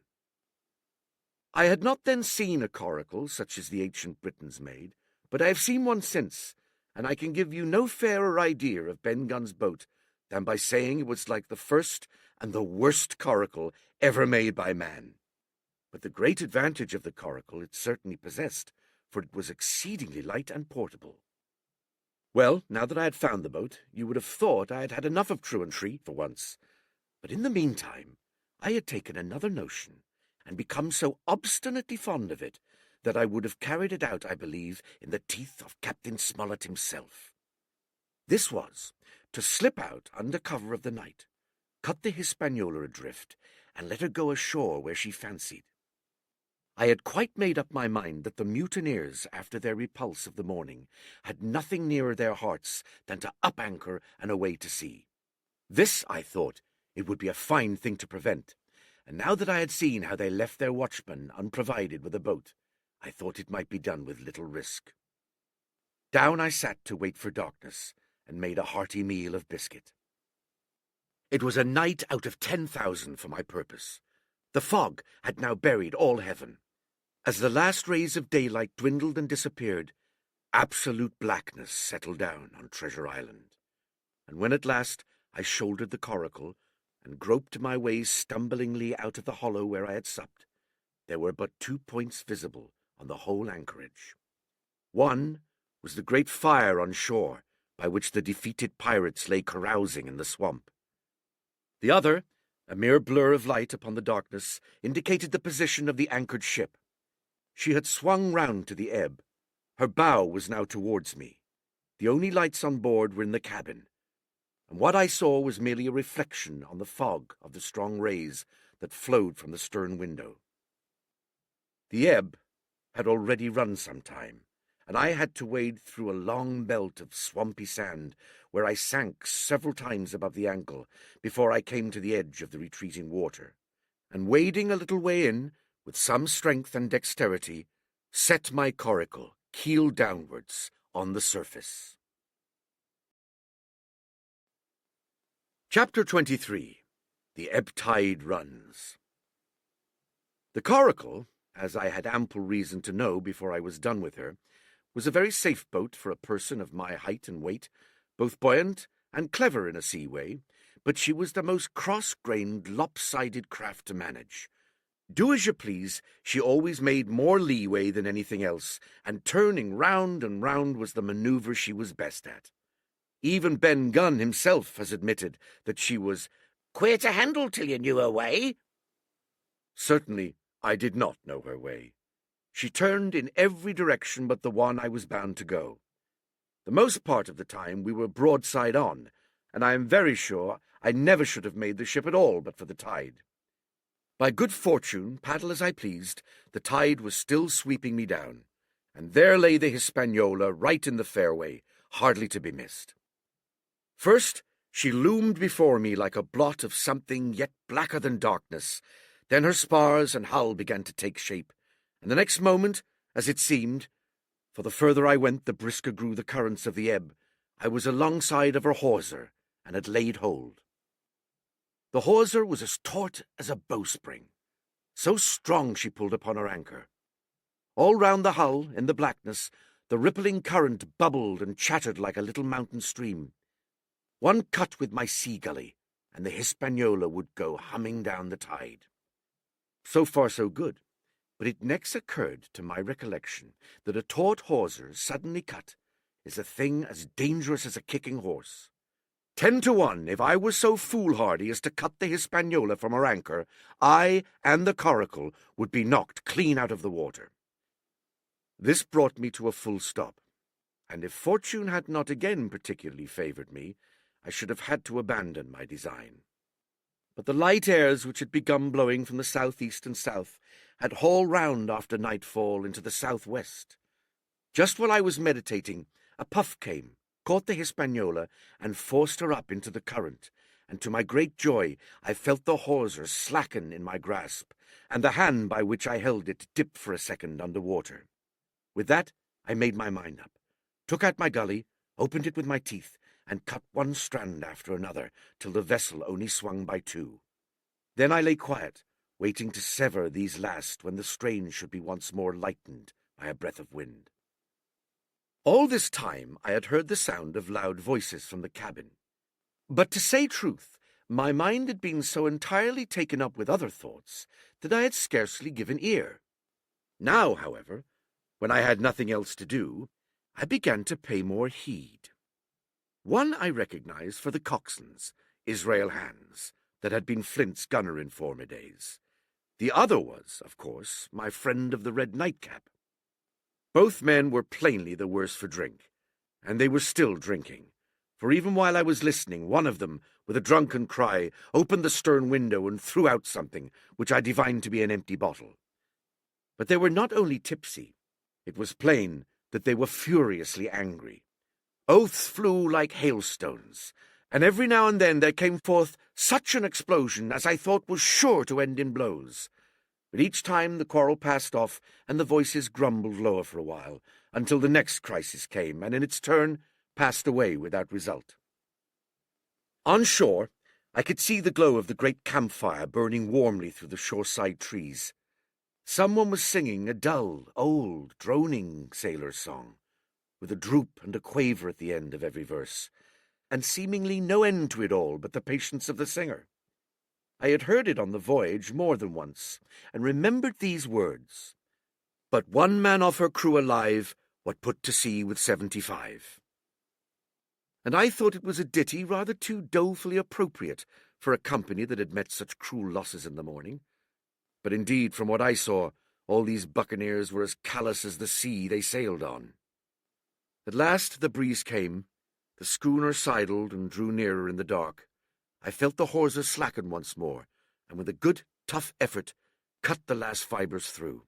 I had not then seen a coracle such as the ancient Britons made, but I have seen one since, and I can give you no fairer idea of Ben Gunn's boat than by saying it was like the first and the worst coracle ever made by man. But the great advantage of the coracle it certainly possessed, for it was exceedingly light and portable. Well, now that I had found the boat, you would have thought I had had enough of truantry for once. But in the meantime, I had taken another notion, and become so obstinately fond of it, that I would have carried it out, I believe, in the teeth of Captain Smollett himself. This was, to slip out under cover of the night, cut the Hispaniola adrift, and let her go ashore where she fancied. I had quite made up my mind that the mutineers, after their repulse of the morning, had nothing nearer their hearts than to up anchor and away to sea. This, I thought, it would be a fine thing to prevent, and now that I had seen how they left their watchman unprovided with a boat, I thought it might be done with little risk. Down I sat to wait for darkness, and made a hearty meal of biscuit. It was a night out of 10,000 for my purpose. The fog had now buried all heaven. As the last rays of daylight dwindled and disappeared, absolute blackness settled down on Treasure Island. And when at last I shouldered the coracle and groped my way stumblingly out of the hollow where I had supped, there were but 2 points visible on the whole anchorage. One was the great fire on shore, by which the defeated pirates lay carousing in the swamp. The other, a mere blur of light upon the darkness, indicated the position of the anchored ship. She had swung round to the ebb. Her bow was now towards me. The only lights on board were in the cabin, and what I saw was merely a reflection on the fog of the strong rays that flowed from the stern window. The ebb had already run some time, and I had to wade through a long belt of swampy sand, where I sank several times above the ankle before I came to the edge of the retreating water, and wading a little way in, with some strength and dexterity, set my coracle, keel downwards, on the surface. Chapter 23. The Ebb Tide Runs. The coracle, as I had ample reason to know before I was done with her, was a very safe boat for a person of my height and weight, both buoyant and clever in a sea way, but she was the most cross-grained, lopsided craft to manage. Do as you please, she always made more leeway than anything else, and turning round and round was the manoeuvre she was best at. Even Ben Gunn himself has admitted that she was queer to handle till you knew her way. Certainly, I did not know her way. She turned in every direction but the one I was bound to go. The most part of the time we were broadside on, and I am very sure I never should have made the ship at all but for the tide. By good fortune, paddle as I pleased, the tide was still sweeping me down, and there lay the Hispaniola right in the fairway, hardly to be missed. First, she loomed before me like a blot of something yet blacker than darkness. Then her spars and hull began to take shape, and the next moment, as it seemed, for the further I went the brisker grew the currents of the ebb, I was alongside of her hawser, and had laid hold. The hawser was as taut as a bowspring. So strong she pulled upon her anchor. All round the hull, in the blackness, the rippling current bubbled and chattered like a little mountain stream. One cut with my sea gully, and the Hispaniola would go humming down the tide. So far so good, but it next occurred to my recollection that a taut hawser suddenly cut is a thing as dangerous as a kicking horse. 10 to 1, if I was so foolhardy as to cut the Hispaniola from her anchor, I and the coracle would be knocked clean out of the water. This brought me to a full stop, and if fortune had not again particularly favoured me, I should have had to abandon my design. But the light airs which had begun blowing from the southeast and south had hauled round after nightfall into the southwest. Just while I was meditating, a puff came, caught the Hispaniola, and forced her up into the current, and to my great joy I felt the hawser slacken in my grasp, and the hand by which I held it dip for a second under water. With that I made my mind up, took out my gully, opened it with my teeth, and cut one strand after another, till the vessel only swung by 2. Then I lay quiet, waiting to sever these last when the strain should be once more lightened by a breath of wind. All this time I had heard the sound of loud voices from the cabin. But to say truth, my mind had been so entirely taken up with other thoughts that I had scarcely given ear. Now, however, when I had nothing else to do, I began to pay more heed. One I recognized for the coxswain's, Israel Hands, that had been Flint's gunner in former days. The other was, of course, my friend of the red nightcap. Both men were plainly the worse for drink, and they were still drinking, for even while I was listening, one of them, with a drunken cry, opened the stern window and threw out something, which I divined to be an empty bottle. But they were not only tipsy, it was plain that they were furiously angry. Oaths flew like hailstones, and every now and then there came forth such an explosion as I thought was sure to end in blows. But each time the quarrel passed off, and the voices grumbled lower for a while, until the next crisis came, and in its turn passed away without result. On shore, I could see the glow of the great campfire burning warmly through the shoreside trees. Someone was singing a dull, old, droning sailor's song, with a droop and a quaver at the end of every verse, and seemingly no end to it all but the patience of the singer. I had heard it on the voyage more than once, and remembered these words, "But one man of her crew alive, what put to sea with 75. And I thought it was a ditty rather too dolefully appropriate for a company that had met such cruel losses in the morning. But indeed, from what I saw, all these buccaneers were as callous as the sea they sailed on. At last the breeze came, the schooner sidled and drew nearer in the dark. I felt the hawser slacken once more, and with a good, tough effort, cut the last fibres through.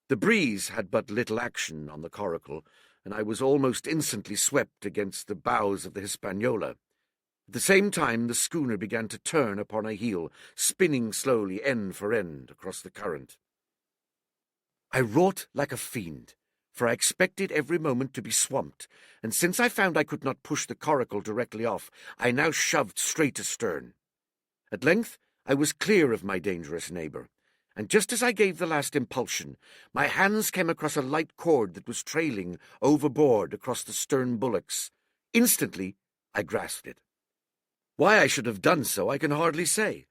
The breeze had but little action on the coracle, and I was almost instantly swept against the bows of the Hispaniola. At the same time, the schooner began to turn upon her heel, spinning slowly end for end across the current. I wrought like a fiend, for I expected every moment to be swamped, and since I found I could not push the coracle directly off, I now shoved straight astern. At length I was clear of my dangerous neighbour, and just as I gave the last impulsion, my hands came across a light cord that was trailing overboard across the stern bulwarks. Instantly I grasped it. Why I should have done so I can hardly say.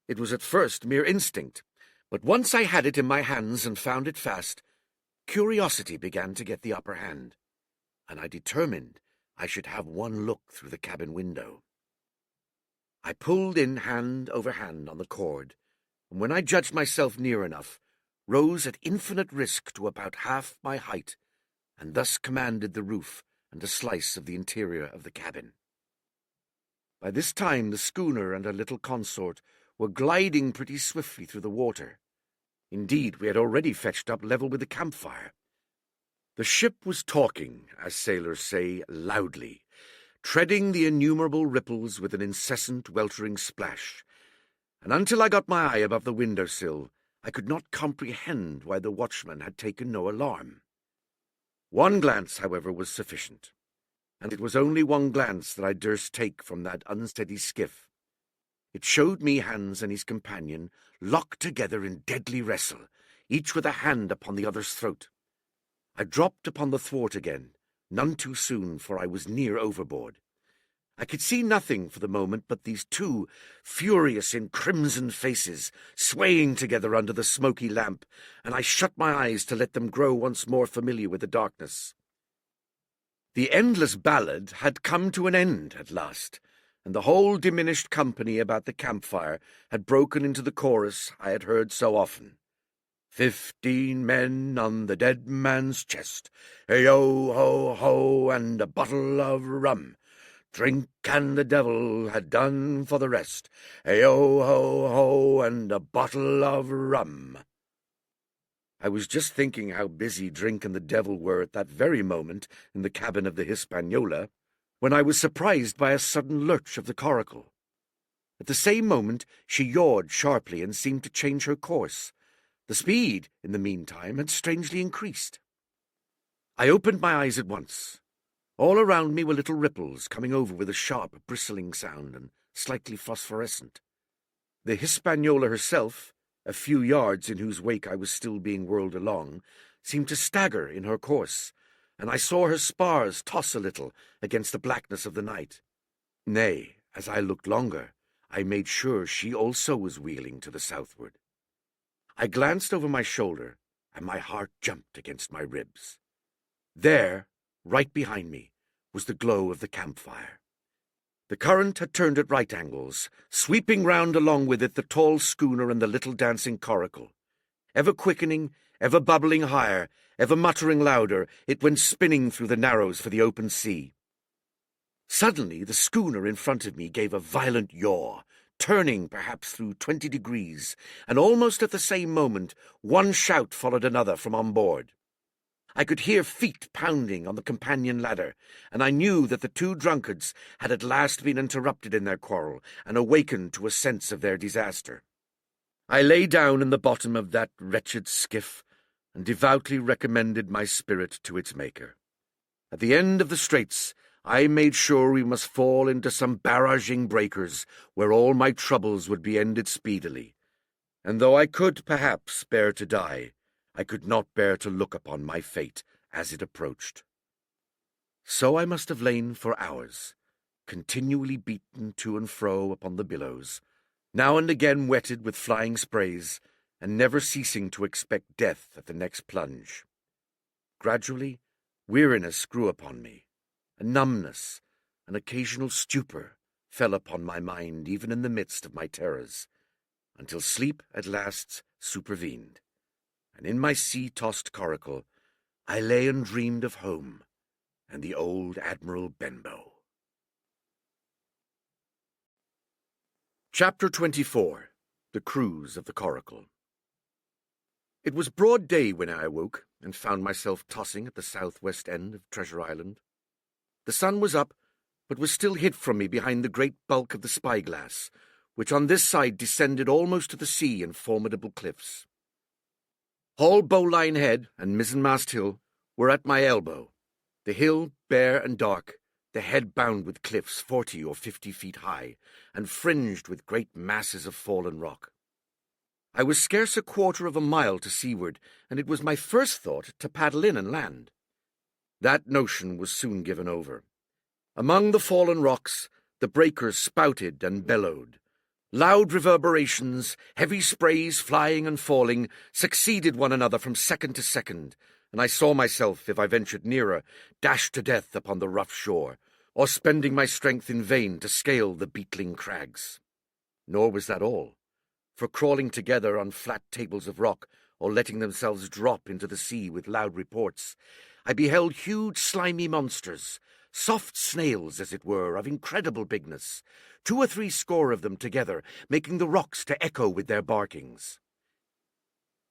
It was at first mere instinct, but once I had it in my hands and found it fast, curiosity began to get the upper hand, and I determined I should have one look through the cabin window. I pulled in hand over hand on the cord, and when I judged myself near enough, rose at infinite risk to about half my height, and thus commanded the roof and a slice of the interior of the cabin. By this time the schooner and her little consort were gliding pretty swiftly through the water. Indeed, we had already fetched up level with the campfire. The ship was talking, as sailors say, loudly, treading the innumerable ripples with an incessant weltering splash, and until I got my eye above the window-sill, I could not comprehend why the watchman had taken no alarm. One glance, however, was sufficient, and it was only one glance that I durst take from that unsteady skiff. It showed me Hans and his companion locked together in deadly wrestle, each with a hand upon the other's throat. I dropped upon the thwart again, none too soon, for I was near overboard. I could see nothing for the moment but these two furious in crimson faces swaying together under the smoky lamp, and I shut my eyes to let them grow once more familiar with the darkness. The endless ballad had come to an end at last, and the whole diminished company about the campfire had broken into the chorus I had heard so often. 15 men on the dead man's chest, hey-yo, ho-ho, and a bottle of rum. Drink and the devil had done for the rest, hey-yo, ho-ho, and a bottle of rum. I was just thinking how busy drink and the devil were at that very moment in the cabin of the Hispaniola, when I was surprised by a sudden lurch of the coracle. At the same moment she yawed sharply and seemed to change her course. The speed, in the meantime, had strangely increased. I opened my eyes at once. All around me were little ripples, coming over with a sharp, bristling sound and slightly phosphorescent. The Hispaniola herself, a few yards in whose wake I was still being whirled along, seemed to stagger in her course, and I saw her spars toss a little against the blackness of the night. Nay, as I looked longer, I made sure she also was wheeling to the southward. I glanced over my shoulder, and my heart jumped against my ribs. There, right behind me, was the glow of the campfire. The current had turned at right angles, sweeping round along with it the tall schooner and the little dancing coracle. Ever quickening, ever bubbling higher, ever muttering louder, it went spinning through the narrows for the open sea. Suddenly the schooner in front of me gave a violent yaw, turning perhaps through 20 degrees, and almost at the same moment one shout followed another from on board. I could hear feet pounding on the companion ladder, and I knew that the two drunkards had at last been interrupted in their quarrel and awakened to a sense of their disaster. I lay down in the bottom of that wretched skiff and devoutly recommended my spirit to its Maker. At the end of the straits, I made sure we must fall into some barraging breakers where all my troubles would be ended speedily, and though I could perhaps bear to die, I could not bear to look upon my fate as it approached. So I must have lain for hours, continually beaten to and fro upon the billows, now and again wetted with flying sprays, and never ceasing to expect death at the next plunge. Gradually, weariness grew upon me, a numbness, an occasional stupor fell upon my mind even in the midst of my terrors, until sleep at last supervened, and in my sea-tossed coracle I lay and dreamed of home and the old Admiral Benbow. Chapter 24. The Cruise of the Coracle. It was broad day when I awoke and found myself tossing at the southwest end of Treasure Island. The sun was up, but was still hid from me behind the great bulk of the spyglass, which on this side descended almost to the sea in formidable cliffs. Hall Bowline Head and Mizzenmast Hill were at my elbow, the hill bare and dark, the head bound with cliffs 40 or 50 feet high, and fringed with great masses of fallen rock. I was scarce a quarter of a mile to seaward, and it was my first thought to paddle in and land. That notion was soon given over. Among the fallen rocks, the breakers spouted and bellowed. Loud reverberations, heavy sprays flying and falling, succeeded one another from second to second, and I saw myself, if I ventured nearer, dashed to death upon the rough shore, or spending my strength in vain to scale the beetling crags. Nor was that all, for crawling together on flat tables of rock, or letting themselves drop into the sea with loud reports, I beheld huge slimy monsters, soft snails, as it were, of incredible bigness, 2 or 3 score of them together, making the rocks to echo with their barkings.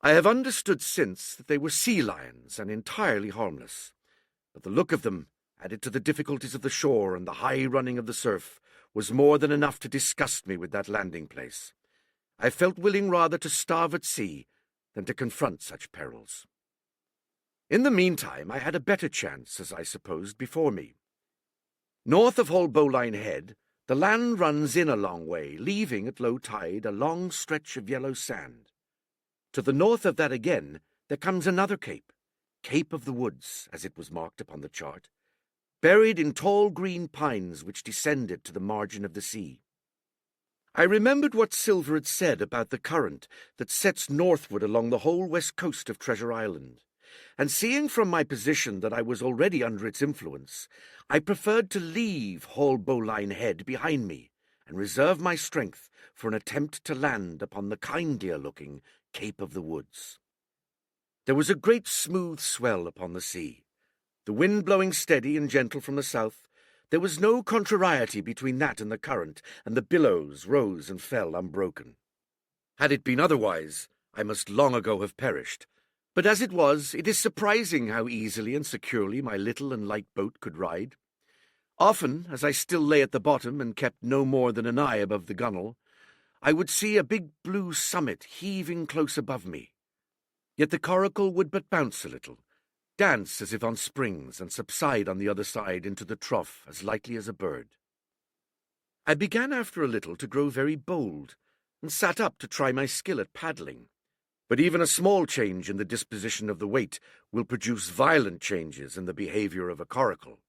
I have understood since that they were sea lions and entirely harmless, but the look of them, added to the difficulties of the shore and the high running of the surf, was more than enough to disgust me with that landing place. I felt willing rather to starve at sea than to confront such perils. In the meantime, I had a better chance, as I supposed, before me. North of Hall Bowline Head, the land runs in a long way, leaving at low tide a long stretch of yellow sand. To the north of that again, there comes another cape, Cape of the Woods, as it was marked upon the chart, buried in tall green pines which descended to the margin of the sea. I remembered what Silver had said about the current that sets northward along the whole west coast of Treasure Island, and seeing from my position that I was already under its influence, I preferred to leave Hall Bowline Head behind me and reserve my strength for an attempt to land upon the kindlier-looking Cape of the Woods. There was a great smooth swell upon the sea. The wind blowing steady and gentle from the south, there was no contrariety between that and the current, and the billows rose and fell unbroken. Had it been otherwise, I must long ago have perished, but as it was, it is surprising how easily and securely my little and light boat could ride. Often, as I still lay at the bottom and kept no more than an eye above the gunwale, I would see a big blue summit heaving close above me. Yet the coracle would but bounce a little, dance as if on springs, and subside on the other side into the trough as lightly as a bird. I began after a little to grow very bold, and sat up to try my skill at paddling. But even a small change in the disposition of the weight will produce violent changes in the behavior of a coracle.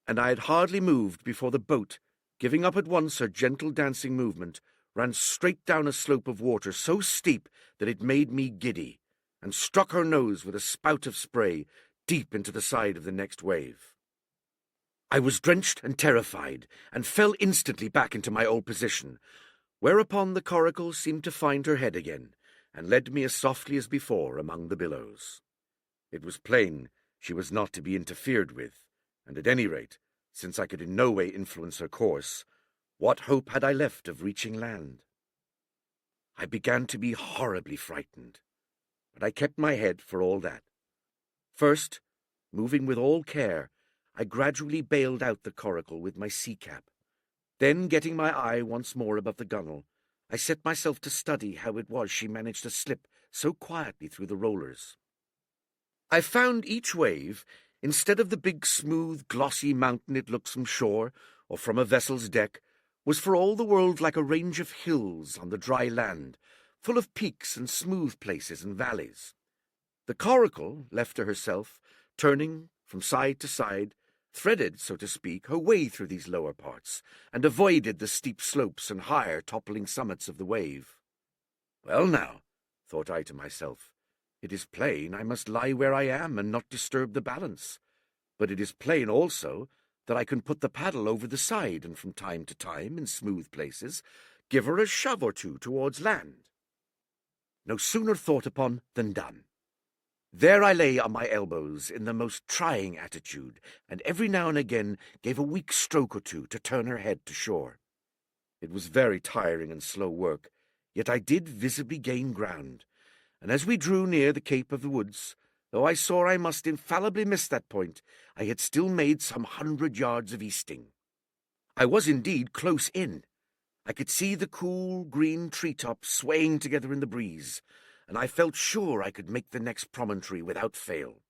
And I had hardly moved before the boat, giving up at once her gentle dancing movement, ran straight down a slope of water so steep that it made me giddy, and struck her nose with a spout of spray deep into the side of the next wave. I was drenched and terrified, and fell instantly back into my old position, whereupon the coracle seemed to find her head again, and led me as softly as before among the billows. It was plain she was not to be interfered with, and at any rate, since I could in no way influence her course, what hope had I left of reaching land? I began to be horribly frightened, but I kept my head for all that. First, moving with all care, I gradually bailed out the coracle with my sea-cap. Then, getting my eye once more above the gunwale, I set myself to study how it was she managed to slip so quietly through the rollers. I found each wave, instead of the big, smooth, glossy mountain it looks from shore or from a vessel's deck, was for all the world like a range of hills on the dry land, full of peaks and smooth places and valleys. The coracle, left to herself, turning from side to side, threaded, so to speak, her way through these lower parts, and avoided the steep slopes and higher toppling summits of the wave. Well now, thought I to myself, it is plain I must lie where I am and not disturb the balance, but it is plain also that I can put the paddle over the side and from time to time, in smooth places, give her a shove or two towards land. No sooner thought upon than done. There I lay on my elbows in the most trying attitude, and every now and again gave a weak stroke or two to turn her head to shore. It was very tiring and slow work, yet I did visibly gain ground, and as we drew near the Cape of the Woods, though I saw I must infallibly miss that point, I had still made some 100 yards of easting. I was indeed close in. I could see the cool green treetops swaying together in the breeze, and I felt sure I could make the next promontory without fail.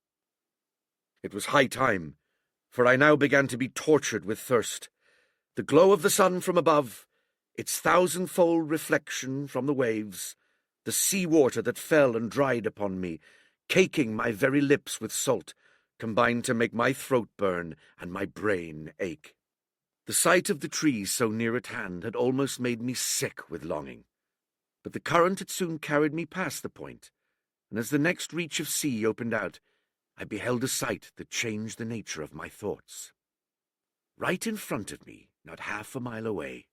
It was high time, for I now began to be tortured with thirst. The glow of the sun from above, its thousandfold reflection from the waves, the sea water that fell and dried upon me, caking my very lips with salt, combined to make my throat burn and my brain ache. The sight of the trees so near at hand had almost made me sick with longing. But the current had soon carried me past the point, and as the next reach of sea opened out, I beheld a sight that changed the nature of my thoughts. Right in front of me, not half a mile away,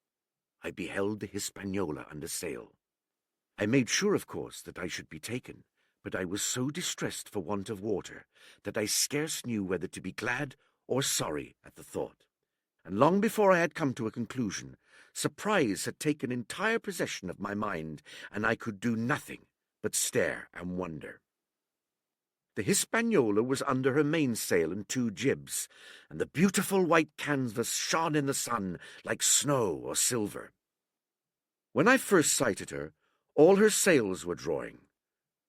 I beheld the Hispaniola under sail. I made sure, of course, that I should be taken, but I was so distressed for want of water that I scarce knew whether to be glad or sorry at the thought. And long before I had come to a conclusion, surprise had taken entire possession of my mind, and I could do nothing but stare and wonder. The Hispaniola was under her mainsail and 2 jibs, and the beautiful white canvas shone in the sun like snow or silver. When I first sighted her, all her sails were drawing.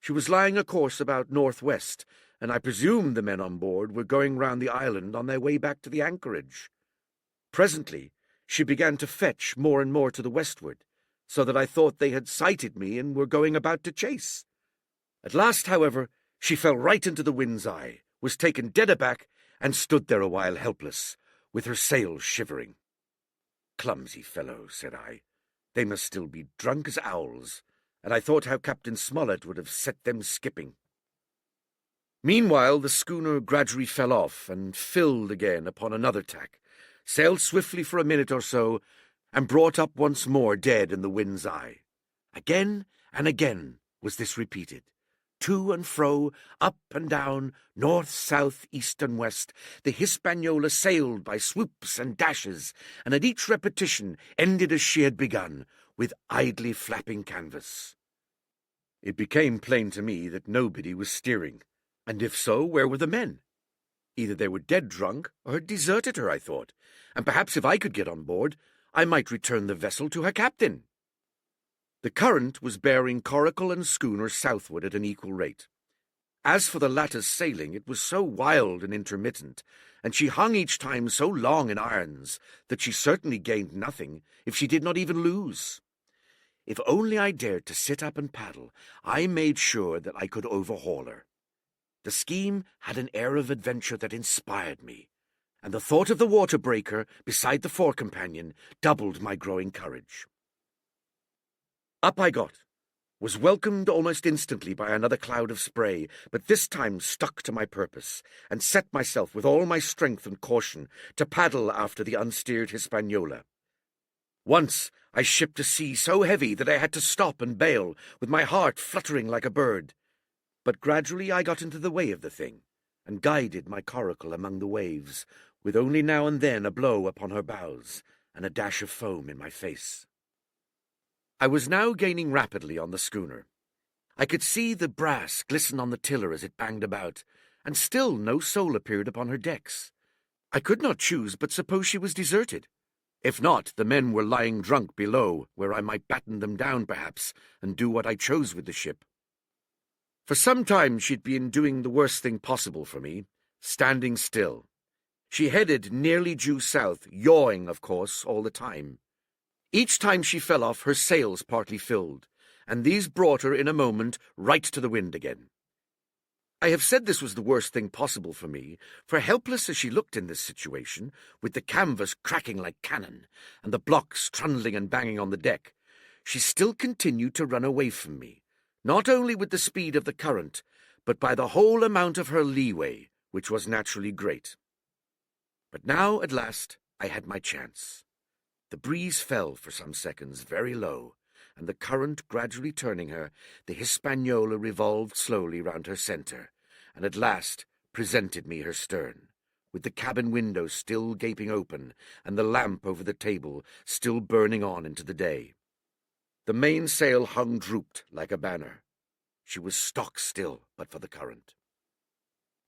She was lying a course about northwest, and I presumed the men on board were going round the island on their way back to the anchorage. Presently, she began to fetch more and more to the westward, so that I thought they had sighted me and were going about to chase. At last, however, she fell right into the wind's eye, was taken dead aback, and stood there a while helpless, with her sails shivering. "Clumsy fellows," said I. "They must still be drunk as owls," and I thought how Captain Smollett would have set them skipping. Meanwhile, the schooner gradually fell off and filled again upon another tack, sailed swiftly for a minute or so, and brought up once more dead in the wind's eye. Again and again was this repeated. To and fro, up and down, north, south, east, and west, the Hispaniola sailed by swoops and dashes, and at each repetition ended as she had begun, with idly flapping canvas. It became plain to me that nobody was steering, and if so, where were the men? Either they were dead drunk or had deserted her, I thought, and perhaps if I could get on board, I might return the vessel to her captain. The current was bearing coracle and schooner southward at an equal rate. As for the latter's sailing, it was so wild and intermittent, and she hung each time so long in irons, that she certainly gained nothing, if she did not even lose. If only I dared to sit up and paddle, I made sure that I could overhaul her. The scheme had an air of adventure that inspired me, and the thought of the water-breaker beside the fore-companion doubled my growing courage. Up I got, was welcomed almost instantly by another cloud of spray, but this time stuck to my purpose, and set myself with all my strength and caution to paddle after the unsteered Hispaniola. Once I shipped a sea so heavy that I had to stop and bail, with my heart fluttering like a bird. But gradually I got into the way of the thing, and guided my coracle among the waves, with only now and then a blow upon her bows, and a dash of foam in my face. I was now gaining rapidly on the schooner. I could see the brass glisten on the tiller as it banged about, and still no soul appeared upon her decks. I could not choose but suppose she was deserted. If not, the men were lying drunk below, where I might batten them down, perhaps, and do what I chose with the ship. For some time she'd been doing the worst thing possible for me, standing still. She headed nearly due south, yawing, of course, all the time. Each time she fell off, her sails partly filled, and these brought her in a moment right to the wind again. I have said this was the worst thing possible for me, for helpless as she looked in this situation, with the canvas cracking like cannon, and the blocks trundling and banging on the deck, she still continued to run away from me, not only with the speed of the current, but by the whole amount of her leeway, which was naturally great. But now, at last, I had my chance. The breeze fell for some seconds very low, and the current gradually turning her, the Hispaniola revolved slowly round her centre, and at last presented me her stern, with the cabin window still gaping open, and the lamp over the table still burning on into the day. The mainsail hung drooped like a banner. She was stock still, but for the current.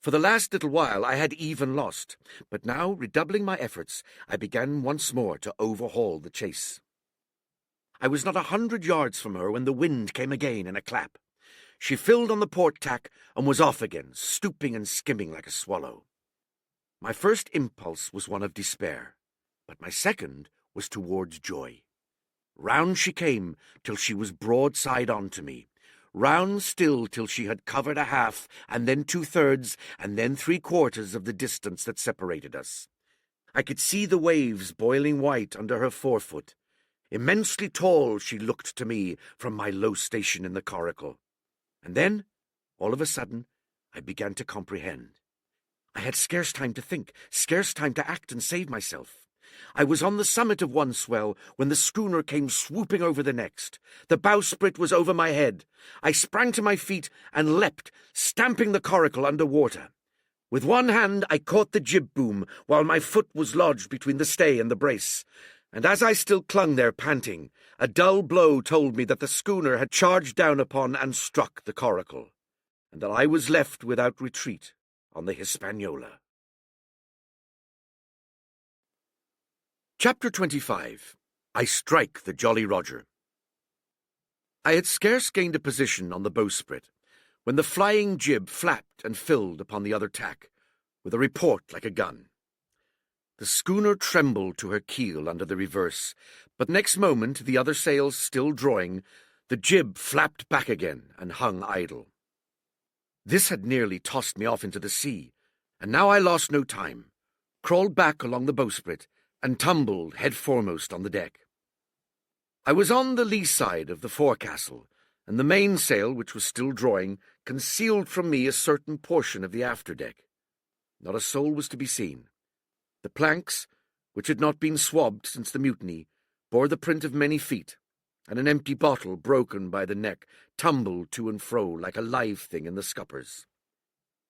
For the last little while I had even lost, but now, redoubling my efforts, I began once more to overhaul the chase. I was not 100 yards from her when the wind came again in a clap. She filled on the port tack and was off again, stooping and skimming like a swallow. My first impulse was one of despair, but my second was towards joy. Round she came till she was broadside on to me, round still till she had covered a half, and then 2/3, and then 3/4 of the distance that separated us. I could see the waves boiling white under her forefoot. Immensely tall she looked to me from my low station in the coracle. And then, all of a sudden, I began to comprehend. I had scarce time to think, scarce time to act and save myself. I was on the summit of one swell when the schooner came swooping over the next. The bowsprit was over my head. I sprang to my feet and leapt, stamping the coracle under water. With one hand I caught the jib boom, while my foot was lodged between the stay and the brace. And as I still clung there panting, a dull blow told me that the schooner had charged down upon and struck the coracle, and that I was left without retreat on the Hispaniola. Chapter 25. I Strike the Jolly Roger. I had scarce gained a position on the bowsprit when the flying jib flapped and filled upon the other tack, with a report like a gun. The schooner trembled to her keel under the reverse, but next moment, the other sails still drawing, the jib flapped back again and hung idle. This had nearly tossed me off into the sea, and now I lost no time, crawled back along the bowsprit, and tumbled head foremost on the deck. I was on the lee side of the forecastle, and the mainsail, which was still drawing, concealed from me a certain portion of the afterdeck. Not a soul was to be seen. The planks, which had not been swabbed since the mutiny, bore the print of many feet, and an empty bottle, broken by the neck, tumbled to and fro like a live thing in the scuppers.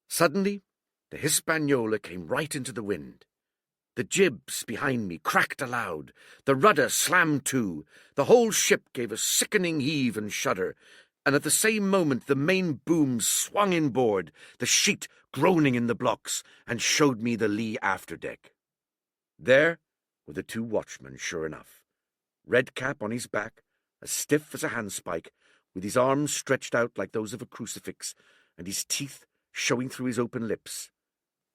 Suddenly, the Hispaniola came right into the wind. The jibs behind me cracked aloud, the rudder slammed to, the whole ship gave a sickening heave and shudder, and at the same moment the main boom swung inboard, the sheet groaning in the blocks, and showed me the lee afterdeck. There were the 2 watchmen, sure enough. Redcap on his back, as stiff as a handspike, with his arms stretched out like those of a crucifix, and his teeth showing through his open lips.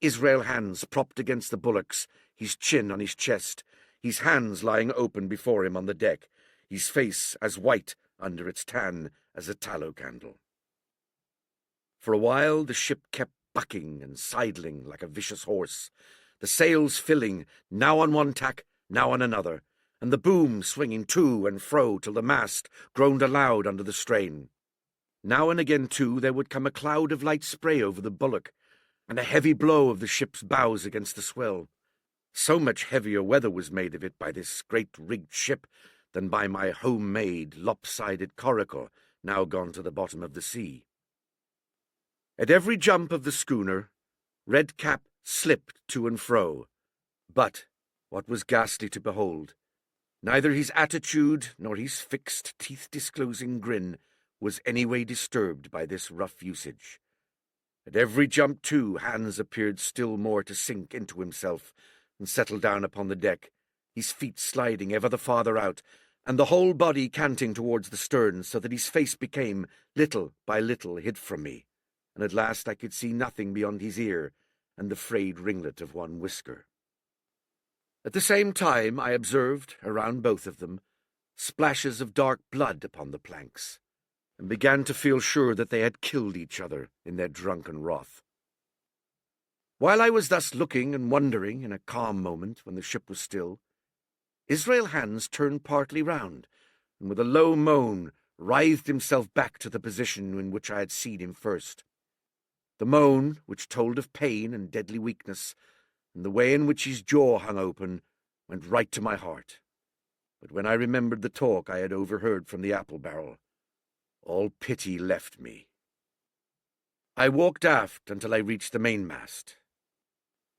Israel Hands propped against the bulwarks, his chin on his chest, his hands lying open before him on the deck, his face as white under its tan as a tallow candle. For a while the ship kept bucking and sidling like a vicious horse, the sails filling, now on one tack, now on another, and the boom swinging to and fro till the mast groaned aloud under the strain. Now and again, too, there would come a cloud of light spray over the bulwark, and a heavy blow of the ship's bows against the swell. So much heavier weather was made of it by this great-rigged ship than by my home-made, lopsided coracle, now gone to the bottom of the sea. At every jump of the schooner, Redcap slipped to and fro, but, what was ghastly to behold, neither his attitude nor his fixed, teeth-disclosing grin was any way disturbed by this rough usage. At every jump, too, Hans appeared still more to sink into himself and settle down upon the deck, his feet sliding ever the farther out, and the whole body canting towards the stern, so that his face became, little by little, hid from me, and at last I could see nothing beyond his ear and the frayed ringlet of one whisker. At the same time I observed, around both of them, splashes of dark blood upon the planks, and began to feel sure that they had killed each other in their drunken wrath. While I was thus looking and wondering in a calm moment when the ship was still, Israel Hands turned partly round, and with a low moan writhed himself back to the position in which I had seen him first. The moan, which told of pain and deadly weakness, and the way in which his jaw hung open, went right to my heart. But when I remembered the talk I had overheard from the apple barrel, all pity left me. I walked aft until I reached the mainmast.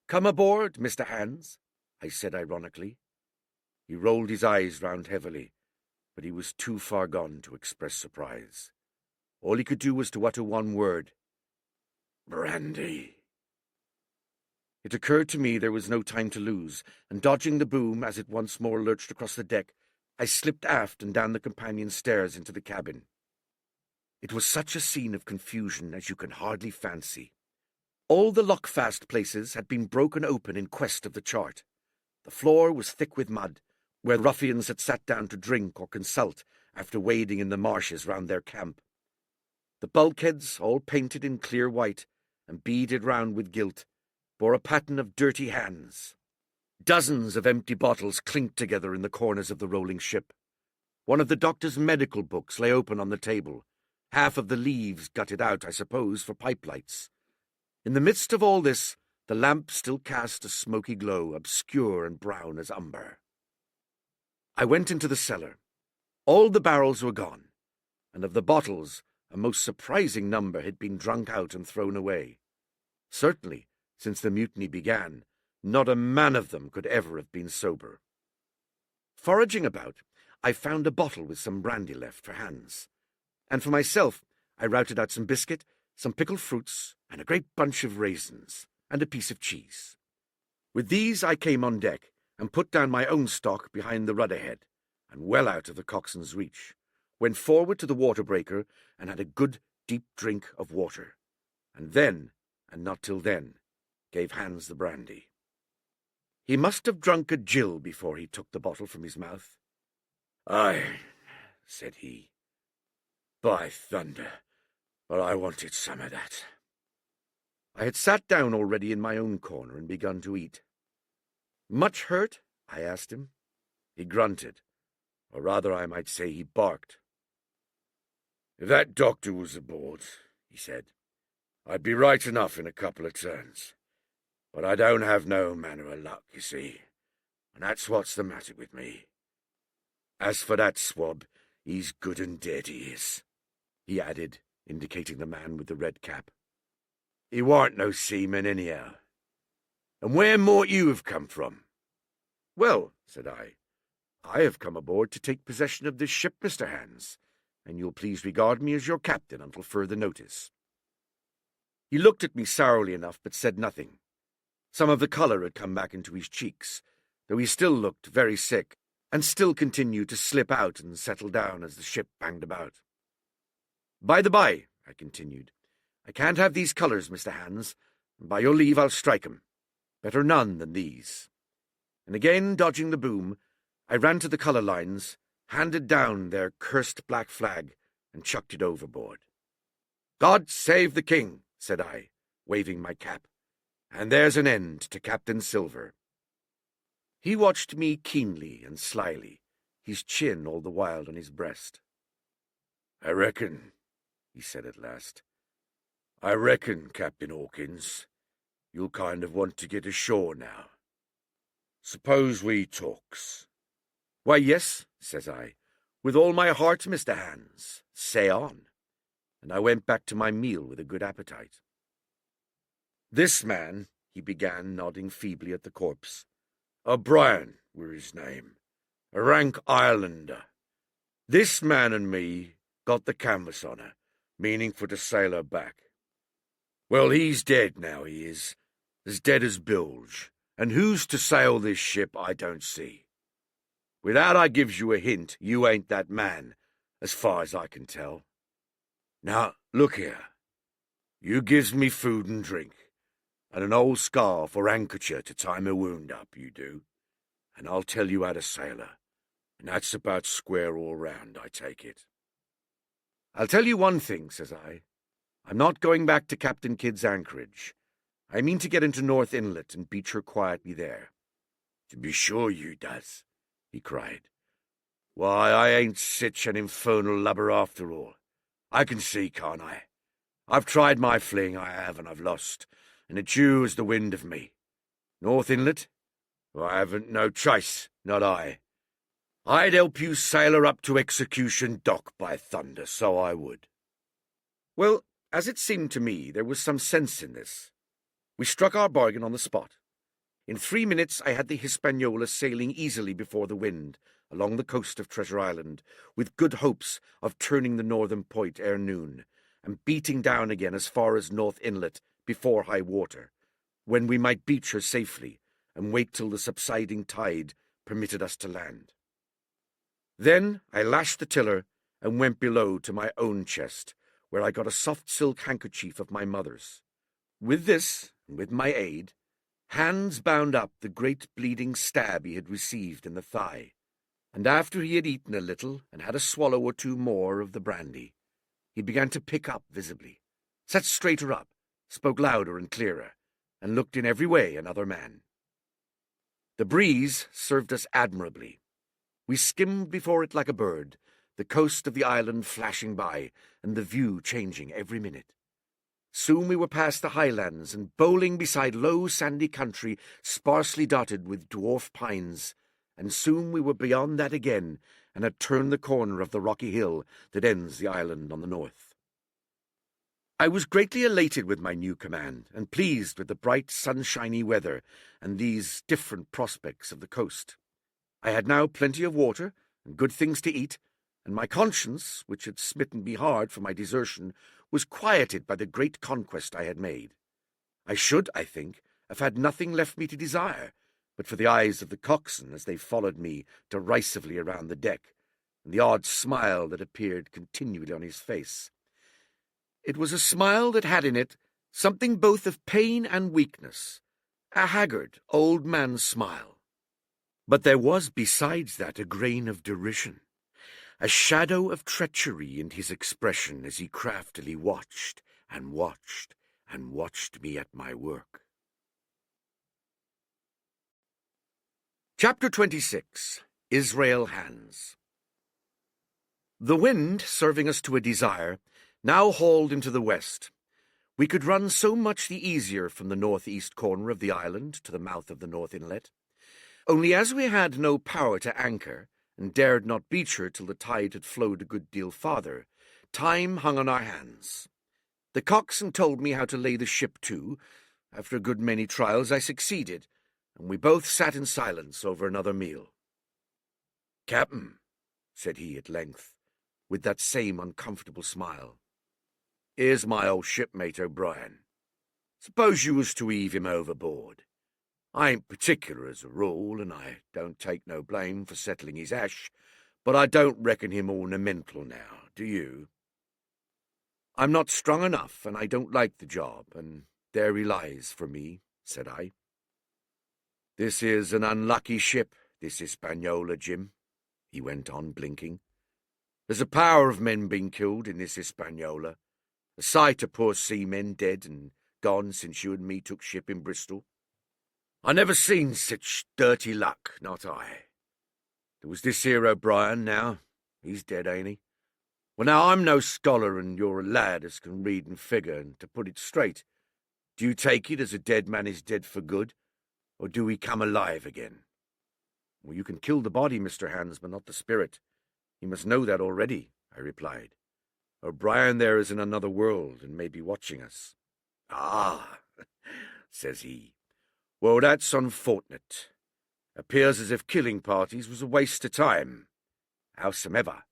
"Come aboard, Mr. Hands," I said ironically. He rolled his eyes round heavily, but he was too far gone to express surprise. All he could do was to utter one word. Brandy. It occurred to me there was no time to lose, and dodging the boom as it once more lurched across the deck, I slipped aft and down the companion stairs into the cabin. It was such a scene of confusion as you can hardly fancy. All the lock-fast places had been broken open in quest of the chart. The floor was thick with mud, where ruffians had sat down to drink or consult after wading in the marshes round their camp. The bulkheads, all painted in clear white and beaded round with gilt, bore a pattern of dirty hands. Dozens of empty bottles clinked together in the corners of the rolling ship. One of the doctor's medical books lay open on the table, half of the leaves gutted out, I suppose, for pipe lights. In the midst of all this, the lamp still cast a smoky glow, obscure and brown as umber. I went into the cellar. All the barrels were gone, and of the bottles, a most surprising number had been drunk out and thrown away. Certainly, since the mutiny began, not a man of them could ever have been sober. Foraging about, I found a bottle with some brandy left for Hans, and for myself I routed out some biscuit, some pickled fruits, and a great bunch of raisins, and a piece of cheese. With these I came on deck, and put down my own stock behind the rudder-head, and well out of the coxswain's reach, went forward to the water-breaker, and had a good deep drink of water, and then, and not till then, gave Hans the brandy. He must have drunk a gill before he took the bottle from his mouth. "Aye," said he, "by thunder, but I wanted some of that." I had sat down already in my own corner and begun to eat. "Much hurt?" I asked him. He grunted, or rather I might say he barked. "If that doctor was aboard," he said, "I'd be right enough in a couple of turns. But I don't have no manner of luck, you see, and that's what's the matter with me. As for that swab, he's good and dead, he is," he added, indicating the man with the red cap. "He warn't no seaman anyhow. And where mought you have come from?" "Well," said I have come aboard to take possession of this ship, Mr. Hans, and you'll please regard me as your captain until further notice." He looked at me sourly enough, but said nothing. Some of the colour had come back into his cheeks, though he still looked very sick, and still continued to slip out and settle down as the ship banged about. "By the by," I continued, "I can't have these colours, Mr. Hans, and by your leave I'll strike 'em. Better none than these." And again dodging the boom, I ran to the colour lines, handed down their cursed black flag, and chucked it overboard. "God save the King," said I, waving my cap, "and there's an end to Captain Silver." He watched me keenly and slyly, his chin all the while on his breast. "I reckon," he said at last, "I reckon, Captain Hawkins, you'll kind of want to get ashore now. Suppose we talks." "Why, yes," says I, "with all my heart, Mr. Hans. Say on." And I went back to my meal with a good appetite. "This man," he began, nodding feebly at the corpse, "O'Brien were his name, a rank Irelander. This man and me got the canvas on her, meaning for to sail her back. Well, he's dead now, he is, as dead as bilge, and who's to sail this ship I don't see. With that I gives you a hint, you ain't that man, as far as I can tell. Now, look here, you gives me food and drink, and an old scarf or handkerchief to tie my wound up, you do, and I'll tell you how to sail her, and that's about square all round, I take it." "I'll tell you one thing," says I. "I'm not going back to Captain Kidd's anchorage. I mean to get into North Inlet and beach her quietly there." "To be sure you does," he cried. "Why, I ain't sich an infernal lubber after all. I can see, can't I? I've tried my fling, I have, and I've lost, and it's you as the wind of me. North Inlet? Well, I haven't no choice, not I. I'd help you sail her up to Execution Dock, by thunder, so I would." Well, as it seemed to me, there was some sense in this. We struck our bargain on the spot. In 3 minutes I had the Hispaniola sailing easily before the wind, along the coast of Treasure Island, with good hopes of turning the northern point ere noon, and beating down again as far as North Inlet before high water, when we might beach her safely and wait till the subsiding tide permitted us to land. Then I lashed the tiller and went below to my own chest, where I got a soft silk handkerchief of my mother's. With this, and with my aid, Hans bound up the great bleeding stab he had received in the thigh, and after he had eaten a little and had a swallow or two more of the brandy, he began to pick up visibly, sat straighter up, spoke louder and clearer, and looked in every way another man. The breeze served us admirably. We skimmed before it like a bird, the coast of the island flashing by, and the view changing every minute. Soon we were past the highlands and bowling beside low sandy country sparsely dotted with dwarf pines, and soon we were beyond that again and had turned the corner of the rocky hill that ends the island on the north. I was greatly elated with my new command and pleased with the bright sunshiny weather and these different prospects of the coast. I had now plenty of water and good things to eat, and my conscience, which had smitten me hard for my desertion, was quieted by the great conquest I had made. I should, I think, have had nothing left me to desire, but for the eyes of the coxswain as they followed me derisively around the deck, and the odd smile that appeared continually on his face. It was a smile that had in it something both of pain and weakness, a haggard, old man's smile. But there was besides that a grain of derision, a shadow of treachery in his expression as he craftily watched and watched and watched me at my work. Chapter 26. Israel Hands. The wind, serving us to a desire, now hauled into the west. We could run so much the easier from the northeast corner of the island to the mouth of the North Inlet. Only as we had no power to anchor, and dared not beach her till the tide had flowed a good deal farther, time hung on our hands. The coxswain told me how to lay the ship to. After a good many trials I succeeded, and we both sat in silence over another meal. "Captain," said he at length, with that same uncomfortable smile, "here's my old shipmate O'Brien. Suppose you was to heave him overboard. I ain't particular as a rule, and I don't take no blame for settling his ash, but I don't reckon him ornamental now, do you?" "I'm not strong enough, and I don't like the job, and there he lies for me," said I. "This is an unlucky ship, this Hispaniola, Jim," he went on, blinking. "There's a power of men been killed in this Hispaniola, a sight of poor seamen dead and gone since you and me took ship in Bristol. I never seen such dirty luck, not I. There was this here O'Brien now. He's dead, ain't he? Well, now, I'm no scholar, and you're a lad as can read and figure, and to put it straight, do you take it as a dead man is dead for good, or do he come alive again?" "Well, you can kill the body, Mr. Hans, but not the spirit. You must know that already," I replied. "O'Brien there is in another world, and may be watching us." "Ah," says he. "Well, that's unfortunate. Appears as if killing parties was a waste of time. Howsomever,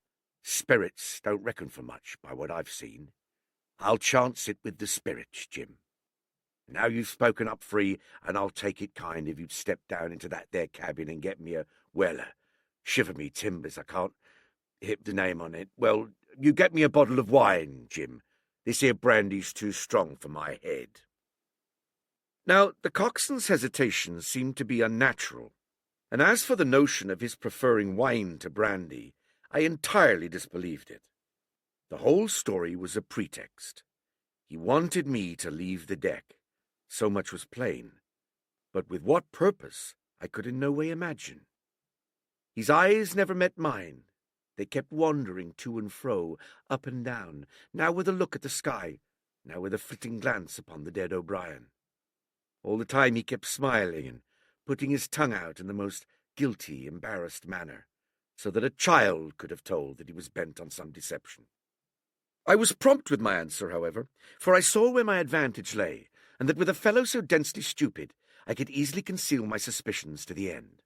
spirits don't reckon for much by what I've seen. I'll chance it with the spirits, Jim. Now you've spoken up free, and I'll take it kind if you'd step down into that there cabin and get me shiver me timbers, I can't hit the name on it. Well, you get me a bottle of wine, Jim. This here brandy's too strong for my head." Now, the coxswain's hesitation seemed to be unnatural, and as for the notion of his preferring wine to brandy, I entirely disbelieved it. The whole story was a pretext. He wanted me to leave the deck. So much was plain, but with what purpose I could in no way imagine. His eyes never met mine. They kept wandering to and fro, up and down, now with a look at the sky, now with a flitting glance upon the dead O'Brien. All the time he kept smiling and putting his tongue out in the most guilty, embarrassed manner, so that a child could have told that he was bent on some deception. I was prompt with my answer, however, for I saw where my advantage lay, and that with a fellow so densely stupid, I could easily conceal my suspicions to the end.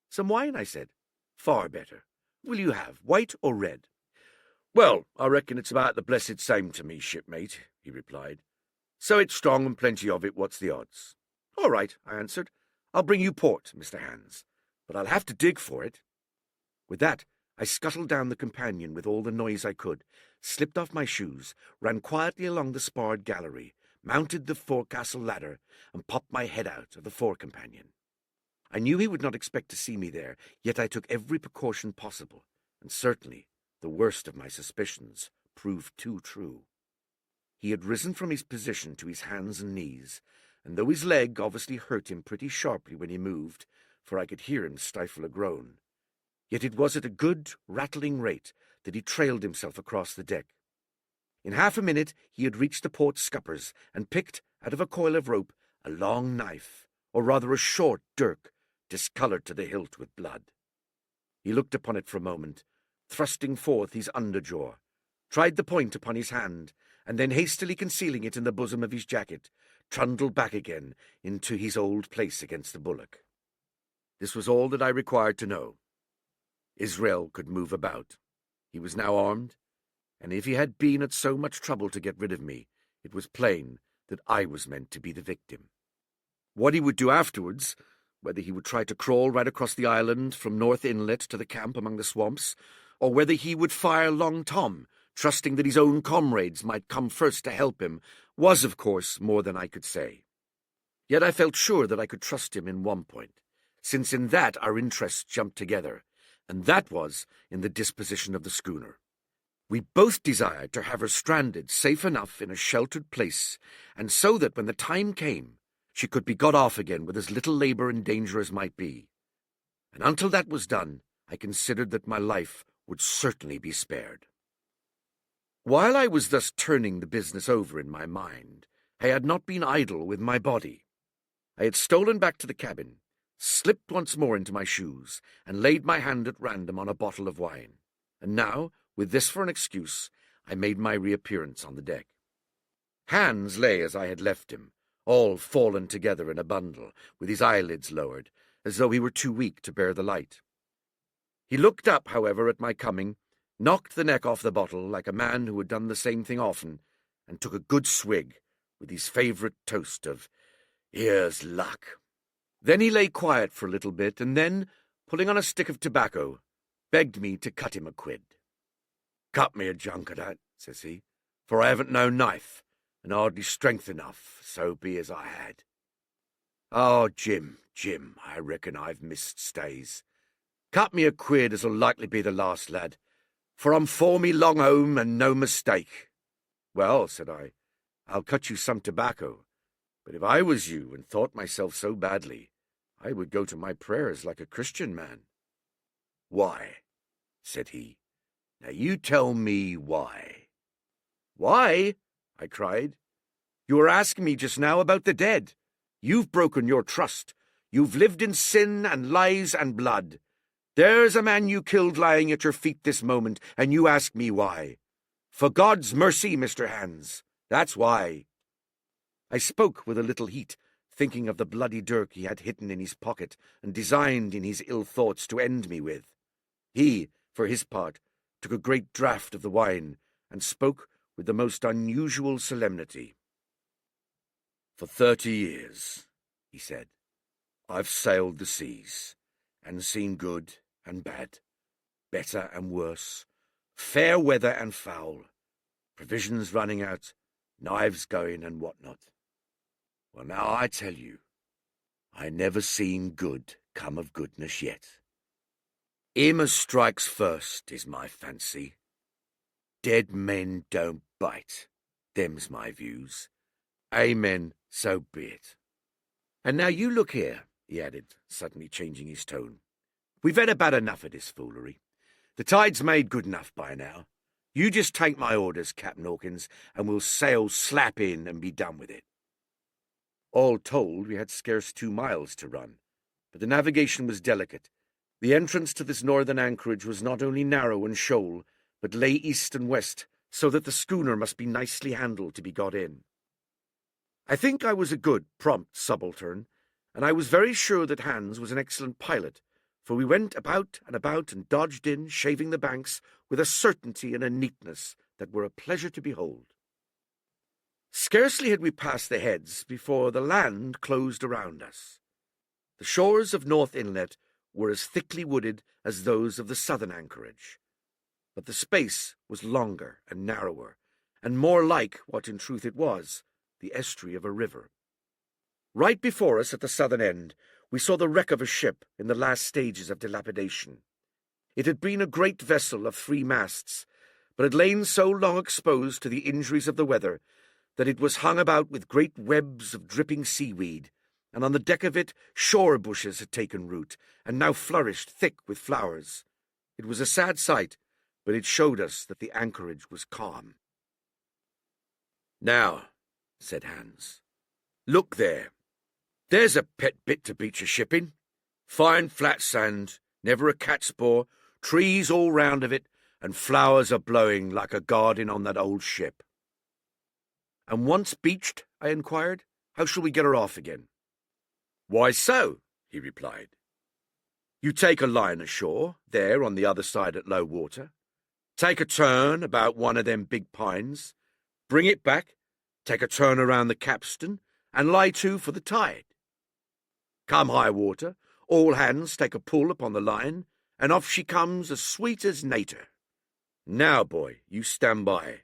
"Some wine," I said. "Far better. Will you have white or red?" "Well, I reckon it's about the blessed same to me, shipmate," he replied. "So it's strong and plenty of it, what's the odds?" "All right," I answered. "I'll bring you port, Mr. Hands, but I'll have to dig for it." With that, I scuttled down the companion with all the noise I could, slipped off my shoes, ran quietly along the sparred gallery, mounted the forecastle ladder, and popped my head out of the fore companion. I knew he would not expect to see me there, yet I took every precaution possible, and certainly the worst of my suspicions proved too true. He had risen from his position to his hands and knees, and though his leg obviously hurt him pretty sharply when he moved, for I could hear him stifle a groan, yet it was at a good, rattling rate that he trailed himself across the deck. In half a minute he had reached the port scuppers and picked, out of a coil of rope, a long knife, or rather a short dirk, discoloured to the hilt with blood. He looked upon it for a moment, thrusting forth his underjaw, tried the point upon his hand, and then hastily concealing it in the bosom of his jacket, trundled back again into his old place against the bulwark. This was all that I required to know. Israel could move about. He was now armed, and if he had been at so much trouble to get rid of me, it was plain that I was meant to be the victim. What he would do afterwards, whether he would try to crawl right across the island from North Inlet to the camp among the swamps, or whether he would fire Long Tom, trusting that his own comrades might come first to help him, was, of course, more than I could say. Yet I felt sure that I could trust him in one point, since in that our interests jumped together, and that was in the disposition of the schooner. We both desired to have her stranded safe enough in a sheltered place, and so that when the time came, she could be got off again with as little labour and danger as might be. And until that was done, I considered that my life would certainly be spared. While I was thus turning the business over in my mind, I had not been idle with my body. I had stolen back to the cabin, slipped once more into my shoes, and laid my hand at random on a bottle of wine. And now, with this for an excuse, I made my reappearance on the deck. Hans lay as I had left him, all fallen together in a bundle, with his eyelids lowered, as though he were too weak to bear the light. He looked up, however, at my coming, knocked the neck off the bottle like a man who had done the same thing often, and took a good swig, with his favourite toast of, "Here's luck." Then he lay quiet for a little bit, and then, pulling on a stick of tobacco, begged me to cut him a quid. "Cut me a junk of that," says he, "for I haven't no knife, and hardly strength enough, so be as I had. Oh, Jim, I reckon I've missed stays. Cut me a quid as'll likely be the last, lad, for I'm for me long home and no mistake." "Well," said I, "I'll cut you some tobacco, but if I was you and thought myself so badly, I would go to my prayers like a Christian man." "Why?" said he. "Now you tell me why." "Why?" I cried. "You were asking me just now about the dead. You've broken your trust. You've lived in sin and lies and blood. There's a man you killed lying at your feet this moment, and you ask me why. For God's mercy, Mr. Hands, that's why." I spoke with a little heat, thinking of the bloody dirk he had hidden in his pocket and designed in his ill thoughts to end me with. He, for his part, took a great draught of the wine, and spoke with the most unusual solemnity. "For 30 years, he said, "I've sailed the seas, and seen good and bad, better and worse, fair weather and foul, provisions running out, knives going and what not. Well, now I tell you, I never seen good come of goodness yet. Him as strikes first is my fancy. Dead men don't bite. Them's my views. Amen, so be it. And now you look here," he added, suddenly changing his tone. "We've had about enough of this foolery. The tide's made good enough by now. You just take my orders, Captain Hawkins, and we'll sail slap in and be done with it." All told, we had scarce 2 miles to run, but the navigation was delicate. The entrance to this northern anchorage was not only narrow and shoal, but lay east and west, so that the schooner must be nicely handled to be got in. I think I was a good, prompt subaltern, and I was very sure that Hans was an excellent pilot, for we went about and dodged in, shaving the banks, with a certainty and a neatness that were a pleasure to behold. Scarcely had we passed the heads before the land closed around us. The shores of North Inlet were as thickly wooded as those of the southern anchorage, but the space was longer and narrower, and more like what in truth it was, the estuary of a river. Right before us at the southern end, we saw the wreck of a ship in the last stages of dilapidation. It had been a great vessel of 3 masts, but had lain so long exposed to the injuries of the weather that it was hung about with great webs of dripping seaweed, and on the deck of it shore bushes had taken root, and now flourished thick with flowers. It was a sad sight, but it showed us that the anchorage was calm. "Now," said Hans, "look there. There's a pet bit to beach a ship in. Fine flat sand, never a catspaw, trees all round of it, and flowers are blowing like a garden on that old ship." "And once beached," I inquired, "how shall we get her off again?" "Why so?" he replied. "You take a line ashore, there on the other side at low water, take a turn about one of them big pines, bring it back, take a turn around the capstan, and lie to for the tide. Come high water, all hands take a pull upon the line, and off she comes as sweet as nater. Now, boy, you stand by.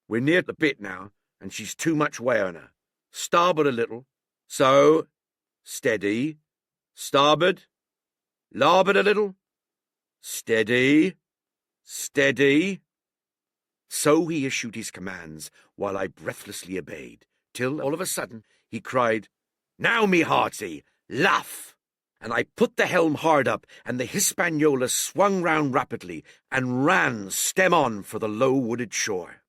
We're near the bit now, and she's too much way on her. Starboard a little. So. Steady. Starboard. Larboard a little. Steady. Steady." So he issued his commands, while I breathlessly obeyed, till, all of a sudden, he cried, "Now, me hearty, luff!" And I put the helm hard up, and the Hispaniola swung round rapidly, and ran stem on for the low-wooded shore.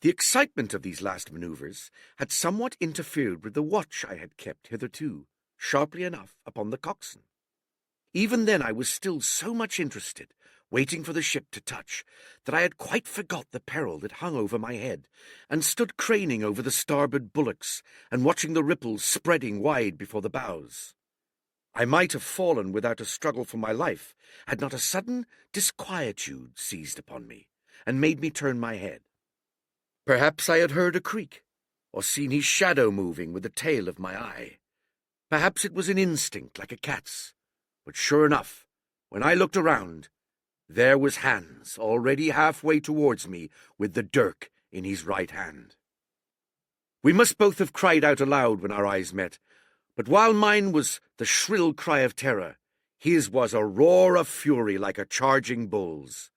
The excitement of these last manoeuvres had somewhat interfered with the watch I had kept hitherto, sharply enough, upon the coxswain. Even then I was still so much interested, waiting for the ship to touch, that I had quite forgot the peril that hung over my head, and stood craning over the starboard bulwarks, and watching the ripples spreading wide before the bows. I might have fallen without a struggle for my life, had not a sudden disquietude seized upon me, and made me turn my head. Perhaps I had heard a creak, or seen his shadow moving with the tail of my eye. Perhaps it was an instinct like a cat's, but sure enough, when I looked around, there was Hans already halfway towards me with the dirk in his right hand. We must both have cried out aloud when our eyes met, but while mine was the shrill cry of terror, his was a roar of fury like a charging bull's.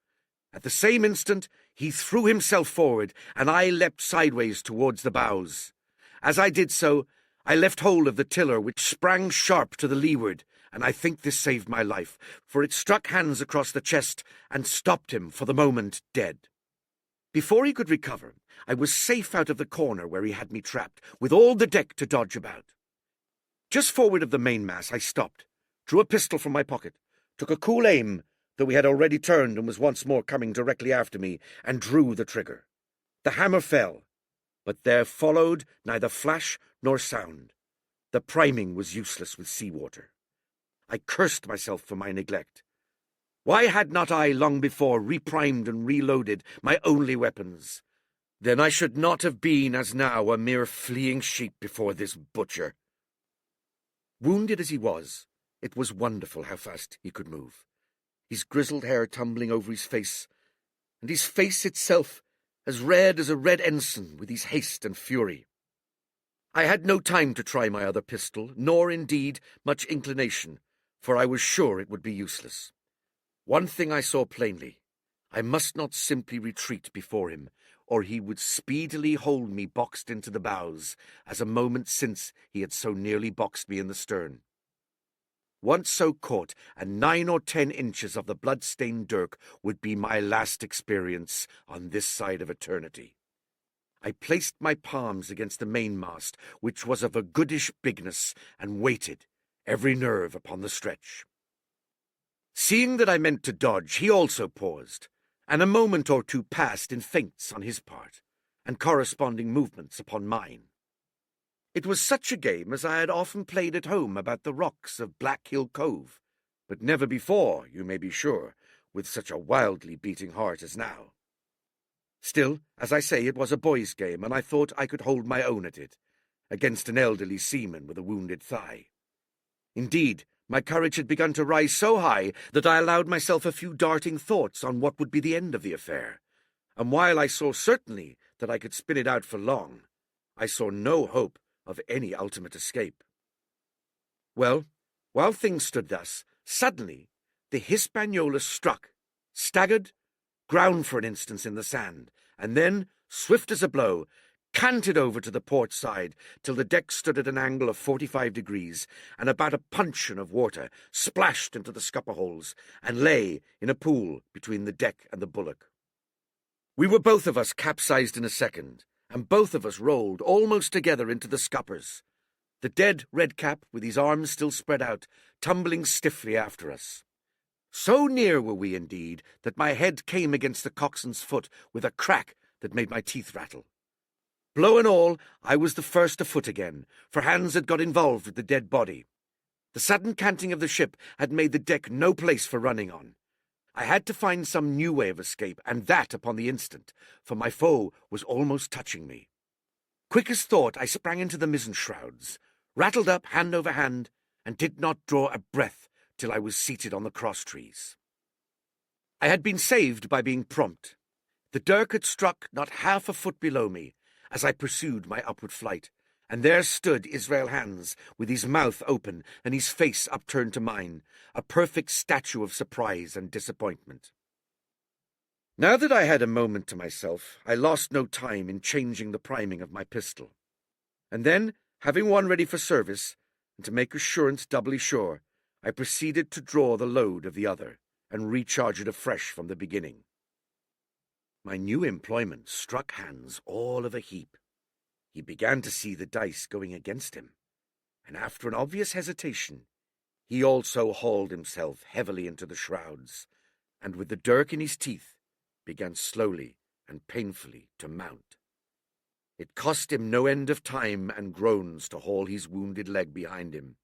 At the same instant he threw himself forward, and I leapt sideways towards the bows. As I did so, I left hold of the tiller, which sprang sharp to the leeward, and I think this saved my life, for it struck Hans across the chest and stopped him for the moment dead. Before he could recover, I was safe out of the corner where he had me trapped, with all the deck to dodge about. Just forward of the mainmast I stopped, drew a pistol from my pocket, took a cool aim, though he had already turned and was once more coming directly after me, and drew the trigger. The hammer fell, but there followed neither flash nor sound. The priming was useless with sea-water. I cursed myself for my neglect. Why had not I long before reprimed and reloaded my only weapons? Then I should not have been, as now, a mere fleeing sheep before this butcher. Wounded as he was, it was wonderful how fast he could move, his grizzled hair tumbling over his face, and his face itself as red as a red ensign with his haste and fury. I had no time to try my other pistol, nor, indeed, much inclination, for I was sure it would be useless. One thing I saw plainly: I must not simply retreat before him, or he would speedily hold me boxed into the bows, as a moment since he had so nearly boxed me in the stern. Once so caught, and 9 or 10 inches of the blood-stained dirk would be my last experience on this side of eternity. I placed my palms against the mainmast, which was of a goodish bigness, and waited, every nerve upon the stretch. Seeing that I meant to dodge, he also paused, and a moment or two passed in feints on his part, and corresponding movements upon mine. It was such a game as I had often played at home about the rocks of Black Hill Cove, but never before, you may be sure, with such a wildly beating heart as now. Still, as I say, it was a boy's game, and I thought I could hold my own at it, against an elderly seaman with a wounded thigh. Indeed, my courage had begun to rise so high that I allowed myself a few darting thoughts on what would be the end of the affair, and while I saw certainly that I could spin it out for long, I saw no hope of any ultimate escape. Well, while things stood thus, suddenly the Hispaniola struck, staggered, ground for an instant in the sand, and then, swift as a blow, canted over to the port side till the deck stood at an angle of 45 degrees, and about a puncheon of water splashed into the scupper holes and lay in a pool between the deck and the bulwark. We were both of us capsized in a second, and both of us rolled almost together into the scuppers, the dead Redcap, with his arms still spread out, tumbling stiffly after us. So near were we, indeed, that my head came against the coxswain's foot with a crack that made my teeth rattle. Blow and all, I was the first afoot again, for hands had got involved with the dead body. The sudden canting of the ship had made the deck no place for running on. I had to find some new way of escape, and that upon the instant, for my foe was almost touching me. Quick as thought, I sprang into the mizzen shrouds, rattled up hand over hand, and did not draw a breath till I was seated on the cross-trees. I had been saved by being prompt. The dirk had struck not half a foot below me as I pursued my upward flight, and there stood Israel Hands with his mouth open and his face upturned to mine, a perfect statue of surprise and disappointment. Now that I had a moment to myself, I lost no time in changing the priming of my pistol, and then, having one ready for service, and to make assurance doubly sure, I proceeded to draw the load of the other, and recharge it afresh from the beginning. My new employment struck Hans all of a heap. He began to see the dice going against him, and after an obvious hesitation, he also hauled himself heavily into the shrouds, and with the dirk in his teeth, began slowly and painfully to mount. It cost him no end of time and groans to haul his wounded leg behind him,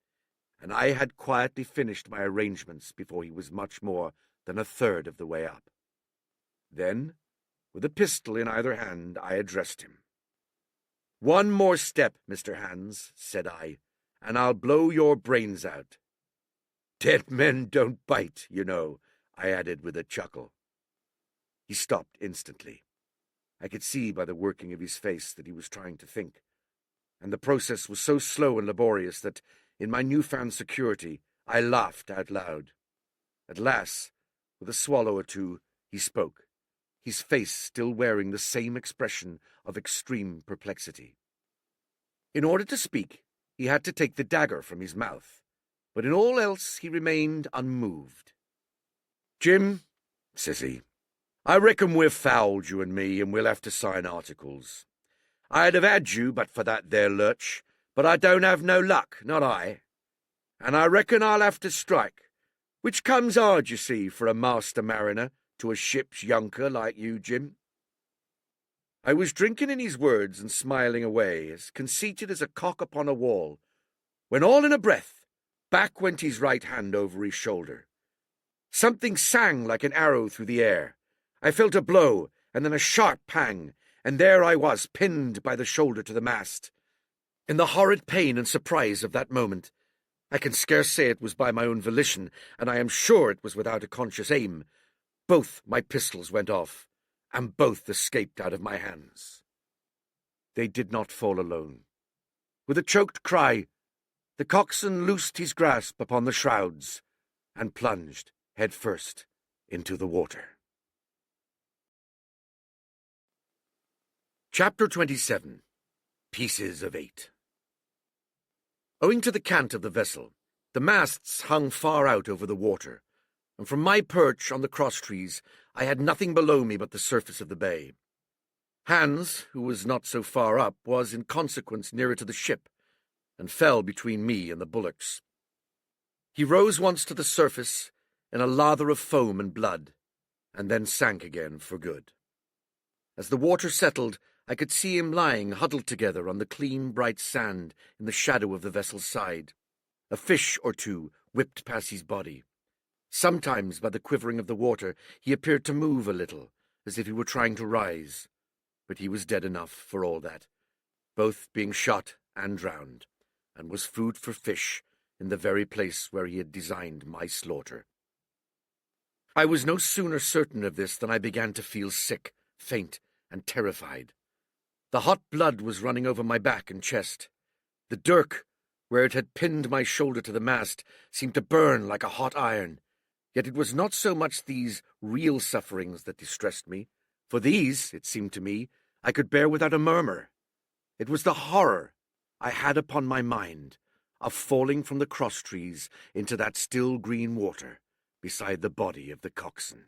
and I had quietly finished my arrangements before he was much more than a third of the way up. Then, with a pistol in either hand, I addressed him. "One more step, Mr. Hands," said I, "and I'll blow your brains out. Dead men don't bite, you know," I added with a chuckle. He stopped instantly. I could see by the working of his face that he was trying to think, and the process was so slow and laborious that, in my newfound security, I laughed out loud. At last, with a swallow or two, he spoke, his face still wearing the same expression of extreme perplexity. In order to speak, he had to take the dagger from his mouth, but in all else he remained unmoved. "Jim," says he, "I reckon we've fouled, you and me, and we'll have to sign articles. I'd have had you but for that there lurch, but I don't have no luck, not I. And I reckon I'll have to strike, which comes hard, you see, for a master mariner to a ship's younker like you, Jim." I was drinking in his words and smiling away, as conceited as a cock upon a wall, when all in a breath, back went his right hand over his shoulder. Something sang like an arrow through the air. I felt a blow, and then a sharp pang, and there I was, pinned by the shoulder to the mast. In the horrid pain and surprise of that moment, I can scarce say it was by my own volition, and I am sure it was without a conscious aim, both my pistols went off, and both escaped out of my hands. They did not fall alone. With a choked cry, the coxswain loosed his grasp upon the shrouds, and plunged head first into the water. Chapter 27. Pieces of 8. Owing to the cant of the vessel, the masts hung far out over the water, and from my perch on the cross-trees I had nothing below me but the surface of the bay. Hans, who was not so far up, was in consequence nearer to the ship, and fell between me and the bulwarks. He rose once to the surface in a lather of foam and blood, and then sank again for good. As the water settled, I could see him lying huddled together on the clean, bright sand in the shadow of the vessel's side. A fish or two whipped past his body, Sometimes, by the quivering of the water, he appeared to move a little, as if he were trying to rise, but he was dead enough for all that, both being shot and drowned, and was food for fish in the very place where he had designed my slaughter. I was no sooner certain of this than I began to feel sick, faint, and terrified. The hot blood was running over my back and chest. The dirk, where it had pinned my shoulder to the mast, seemed to burn like a hot iron. Yet it was not so much these real sufferings that distressed me, for these, it seemed to me, I could bear without a murmur. It was the horror I had upon my mind of falling from the cross-trees into that still green water beside the body of the coxswain.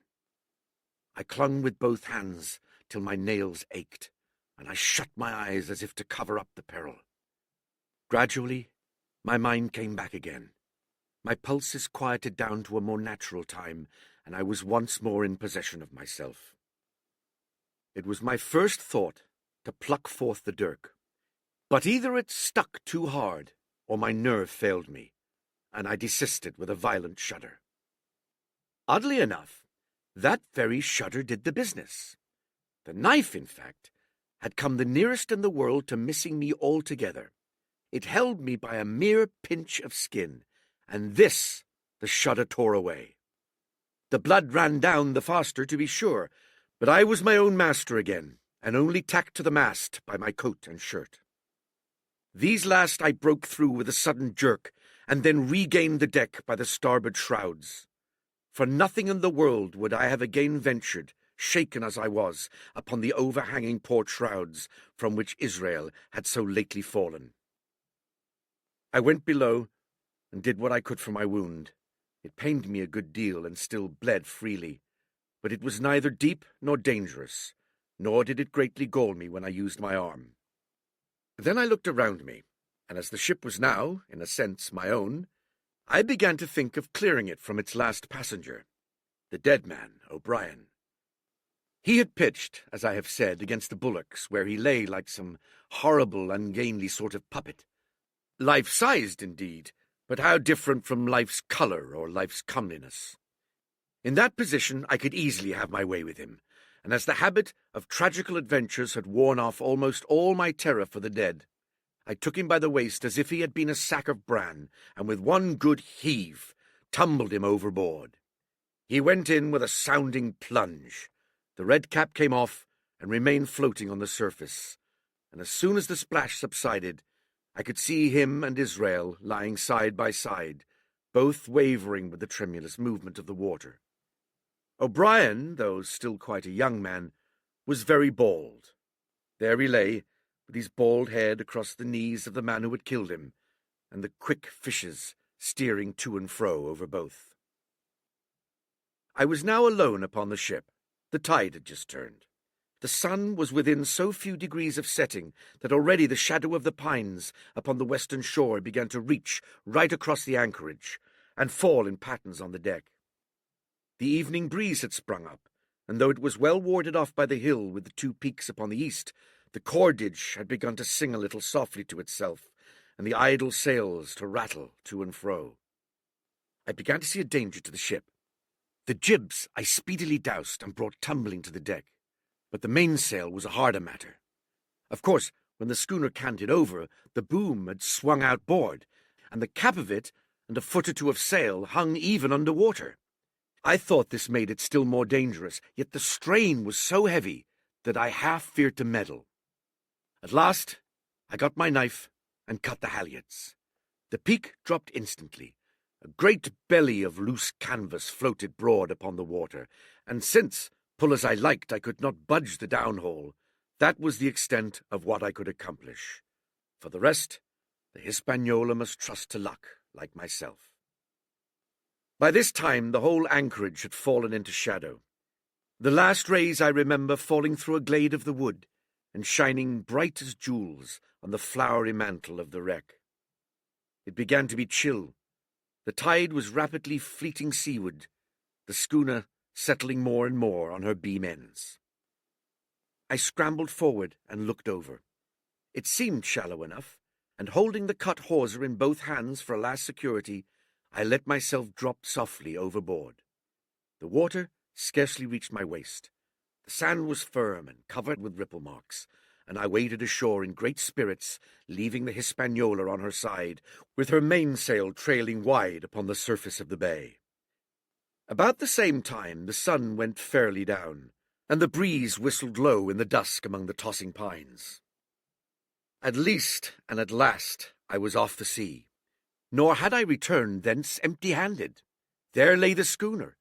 I clung with both hands till my nails ached, and I shut my eyes as if to cover up the peril. Gradually, my mind came back again. My pulses quieted down to a more natural time, and I was once more in possession of myself. It was my first thought to pluck forth the dirk, but either it stuck too hard, or my nerve failed me, and I desisted with a violent shudder. Oddly enough, that very shudder did the business. The knife, in fact, had come the nearest in the world to missing me altogether. It held me by a mere pinch of skin, and this the shudder tore away. The blood ran down the faster, to be sure, but I was my own master again, and only tacked to the mast by my coat and shirt. These last I broke through with a sudden jerk, and then regained the deck by the starboard shrouds. For nothing in the world would I have again ventured, shaken as I was, upon the overhanging port shrouds from which Israel had so lately fallen. I went below and did what I could for my wound. It pained me a good deal and still bled freely, but it was neither deep nor dangerous, nor did it greatly gall me when I used my arm. Then I looked around me, and as the ship was now, in a sense, my own, I began to think of clearing it from its last passenger, the dead man, O'Brien. He had pitched, as I have said, against the bulwarks, where he lay like some horrible, ungainly sort of puppet. Life-sized, indeed, but how different from life's colour or life's comeliness. In that position I could easily have my way with him, and as the habit of tragical adventures had worn off almost all my terror for the dead, I took him by the waist as if he had been a sack of bran, and with one good heave tumbled him overboard. He went in with a sounding plunge. The red cap came off and remained floating on the surface, and as soon as the splash subsided, I could see him and Israel lying side by side, both wavering with the tremulous movement of the water. O'Brien, though still quite a young man, was very bald. There he lay, with his bald head across the knees of the man who had killed him, and the quick fishes steering to and fro over both. I was now alone upon the ship. The tide had just turned. The sun was within so few degrees of setting that already the shadow of the pines upon the western shore began to reach right across the anchorage and fall in patterns on the deck. The evening breeze had sprung up, and though it was well warded off by the hill with the two peaks upon the east, the cordage had begun to sing a little softly to itself, and the idle sails to rattle to and fro. I began to see a danger to the ship. The jibs I speedily doused and brought tumbling to the deck, but the mainsail was a harder matter. Of course, when the schooner canted over, the boom had swung outboard, and the cap of it and a foot or two of sail hung even under water. I thought this made it still more dangerous, yet the strain was so heavy that I half feared to meddle. At last, I got my knife and cut the halyards. The peak dropped instantly. A great belly of loose canvas floated broad upon the water, and since, pull as I liked, I could not budge the downhaul, that was the extent of what I could accomplish. For the rest, the Hispaniola must trust to luck, like myself. By this time the whole anchorage had fallen into shadow. The last rays I remember falling through a glade of the wood, and shining bright as jewels on the flowery mantle of the wreck. It began to be chill. The tide was rapidly fleeting seaward, the schooner settling more and more on her beam ends. I scrambled forward and looked over. It seemed shallow enough, and holding the cut hawser in both hands for a last security, I let myself drop softly overboard. The water scarcely reached my waist. The sand was firm and covered with ripple marks, and I waded ashore in great spirits, leaving the Hispaniola on her side, with her mainsail trailing wide upon the surface of the bay. About the same time the sun went fairly down, and the breeze whistled low in the dusk among the tossing pines. At least and at last I was off the sea, nor had I returned thence empty-handed. There lay the schooner,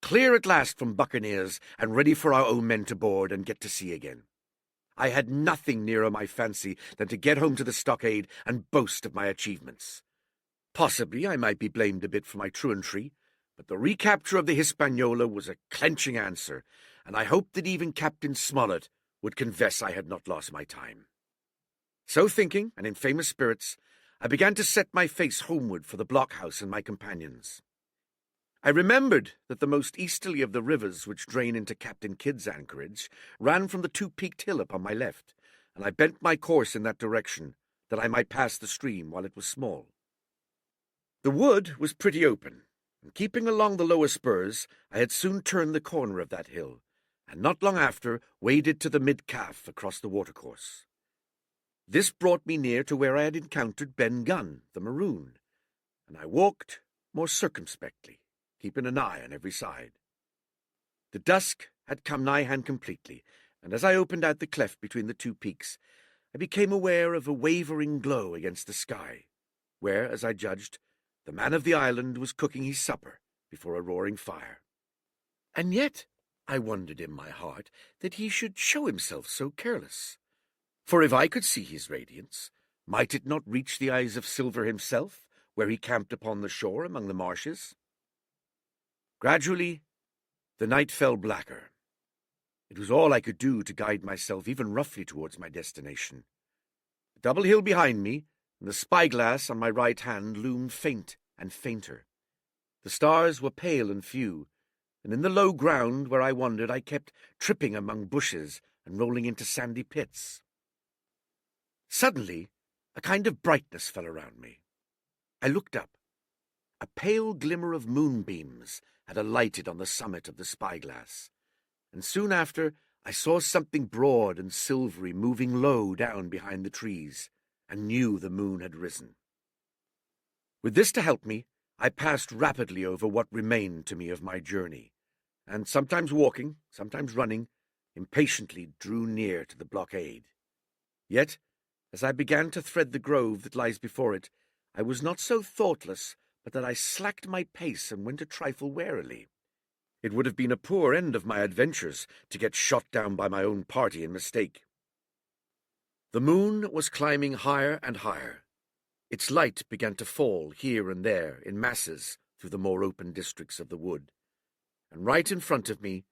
clear at last from buccaneers, and ready for our own men to board and get to sea again. I had nothing nearer my fancy than to get home to the stockade and boast of my achievements. Possibly I might be blamed a bit for my truantry, but the recapture of the Hispaniola was a clenching answer, and I hoped that even Captain Smollett would confess I had not lost my time. So thinking, and in famous spirits, I began to set my face homeward for the blockhouse and my companions. I remembered that the most easterly of the rivers which drain into Captain Kidd's anchorage ran from the two-peaked hill upon my left, and I bent my course in that direction, that I might pass the stream while it was small. The wood was pretty open, and keeping along the lower spurs, I had soon turned the corner of that hill, and not long after waded to the mid-calf across the watercourse. This brought me near to where I had encountered Ben Gunn, the maroon, and I walked more circumspectly, keeping an eye on every side. The dusk had come nigh-hand completely, and as I opened out the cleft between the two peaks, I became aware of a wavering glow against the sky, where, as I judged, the man of the island was cooking his supper before a roaring fire. And yet I wondered in my heart that he should show himself so careless. For if I could see his radiance, might it not reach the eyes of Silver himself, where he camped upon the shore among the marshes? Gradually, the night fell blacker. It was all I could do to guide myself even roughly towards my destination. The double hill behind me and the spyglass on my right hand loomed faint and fainter. The stars were pale and few, and in the low ground where I wandered I kept tripping among bushes and rolling into sandy pits. Suddenly, a kind of brightness fell around me. I looked up. A pale glimmer of moonbeams had alighted on the summit of the spyglass, and soon after I saw something broad and silvery moving low down behind the trees, and knew the moon had risen. With this to help me, I passed rapidly over what remained to me of my journey, and sometimes walking, sometimes running, impatiently drew near to the blockade. Yet, as I began to thread the grove that lies before it, I was not so thoughtless but that I slacked my pace and went a trifle warily. It would have been a poor end of my adventures to get shot down by my own party in mistake. The moon was climbing higher and higher. Its light began to fall here and there in masses through the more open districts of the wood, and right in front of me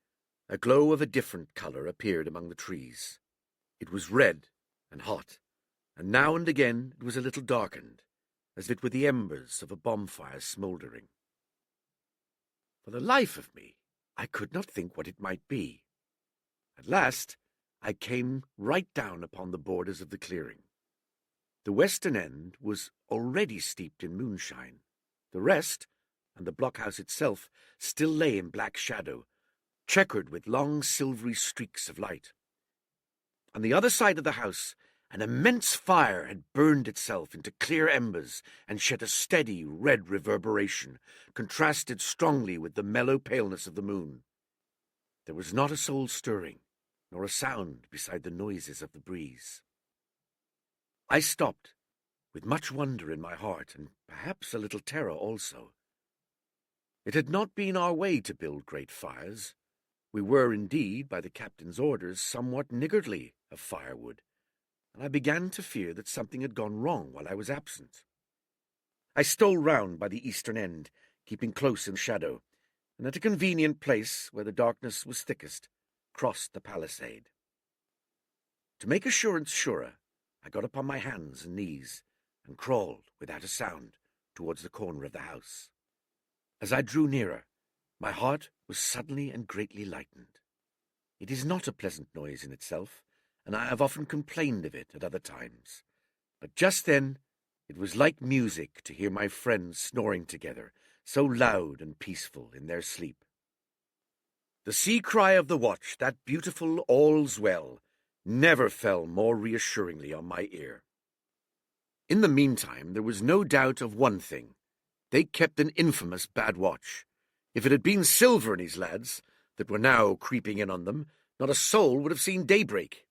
a glow of a different color appeared among the trees. It was red and hot, and now and again it was a little darkened, as if it were the embers of a bonfire smouldering. For the life of me, I could not think what it might be. At last, I came right down upon the borders of the clearing. The western end was already steeped in moonshine. The rest, and the blockhouse itself, still lay in black shadow, checkered with long silvery streaks of light. On the other side of the house, an immense fire had burned itself into clear embers and shed a steady red reverberation, contrasted strongly with the mellow paleness of the moon. There was not a soul stirring, nor a sound beside the noises of the breeze. I stopped, with much wonder in my heart, and perhaps a little terror also. It had not been our way to build great fires. We were, indeed, by the captain's orders, somewhat niggardly of firewood, and I began to fear that something had gone wrong while I was absent. I stole round by the eastern end, keeping close in shadow, and at a convenient place where the darkness was thickest, crossed the palisade. To make assurance surer, I got upon my hands and knees, and crawled, without a sound, towards the corner of the house. As I drew nearer, my heart was suddenly and greatly lightened. It is not a pleasant noise in itself, and I have often complained of it at other times, but just then It was like music to hear my friends snoring together, so loud and peaceful in their sleep. The sea cry of the watch, that beautiful all's well, never fell more reassuringly on my ear. In the meantime, there was no doubt of one thing. They kept an infamous bad watch. If it had been Silver and his lads that were now creeping in on them, not a soul would have seen daybreak.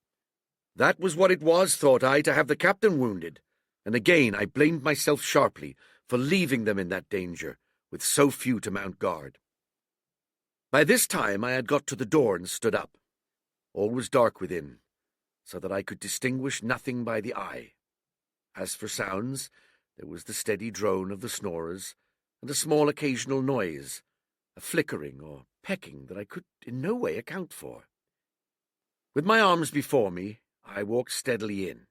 That was what it was, thought I, to have the captain wounded, and again I blamed myself sharply for leaving them in that danger, with so few to mount guard. By this time I had got to the door and stood up. All was dark within, so that I could distinguish nothing by the eye. As for sounds, there was the steady drone of the snorers, and a small occasional noise, a flickering or pecking that I could in no way account for. With my arms before me, I walked steadily in.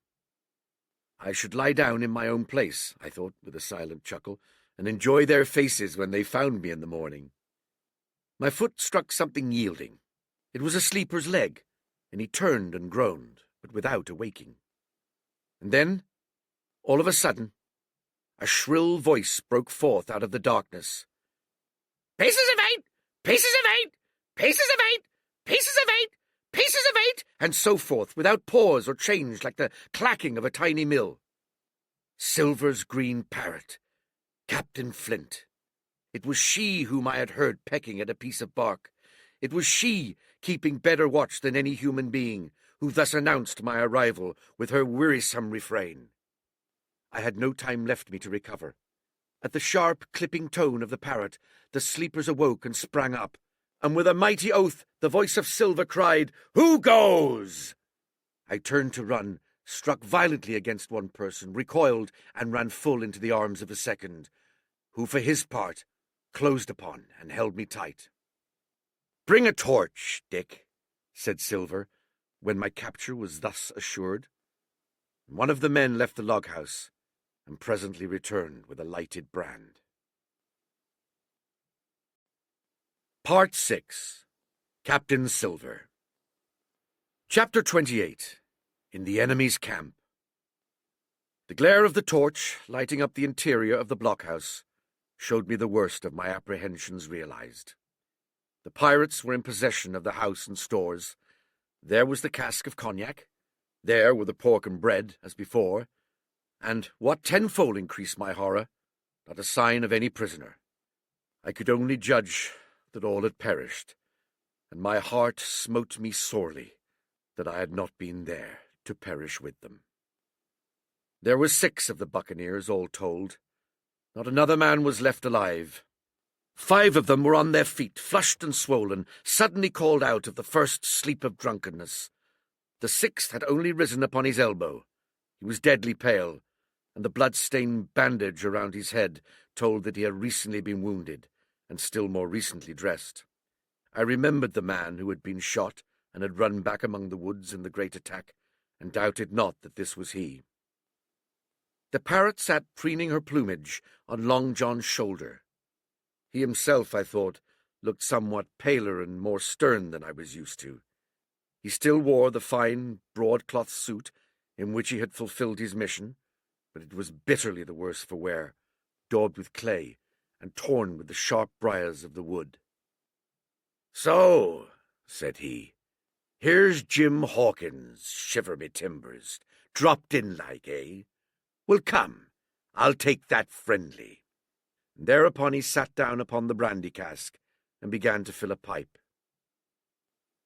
I should lie down in my own place, I thought with a silent chuckle, and enjoy their faces when they found me in the morning. My foot struck something yielding. It was a sleeper's leg, and he turned and groaned, but without awaking. And then, all of a sudden, a shrill voice broke forth out of the darkness. "Pieces of 8! Pieces of 8! Pieces of 8! Pieces of 8! Pieces of 8! And so forth, without pause or change, like the clacking of a tiny mill. Silver's green parrot, Captain Flint. It was she whom I had heard pecking at a piece of bark. It was she, keeping better watch than any human being, who thus announced my arrival with her wearisome refrain. I had no time left me to recover. At the sharp, clipping tone of the parrot, the sleepers awoke and sprang up, and with a mighty oath the voice of Silver cried, "Who goes?" I turned to run, struck violently against one person, recoiled, and ran full into the arms of a second, who for his part closed upon and held me tight. "Bring a torch, Dick," said Silver, when my capture was thus assured. One of the men left the log-house, and presently returned with a lighted brand. Part 6. Captain Silver. Chapter 28. In the enemy's camp. The glare of the torch, lighting up the interior of the blockhouse, showed me the worst of my apprehensions realized. The pirates were in possession of the house and stores. There was the cask of cognac. There were the pork and bread, as before. And, what tenfold increased my horror, not a sign of any prisoner. I could only judge that all had perished, and my heart smote me sorely that I had not been there to perish with them. There were 6 of the buccaneers, all told. Not another man was left alive. 5 of them were on their feet, flushed and swollen, suddenly called out of the first sleep of drunkenness. The 6th had only risen upon his elbow. He was deadly pale, and the blood-stained bandage around his head told that he had recently been wounded, and still more recently dressed. I remembered the man who had been shot and had run back among the woods in the great attack, and doubted not that this was he. The parrot sat preening her plumage on Long John's shoulder. He himself, I thought, looked somewhat paler and more stern than I was used to. He still wore the fine broadcloth suit in which he had fulfilled his mission, but it was bitterly the worse for wear, daubed with clay and torn with the sharp briars of the wood. "So," said he, "here's Jim Hawkins, shiver me timbers, dropped in like, eh? Well, come, I'll take that friendly." And thereupon he sat down upon the brandy cask and began to fill a pipe.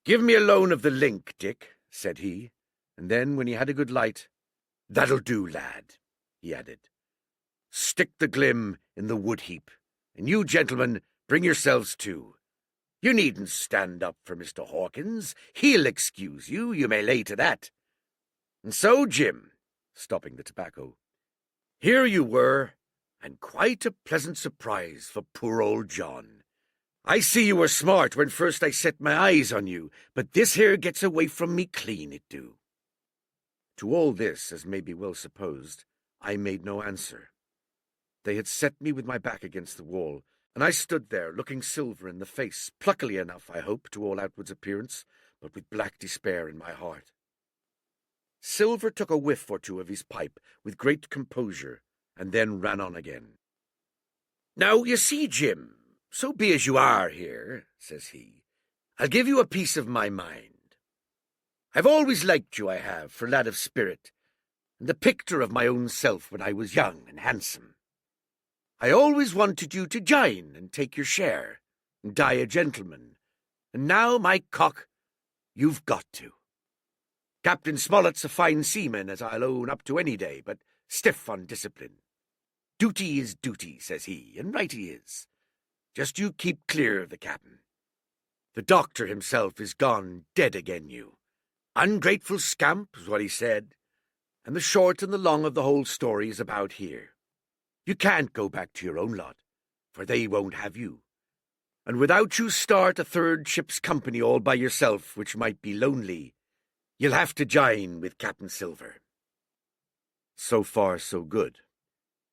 "Give me a loan of the link, Dick," said he, and then, when he had a good light, "That'll do, lad," he added. "Stick the glim in the wood heap, and you gentlemen bring yourselves to. You needn't stand up for Mr. Hawkins. He'll excuse you, you may lay to that. And so, Jim," stopping the tobacco, "here you were, and quite a pleasant surprise for poor old John. I see you were smart when first I set my eyes on you, but this here gets away from me clean, it do." To all this, as may be well supposed, I made no answer. They had set me with my back against the wall, and I stood there, looking Silver in the face, pluckily enough, I hope, to all outwards appearance, but with black despair in my heart. Silver took a whiff or two of his pipe with great composure, and then ran on again. "Now, you see, Jim, so be as you are here," says he, "I'll give you a piece of my mind. I've always liked you, I have, for lad of spirit, and the picture of my own self when I was young and handsome. I always wanted you to join and take your share, and die a gentleman, and now, my cock, you've got to. Captain Smollett's a fine seaman, as I'll own up to any day, but stiff on discipline. Duty is duty, says he, and right he is. Just you keep clear of the captain. The doctor himself is gone dead again you. Ungrateful scamp is what he said, and the short and the long of the whole story is about here. You can't go back to your own lot, for they won't have you. And without you start a third ship's company all by yourself, which might be lonely, you'll have to join with Captain Silver." So far, so good.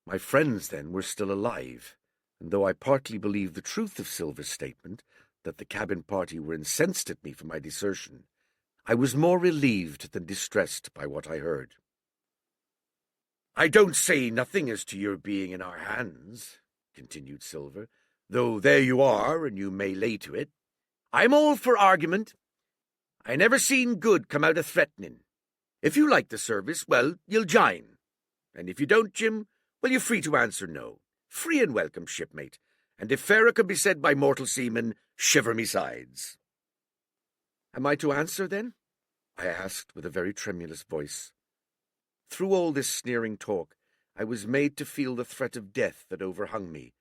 My friends, then, were still alive, and though I partly believed the truth of Silver's statement, that the cabin party were incensed at me for my desertion, I was more relieved than distressed by what I heard. "I don't say nothing as to your being in our hands," continued Silver, "though there you are, and you may lay to it. I'm all for argument. I never seen good come out of threatening. If you like the service, well, you'll join. And if you don't, Jim, well, you're free to answer no. Free and welcome, shipmate. And if fairer could be said by mortal seamen, shiver me sides." "Am I to answer, then?" I asked with a very tremulous voice. Through all this sneering talk, I was made to feel the threat of death that overhung me,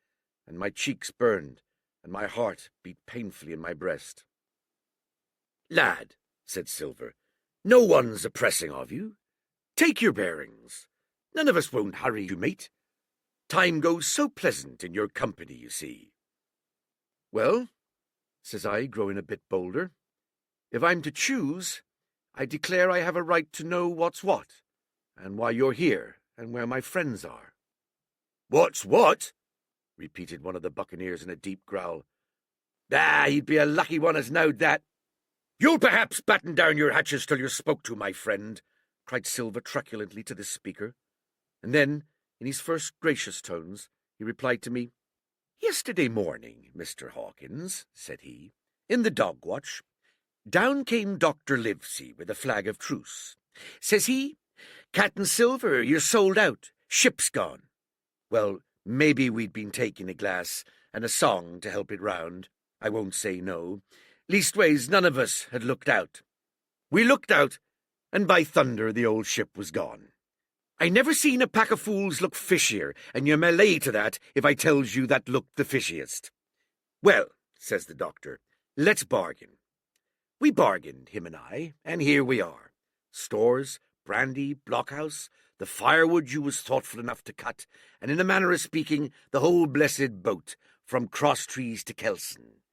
and my cheeks burned, and my heart beat painfully in my breast. "Lad," said Silver, "no one's oppressing of you. Take your bearings. None of us won't hurry you, mate. Time goes so pleasant in your company, you see." "Well," says I, growing a bit bolder, "if I'm to choose, I declare I have a right to know what's what, and why you're here, and where my friends are." "What's what?" repeated one of the buccaneers in a deep growl. "Ah, he'd be a lucky one as knowed that." "You'll perhaps batten down your hatches till you're spoke to, my friend," cried Silver truculently to this speaker. And then, in his first gracious tones, he replied to me. "Yesterday morning, Mr. Hawkins," said he, "in the dog watch, down came Dr. Livesey with a flag of truce. Says he, 'Captain Silver, you're sold out. Ship's gone.' Well, maybe we'd been taking a glass and a song to help it round. I won't say no. Leastways, none of us had looked out. We looked out, and by thunder the old ship was gone. I never seen a pack of fools look fishier, and you may lay to that if I tells you that looked the fishiest. Well, says the doctor, let's bargain. We bargained, him and I, and here we are. Stores, brandy, blockhouse, the firewood you was thoughtful enough to cut, and in a manner of speaking, the whole blessed boat, from Crosstrees to Kelson.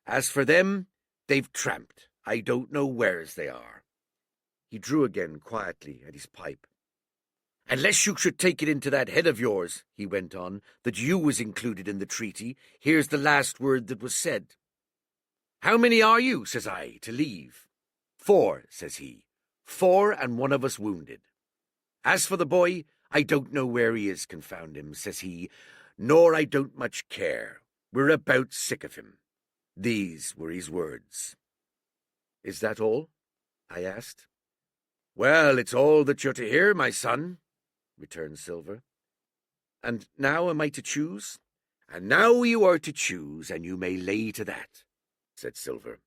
As for them, they've tramped. I don't know wheres they are." He drew again quietly at his pipe. "Unless you should take it into that head of yours," he went on, "that you was included in the treaty, here's the last word that was said. 'How many are you,' says I, 'to leave?' 4, says he. 4 and one of us wounded. As for the boy, I don't know where he is, confound him,' says he, 'nor I don't much care. We're about sick of him.' These were his words." "Is that all?" I asked. "Well, it's all that you're to hear, my son," returned Silver. "And now am I to choose?" "And now you are to choose, and you may lay to that," said Silver.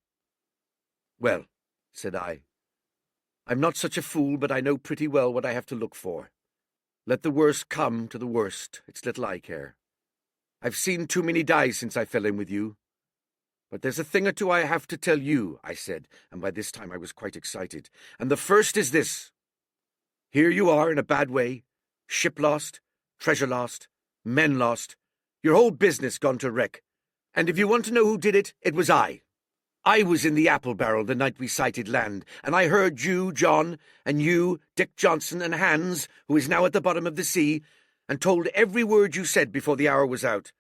"Well," said I, "I'm not such a fool, but I know pretty well what I have to look for. Let the worst come to the worst, it's little I care. I've seen too many die since I fell in with you. But there's a thing or two I have to tell you," I said, and by this time I was quite excited. "And the first is this. Here you are in a bad way, ship lost, treasure lost, men lost, your whole business gone to wreck. And if you want to know who did it, it was I. I was in the apple barrel the night we sighted land, and I heard you, John, and you, Dick Johnson, and Hans, who is now at the bottom of the sea, and told every word you said before the hour was out.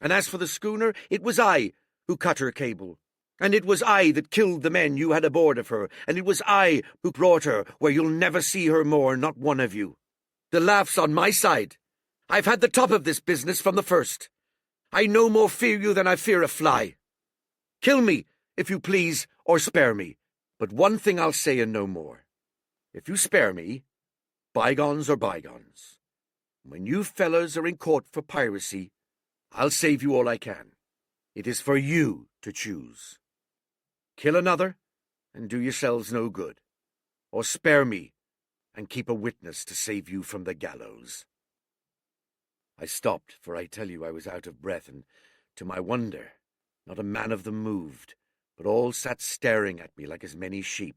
And as for the schooner, it was I who cut her cable, and it was I that killed the men you had aboard of her, and it was I who brought her where you'll never see her more, not one of you. The laugh's on my side, I've had the top of this business from the first. I no more fear you than I fear a fly. Kill me, if you please, or spare me, but one thing I'll say and no more. If you spare me, bygones are bygones. When you fellows are in court for piracy, I'll save you all I can. It is for you to choose. Kill another, and do yourselves no good, or spare me, and keep a witness to save you from the gallows. I stopped, for I tell you I was out of breath, and to my wonder, not a man of them moved, but all sat staring at me like as many sheep.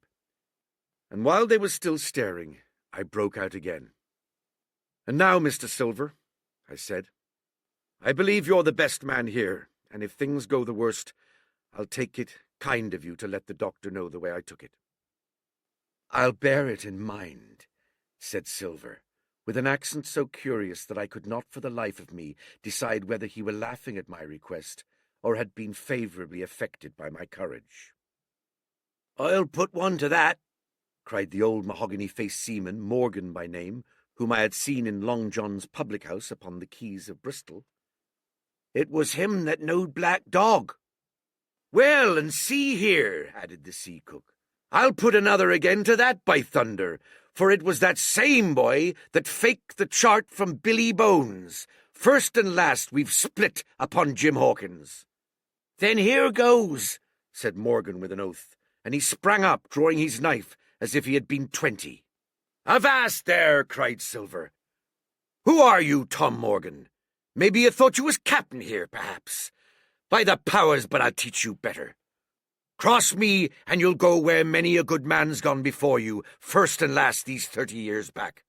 And while they were still staring, I broke out again. "And now, Mr. Silver," I said, "I believe you're the best man here, and if things go the worst, I'll take it kind of you to let the doctor know the way I took it." "I'll bear it in mind," said Silver, with an accent so curious that I could not for the life of me decide whether he were laughing at my request or had been favourably affected by my courage. "I'll put one to that," cried the old mahogany-faced seaman, Morgan by name, whom I had seen in Long John's public-house upon the quays of Bristol. "It was him that knowed Black Dog." "Well, and see here," added the sea cook, "I'll put another again to that, by thunder, for it was that same boy that faked the chart from Billy Bones. First and last we've split upon Jim Hawkins." "Then here goes," said Morgan with an oath, and he sprang up, drawing his knife as if he had been 20. "Avast there!" cried Silver. "Who are you, Tom Morgan? Maybe you thought you was captain here, perhaps. By the powers, but I'll teach you better. Cross me, and you'll go where many a good man's gone before you, first and last these 30 years back.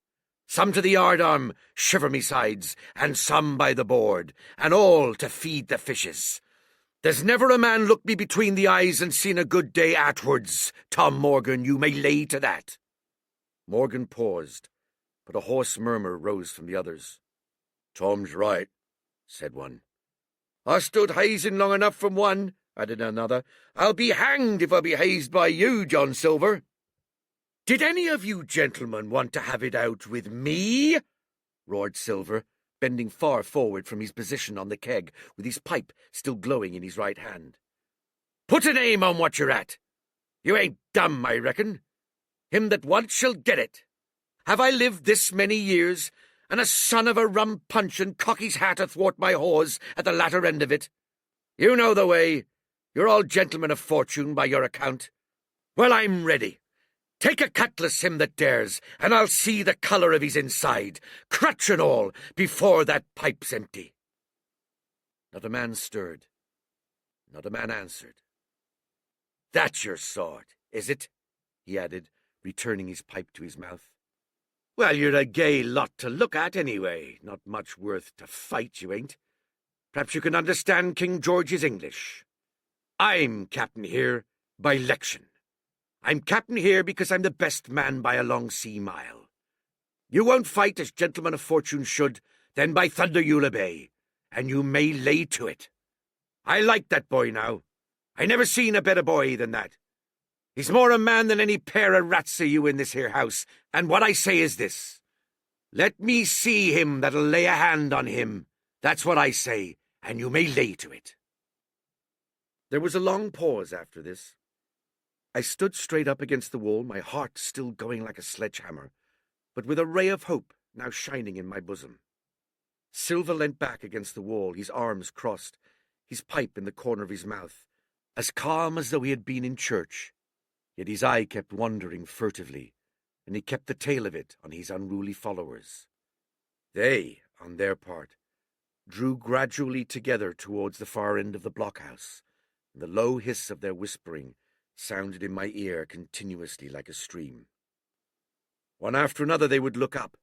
Some to the yardarm, shiver me sides, and some by the board, and all to feed the fishes. There's never a man looked me between the eyes and seen a good day atwards, Tom Morgan, you may lay to that." Morgan paused, but a hoarse murmur rose from the others. "Tom's right," said one. "I stood hazing long enough from one," added another. "I'll be hanged if I'll be hazed by you, John Silver." "Did any of you gentlemen want to have it out with me?" roared Silver, bending far forward from his position on the keg, with his pipe still glowing in his right hand. "Put an aim on what you're at. You ain't dumb, I reckon. Him that wants shall get it. Have I lived this many years, and a son of a rum punch and cock his hat athwart my hawse at the latter end of it? You know the way. You're all gentlemen of fortune by your account. Well, I'm ready. Take a cutlass, him that dares, and I'll see the colour of his inside, crutch and all, before that pipe's empty." Not a man stirred. Not a man answered. "That's your sword, is it?" he added, returning his pipe to his mouth. "Well, you're a gay lot to look at, anyway. Not much worth to fight, you ain't. Perhaps you can understand King George's English. I'm captain here by 'lection. I'm captain here because I'm the best man by a long sea mile. You won't fight as gentlemen of fortune should, then by thunder you'll obey, and you may lay to it. I like that boy now. I never seen a better boy than that. He's more a man than any pair of rats of you in this here house, and what I say is this. Let me see him that'll lay a hand on him. That's what I say, and you may lay to it." There was a long pause after this. I stood straight up against the wall, my heart still going like a sledgehammer, but with a ray of hope now shining in my bosom. Silver leant back against the wall, his arms crossed, his pipe in the corner of his mouth, as calm as though he had been in church, yet his eye kept wandering furtively, and he kept the tail of it on his unruly followers. They, on their part, drew gradually together towards the far end of the blockhouse, and the low hiss of their whispering sounded in my ear continuously like a stream. One after another they would look up,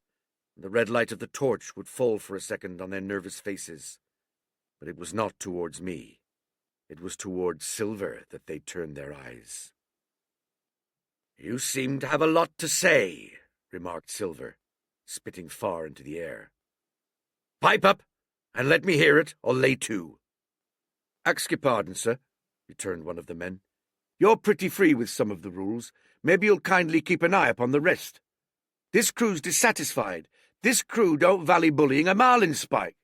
and the red light of the torch would fall for a second on their nervous faces. But it was not towards me. It was towards Silver that they turned their eyes. "You seem to have a lot to say," remarked Silver, spitting far into the air. "Pipe up, and let me hear it, or lay to." "Ax your pardon, sir," returned one of the men. "You're pretty free with some of the rules. Maybe you'll kindly keep an eye upon the rest. This crew's dissatisfied This crew don't vally bullying a marlinspike.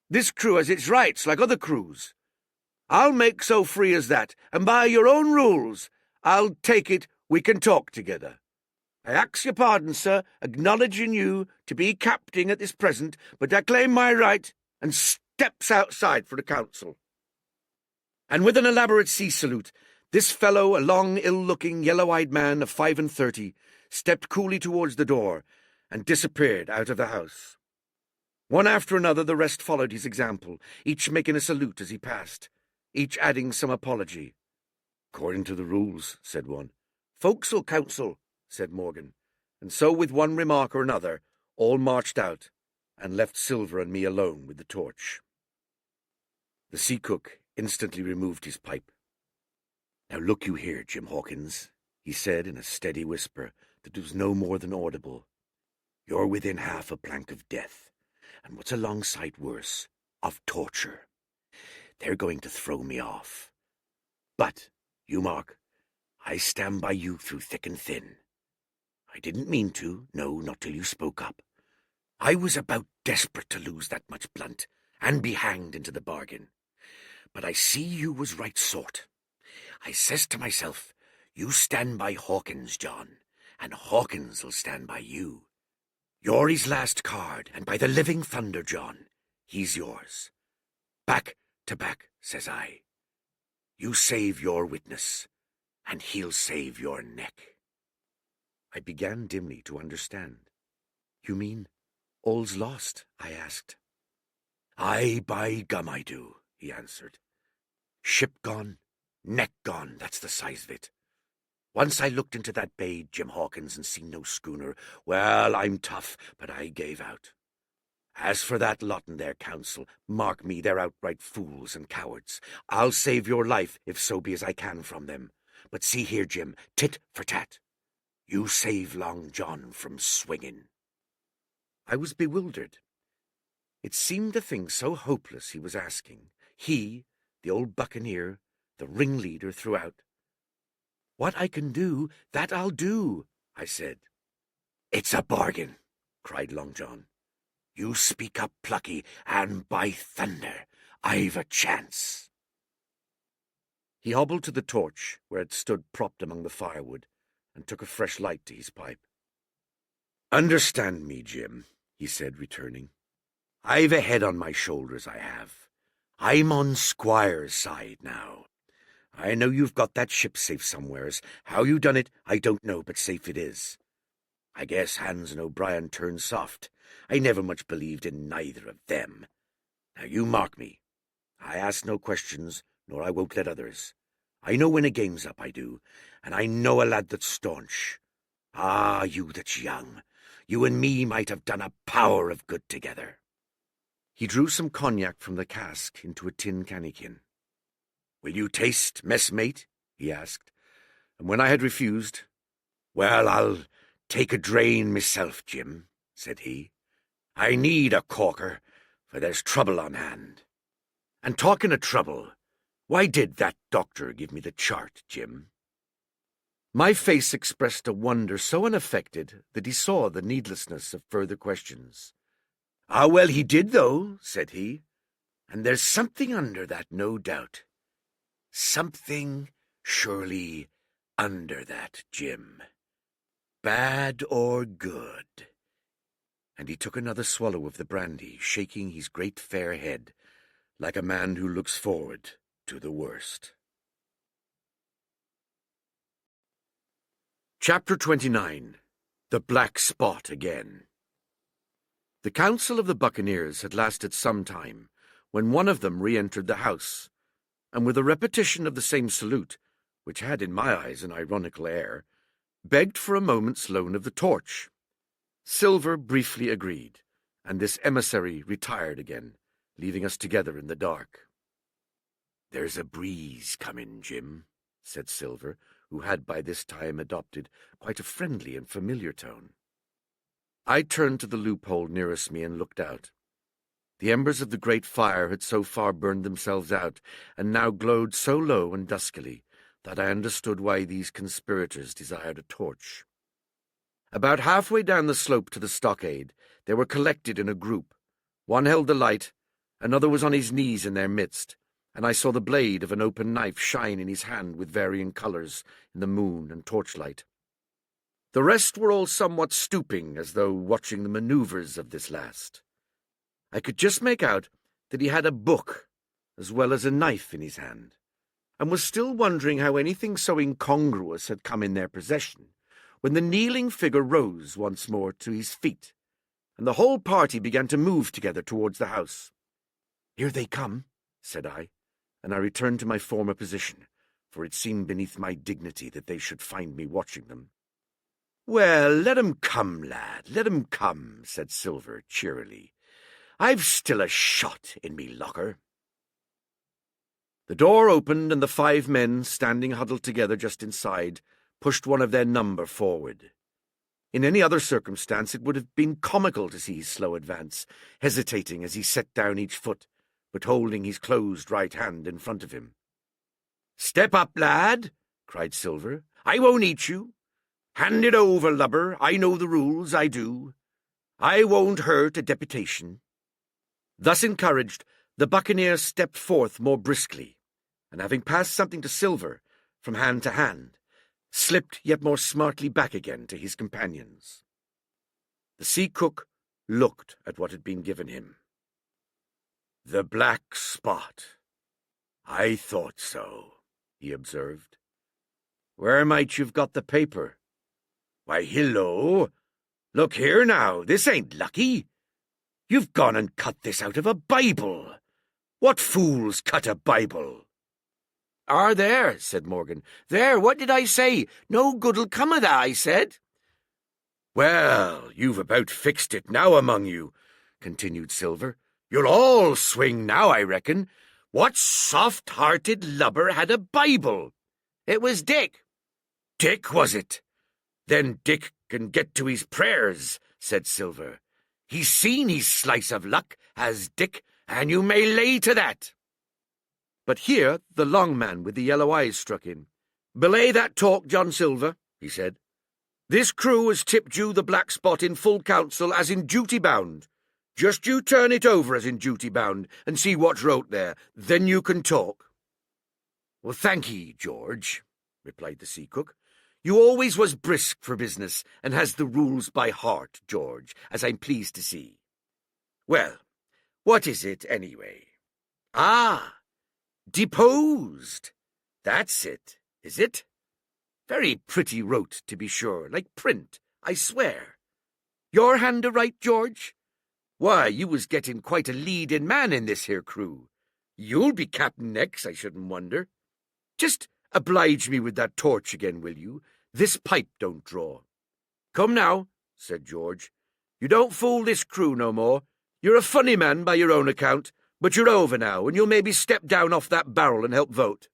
This crew has its rights like other crews. I'll make so free as that, and by your own rules, I'll take it we can talk together. I ask your pardon, sir, acknowledging you to be captain at this present, but I claim my right, and steps outside for the council. And with an elaborate sea salute, this fellow, a long, ill-looking, yellow-eyed man of 35, stepped coolly towards the door and disappeared out of the house. One after another the rest followed his example, each making a salute as he passed, each adding some apology. "According to the rules," said one. "Forecastle council," said Morgan, and so with one remark or another all marched out and left Silver and me alone with the torch. The sea cook instantly removed his pipe. "Now look you here, Jim Hawkins," he said in a steady whisper that was no more than audible. "You're within half a plank of death, and what's a long sight worse, of torture. They're going to throw me off. But, you mark, I stand by you through thick and thin. I didn't mean to, no, not till you spoke up. I was about desperate to lose that much blunt, and be hanged into the bargain. But I see you was right sort. I says to myself, you stand by Hawkins, John, and Hawkins'll stand by you. You're his last card, and by the living thunder, John, he's yours. Back to back, says I. You save your witness, and he'll save your neck." I began dimly to understand. "You mean all's lost?" I asked. "Aye, by gum I do," he answered. "Ship gone, neck gone, that's the size of it. Once I looked into that bay, Jim Hawkins, and seen no schooner. Well, I'm tough, but I gave out. As for that lot in their council, mark me, they're outright fools and cowards. I'll save your life, if so be as I can from them. But see here, Jim, tit for tat. You save Long John from swinging." I was bewildered. It seemed a thing so hopeless he was asking. He, the old buccaneer, the ringleader throughout. "What I can do, that I'll do," I said. "It's a bargain," cried Long John. "You speak up, Plucky, and by thunder, I've a chance." He hobbled to the torch, where it stood propped among the firewood, and took a fresh light to his pipe. "Understand me, Jim," he said, returning. "I've a head on my shoulders, I have. I'm on Squire's side now. I know you've got that ship safe somewheres. How you done it, I don't know, but safe it is. I guess Hans and O'Brien turned soft. I never much believed in neither of them. Now you mark me. I ask no questions, nor I won't let others. I know when a game's up, I do, and I know a lad that's staunch. Ah, you that's young, you and me might have done a power of good together." He drew some cognac from the cask into a tin cannikin. "Will you taste, messmate?" he asked, and when I had refused, "Well, I'll take a drain myself, Jim," said he. "I need a corker, for there's trouble on hand. And talking of trouble, why did that doctor give me the chart, Jim?" My face expressed a wonder so unaffected that he saw the needlessness of further questions. "Ah, well, he did, though," said he. "And there's something under that, no doubt. Something, surely, under that, Jim. Bad or good." And he took another swallow of the brandy, shaking his great fair head, like a man who looks forward to the worst. Chapter 29. The Black Spot Again. The council of the buccaneers had lasted some time, when one of them re-entered the house, and with a repetition of the same salute, which had in my eyes an ironical air, begged for a moment's loan of the torch. Silver briefly agreed, and this emissary retired again, leaving us together in the dark. "There's a breeze coming, Jim," said Silver, who had by this time adopted quite a friendly and familiar tone. I turned to the loophole nearest me and looked out. The embers of the great fire had so far burned themselves out, and now glowed so low and duskily, that I understood why these conspirators desired a torch. About halfway down the slope to the stockade, They were collected in a group. One held the light, another was on his knees in their midst, and I saw the blade of an open knife shine in his hand with varying colours in the moon and torchlight. The rest were all somewhat stooping, as though watching the manoeuvres of this last. I could just make out that he had a book as well as a knife in his hand, and was still wondering how anything so incongruous had come in their possession, when the kneeling figure rose once more to his feet, and the whole party began to move together towards the house. "Here they come," said I, and I returned to my former position, for it seemed beneath my dignity that they should find me watching them. "Well, let 'em come, lad, let 'em come," said Silver cheerily. "I've still a shot in me locker." The door opened, and the 5 men, standing huddled together just inside, pushed one of their number forward. In any other circumstance it would have been comical to see his slow advance, hesitating as he set down each foot, but holding his closed right hand in front of him. "Step up, lad," cried Silver. "I won't eat you. Hand it over, lubber. I know the rules, I do. I won't hurt a deputation." Thus encouraged, the buccaneer stepped forth more briskly, and having passed something to Silver from hand to hand, slipped yet more smartly back again to his companions. The sea cook looked at what had been given him. "The black spot. I thought so," he observed. "Where might you've got the paper? Why, hillo! Look here now, this ain't lucky. You've gone and cut this out of a Bible. What fools cut a Bible?" There," said Morgan. "There, what did I say? No good'll come of that, I said." "Well, you've about fixed it now among you," continued Silver. "You'll all swing now, I reckon. What soft-hearted lubber had a Bible?" "It was Dick." "Dick, was it? Then Dick can get to his prayers," said Silver. "He's seen his slice of luck, has Dick, and you may lay to that." But here the long man with the yellow eyes struck in. "Belay that talk, John Silver," he said. "This crew has tipped you the black spot in full council as in duty bound. Just you turn it over as in duty bound, and see what's wrote there. Then you can talk." "Well, thank ye, George," replied the sea cook. "You always was brisk for business, and has the rules by heart, George, as I'm pleased to see. Well, what is it, anyway? Ah, deposed. That's it, is it? Very pretty wrote, to be sure, like print, I swear. Your hand a write, George? Why, you was getting quite a leading man in this here crew. You'll be captain next, I shouldn't wonder. Just oblige me with that torch again, will you? This pipe don't draw." "Come now," said George. "You don't fool this crew no more. You're a funny man by your own account, but you're over now, and you'll maybe step down off that barrel and help vote."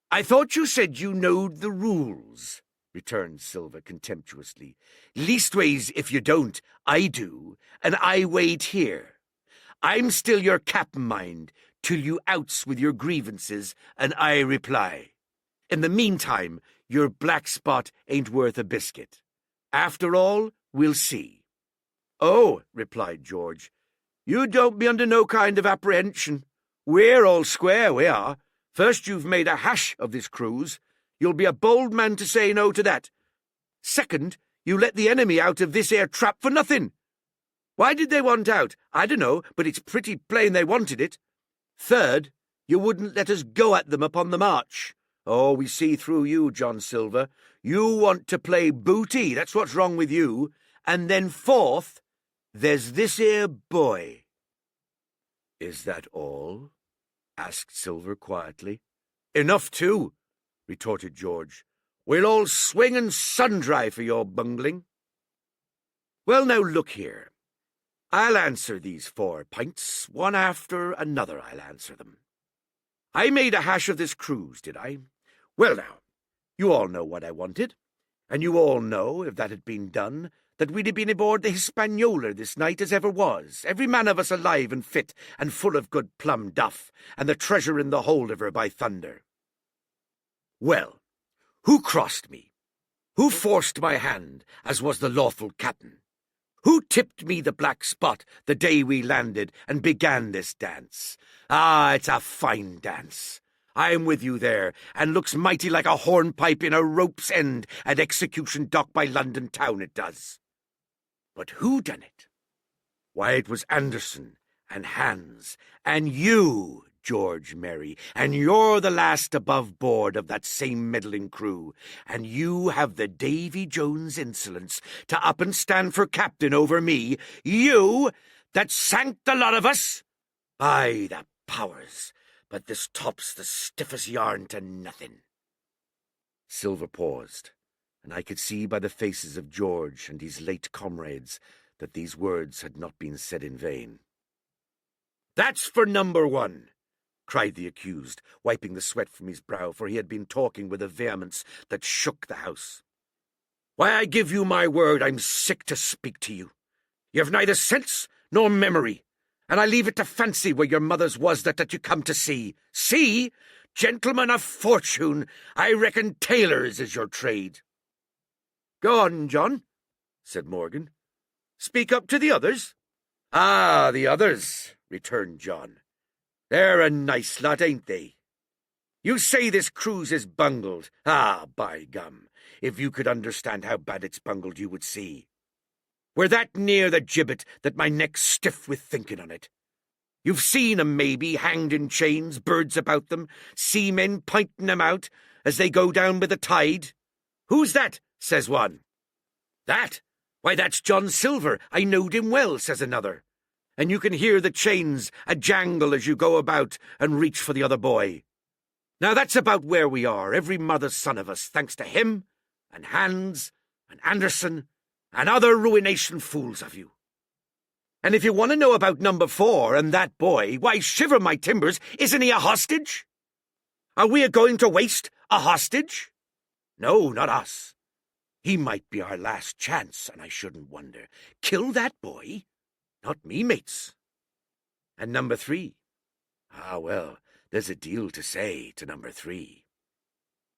"I thought you said you knowed the rules," returned Silver contemptuously. "Leastways, if you don't, I do, and I wait here. I'm still your cap'n, mind, till you outs with your grievances, and I reply. In the meantime, your black spot ain't worth a biscuit. After all, we'll see." "Oh," replied George, "you don't be under no kind of apprehension. We're all square, we are. First, you've made a hash of this cruise. You'll be a bold man to say no to that. Second, you let the enemy out of this here trap for nothing. Why did they want out? I dunno, but it's pretty plain they wanted it. Third, you wouldn't let us go at them upon the march. Oh, we see through you, John Silver. You want to play booty, that's what's wrong with you. And then fourth, there's this here boy." "Is that all?" asked Silver quietly. "Enough, too," retorted George. "We'll all swing and sun-dry for your bungling." "Well, now, look here. I'll answer these 4 pints, one after another I'll answer them. I made a hash of this cruise, did I? Well, now, you all know what I wanted, and you all know, if that had been done, that we'd have been aboard the Hispaniola this night as ever was, every man of us alive and fit and full of good plum duff, and the treasure in the hold of her, by thunder. Well, who crossed me? Who forced my hand, as was the lawful captain? Who tipped me the black spot the day we landed and began this dance. Ah, it's a fine dance. I'm with you there, and looks mighty like a hornpipe in a rope's end at execution dock by London town, it does. But who done it? Why, it was Anderson and Hans and you, George Merry, and you're the last above board of that same meddling crew, and you have the Davy Jones insolence to up and stand for captain over me, you that sank the lot of us? By the powers, but this tops the stiffest yarn to nothing. Silver paused, and I could see by the faces of George and his late comrades that these words had not been said in vain. "That's for number one," cried the accused, wiping the sweat from his brow, for he had been talking with a vehemence that shook the house. "Why, I give you my word I'm sick to speak to you. You've neither sense nor memory, and I leave it to fancy where your mother's was that you come to see. See? Gentlemen of fortune, I reckon tailors is your trade." "Go on, John," said Morgan. "Speak up to the others." "Ah, the others," returned John. "They're a nice lot, ain't they? You say this cruise is bungled. Ah, by gum, if you could understand how bad it's bungled, you would see. We're that near the gibbet that my neck's stiff with thinking on it. You've seen 'em, maybe, hanged in chains, birds about them, seamen pinting 'em out as they go down with the tide. 'Who's that?' says one. 'That? Why, that's John Silver. I knowed him well,' says another. And you can hear the chains a jangle as you go about and reach for the other boy. Now that's about where we are, every mother's son of us, thanks to him, and Hans, and Anderson, and other ruination fools of you. And if you want to know about number 4 and that boy, why, shiver my timbers, isn't he a hostage? Are we a-going to waste a hostage? No, not us. He might be our last chance, and I shouldn't wonder. Kill that boy? Not me, mates. And number 3? Ah, well, there's a deal to say to number 3.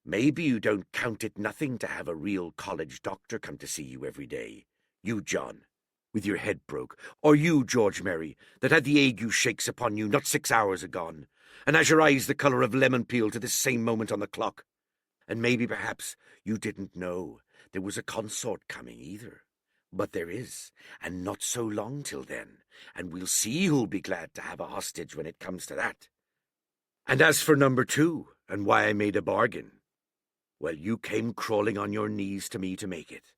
Maybe you don't count it nothing to have a real college doctor come to see you every day. You, John, with your head broke, or you, George Merry, that had the ague shakes upon you not 6 hours agone, and has your eyes the colour of lemon peel to this same moment on the clock. And maybe, perhaps, you didn't know there was a consort coming either. But there is, and not so long till then, and we'll see who'll be glad to have a hostage when it comes to that. And as for number 2, and why I made a bargain, well, you came crawling on your knees to me to make it.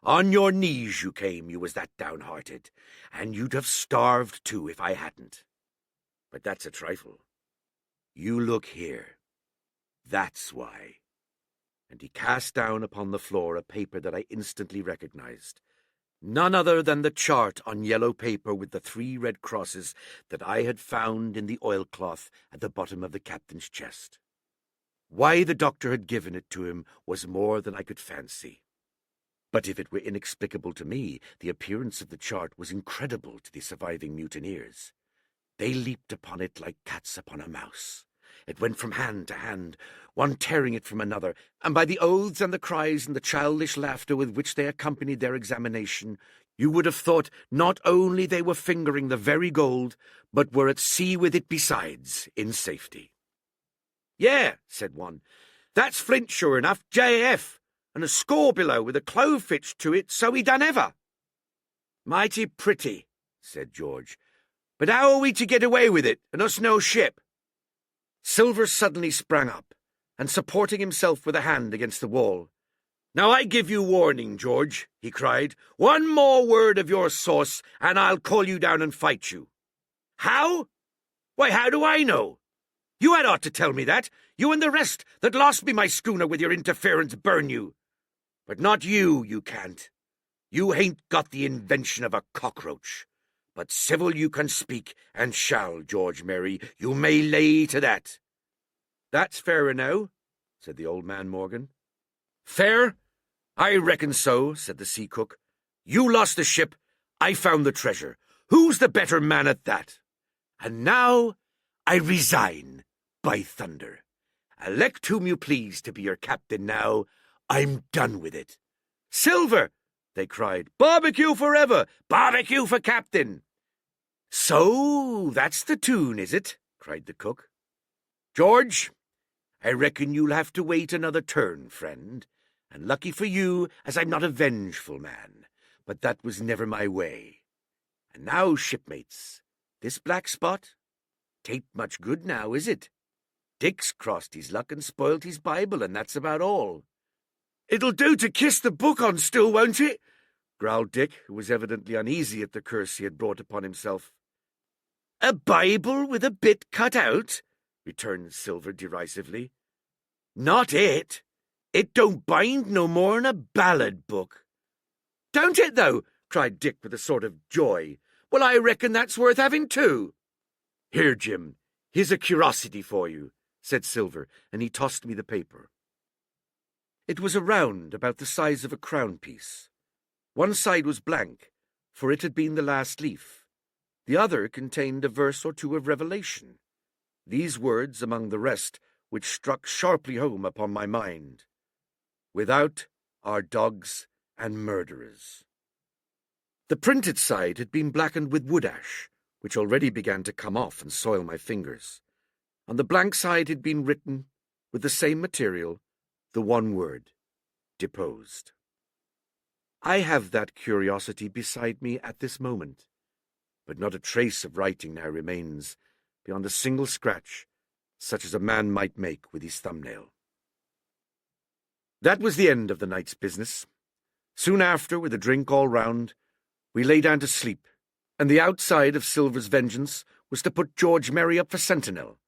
On your knees you came, you was that downhearted, and you'd have starved too if I hadn't. But that's a trifle. You look here. That's why. And he cast down upon the floor a paper that I instantly recognized. None other than the chart on yellow paper with the 3 red crosses that I had found in the oilcloth at the bottom of the captain's chest. Why the doctor had given it to him was more than I could fancy. But if it were inexplicable to me, the appearance of the chart was incredible to the surviving mutineers. They leaped upon it like cats upon a mouse. It went from hand to hand, one tearing it from another, and by the oaths and the cries and the childish laughter with which they accompanied their examination, you would have thought not only they were fingering the very gold, but were at sea with it besides, in safety. "Yeah," said one, "that's Flint sure enough, J.F., and a score below with a clove fitch to it, so he done ever." "Mighty pretty," said George, "but how are we to get away with it, and us no ship?" Silver suddenly sprang up, and supporting himself with a hand against the wall, "Now I give you warning, George," he cried. "One more word of your sauce, and I'll call you down and fight you." "How? Why, how do I know? You had ought to tell me that. You and the rest that lost me my schooner with your interference burn you. But not you, you can't. You hain't got the invention of a cockroach. But civil you can speak, and shall, George Merry. You may lay to that." "That's fair enow," said the old man Morgan. "Fair? I reckon so," said the sea cook. "You lost the ship, I found the treasure. Who's the better man at that? And now I resign, by thunder. Elect whom you please to be your captain now. I'm done with it." "Silver!" they cried. "Barbecue forever! Barbecue for Captain!" "So that's the tune, is it?" cried the cook. "George, I reckon you'll have to wait another turn, friend, and lucky for you as I'm not a vengeful man, but that was never my way. And now, shipmates, this black spot, 'tain't much good now, is it? Dick's crossed his luck and spoilt his Bible, and that's about all." "It'll do to kiss the book on still, won't it?" growled Dick, who was evidently uneasy at the curse he had brought upon himself. "A Bible with a bit cut out?" returned Silver derisively. "Not it. It don't bind no more'n a ballad book." "Don't it, though?" cried Dick with a sort of joy. "Well, I reckon that's worth having too." "Here, Jim, here's a curiosity for you," said Silver, and he tossed me the paper. It was a round about the size of a crown piece. One side was blank, for it had been the last leaf. The other contained a verse or two of Revelation. These words, among the rest, which struck sharply home upon my mind: "Without are dogs and murderers." The printed side had been blackened with wood ash, which already began to come off and soil my fingers. On the blank side had been written, with the same material, the one word: deposed. I have that curiosity beside me at this moment, but not a trace of writing now remains, beyond a single scratch, such as a man might make with his thumbnail. That was the end of the night's business. Soon after, with a drink all round, we lay down to sleep, and the outside of Silver's vengeance was to put George Merry up for sentinel,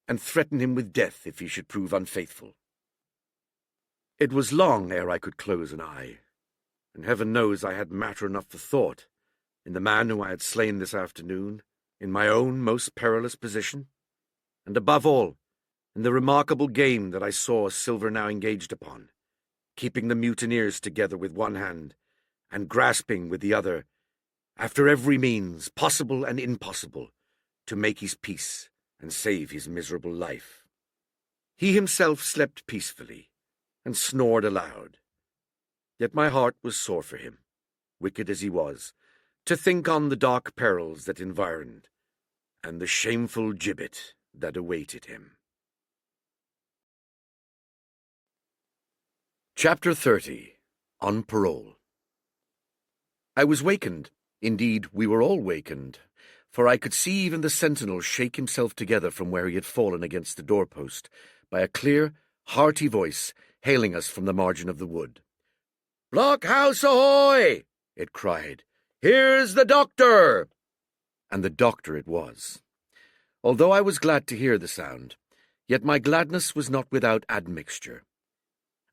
and threaten him with death if he should prove unfaithful. It was long ere I could close an eye, and heaven knows I had matter enough for thought, in the man whom I had slain this afternoon, in my own most perilous position, and above all, in the remarkable game that I saw Silver now engaged upon, keeping the mutineers together with one hand, and grasping with the other, after every means, possible and impossible, to make his peace and save his miserable life. He himself slept peacefully, and snored aloud. Yet my heart was sore for him, wicked as he was, to think on the dark perils that environed, and the shameful gibbet that awaited him. Chapter 30. On Parole. I was wakened, indeed we were all wakened, for I could see even the sentinel shake himself together from where he had fallen against the doorpost, by a clear, hearty voice hailing us from the margin of the wood. "Blockhouse ahoy!" it cried. "Here's the doctor!" And the doctor it was. Although I was glad to hear the sound, yet my gladness was not without admixture.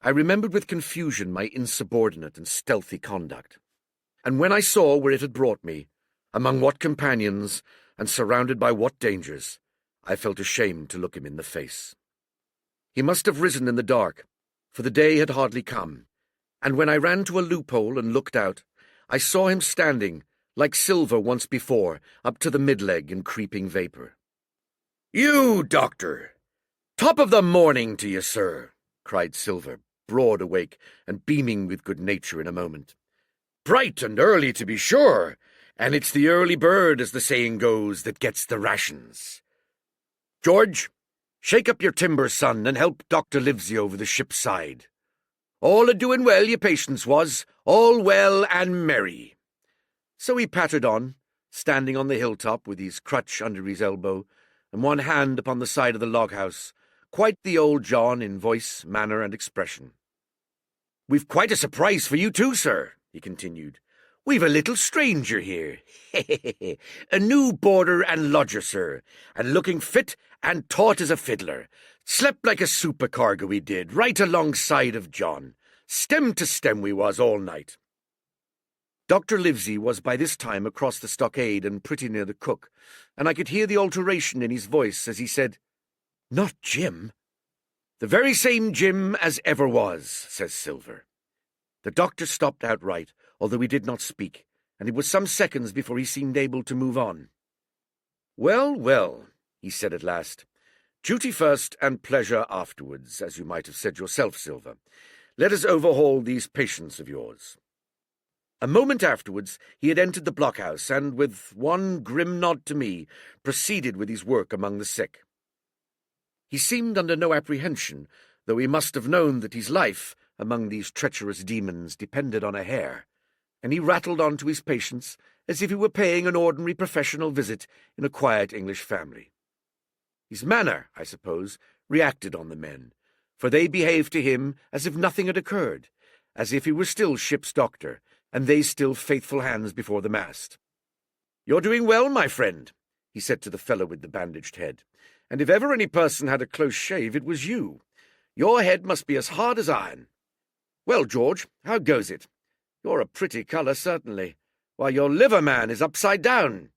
I remembered with confusion my insubordinate and stealthy conduct, and when I saw where it had brought me, among what companions, and surrounded by what dangers, I felt ashamed to look him in the face. He must have risen in the dark, for the day had hardly come, and when I ran to a loophole and looked out, I saw him standing, like Silver once before, up to the mid-leg in creeping vapour. "You, doctor! Top of the morning to you, sir!" cried Silver, broad awake and beaming with good nature in a moment. "Bright and early, to be sure, and it's the early bird, as the saying goes, that gets the rations. George, shake up your timbers, son, and help Dr. Livesey over the ship's side. All a-doing well, your patience was, all well and merry." So he pattered on, standing on the hilltop with his crutch under his elbow, and one hand upon the side of the log-house, quite the old John in voice, manner, and expression. "We've quite a surprise for you too, sir," he continued. "We've a little stranger here. A new boarder and lodger, sir, and looking fit and taut as a fiddler. Slept like a supercargo we did, right alongside of John. Stem to stem we was all night." Dr. Livesey was by this time across the stockade and pretty near the cook, and I could hear the alteration in his voice as he said, "Not Jim?" "The very same Jim as ever was," says Silver. The doctor stopped outright, although he did not speak, and it was some seconds before he seemed able to move on. "Well, well," he said at last, "duty first and pleasure afterwards, as you might have said yourself, Silver. Let us overhaul these patients of yours." A moment afterwards he had entered the blockhouse, and, with one grim nod to me, proceeded with his work among the sick. He seemed under no apprehension, though he must have known that his life among these treacherous demons depended on a hair, and he rattled on to his patients as if he were paying an ordinary professional visit in a quiet English family. His manner, I suppose, reacted on the men, for they behaved to him as if nothing had occurred, as if he were still ship's doctor, and they still faithful hands before the mast. "You're doing well, my friend," he said to the fellow with the bandaged head, "and if ever any person had a close shave, it was you. Your head must be as hard as iron. Well, George, how goes it? You're a pretty colour, certainly. Why, your liver man is upside down.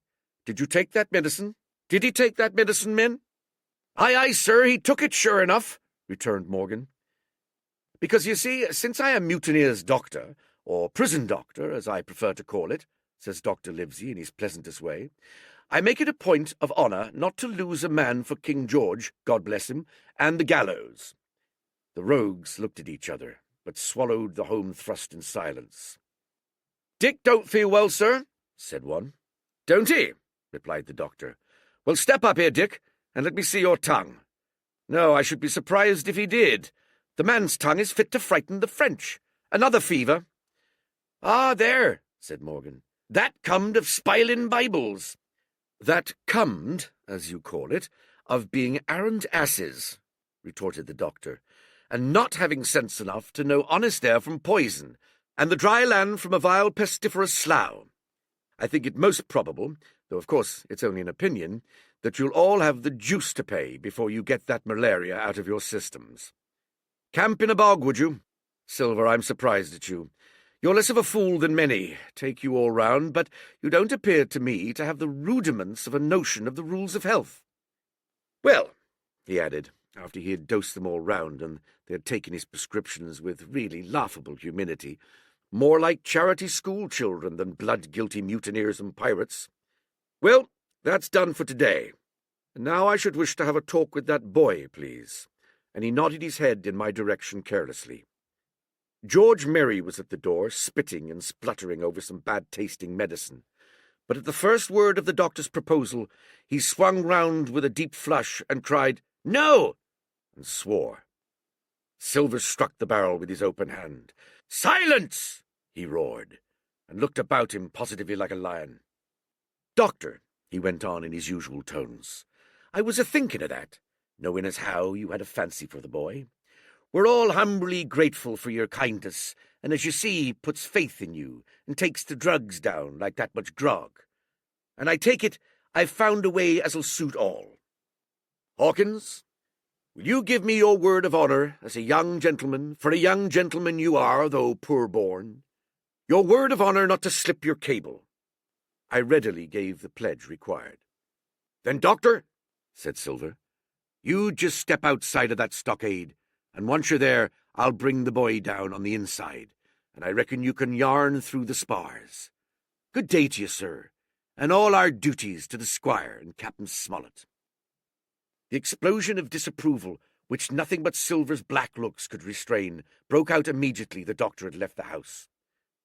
Did you take that medicine? Did he take that medicine, men?" "Aye, aye, sir, he took it sure enough," returned Morgan. "Because, you see, since I am Mutineer's doctor, or prison doctor, as I prefer to call it," says Dr. Livesey in his pleasantest way, "I make it a point of honour not to lose a man for King George, God bless him, and the gallows." The rogues looked at each other, but swallowed the home thrust in silence. "Dick don't feel well, sir," said one. "Don't he?" replied the doctor. "Well, step up here, Dick, and let me see your tongue. No, I should be surprised if he did. The man's tongue is fit to frighten the French. Another fever." "Ah, there," said Morgan. "That comed of spilin' Bibles." "That comed, as you call it, of being arrant asses," retorted the doctor, "and not having sense enough to know honest air from poison, and the dry land from a vile pestiferous slough. I think it most probable, though of course it's only an opinion, that you'll all have the deuce to pay before you get that malaria out of your systems. Camp in a bog, would you? Silver, I'm surprised at you. You're less of a fool than many, take you all round, but you don't appear to me to have the rudiments of a notion of the rules of health. Well," he added, after he had dosed them all round, and they had taken his prescriptions with really laughable humility, more like charity school children than blood-guilty mutineers and pirates, "well, that's done for today. And now I should wish to have a talk with that boy, please," and he nodded his head in my direction carelessly. George Merry was at the door, spitting and spluttering over some bad-tasting medicine, but at the first word of the doctor's proposal he swung round with a deep flush and cried, "No!" and swore. Silver struck the barrel with his open hand. "Silence!" he roared, and looked about him positively like a lion. "Doctor," he went on in his usual tones, "I was a-thinking of that, knowing as how you had a fancy for the boy. We're all humbly grateful for your kindness, and as you see, puts faith in you, and takes the drugs down like that much grog. And I take it I've found a way as'll suit all. Hawkins, will you give me your word of honour as a young gentleman, for a young gentleman you are, though poor-born, your word of honour not to slip your cable?" I readily gave the pledge required. "Then, Doctor," said Silver, "you just step outside of that stockade, and once you're there, I'll bring the boy down on the inside, and I reckon you can yarn through the spars. Good day to you, sir, and all our duties to the squire and Captain Smollett." The explosion of disapproval, which nothing but Silver's black looks could restrain, broke out immediately the doctor had left the house.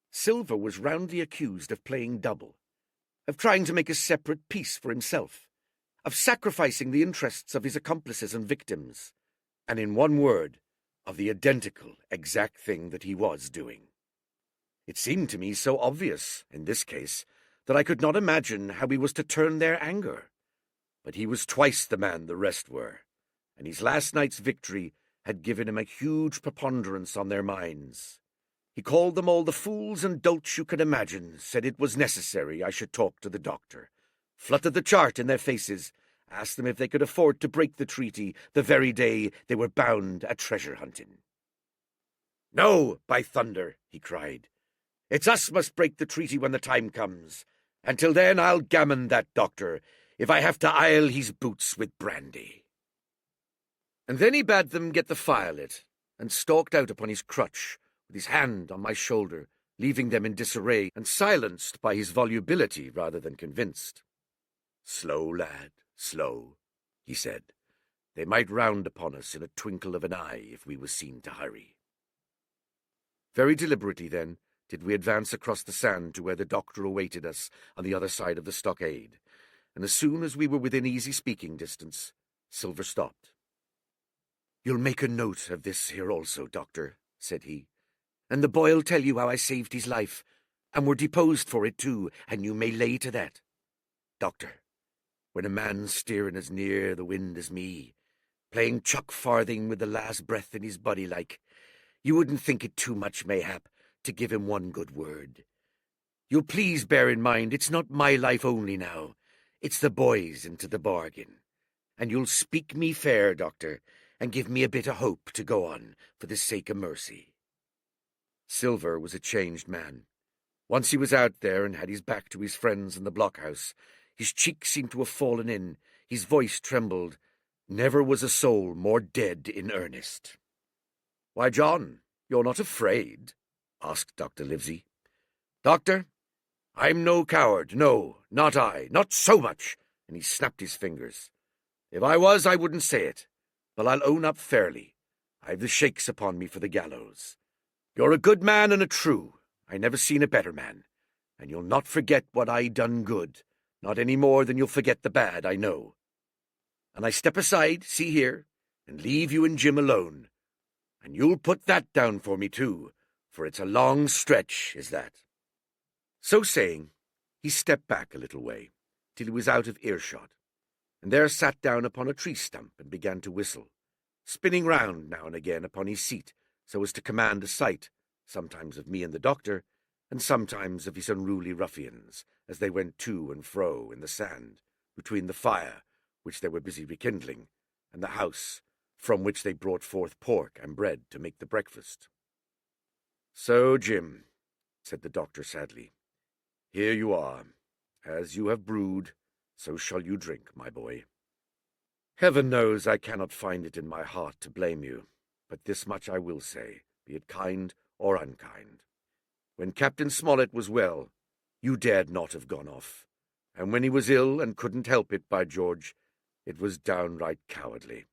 Silver was roundly accused of playing double, of trying to make a separate peace for himself, of sacrificing the interests of his accomplices and victims, and in one word, of the identical exact thing that he was doing. It seemed to me so obvious, in this case, that I could not imagine how he was to turn their anger. But he was twice the man the rest were, and his last night's victory had given him a huge preponderance on their minds. He called them all the fools and dolts you can imagine, said it was necessary I should talk to the doctor, fluttered the chart in their faces, asked them if they could afford to break the treaty the very day they were bound at treasure-hunting. "No, by thunder," he cried. "It's us must break the treaty when the time comes. Until then I'll gammon that doctor, if I have to ile his boots with brandy." And then he bade them get the fire lit, and stalked out upon his crutch, with his hand on my shoulder, leaving them in disarray and silenced by his volubility rather than convinced. "Slow, lad, slow," he said. "They might round upon us in a twinkle of an eye if we were seen to hurry." Very deliberately then, did we advance across the sand to where the doctor awaited us on the other side of the stockade, and as soon as we were within easy speaking distance, Silver stopped. "You'll make a note of this here also, Doctor," said he, "and the boy'll tell you how I saved his life, and were deposed for it too, and you may lay to that. Doctor, when a man's steering as near the wind as me, playing chuck farthing with the last breath in his body like, you wouldn't think it too much, mayhap, to give him one good word. You'll please bear in mind it's not my life only now, it's the boy's into the bargain. And you'll speak me fair, Doctor, and give me a bit of hope to go on, for the sake of mercy." Silver was a changed man. Once he was out there and had his back to his friends in the blockhouse, his cheeks seemed to have fallen in, his voice trembled. Never was a soul more dead in earnest. "Why, John, you're not afraid?" asked Dr. Livesey. "Doctor, I'm no coward, no, not I, not so much," and he snapped his fingers. "If I was, I wouldn't say it, but I'll own up fairly. I've the shakes upon me for the gallows. You're a good man and a true, I never seen a better man, and you'll not forget what I done good, not any more than you'll forget the bad, I know. And I step aside, see here, and leave you and Jim alone, and you'll put that down for me too, for it's a long stretch, is that." So saying, he stepped back a little way, till he was out of earshot, and there sat down upon a tree stump and began to whistle, spinning round now and again upon his seat so as to command a sight, sometimes of me and the doctor, and sometimes of his unruly ruffians, as they went to and fro in the sand, between the fire, which they were busy rekindling, and the house, from which they brought forth pork and bread to make the breakfast. "So, Jim," said the doctor sadly, "here you are. As you have brewed, so shall you drink, my boy. Heaven knows I cannot find it in my heart to blame you, but this much I will say, be it kind or unkind. When Captain Smollett was well, you dared not have gone off, and when he was ill and couldn't help it, by George, it was downright cowardly."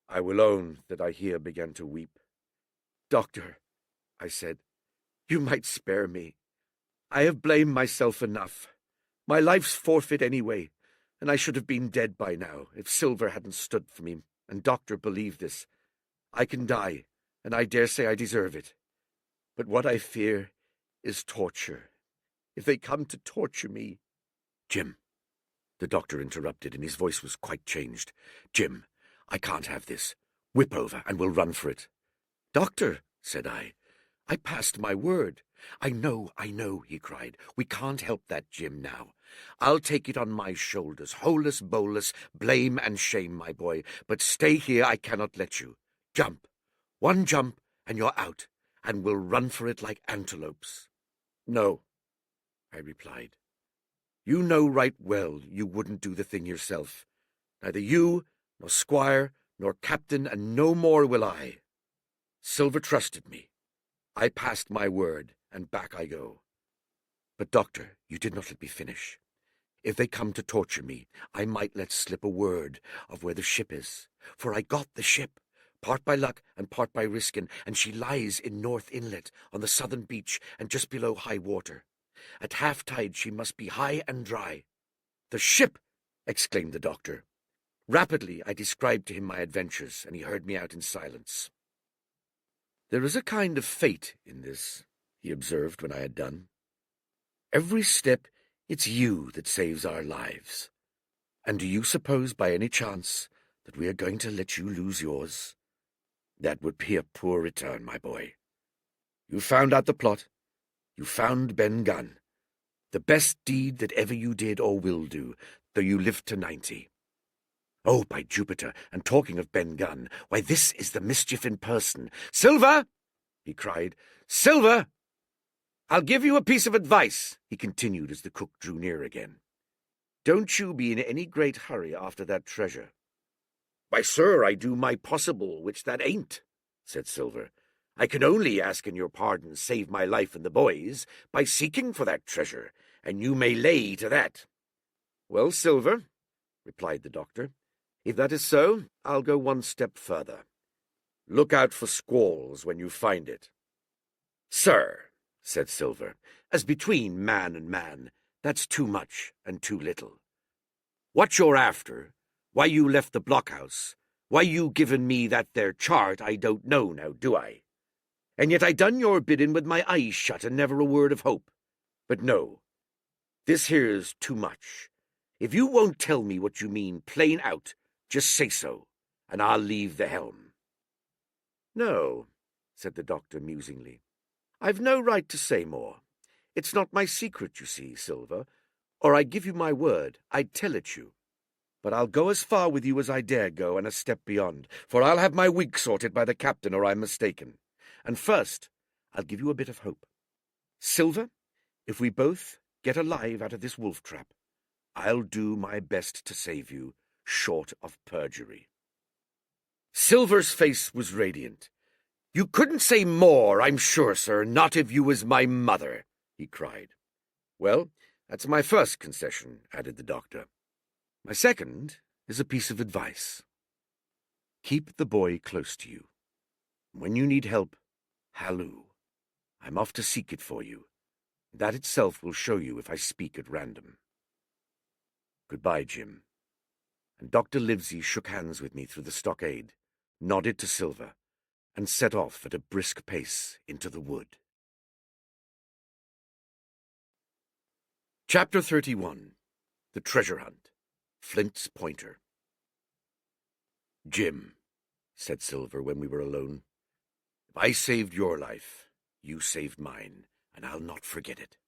I will own that I here began to weep. "Doctor," I said, "you might spare me. I have blamed myself enough. My life's forfeit anyway, and I should have been dead by now if Silver hadn't stood for me, and Doctor believed this. I can die, and I dare say I deserve it. But what I fear is torture. If they come to torture me—" "Jim," the doctor interrupted, and his voice was quite changed. "Jim, I can't have this. Whip over, and we'll run for it." "Doctor," said I passed my word." I know," he cried. "We can't help that, Jim, now. I'll take it on my shoulders, holus bolus, blame and shame, my boy. But stay here, I cannot let you. Jump. One jump, and you're out, and we'll run for it like antelopes." "No," I replied. "You know right well you wouldn't do the thing yourself. Neither you, nor Squire, nor Captain, and no more will I. Silver trusted me. I passed my word, and back I go. But, Doctor, you did not let me finish. If they come to torture me, I might let slip a word of where the ship is. For I got the ship, part by luck and part by risking, and she lies in North Inlet, on the southern beach, and just below high water. At half-tide she must be high and dry." "The ship!" exclaimed the doctor. Rapidly I described to him my adventures, and he heard me out in silence. "There is a kind of fate in this," he observed when I had done. "Every step it's you that saves our lives. And do you suppose by any chance that we are going to let you lose yours? That would be a poor return, my boy. You found out the plot. You found Ben Gunn. The best deed that ever you did or will do, though you live to 90. Oh, by Jupiter, and talking of Ben Gunn, why, this is the mischief in person. Silver!" he cried. "Silver! I'll give you a piece of advice," he continued as the cook drew near again. "Don't you be in any great hurry after that treasure." "Why, sir, I do my possible, which that ain't," said Silver. "I can only, asking your pardon, save my life and the boys, by seeking for that treasure, and you may lay to that." "Well, Silver," replied the doctor, "if that is so, I'll go one step further. Look out for squalls when you find it." "Sir," said Silver. "As between man and man, that's too much and too little. What you're after, why you left the blockhouse, why you given me that there chart, I don't know now, do I? And yet I done your bidding with my eyes shut and never a word of hope. But no, this here's too much. If you won't tell me what you mean plain out, just say so, and I'll leave the helm." "No," said the doctor musingly. "I've no right to say more. It's not my secret, you see, Silver, or I give you my word, I'd tell it you. But I'll go as far with you as I dare go, and a step beyond, for I'll have my wig sorted by the captain, or I'm mistaken. And first, I'll give you a bit of hope. Silver, if we both get alive out of this wolf trap, I'll do my best to save you, short of perjury." Silver's face was radiant. "You couldn't say more, I'm sure, sir, not if you was my mother," he cried. "Well, that's my first concession," added the doctor. "My second is a piece of advice. Keep the boy close to you. When you need help, halloo. I'm off to seek it for you. That itself will show you if I speak at random. Goodbye, Jim." And Dr. Livesey shook hands with me through the stockade, nodded to Silver, and set off at a brisk pace into the wood. Chapter 31. The Treasure Hunt. Flint's Pointer. "Jim," said Silver when we were alone, "if I saved your life, you saved mine, and I'll not forget it.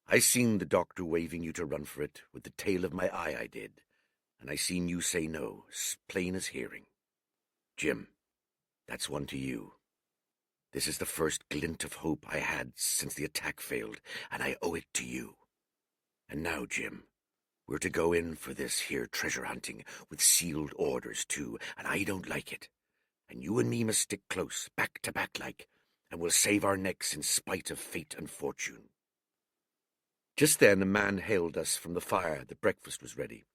I seen the doctor waving you to run for it, with the tail of my eye I did, and I seen you say no, plain as hearing. Jim, that's one to you. This is the first glint of hope I had since the attack failed, and I owe it to you. And now, Jim, we're to go in for this here treasure hunting, with sealed orders, too, and I don't like it. And you and me must stick close, back to back like, and we'll save our necks in spite of fate and fortune." Just then a man hailed us from the fire that breakfast was ready,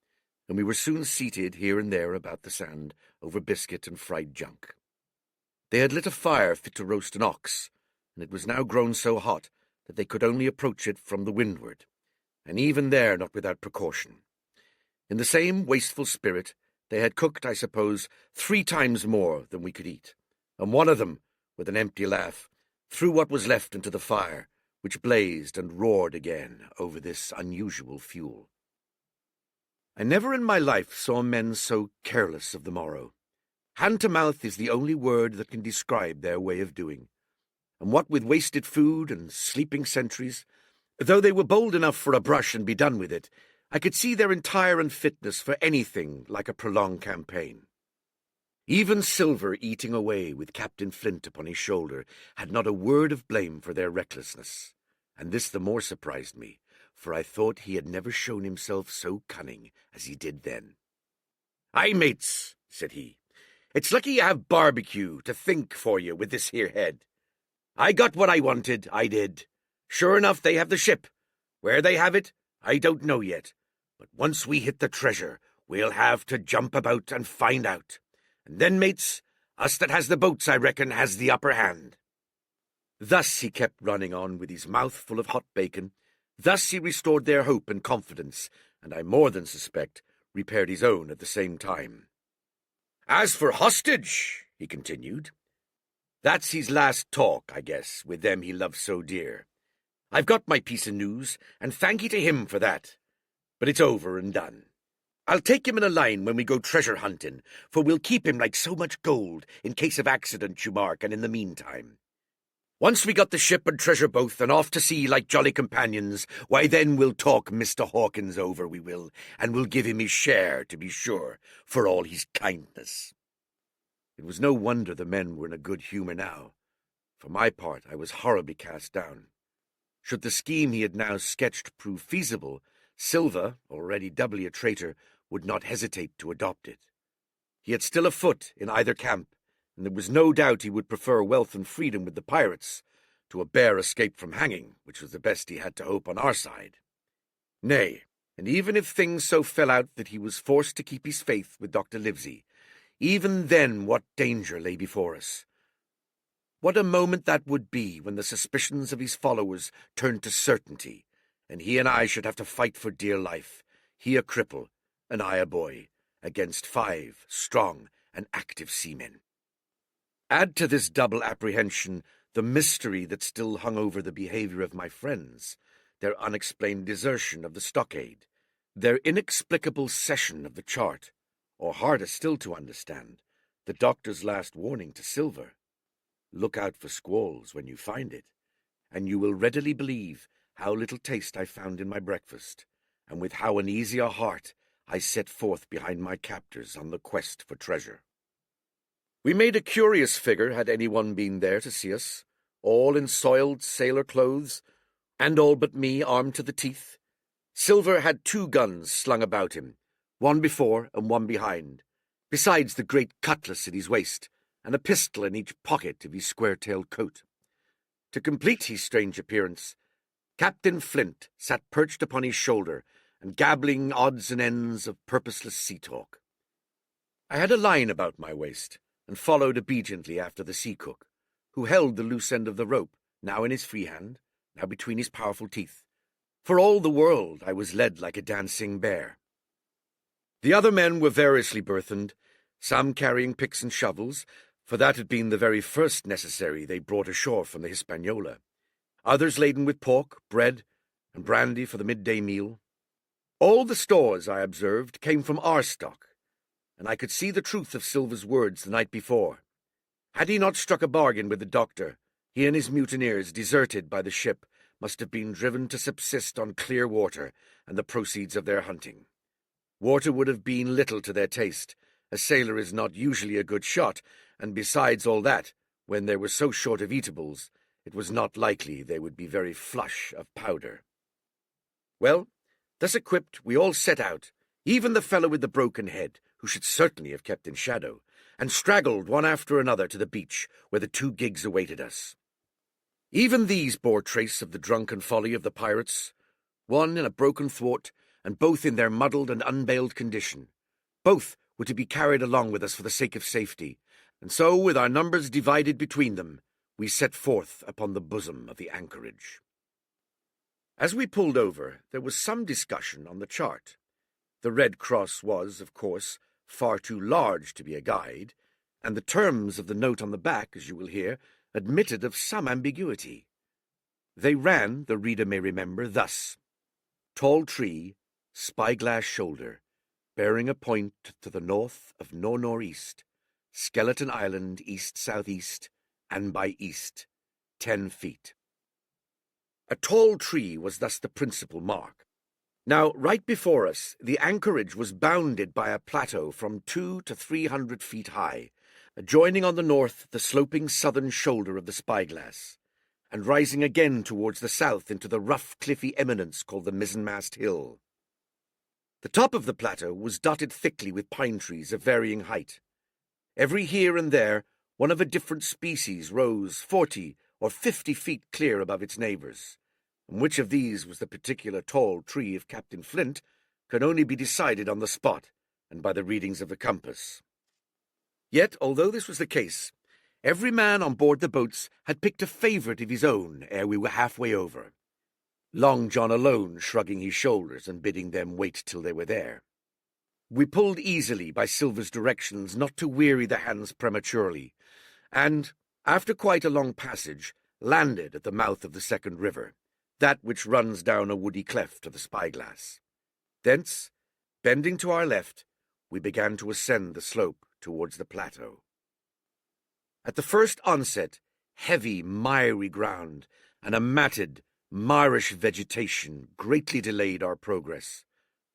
and we were soon seated here and there about the sand, over biscuit and fried junk. They had lit a fire fit to roast an ox, and it was now grown so hot that they could only approach it from the windward, and even there not without precaution. In the same wasteful spirit, they had cooked, I suppose, 3 times more than we could eat, and one of them, with an empty laugh, threw what was left into the fire, which blazed and roared again over this unusual fuel. I never in my life saw men so careless of the morrow. Hand to mouth is the only word that can describe their way of doing. And what with wasted food and sleeping sentries, though they were bold enough for a brush and be done with it, I could see their entire unfitness for anything like a prolonged campaign. Even Silver, eating away with Captain Flint upon his shoulder, had not a word of blame for their recklessness, and this the more surprised me, for I thought he had never shown himself so cunning as he did then. "Aye, mates," said he, "it's lucky you have barbecue to think for you with this here head. I got what I wanted, I did. Sure enough, they have the ship. Where they have it, I don't know yet, but once we hit the treasure, we'll have to jump about and find out. And then, mates, us that has the boats, I reckon, has the upper hand." Thus he kept running on with his mouth full of hot bacon. Thus he restored their hope and confidence, and I more than suspect repaired his own at the same time. "As for hostage," he continued, "that's his last talk, I guess, with them he loves so dear. I've got my piece of news, and thank ye to him for that. But it's over and done. I'll take him in a line when we go treasure hunting, for we'll keep him like so much gold, in case of accident, you mark, and in the meantime. Once we got the ship and treasure both, and off to sea like jolly companions, why then we'll talk Mr. Hawkins over, we will, and we'll give him his share, to be sure, for all his kindness." It was no wonder the men were in a good humour now. For my part, I was horribly cast down. Should the scheme he had now sketched prove feasible, Silver, already doubly a traitor, would not hesitate to adopt it. He had still a foot in either camp, and there was no doubt he would prefer wealth and freedom with the pirates to a bare escape from hanging, which was the best he had to hope on our side. Nay, and even if things so fell out that he was forced to keep his faith with Dr. Livesey, even then what danger lay before us? What a moment that would be when the suspicions of his followers turned to certainty, and he and I should have to fight for dear life, he a cripple, and I a boy, against 5 strong and active seamen. Add to this double apprehension the mystery that still hung over the behavior of my friends, their unexplained desertion of the stockade, their inexplicable cession of the chart, or harder still to understand, the doctor's last warning to Silver. Look out for squalls when you find it, and you will readily believe how little taste I found in my breakfast, and with how uneasy a heart I set forth behind my captors on the quest for treasure. We made a curious figure had anyone been there to see us, all in soiled sailor clothes, and all but me armed to the teeth. Silver had 2 guns slung about him, one before and one behind, besides the great cutlass at his waist, and a pistol in each pocket of his square-tailed coat. To complete his strange appearance, Captain Flint sat perched upon his shoulder and gabbling odds and ends of purposeless sea-talk. I had a line about my waist, and followed obediently after the sea cook, who held the loose end of the rope, now in his free hand, now between his powerful teeth. For all the world I was led like a dancing bear. The other men were variously burthened, some carrying picks and shovels, for that had been the very first necessary they brought ashore from the Hispaniola, others laden with pork, bread, and brandy for the midday meal. All the stores, I observed, came from our stock, and I could see the truth of Silver's words the night before. Had he not struck a bargain with the doctor, he and his mutineers, deserted by the ship, must have been driven to subsist on clear water and the proceeds of their hunting. Water would have been little to their taste. A sailor is not usually a good shot, and besides all that, when they were so short of eatables, it was not likely they would be very flush of powder. Well, thus equipped, we all set out, even the fellow with the broken head, who should certainly have kept in shadow, and straggled one after another to the beach, where the 2 gigs awaited us. Even these bore trace of the drunken folly of the pirates, one in a broken thwart, and both in their muddled and unbaled condition. Both were to be carried along with us for the sake of safety, and so, with our numbers divided between them, we set forth upon the bosom of the anchorage. As we pulled over, there was some discussion on the chart. The Red Cross was, of course, far too large to be a guide, and the terms of the note on the back, as you will hear, admitted of some ambiguity. They ran, the reader may remember, thus: Tall tree, spyglass shoulder, bearing a point to the north of nor-northeast, Skeleton Island east-southeast, and by east, 10 feet. A tall tree was thus the principal mark. Now, right before us, the anchorage was bounded by a plateau from 200 to 300 feet high, adjoining on the north the sloping southern shoulder of the spyglass, and rising again towards the south into the rough cliffy eminence called the mizzenmast hill. The top of the plateau was dotted thickly with pine trees of varying height. Every here and there one of a different species rose 40 or 50 feet clear above its neighbours, and which of these was the particular tall tree of Captain Flint could only be decided on the spot and by the readings of the compass. Yet, although this was the case, every man on board the boats had picked a favourite of his own ere we were halfway over, Long John alone shrugging his shoulders and bidding them wait till they were there. We pulled easily by Silver's directions not to weary the hands prematurely, and, after quite a long passage, landed at the mouth of the second river, that which runs down a woody cleft to the spyglass. Thence, bending to our left, we began to ascend the slope towards the plateau. At the first onset, heavy, miry ground and a matted, marish vegetation greatly delayed our progress,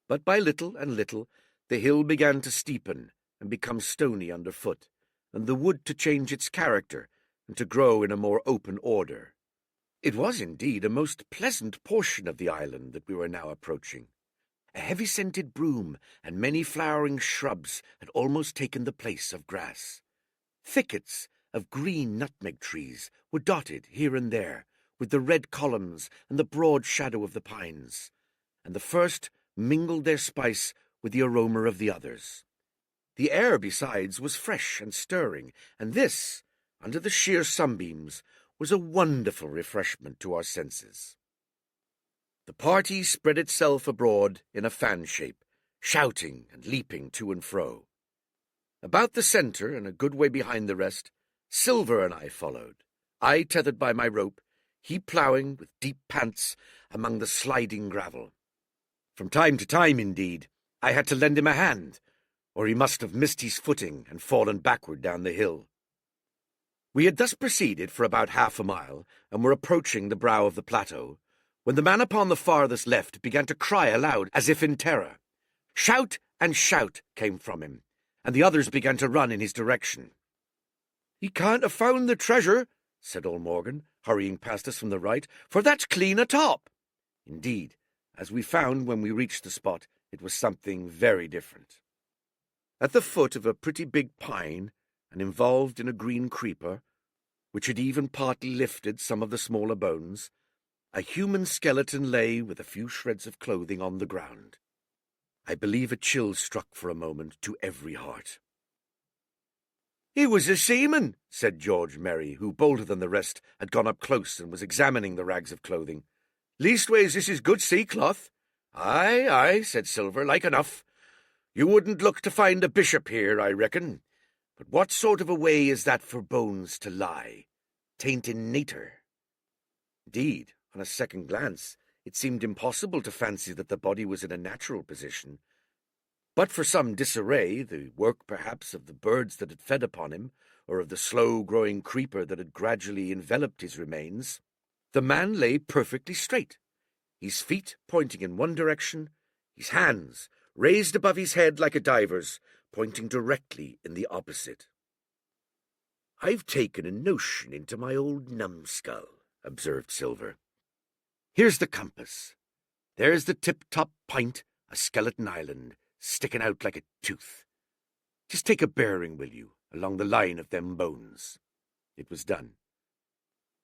but by little and little the hill began to steepen and become stony underfoot, and the wood to change its character and to grow in a more open order. It was indeed a most pleasant portion of the island that we were now approaching. A heavy-scented broom and many flowering shrubs had almost taken the place of grass. Thickets of green nutmeg trees were dotted here and there with the red columns and the broad shadow of the pines, and the first mingled their spice with the aroma of the others. The air, besides, was fresh and stirring, and this, under the sheer sunbeams, was a wonderful refreshment to our senses. The party spread itself abroad in a fan shape, shouting and leaping to and fro. About the centre, and a good way behind the rest, Silver and I followed, I tethered by my rope, he ploughing with deep pants among the sliding gravel. From time to time, indeed, I had to lend him a hand, or he must have missed his footing and fallen backward down the hill. We had thus proceeded for about half a mile, and were approaching the brow of the plateau, when the man upon the farthest left began to cry aloud as if in terror. Shout and shout came from him, and the others began to run in his direction. "He can't have found the treasure," said old Morgan, hurrying past us from the right, "for that's clean atop." Indeed, as we found when we reached the spot, it was something very different. At the foot of a pretty big pine, and involved in a green creeper, which had even partly lifted some of the smaller bones, a human skeleton lay with a few shreds of clothing on the ground. I believe a chill struck for a moment to every heart. "He was a seaman," said George Merry, who, bolder than the rest, had gone up close and was examining the rags of clothing. "Leastways, this is good sea-cloth." "Aye, aye," said Silver, "like enough. You wouldn't look to find a bishop here, I reckon. But what sort of a way is that for bones to lie? Tain't in nater." Indeed, on a second glance, it seemed impossible to fancy that the body was in a natural position. But for some disarray, the work perhaps of the birds that had fed upon him, or of the slow-growing creeper that had gradually enveloped his remains, the man lay perfectly straight, his feet pointing in one direction, his hands raised above his head like a diver's, pointing directly in the opposite. "I've taken a notion into my old numbskull," observed Silver. "Here's the compass. There's the tip-top pint, a skeleton island, sticking out like a tooth. Just take a bearing, will you, along the line of them bones." It was done.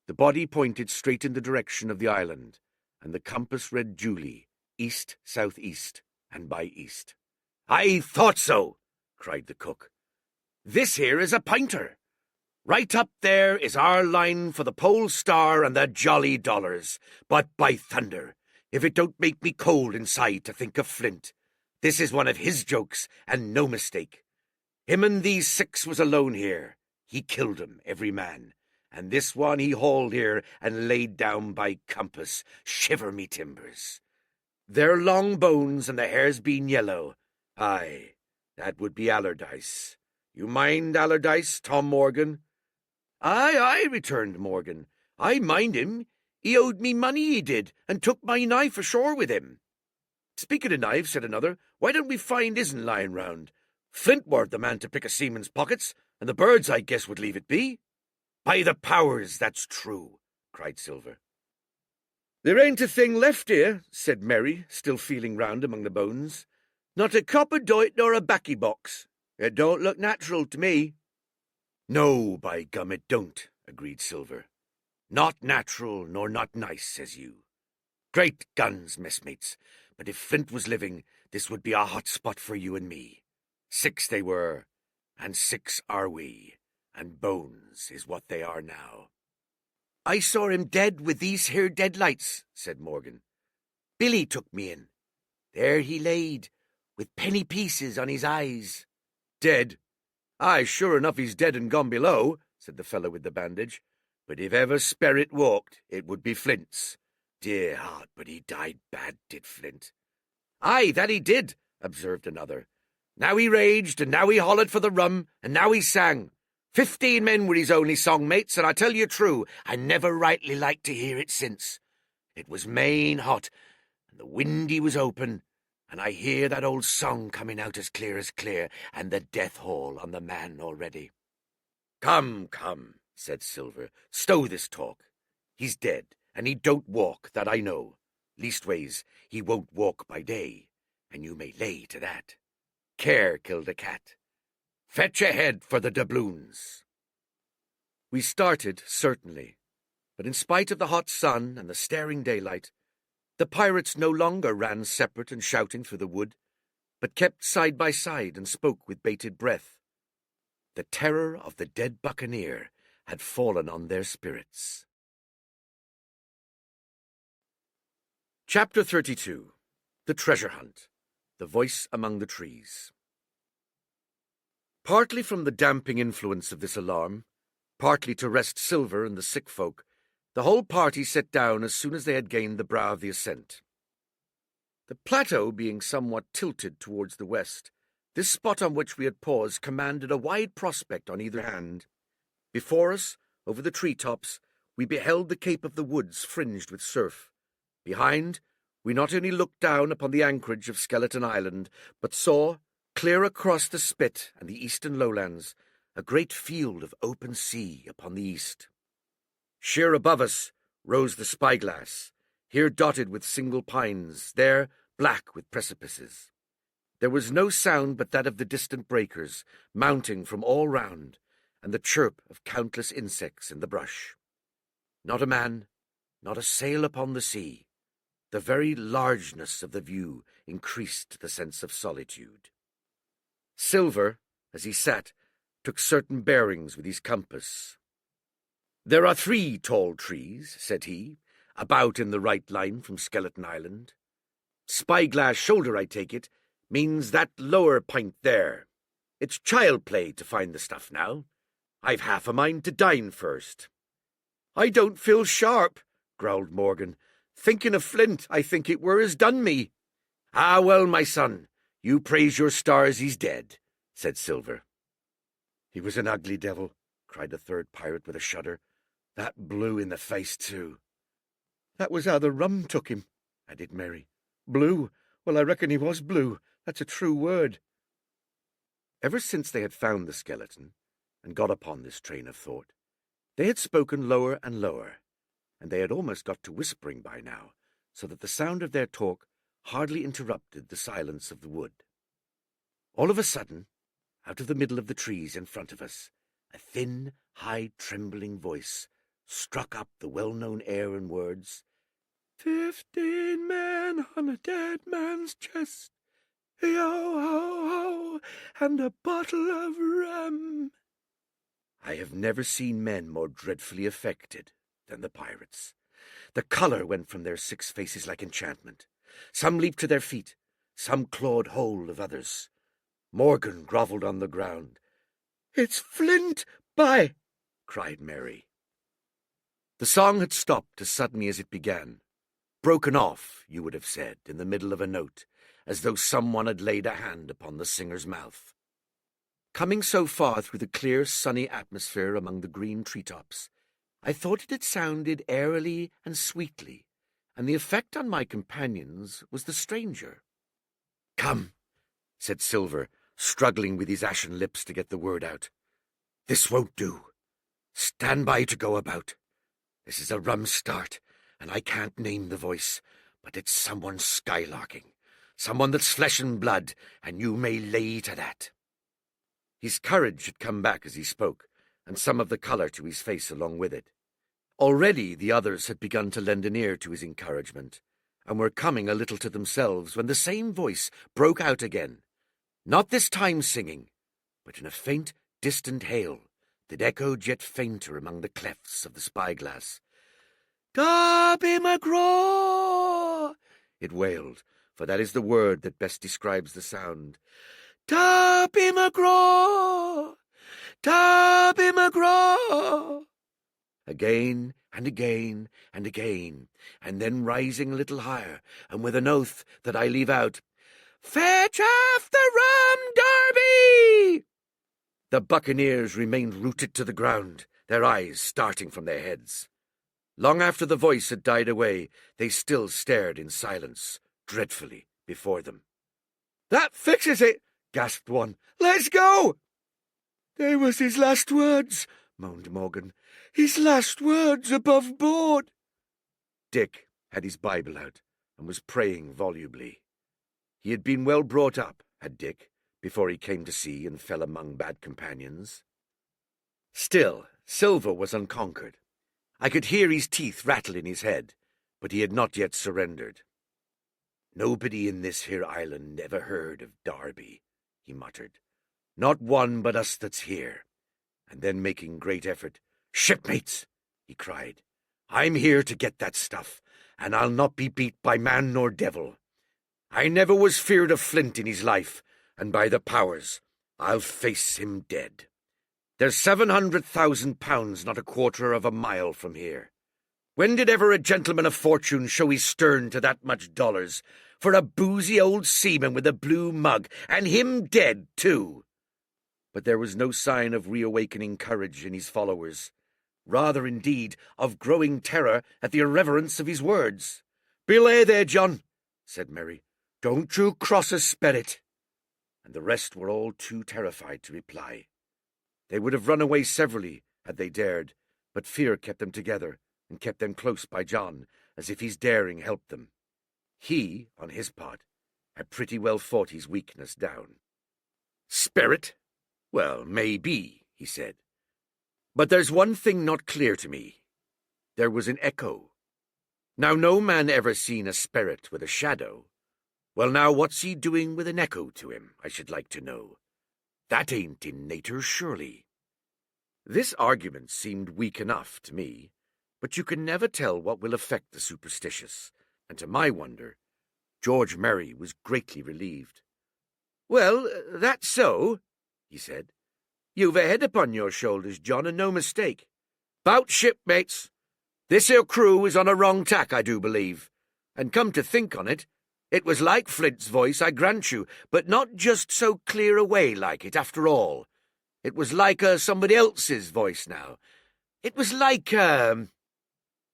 The body pointed straight in the direction of the island, and the compass read duly, east-southeast, and by east. "I thought so!" cried the cook. "This here is a pinter. Right up there is our line for the Pole Star and the Jolly Dollars. But by thunder, if it don't make me cold inside to think of Flint. This is one of his jokes, and no mistake. Him and these 6 was alone here. He killed 'em, every man, and this one he hauled here and laid down by compass. Shiver me timbers. They're long bones, and the hair's been yellow. Aye, that would be Allardyce. You mind Allardyce, Tom Morgan?" "Aye, aye," returned Morgan. "I mind him. He owed me money, he did, and took my knife ashore with him." "Speaking of knives," said another, "why don't we find his'n lying round? Flint were the man to pick a seaman's pockets, and the birds, I guess, would leave it be." "By the powers, that's true," cried Silver. "There ain't a thing left here," said Merry, still feeling round among the bones. "Not a copper doit nor a baccy box. It don't look natural to me." "No, by gum, it don't," agreed Silver. "Not natural nor not nice, says you. Great guns, messmates, but if Flint was living, this would be a hot spot for you and me. 6 they were, and 6 are we, and bones is what they are now." "I saw him dead with these here deadlights," said Morgan. "Billy took me in. There he laid, with penny pieces on his eyes." "Dead? Aye, sure enough he's dead and gone below," said the fellow with the bandage. "But if ever sperrit walked, it would be Flint's. Dear heart, but he died bad, did Flint." "Aye, that he did," observed another. "Now he raged, and now he hollered for the rum, and now he sang. 15 men were his only song mates, and I tell you true, I never rightly liked to hear it since. It was main hot, and the windy was open, and I hear that old song coming out as clear, and the death hall on the man already." "Come, come," said Silver, "stow this talk. He's dead, and he don't walk, that I know. Leastways, he won't walk by day, and you may lay to that. Care killed a cat. Fetch ahead for the doubloons." We started, certainly, but in spite of the hot sun and the staring daylight, the pirates no longer ran separate and shouting through the wood, but kept side by side and spoke with bated breath. The terror of the dead buccaneer had fallen on their spirits. Chapter 32. The Treasure Hunt. The Voice Among the Trees. Partly from the damping influence of this alarm, partly to rest Silver and the sick folk, the whole party set down as soon as they had gained the brow of the ascent. The plateau being somewhat tilted towards the west, this spot on which we had paused commanded a wide prospect on either hand. Before us, over the tree-tops, we beheld the cape of the woods fringed with surf. Behind, we not only looked down upon the anchorage of Skeleton Island, but saw, clear across the spit and the eastern lowlands, a great field of open sea upon the east. Sheer above us rose the spyglass, here dotted with single pines, there black with precipices. There was no sound but that of the distant breakers, mounting from all round, and the chirp of countless insects in the brush. Not a man, not a sail upon the sea. The very largeness of the view increased the sense of solitude. Silver, as he sat, took certain bearings with his compass. "There are 3 tall trees," said he, "about in the right line from Skeleton Island. Spyglass shoulder, I take it, means that lower pint there. It's child play to find the stuff now. I've half a mind to dine first." "I don't feel sharp," growled Morgan. "Thinking of Flint, I think it were as done me." "Ah, well, my son, you praise your stars he's dead," said Silver. "He was an ugly devil," cried the third pirate with a shudder. "That blue in the face, too." "That was how the rum took him," added Mary. "Blue? Well, I reckon he was blue. That's a true word." Ever since they had found the skeleton, and got upon this train of thought, they had spoken lower and lower, and they had almost got to whispering by now, so that the sound of their talk hardly interrupted the silence of the wood. All of a sudden, out of the middle of the trees in front of us, a thin, high, trembling voice struck up the well-known air and words, "15 men on a dead man's chest, yo-ho-ho, and a bottle of rum." I have never seen men more dreadfully affected than the pirates. The colour went from their 6 faces like enchantment. Some leaped to their feet, some clawed hold of others. Morgan grovelled on the ground. "It's Flint, by!" cried Mary. The song had stopped as suddenly as it began. Broken off, you would have said, in the middle of a note, as though someone had laid a hand upon the singer's mouth. Coming so far through the clear, sunny atmosphere among the green treetops, I thought it had sounded airily and sweetly, and the effect on my companions was the stranger. "Come," said Silver, struggling with his ashen lips to get the word out. "This won't do. Stand by to go about. This is a rum start, and I can't name the voice, but it's someone skylarking, someone that's flesh and blood, and you may lay to that." His courage had come back as he spoke, and some of the colour to his face along with it. Already the others had begun to lend an ear to his encouragement, and were coming a little to themselves when the same voice broke out again, not this time singing, but in a faint, distant hail that echoed yet fainter among the clefts of the spyglass. "Darby McGraw!" it wailed, for that is the word that best describes the sound. "Darby McGraw! Darby McGraw!" Again and again and again, and then rising a little higher, and with an oath that I leave out, "Fetch off the rum, Darby!" The buccaneers remained rooted to the ground, their eyes starting from their heads. Long after the voice had died away, they still stared in silence, dreadfully, before them. "That fixes it!" gasped one. "Let's go!" "They was his last words," moaned Morgan. "His last words above board." Dick had his Bible out and was praying volubly. He had been well brought up, had Dick, before he came to sea and fell among bad companions. Still, Silver was unconquered. I could hear his teeth rattle in his head, but he had not yet surrendered. "Nobody in this here island ever heard of Darby," he muttered. "Not one but us that's here." And then, making great effort, "Shipmates," he cried, "I'm here to get that stuff, and I'll not be beat by man nor devil. I never was feared of Flint in his life, and by the powers, I'll face him dead. There's 700,000 pounds not a quarter of a mile from here. When did ever a gentleman of fortune show his stern to that much dollars for a boozy old seaman with a blue mug, and him dead, too?" But there was no sign of reawakening courage in his followers, rather, indeed, of growing terror at the irreverence of his words. "Belay there, John," said Mary. "Don't you cross a spirit." And the rest were all too terrified to reply. They would have run away severally had they dared, but fear kept them together and kept them close by John, as if his daring helped them. He, on his part, had pretty well fought his weakness down. "Spirit? Well, maybe," he said. "But there's one thing not clear to me. There was an echo. Now, no man ever seen a spirit with a shadow. Well, now, what's he doing with an echo to him, I should like to know? That ain't in natur, surely." This argument seemed weak enough to me, but you can never tell what will affect the superstitious, and to my wonder, George Merry was greatly relieved. "Well, that's so," he said. "You've a head upon your shoulders, John, and no mistake. 'Bout shipmates. This here crew is on a wrong tack, I do believe. And come to think on it, it was like Flint's voice, I grant you, but not just so clear away like it, after all. It was like somebody else's voice now. It was like,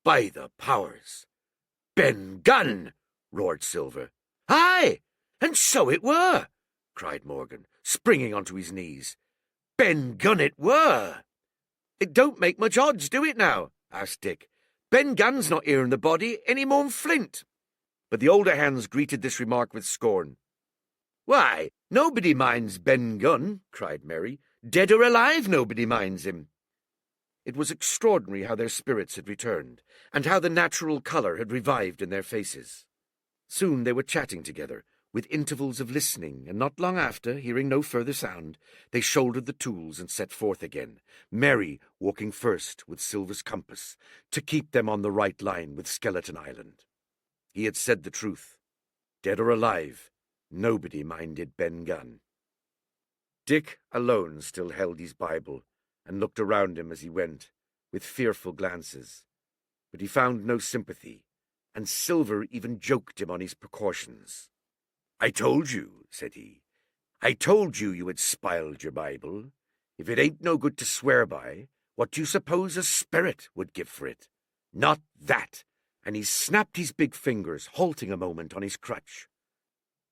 by the powers." "Ben Gunn!" roared Silver. "Aye, and so it were," cried Morgan, springing onto his knees. "Ben Gunn it were." "It don't make much odds, do it now?" asked Dick. "Ben Gunn's not here in the body any more'n Flint." But the older hands greeted this remark with scorn. "Why, nobody minds Ben Gunn," cried Mary. "Dead or alive, nobody minds him." It was extraordinary how their spirits had returned, and how the natural colour had revived in their faces. Soon they were chatting together, with intervals of listening, and not long after, hearing no further sound, they shouldered the tools and set forth again, Mary walking first with Silver's compass, to keep them on the right line with Skeleton Island. He had said the truth. Dead or alive, nobody minded Ben Gunn. Dick alone still held his Bible, and looked around him as he went, with fearful glances. But he found no sympathy, and Silver even joked him on his precautions. "I told you," said he. "I told you you had spiled your Bible. If it ain't no good to swear by, what do you suppose a spirit would give for it? Not that." And he snapped his big fingers, halting a moment on his crutch.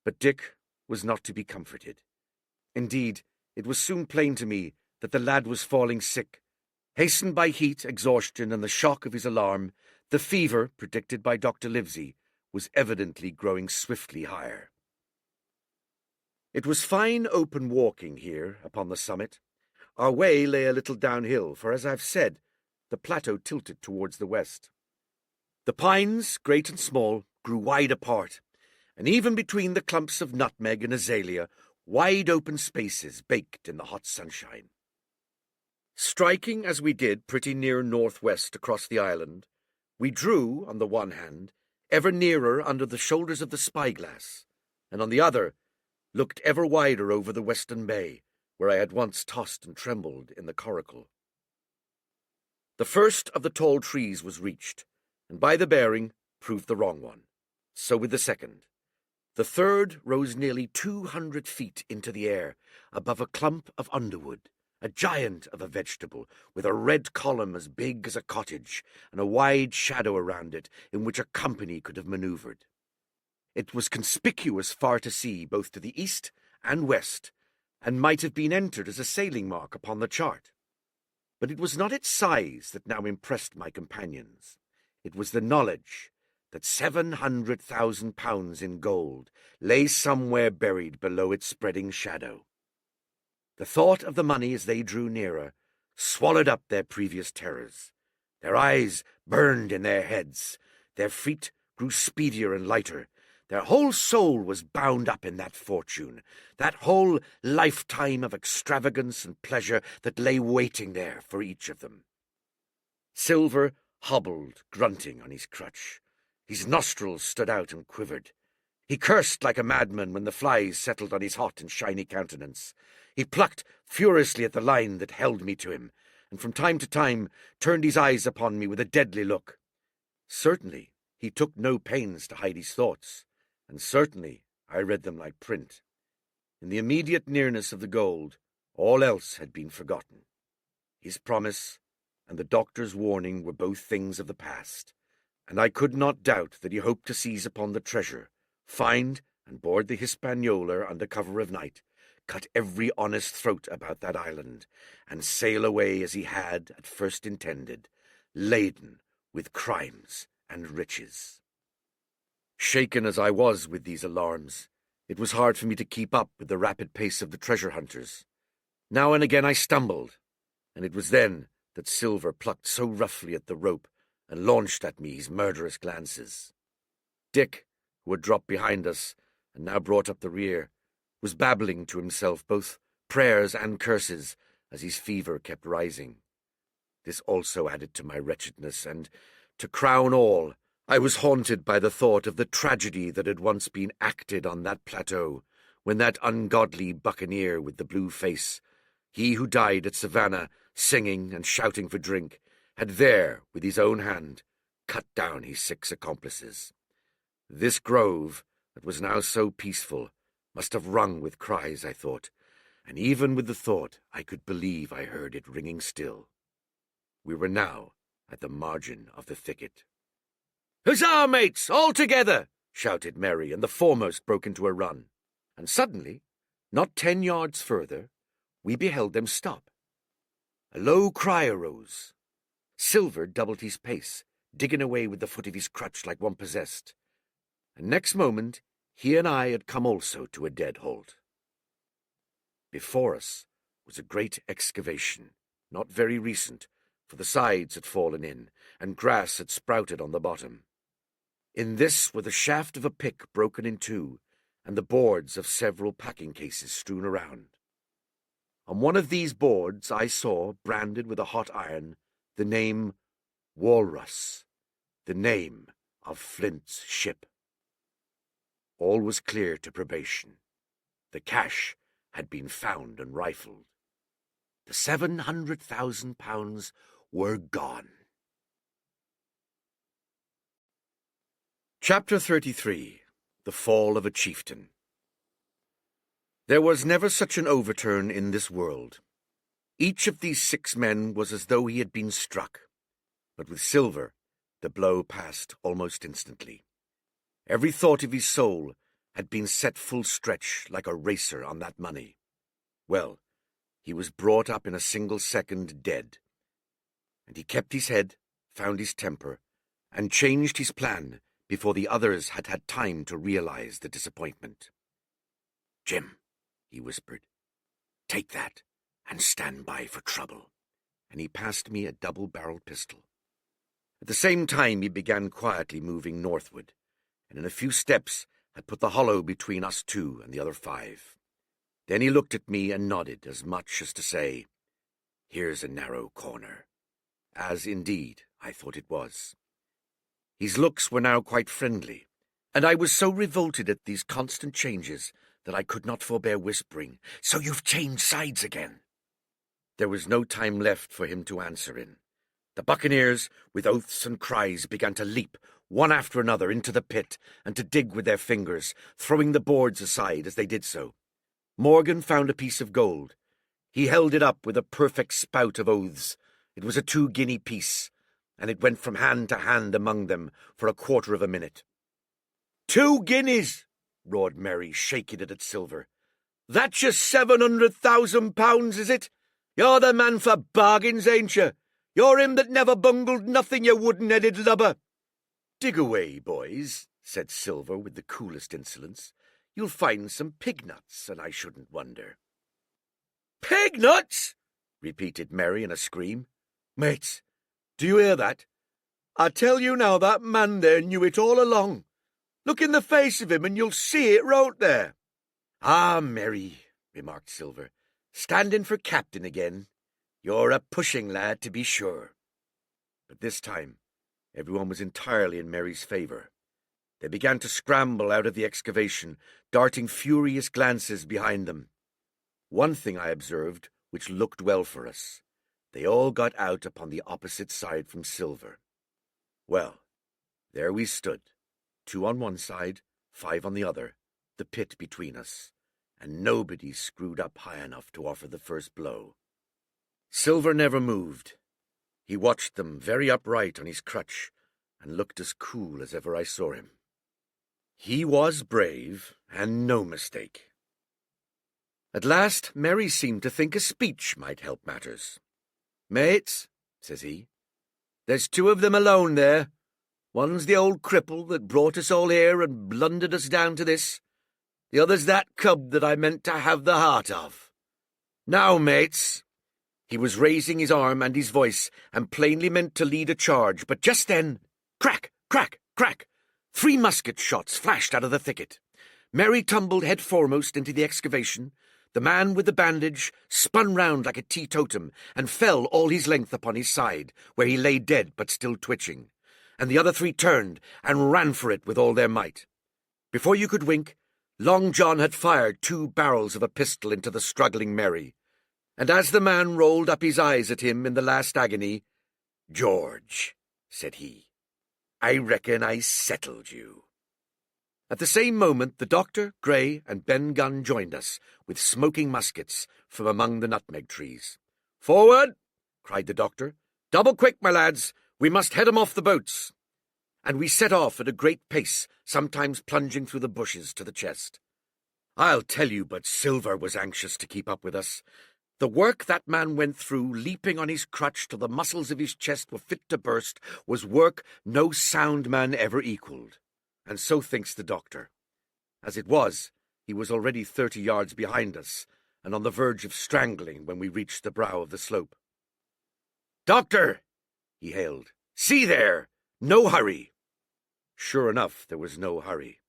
But Dick was not to be comforted. Indeed, it was soon plain to me that the lad was falling sick. Hastened by heat, exhaustion, and the shock of his alarm, the fever, predicted by Dr. Livesey, was evidently growing swiftly higher. It was fine open walking here upon the summit. Our way lay a little downhill, for, as I've said, the plateau tilted towards the west. The pines, great and small, grew wide apart, and even between the clumps of nutmeg and azalea, wide open spaces baked in the hot sunshine. Striking, as we did, pretty near northwest across the island, we drew, on the one hand, ever nearer under the shoulders of the spyglass, and on the other, looked ever wider over the western bay, where I had once tossed and trembled in the coracle. The first of the tall trees was reached, and by the bearing proved the wrong one. So with the second. The third rose nearly 200 feet into the air, above a clump of underwood, a giant of a vegetable, with a red column as big as a cottage, and a wide shadow around it in which a company could have manoeuvred. It was conspicuous far to sea, both to the east and west, and might have been entered as a sailing mark upon the chart. But it was not its size that now impressed my companions. It was the knowledge that 700,000 pounds in gold lay somewhere buried below its spreading shadow. The thought of the money as they drew nearer swallowed up their previous terrors. Their eyes burned in their heads, their feet grew speedier and lighter. Their whole soul was bound up in that fortune, that whole lifetime of extravagance and pleasure that lay waiting there for each of them. Silver hobbled, grunting on his crutch. His nostrils stood out and quivered. He cursed like a madman when the flies settled on his hot and shiny countenance. He plucked furiously at the line that held me to him, and from time to time turned his eyes upon me with a deadly look. Certainly he took no pains to hide his thoughts, and certainly I read them like print. In the immediate nearness of the gold, all else had been forgotten. His promise and the doctor's warning were both things of the past, and I could not doubt that he hoped to seize upon the treasure, find and board the Hispaniola under cover of night, cut every honest throat about that island, and sail away as he had at first intended, laden with crimes and riches. Shaken as I was with these alarms, it was hard for me to keep up with the rapid pace of the treasure hunters. Now and again I stumbled, and it was then that Silver plucked so roughly at the rope and launched at me his murderous glances. Dick, who had dropped behind us and now brought up the rear, was babbling to himself both prayers and curses as his fever kept rising. This also added to my wretchedness, and, to crown all, I was haunted by the thought of the tragedy that had once been acted on that plateau, when that ungodly buccaneer with the blue face, he who died at Savannah singing and shouting for drink, had there, with his own hand, cut down his 6 accomplices. This grove, that was now so peaceful, must have rung with cries, I thought, and even with the thought I could believe I heard it ringing still. We were now at the margin of the thicket. "Huzzah, mates, all together!" shouted Mary, and the foremost broke into a run. And suddenly, not 10 yards further, we beheld them stop. A low cry arose. Silver doubled his pace, digging away with the foot of his crutch like one possessed. And next moment he and I had come also to a dead halt. Before us was a great excavation, not very recent, for the sides had fallen in, and grass had sprouted on the bottom. In this were the shaft of a pick broken in 2, and the boards of several packing cases strewn around. On one of these boards I saw, branded with a hot iron, the name Walrus, the name of Flint's ship. All was clear to probation. The cash had been found and rifled. The £700,000 were gone. Chapter 33. The Fall of a Chieftain. There was never such an overturn in this world. Each of these 6 men was as though he had been struck, but with Silver the blow passed almost instantly. Every thought of his soul had been set full stretch like a racer on that money. Well, he was brought up in a single second dead, and he kept his head, found his temper, and changed his plan before the others had had time to realize the disappointment. "Jim," he whispered, "take that and stand by for trouble," and he passed me a double-barreled pistol. At the same time he began quietly moving northward, and in a few steps had put the hollow between us 2 and the other 5. Then he looked at me and nodded, as much as to say, "Here's a narrow corner," as indeed I thought it was. His looks were now quite friendly, and I was so revolted at these constant changes that I could not forbear whispering, "So you've changed sides again?" There was no time left for him to answer in. The buccaneers, with oaths and cries, began to leap, one after another, into the pit, and to dig with their fingers, throwing the boards aside as they did so. Morgan found a piece of gold. He held it up with a perfect spout of oaths. It was a 2-guinea piece, and it went from hand to hand among them for a quarter of a minute. 2 guineas! Roared Mary, shaking it at Silver. "That's your £700,000, is it? You're the man for bargains, ain't you? You're him that never bungled nothing, you wooden-headed lubber." "Dig away, boys," said Silver with the coolest insolence. "You'll find some pig-nuts, and I shouldn't wonder." "Pig-nuts!" repeated Mary in a scream. "Mates, do you hear that? I tell you now that man there knew it all along. Look in the face of him and you'll see it wrote there." "Ah, Mary," remarked Silver, "standing for captain again. You're a pushing lad, to be sure." But this time, everyone was entirely in Mary's favour. They began to scramble out of the excavation, darting furious glances behind them. One thing I observed which looked well for us. They all got out upon the opposite side from Silver. Well, there we stood, 2 on one side, 5 on the other, the pit between us, and nobody screwed up high enough to offer the first blow. Silver never moved. He watched them very upright on his crutch, and looked as cool as ever I saw him. He was brave, and no mistake. At last, Mary seemed to think a speech might help matters. "Mates," says he, "there's 2 of them alone there. One's the old cripple that brought us all here and blundered us down to this. The other's that cub that I meant to have the heart of. Now, mates." He was raising his arm and his voice, and plainly meant to lead a charge, but just then, crack, crack, crack, 3 musket shots flashed out of the thicket. Mary tumbled head foremost into the excavation. The man with the bandage spun round like a teetotum and fell all his length upon his side, where he lay dead but still twitching, and the other 3 turned and ran for it with all their might. Before you could wink, Long John had fired 2 barrels of a pistol into the struggling Mary, and as the man rolled up his eyes at him in the last agony, "George," said he, "I reckon I settled you." At the same moment the doctor, Gray, and Ben Gunn joined us, with smoking muskets from among the nutmeg trees. "Forward!" cried the doctor. "Double quick, my lads! We must head 'em off the boats." And we set off at a great pace, sometimes plunging through the bushes to the chest. I'll tell you, but Silver was anxious to keep up with us. The work that man went through, leaping on his crutch till the muscles of his chest were fit to burst, was work no sound man ever equalled. And so thinks the doctor. As it was, he was already 30 yards behind us, and on the verge of strangling when we reached the brow of the slope. "Doctor!" he hailed. "See there! No hurry!" Sure enough, there was no hurry.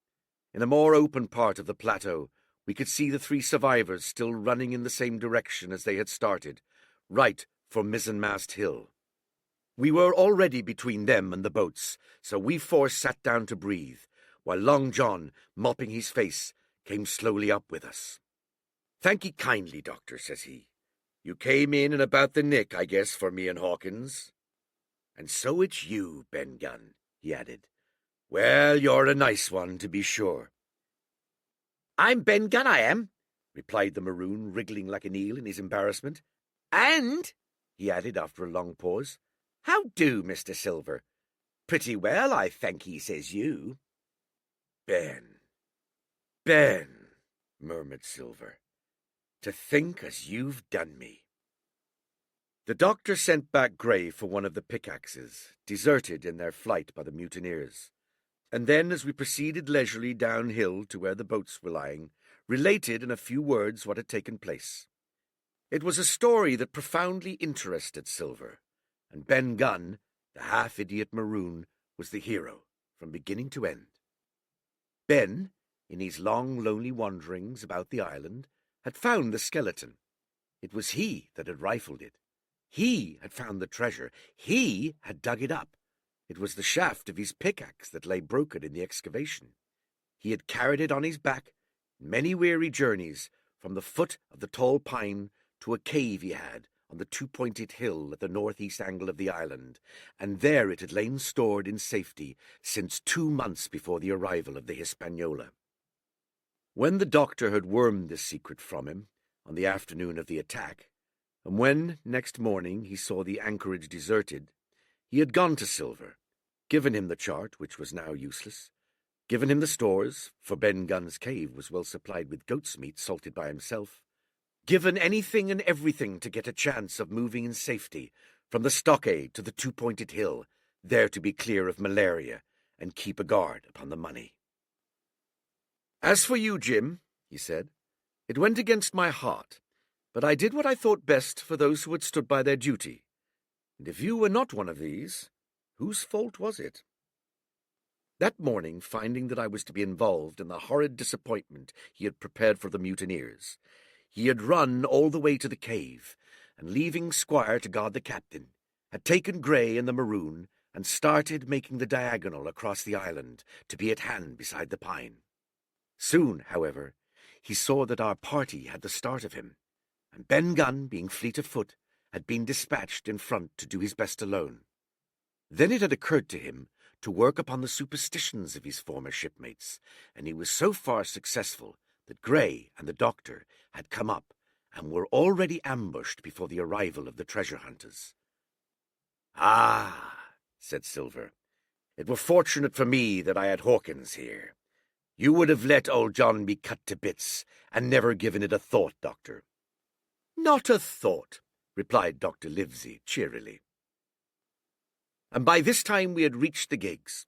In a more open part of the plateau, we could see the 3 survivors still running in the same direction as they had started, right for Mizzenmast Hill. We were already between them and the boats, so we 4 sat down to breathe, while Long John, mopping his face, came slowly up with us. "Thank ye kindly, doctor," says he. "You came in about the nick, I guess, for me and Hawkins. And so it's you, Ben Gunn," he added. "Well, you're a nice one, to be sure." "I'm Ben Gunn, I am," replied the maroon, wriggling like an eel in his embarrassment. "And," he added after a long pause, "how do, Mr. Silver? Pretty well, I thank ye, says you." Ben, murmured Silver, "to think as you've done me." The doctor sent back Gray for one of the pickaxes, deserted in their flight by the mutineers, and then, as we proceeded leisurely downhill to where the boats were lying, related in a few words what had taken place. It was a story that profoundly interested Silver, and Ben Gunn, the half-idiot maroon, was the hero from beginning to end. Ben, in his long, lonely wanderings about the island, had found the skeleton. It was he that had rifled it. He had found the treasure. He had dug it up. It was the shaft of his pickaxe that lay broken in the excavation. He had carried it on his back many weary journeys from the foot of the tall pine to a cave he had on the 2-pointed hill at the northeast angle of the island, and there it had lain stored in safety since 2 months before the arrival of the Hispaniola. When the doctor had wormed this secret from him on the afternoon of the attack, and when, next morning, he saw the anchorage deserted, he had gone to Silver, given him the chart, which was now useless, given him the stores, for Ben Gunn's cave was well supplied with goat's meat salted by himself, given anything and everything to get a chance of moving in safety from the stockade to the 2-pointed hill, there to be clear of malaria and keep a guard upon the money. "As for you, Jim," he said, "it went against my heart, but I did what I thought best for those who had stood by their duty. And if you were not one of these, whose fault was it?" That morning, finding that I was to be involved in the horrid disappointment he had prepared for the mutineers, he had run all the way to the cave, and leaving Squire to guard the captain, had taken Grey and the Maroon and started making the diagonal across the island to be at hand beside the pine. Soon, however, he saw that our party had the start of him, and Ben Gunn, being fleet of foot, had been dispatched in front to do his best alone. Then it had occurred to him to work upon the superstitions of his former shipmates, and he was so far successful that Grey and the doctor had come up and were already ambushed before the arrival of the treasure hunters. "Ah," said Silver, "it were fortunate for me that I had Hawkins here. You would have let old John be cut to bits, and never given it a thought, Doctor." "Not a thought," replied Dr. Livesey cheerily. And by this time we had reached the gigs.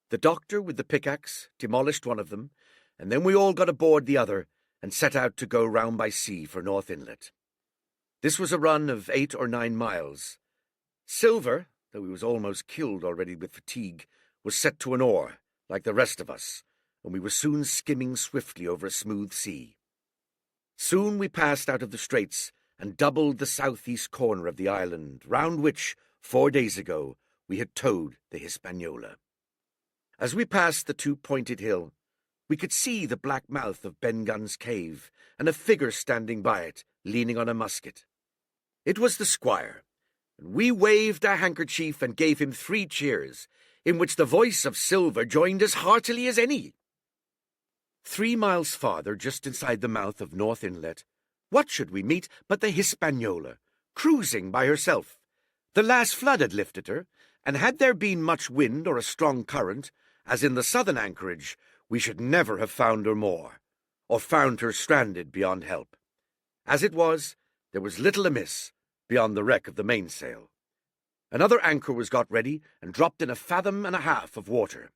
The doctor, with the pickaxe, demolished one of them, and then we all got aboard the other and set out to go round by sea for North Inlet. This was a run of 8 or 9 miles. Silver, though he was almost killed already with fatigue, was set to an oar, like the rest of us, and we were soon skimming swiftly over a smooth sea. Soon we passed out of the straits and doubled the southeast corner of the island, round which, 4 days ago, we had towed the Hispaniola. As we passed the 2-pointed hill, we could see the black mouth of Ben Gunn's cave, and a figure standing by it, leaning on a musket. It was the squire, and we waved our handkerchief and gave him 3 cheers, in which the voice of Silver joined as heartily as any. 3 miles farther, just inside the mouth of North Inlet, what should we meet but the Hispaniola, cruising by herself. The last flood had lifted her, and had there been much wind or a strong current, as in the southern anchorage, we should never have found her more, or found her stranded beyond help. As it was, there was little amiss, beyond the wreck of the mainsail. Another anchor was got ready, and dropped in 1.5 fathoms of water.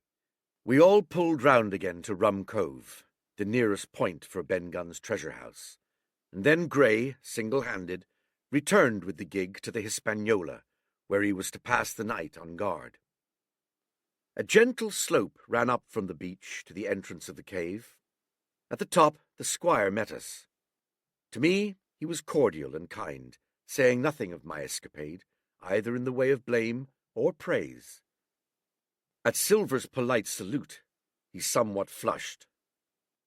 We all pulled round again to Rum Cove, the nearest point for Ben Gunn's treasure house, and then Grey, single-handed, returned with the gig to the Hispaniola, where he was to pass the night on guard. A gentle slope ran up from the beach to the entrance of the cave. At the top the squire met us. To me he was cordial and kind, saying nothing of my escapade, either in the way of blame or praise. At Silver's polite salute he somewhat flushed.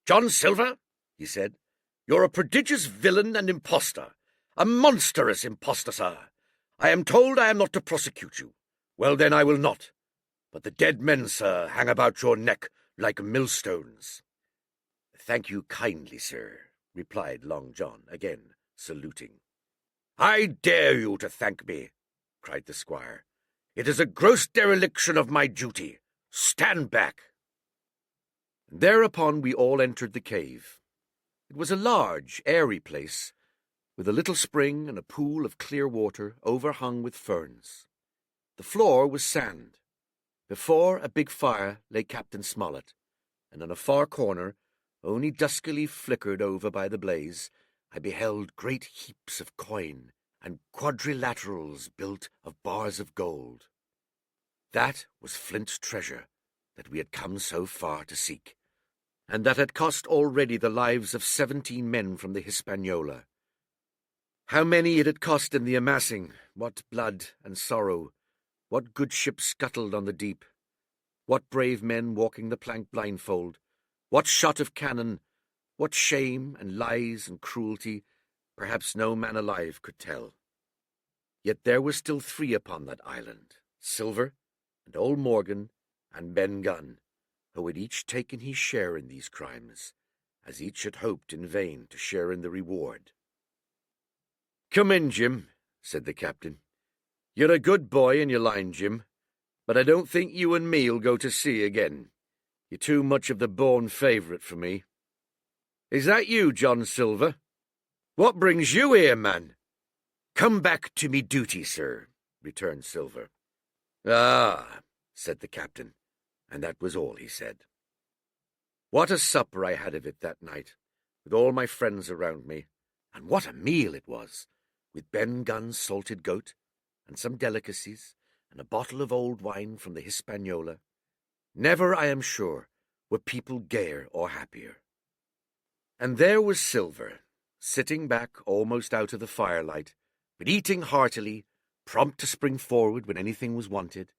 "John Silver," he said, "you're a prodigious villain and impostor, a monstrous impostor, sir. I am told I am not to prosecute you. Well, then, I will not. But the dead men, sir, hang about your neck like millstones." "Thank you kindly, sir," replied Long John, again saluting. "I dare you to thank me," cried the squire. "It is a gross dereliction of my duty. Stand back." And thereupon we all entered the cave. It was a large, airy place, with a little spring and a pool of clear water overhung with ferns. The floor was sand. Before a big fire lay Captain Smollett, and in a far corner, only duskily flickered over by the blaze, I beheld great heaps of coin and quadrilaterals built of bars of gold. That was Flint's treasure that we had come so far to seek, and that had cost already the lives of 17 men from the Hispaniola. How many it had cost in the amassing, what blood and sorrow, what good ships scuttled on the deep, what brave men walking the plank blindfold, what shot of cannon, what shame and lies and cruelty, perhaps no man alive could tell. Yet there were still 3 upon that island, Silver and old Morgan and Ben Gunn, who had each taken his share in these crimes, as each had hoped in vain to share in the reward. "Come in, Jim," said the captain. "You're a good boy in your line, Jim, but I don't think you and me'll go to sea again. You're too much of the born favourite for me. Is that you, John Silver? What brings you here, man?" "Come back to me duty, sir," returned Silver. "Ah," said the captain, and that was all he said. What a supper I had of it that night, with all my friends around me, and what a meal it was, with Ben Gunn's salted goat, and some delicacies, and a bottle of old wine from the Hispaniola. Never, I am sure, were people gayer or happier. And there was Silver, sitting back almost out of the firelight, but eating heartily, prompt to spring forward when anything was wanted,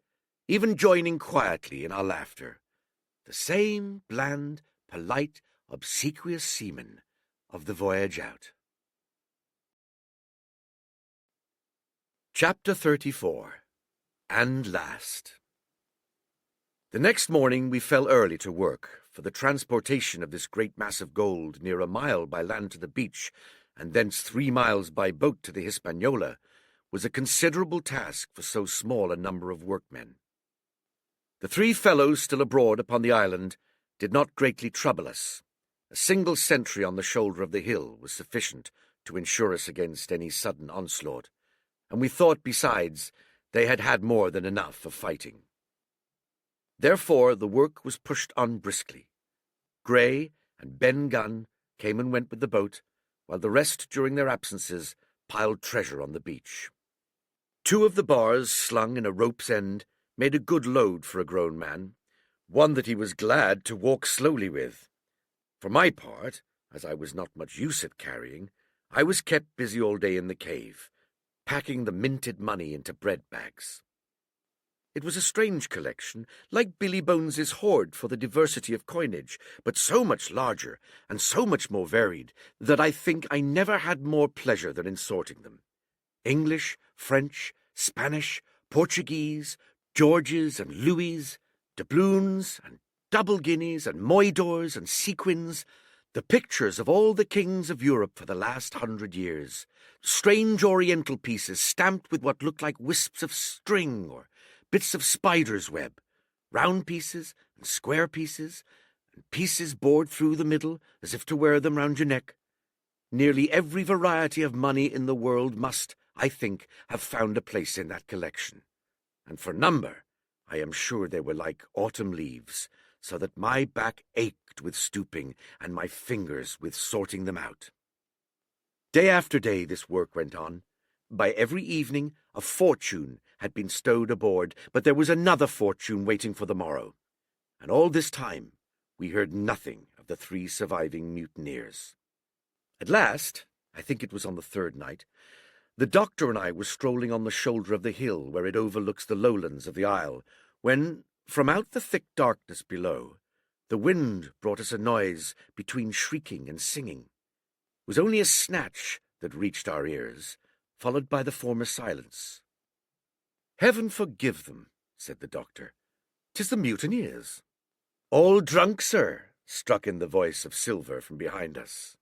even joining quietly in our laughter. The same bland, polite, obsequious seaman of the voyage out. Chapter 34. And Last. The next morning we fell early to work, for the transportation of this great mass of gold near a mile by land to the beach, and thence 3 miles by boat to the Hispaniola, was a considerable task for so small a number of workmen. The 3 fellows still abroad upon the island did not greatly trouble us. A single sentry on the shoulder of the hill was sufficient to ensure us against any sudden onslaught, and we thought, besides, they had had more than enough of fighting. Therefore the work was pushed on briskly. Gray and Ben Gunn came and went with the boat, while the rest, during their absences, piled treasure on the beach. 2 of the bars, slung in a rope's end, made a good load for a grown man, one that he was glad to walk slowly with. For my part, as I was not much use at carrying, I was kept busy all day in the cave, packing the minted money into bread bags. It was a strange collection, like Billy Bones's hoard for the diversity of coinage, but so much larger and so much more varied that I think I never had more pleasure than in sorting them. English, French, Spanish, Portuguese, Georges and Louis, doubloons and double guineas and moidors and sequins, the pictures of all the kings of Europe for the last 100 years, strange oriental pieces stamped with what looked like wisps of string or bits of spider's web, round pieces and square pieces, and pieces bored through the middle as if to wear them round your neck. Nearly every variety of money in the world must, I think, have found a place in that collection. And for number, I am sure they were like autumn leaves, so that my back ached with stooping and my fingers with sorting them out. Day after day this work went on. By every evening a fortune had been stowed aboard, but there was another fortune waiting for the morrow. And all this time we heard nothing of the 3 surviving mutineers. At last, I think it was on the 3rd night, the doctor and I were strolling on the shoulder of the hill where it overlooks the lowlands of the isle, when, from out the thick darkness below, the wind brought us a noise between shrieking and singing. It was only a snatch that reached our ears, followed by the former silence. "Heaven forgive them," said the doctor. "'Tis the mutineers." "All drunk, sir," struck in the voice of Silver from behind us.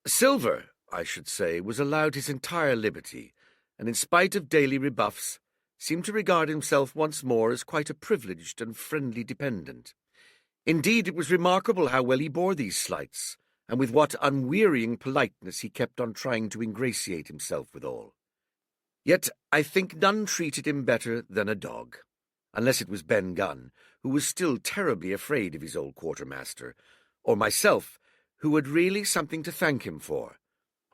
Silver, I should say, was allowed his entire liberty, and in spite of daily rebuffs, seemed to regard himself once more as quite a privileged and friendly dependent. Indeed, it was remarkable how well he bore these slights, and with what unwearying politeness he kept on trying to ingratiate himself withal. Yet I think none treated him better than a dog, unless it was Ben Gunn, who was still terribly afraid of his old quartermaster, or myself, who had really something to thank him for,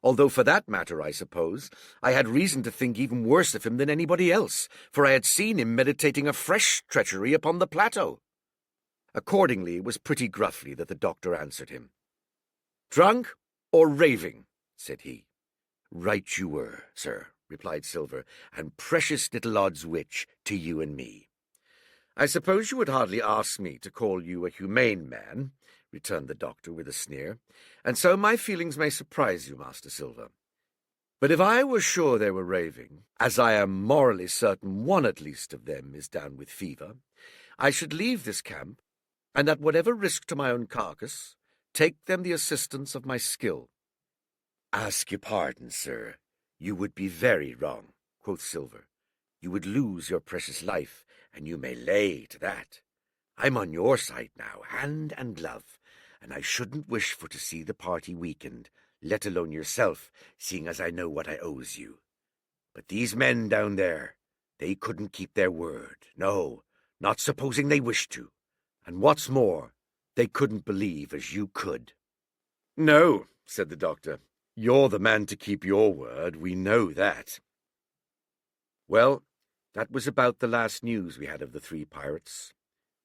although for that matter, I suppose, I had reason to think even worse of him than anybody else, for I had seen him meditating a fresh treachery upon the plateau. Accordingly, it was pretty gruffly that the doctor answered him. "Drunk or raving?" said he. "Right you were, sir," replied Silver, "and precious little odds which to you and me." "I suppose you would hardly ask me to call you a humane man," returned the doctor with a sneer, "and so my feelings may surprise you, Master Silver. But if I were sure they were raving, as I am morally certain one at least of them is down with fever, I should leave this camp, and at whatever risk to my own carcass, take them the assistance of my skill." "Ask your pardon, sir. You would be very wrong," quoth Silver. "You would lose your precious life, and you may lay to that. I'm on your side now, hand and glove, and I shouldn't wish for to see the party weakened, let alone yourself, seeing as I know what I owes you. But these men down there, they couldn't keep their word, no, not supposing they wished to, and what's more, they couldn't believe as you could." "No," said the doctor, "you're the man to keep your word, we know that." Well, that was about the last news we had of the 3 pirates.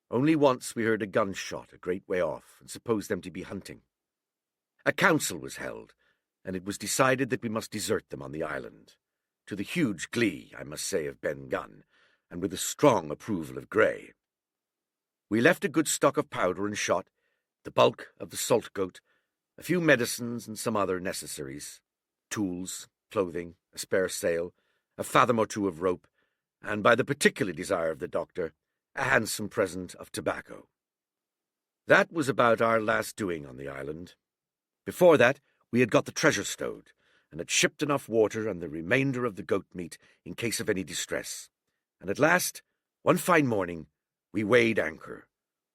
Only once we heard a gunshot a great way off, and supposed them to be hunting. A council was held, and it was decided that we must desert them on the island, to the huge glee, I must say, of Ben Gunn, and with the strong approval of Gray. We left a good stock of powder and shot, the bulk of the salt goat, a few medicines and some other necessaries, tools, clothing, a spare sail, a fathom or two of rope, and, by the particular desire of the doctor, a handsome present of tobacco. That was about our last doing on the island. Before that, we had got the treasure stowed, and had shipped enough water and the remainder of the goat meat in case of any distress. And at last, one fine morning, we weighed anchor,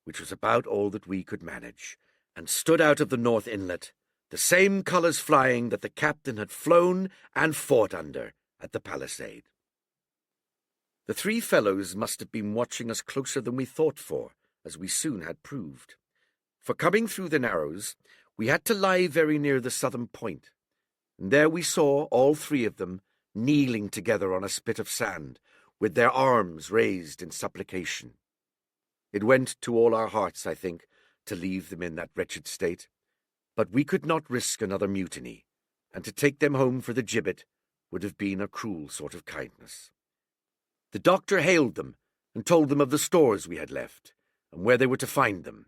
which was about all that we could manage, and stood out of the north inlet, the same colours flying that the captain had flown and fought under at the palisade. The three fellows must have been watching us closer than we thought for, as we soon had proved. For coming through the narrows, we had to lie very near the southern point, and there we saw all three of them kneeling together on a spit of sand, with their arms raised in supplication. It went to all our hearts, I think, to leave them in that wretched state, but we could not risk another mutiny, and to take them home for the gibbet would have been a cruel sort of kindness. The doctor hailed them and told them of the stores we had left, and where they were to find them.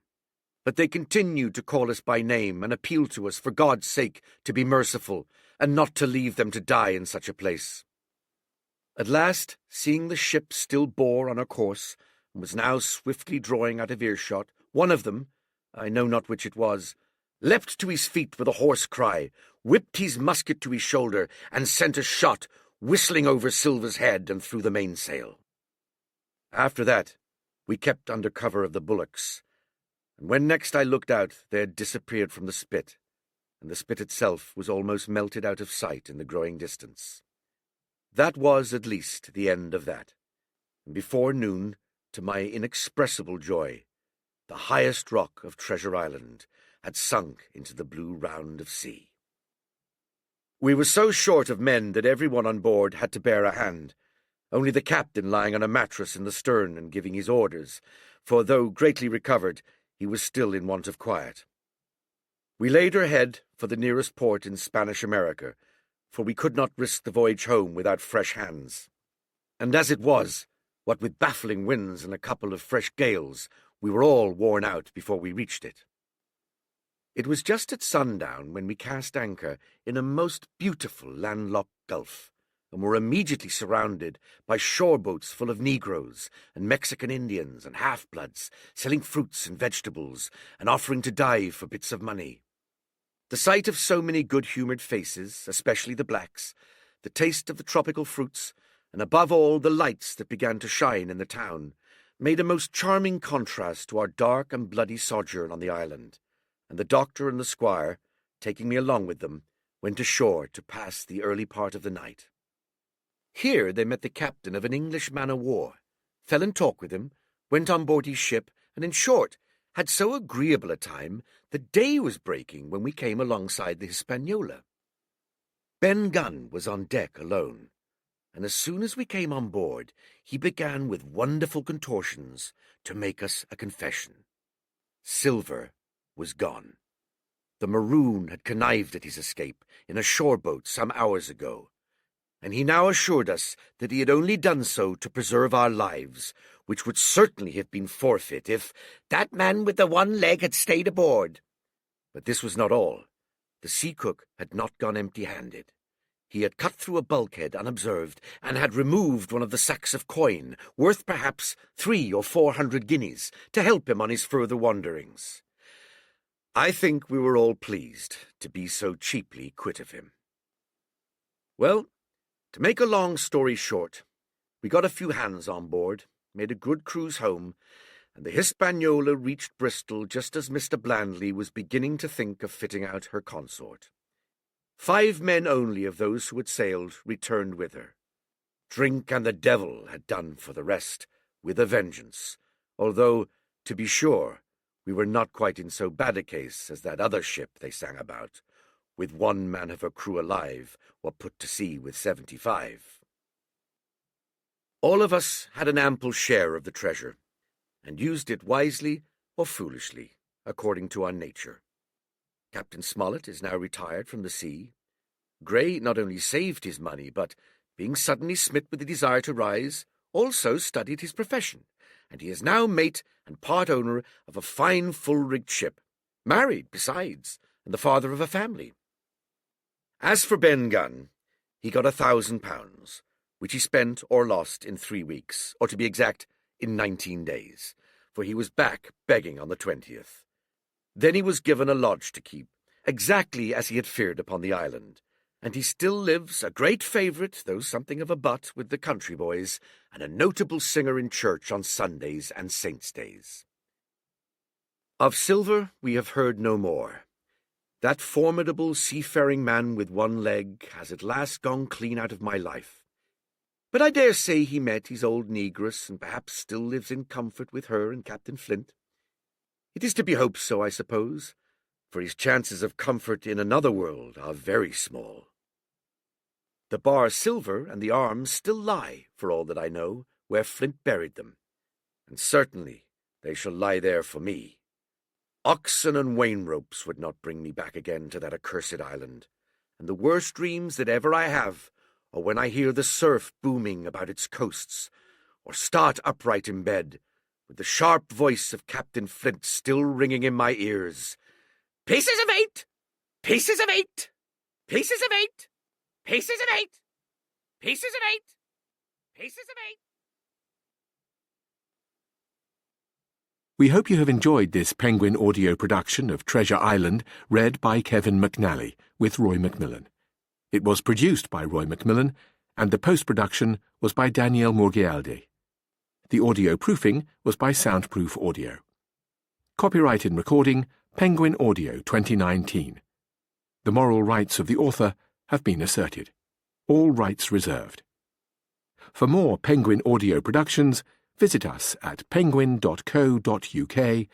But they continued to call us by name and appeal to us for God's sake to be merciful, and not to leave them to die in such a place. At last, seeing the ship still bore on her course, and was now swiftly drawing out of earshot, one of them, I know not which it was, leapt to his feet with a hoarse cry, whipped his musket to his shoulder, and sent a shot whistling over Silver's head and through the mainsail. After that, we kept under cover of the bullocks, and when next I looked out, they had disappeared from the spit, and the spit itself was almost melted out of sight in the growing distance. That was, at least, the end of that, and before noon, to my inexpressible joy, the highest rock of Treasure Island had sunk into the blue round of sea. We were so short of men that everyone on board had to bear a hand, only the captain lying on a mattress in the stern and giving his orders, for though greatly recovered, he was still in want of quiet. We laid her head for the nearest port in Spanish America, for we could not risk the voyage home without fresh hands. And as it was, what with baffling winds and a couple of fresh gales, we were all worn out before we reached it. It was just at sundown when we cast anchor in a most beautiful landlocked gulf, and were immediately surrounded by shore boats full of Negroes and Mexican Indians and half-bloods, selling fruits and vegetables, and offering to dive for bits of money. The sight of so many good-humoured faces, especially the blacks, the taste of the tropical fruits, and above all the lights that began to shine in the town, made a most charming contrast to our dark and bloody sojourn on the island, and the doctor and the squire, taking me along with them, went ashore to pass the early part of the night. Here they met the captain of an English man-of-war, fell in talk with him, went on board his ship, and in short, had so agreeable a time that day was breaking when we came alongside the Hispaniola. Ben Gunn was on deck alone, and as soon as we came on board, he began with wonderful contortions to make us a confession. Silver was gone. The Maroon had connived at his escape in a shore boat some hours ago, and he now assured us that he had only done so to preserve our lives, which would certainly have been forfeit if that man with the one leg had stayed aboard. But this was not all. The sea cook had not gone empty-handed. He had cut through a bulkhead unobserved, and had removed one of the sacks of coin, worth perhaps 300 or 400 guineas, to help him on his further wanderings. I think we were all pleased to be so cheaply quit of him. Well, to make a long story short, we got a few hands on board, made a good cruise home, and the Hispaniola reached Bristol just as Mr. Blandley was beginning to think of fitting out her consort. 5 men only of those who had sailed returned with her. Drink and the devil had done for the rest, with a vengeance, although, to be sure, we were not quite in so bad a case as that other ship they sang about, with 1 man of her crew alive, or put to sea with 75. All of us had an ample share of the treasure, and used it wisely or foolishly, according to our nature. Captain Smollett is now retired from the sea. Gray not only saved his money, but, being suddenly smit with the desire to rise, also studied his profession, and he is now mate and part owner of a fine full-rigged ship, married besides, and the father of a family. As for Ben Gunn, he got £1,000, which he spent or lost in 3 weeks, or to be exact, in 19 days, for he was back begging on the 20th. Then he was given a lodge to keep, exactly as he had feared upon the island, and he still lives, a great favourite, though something of a butt, with the country boys, and a notable singer in church on Sundays and saints' days. Of Silver we have heard no more. That formidable seafaring man with one leg has at last gone clean out of my life. But I dare say he met his old negress, and perhaps still lives in comfort with her and Captain Flint. It is to be hoped so, I suppose, for his chances of comfort in another world are very small. The bar Silver and the arms still lie, for all that I know, where Flint buried them, and certainly they shall lie there for me. Oxen and wain ropes would not bring me back again to that accursed island, and the worst dreams that ever I have are when I hear the surf booming about its coasts, or start upright in bed, with the sharp voice of Captain Flint still ringing in my ears. "Pieces of 8! Pieces of 8! Pieces of 8! Pieces of 8! Pieces of 8! Pieces of 8! We hope you have enjoyed this Penguin audio production of Treasure Island, read by Kevin McNally, with Roy Macmillan. It was produced by Roy Macmillan, and the post-production was by Daniel Murgialde. The audio proofing was by Soundproof Audio. Copyright in recording, Penguin Audio 2019. The moral rights of the author have been asserted. All rights reserved. For more Penguin audio productions, visit us at penguin.co.uk/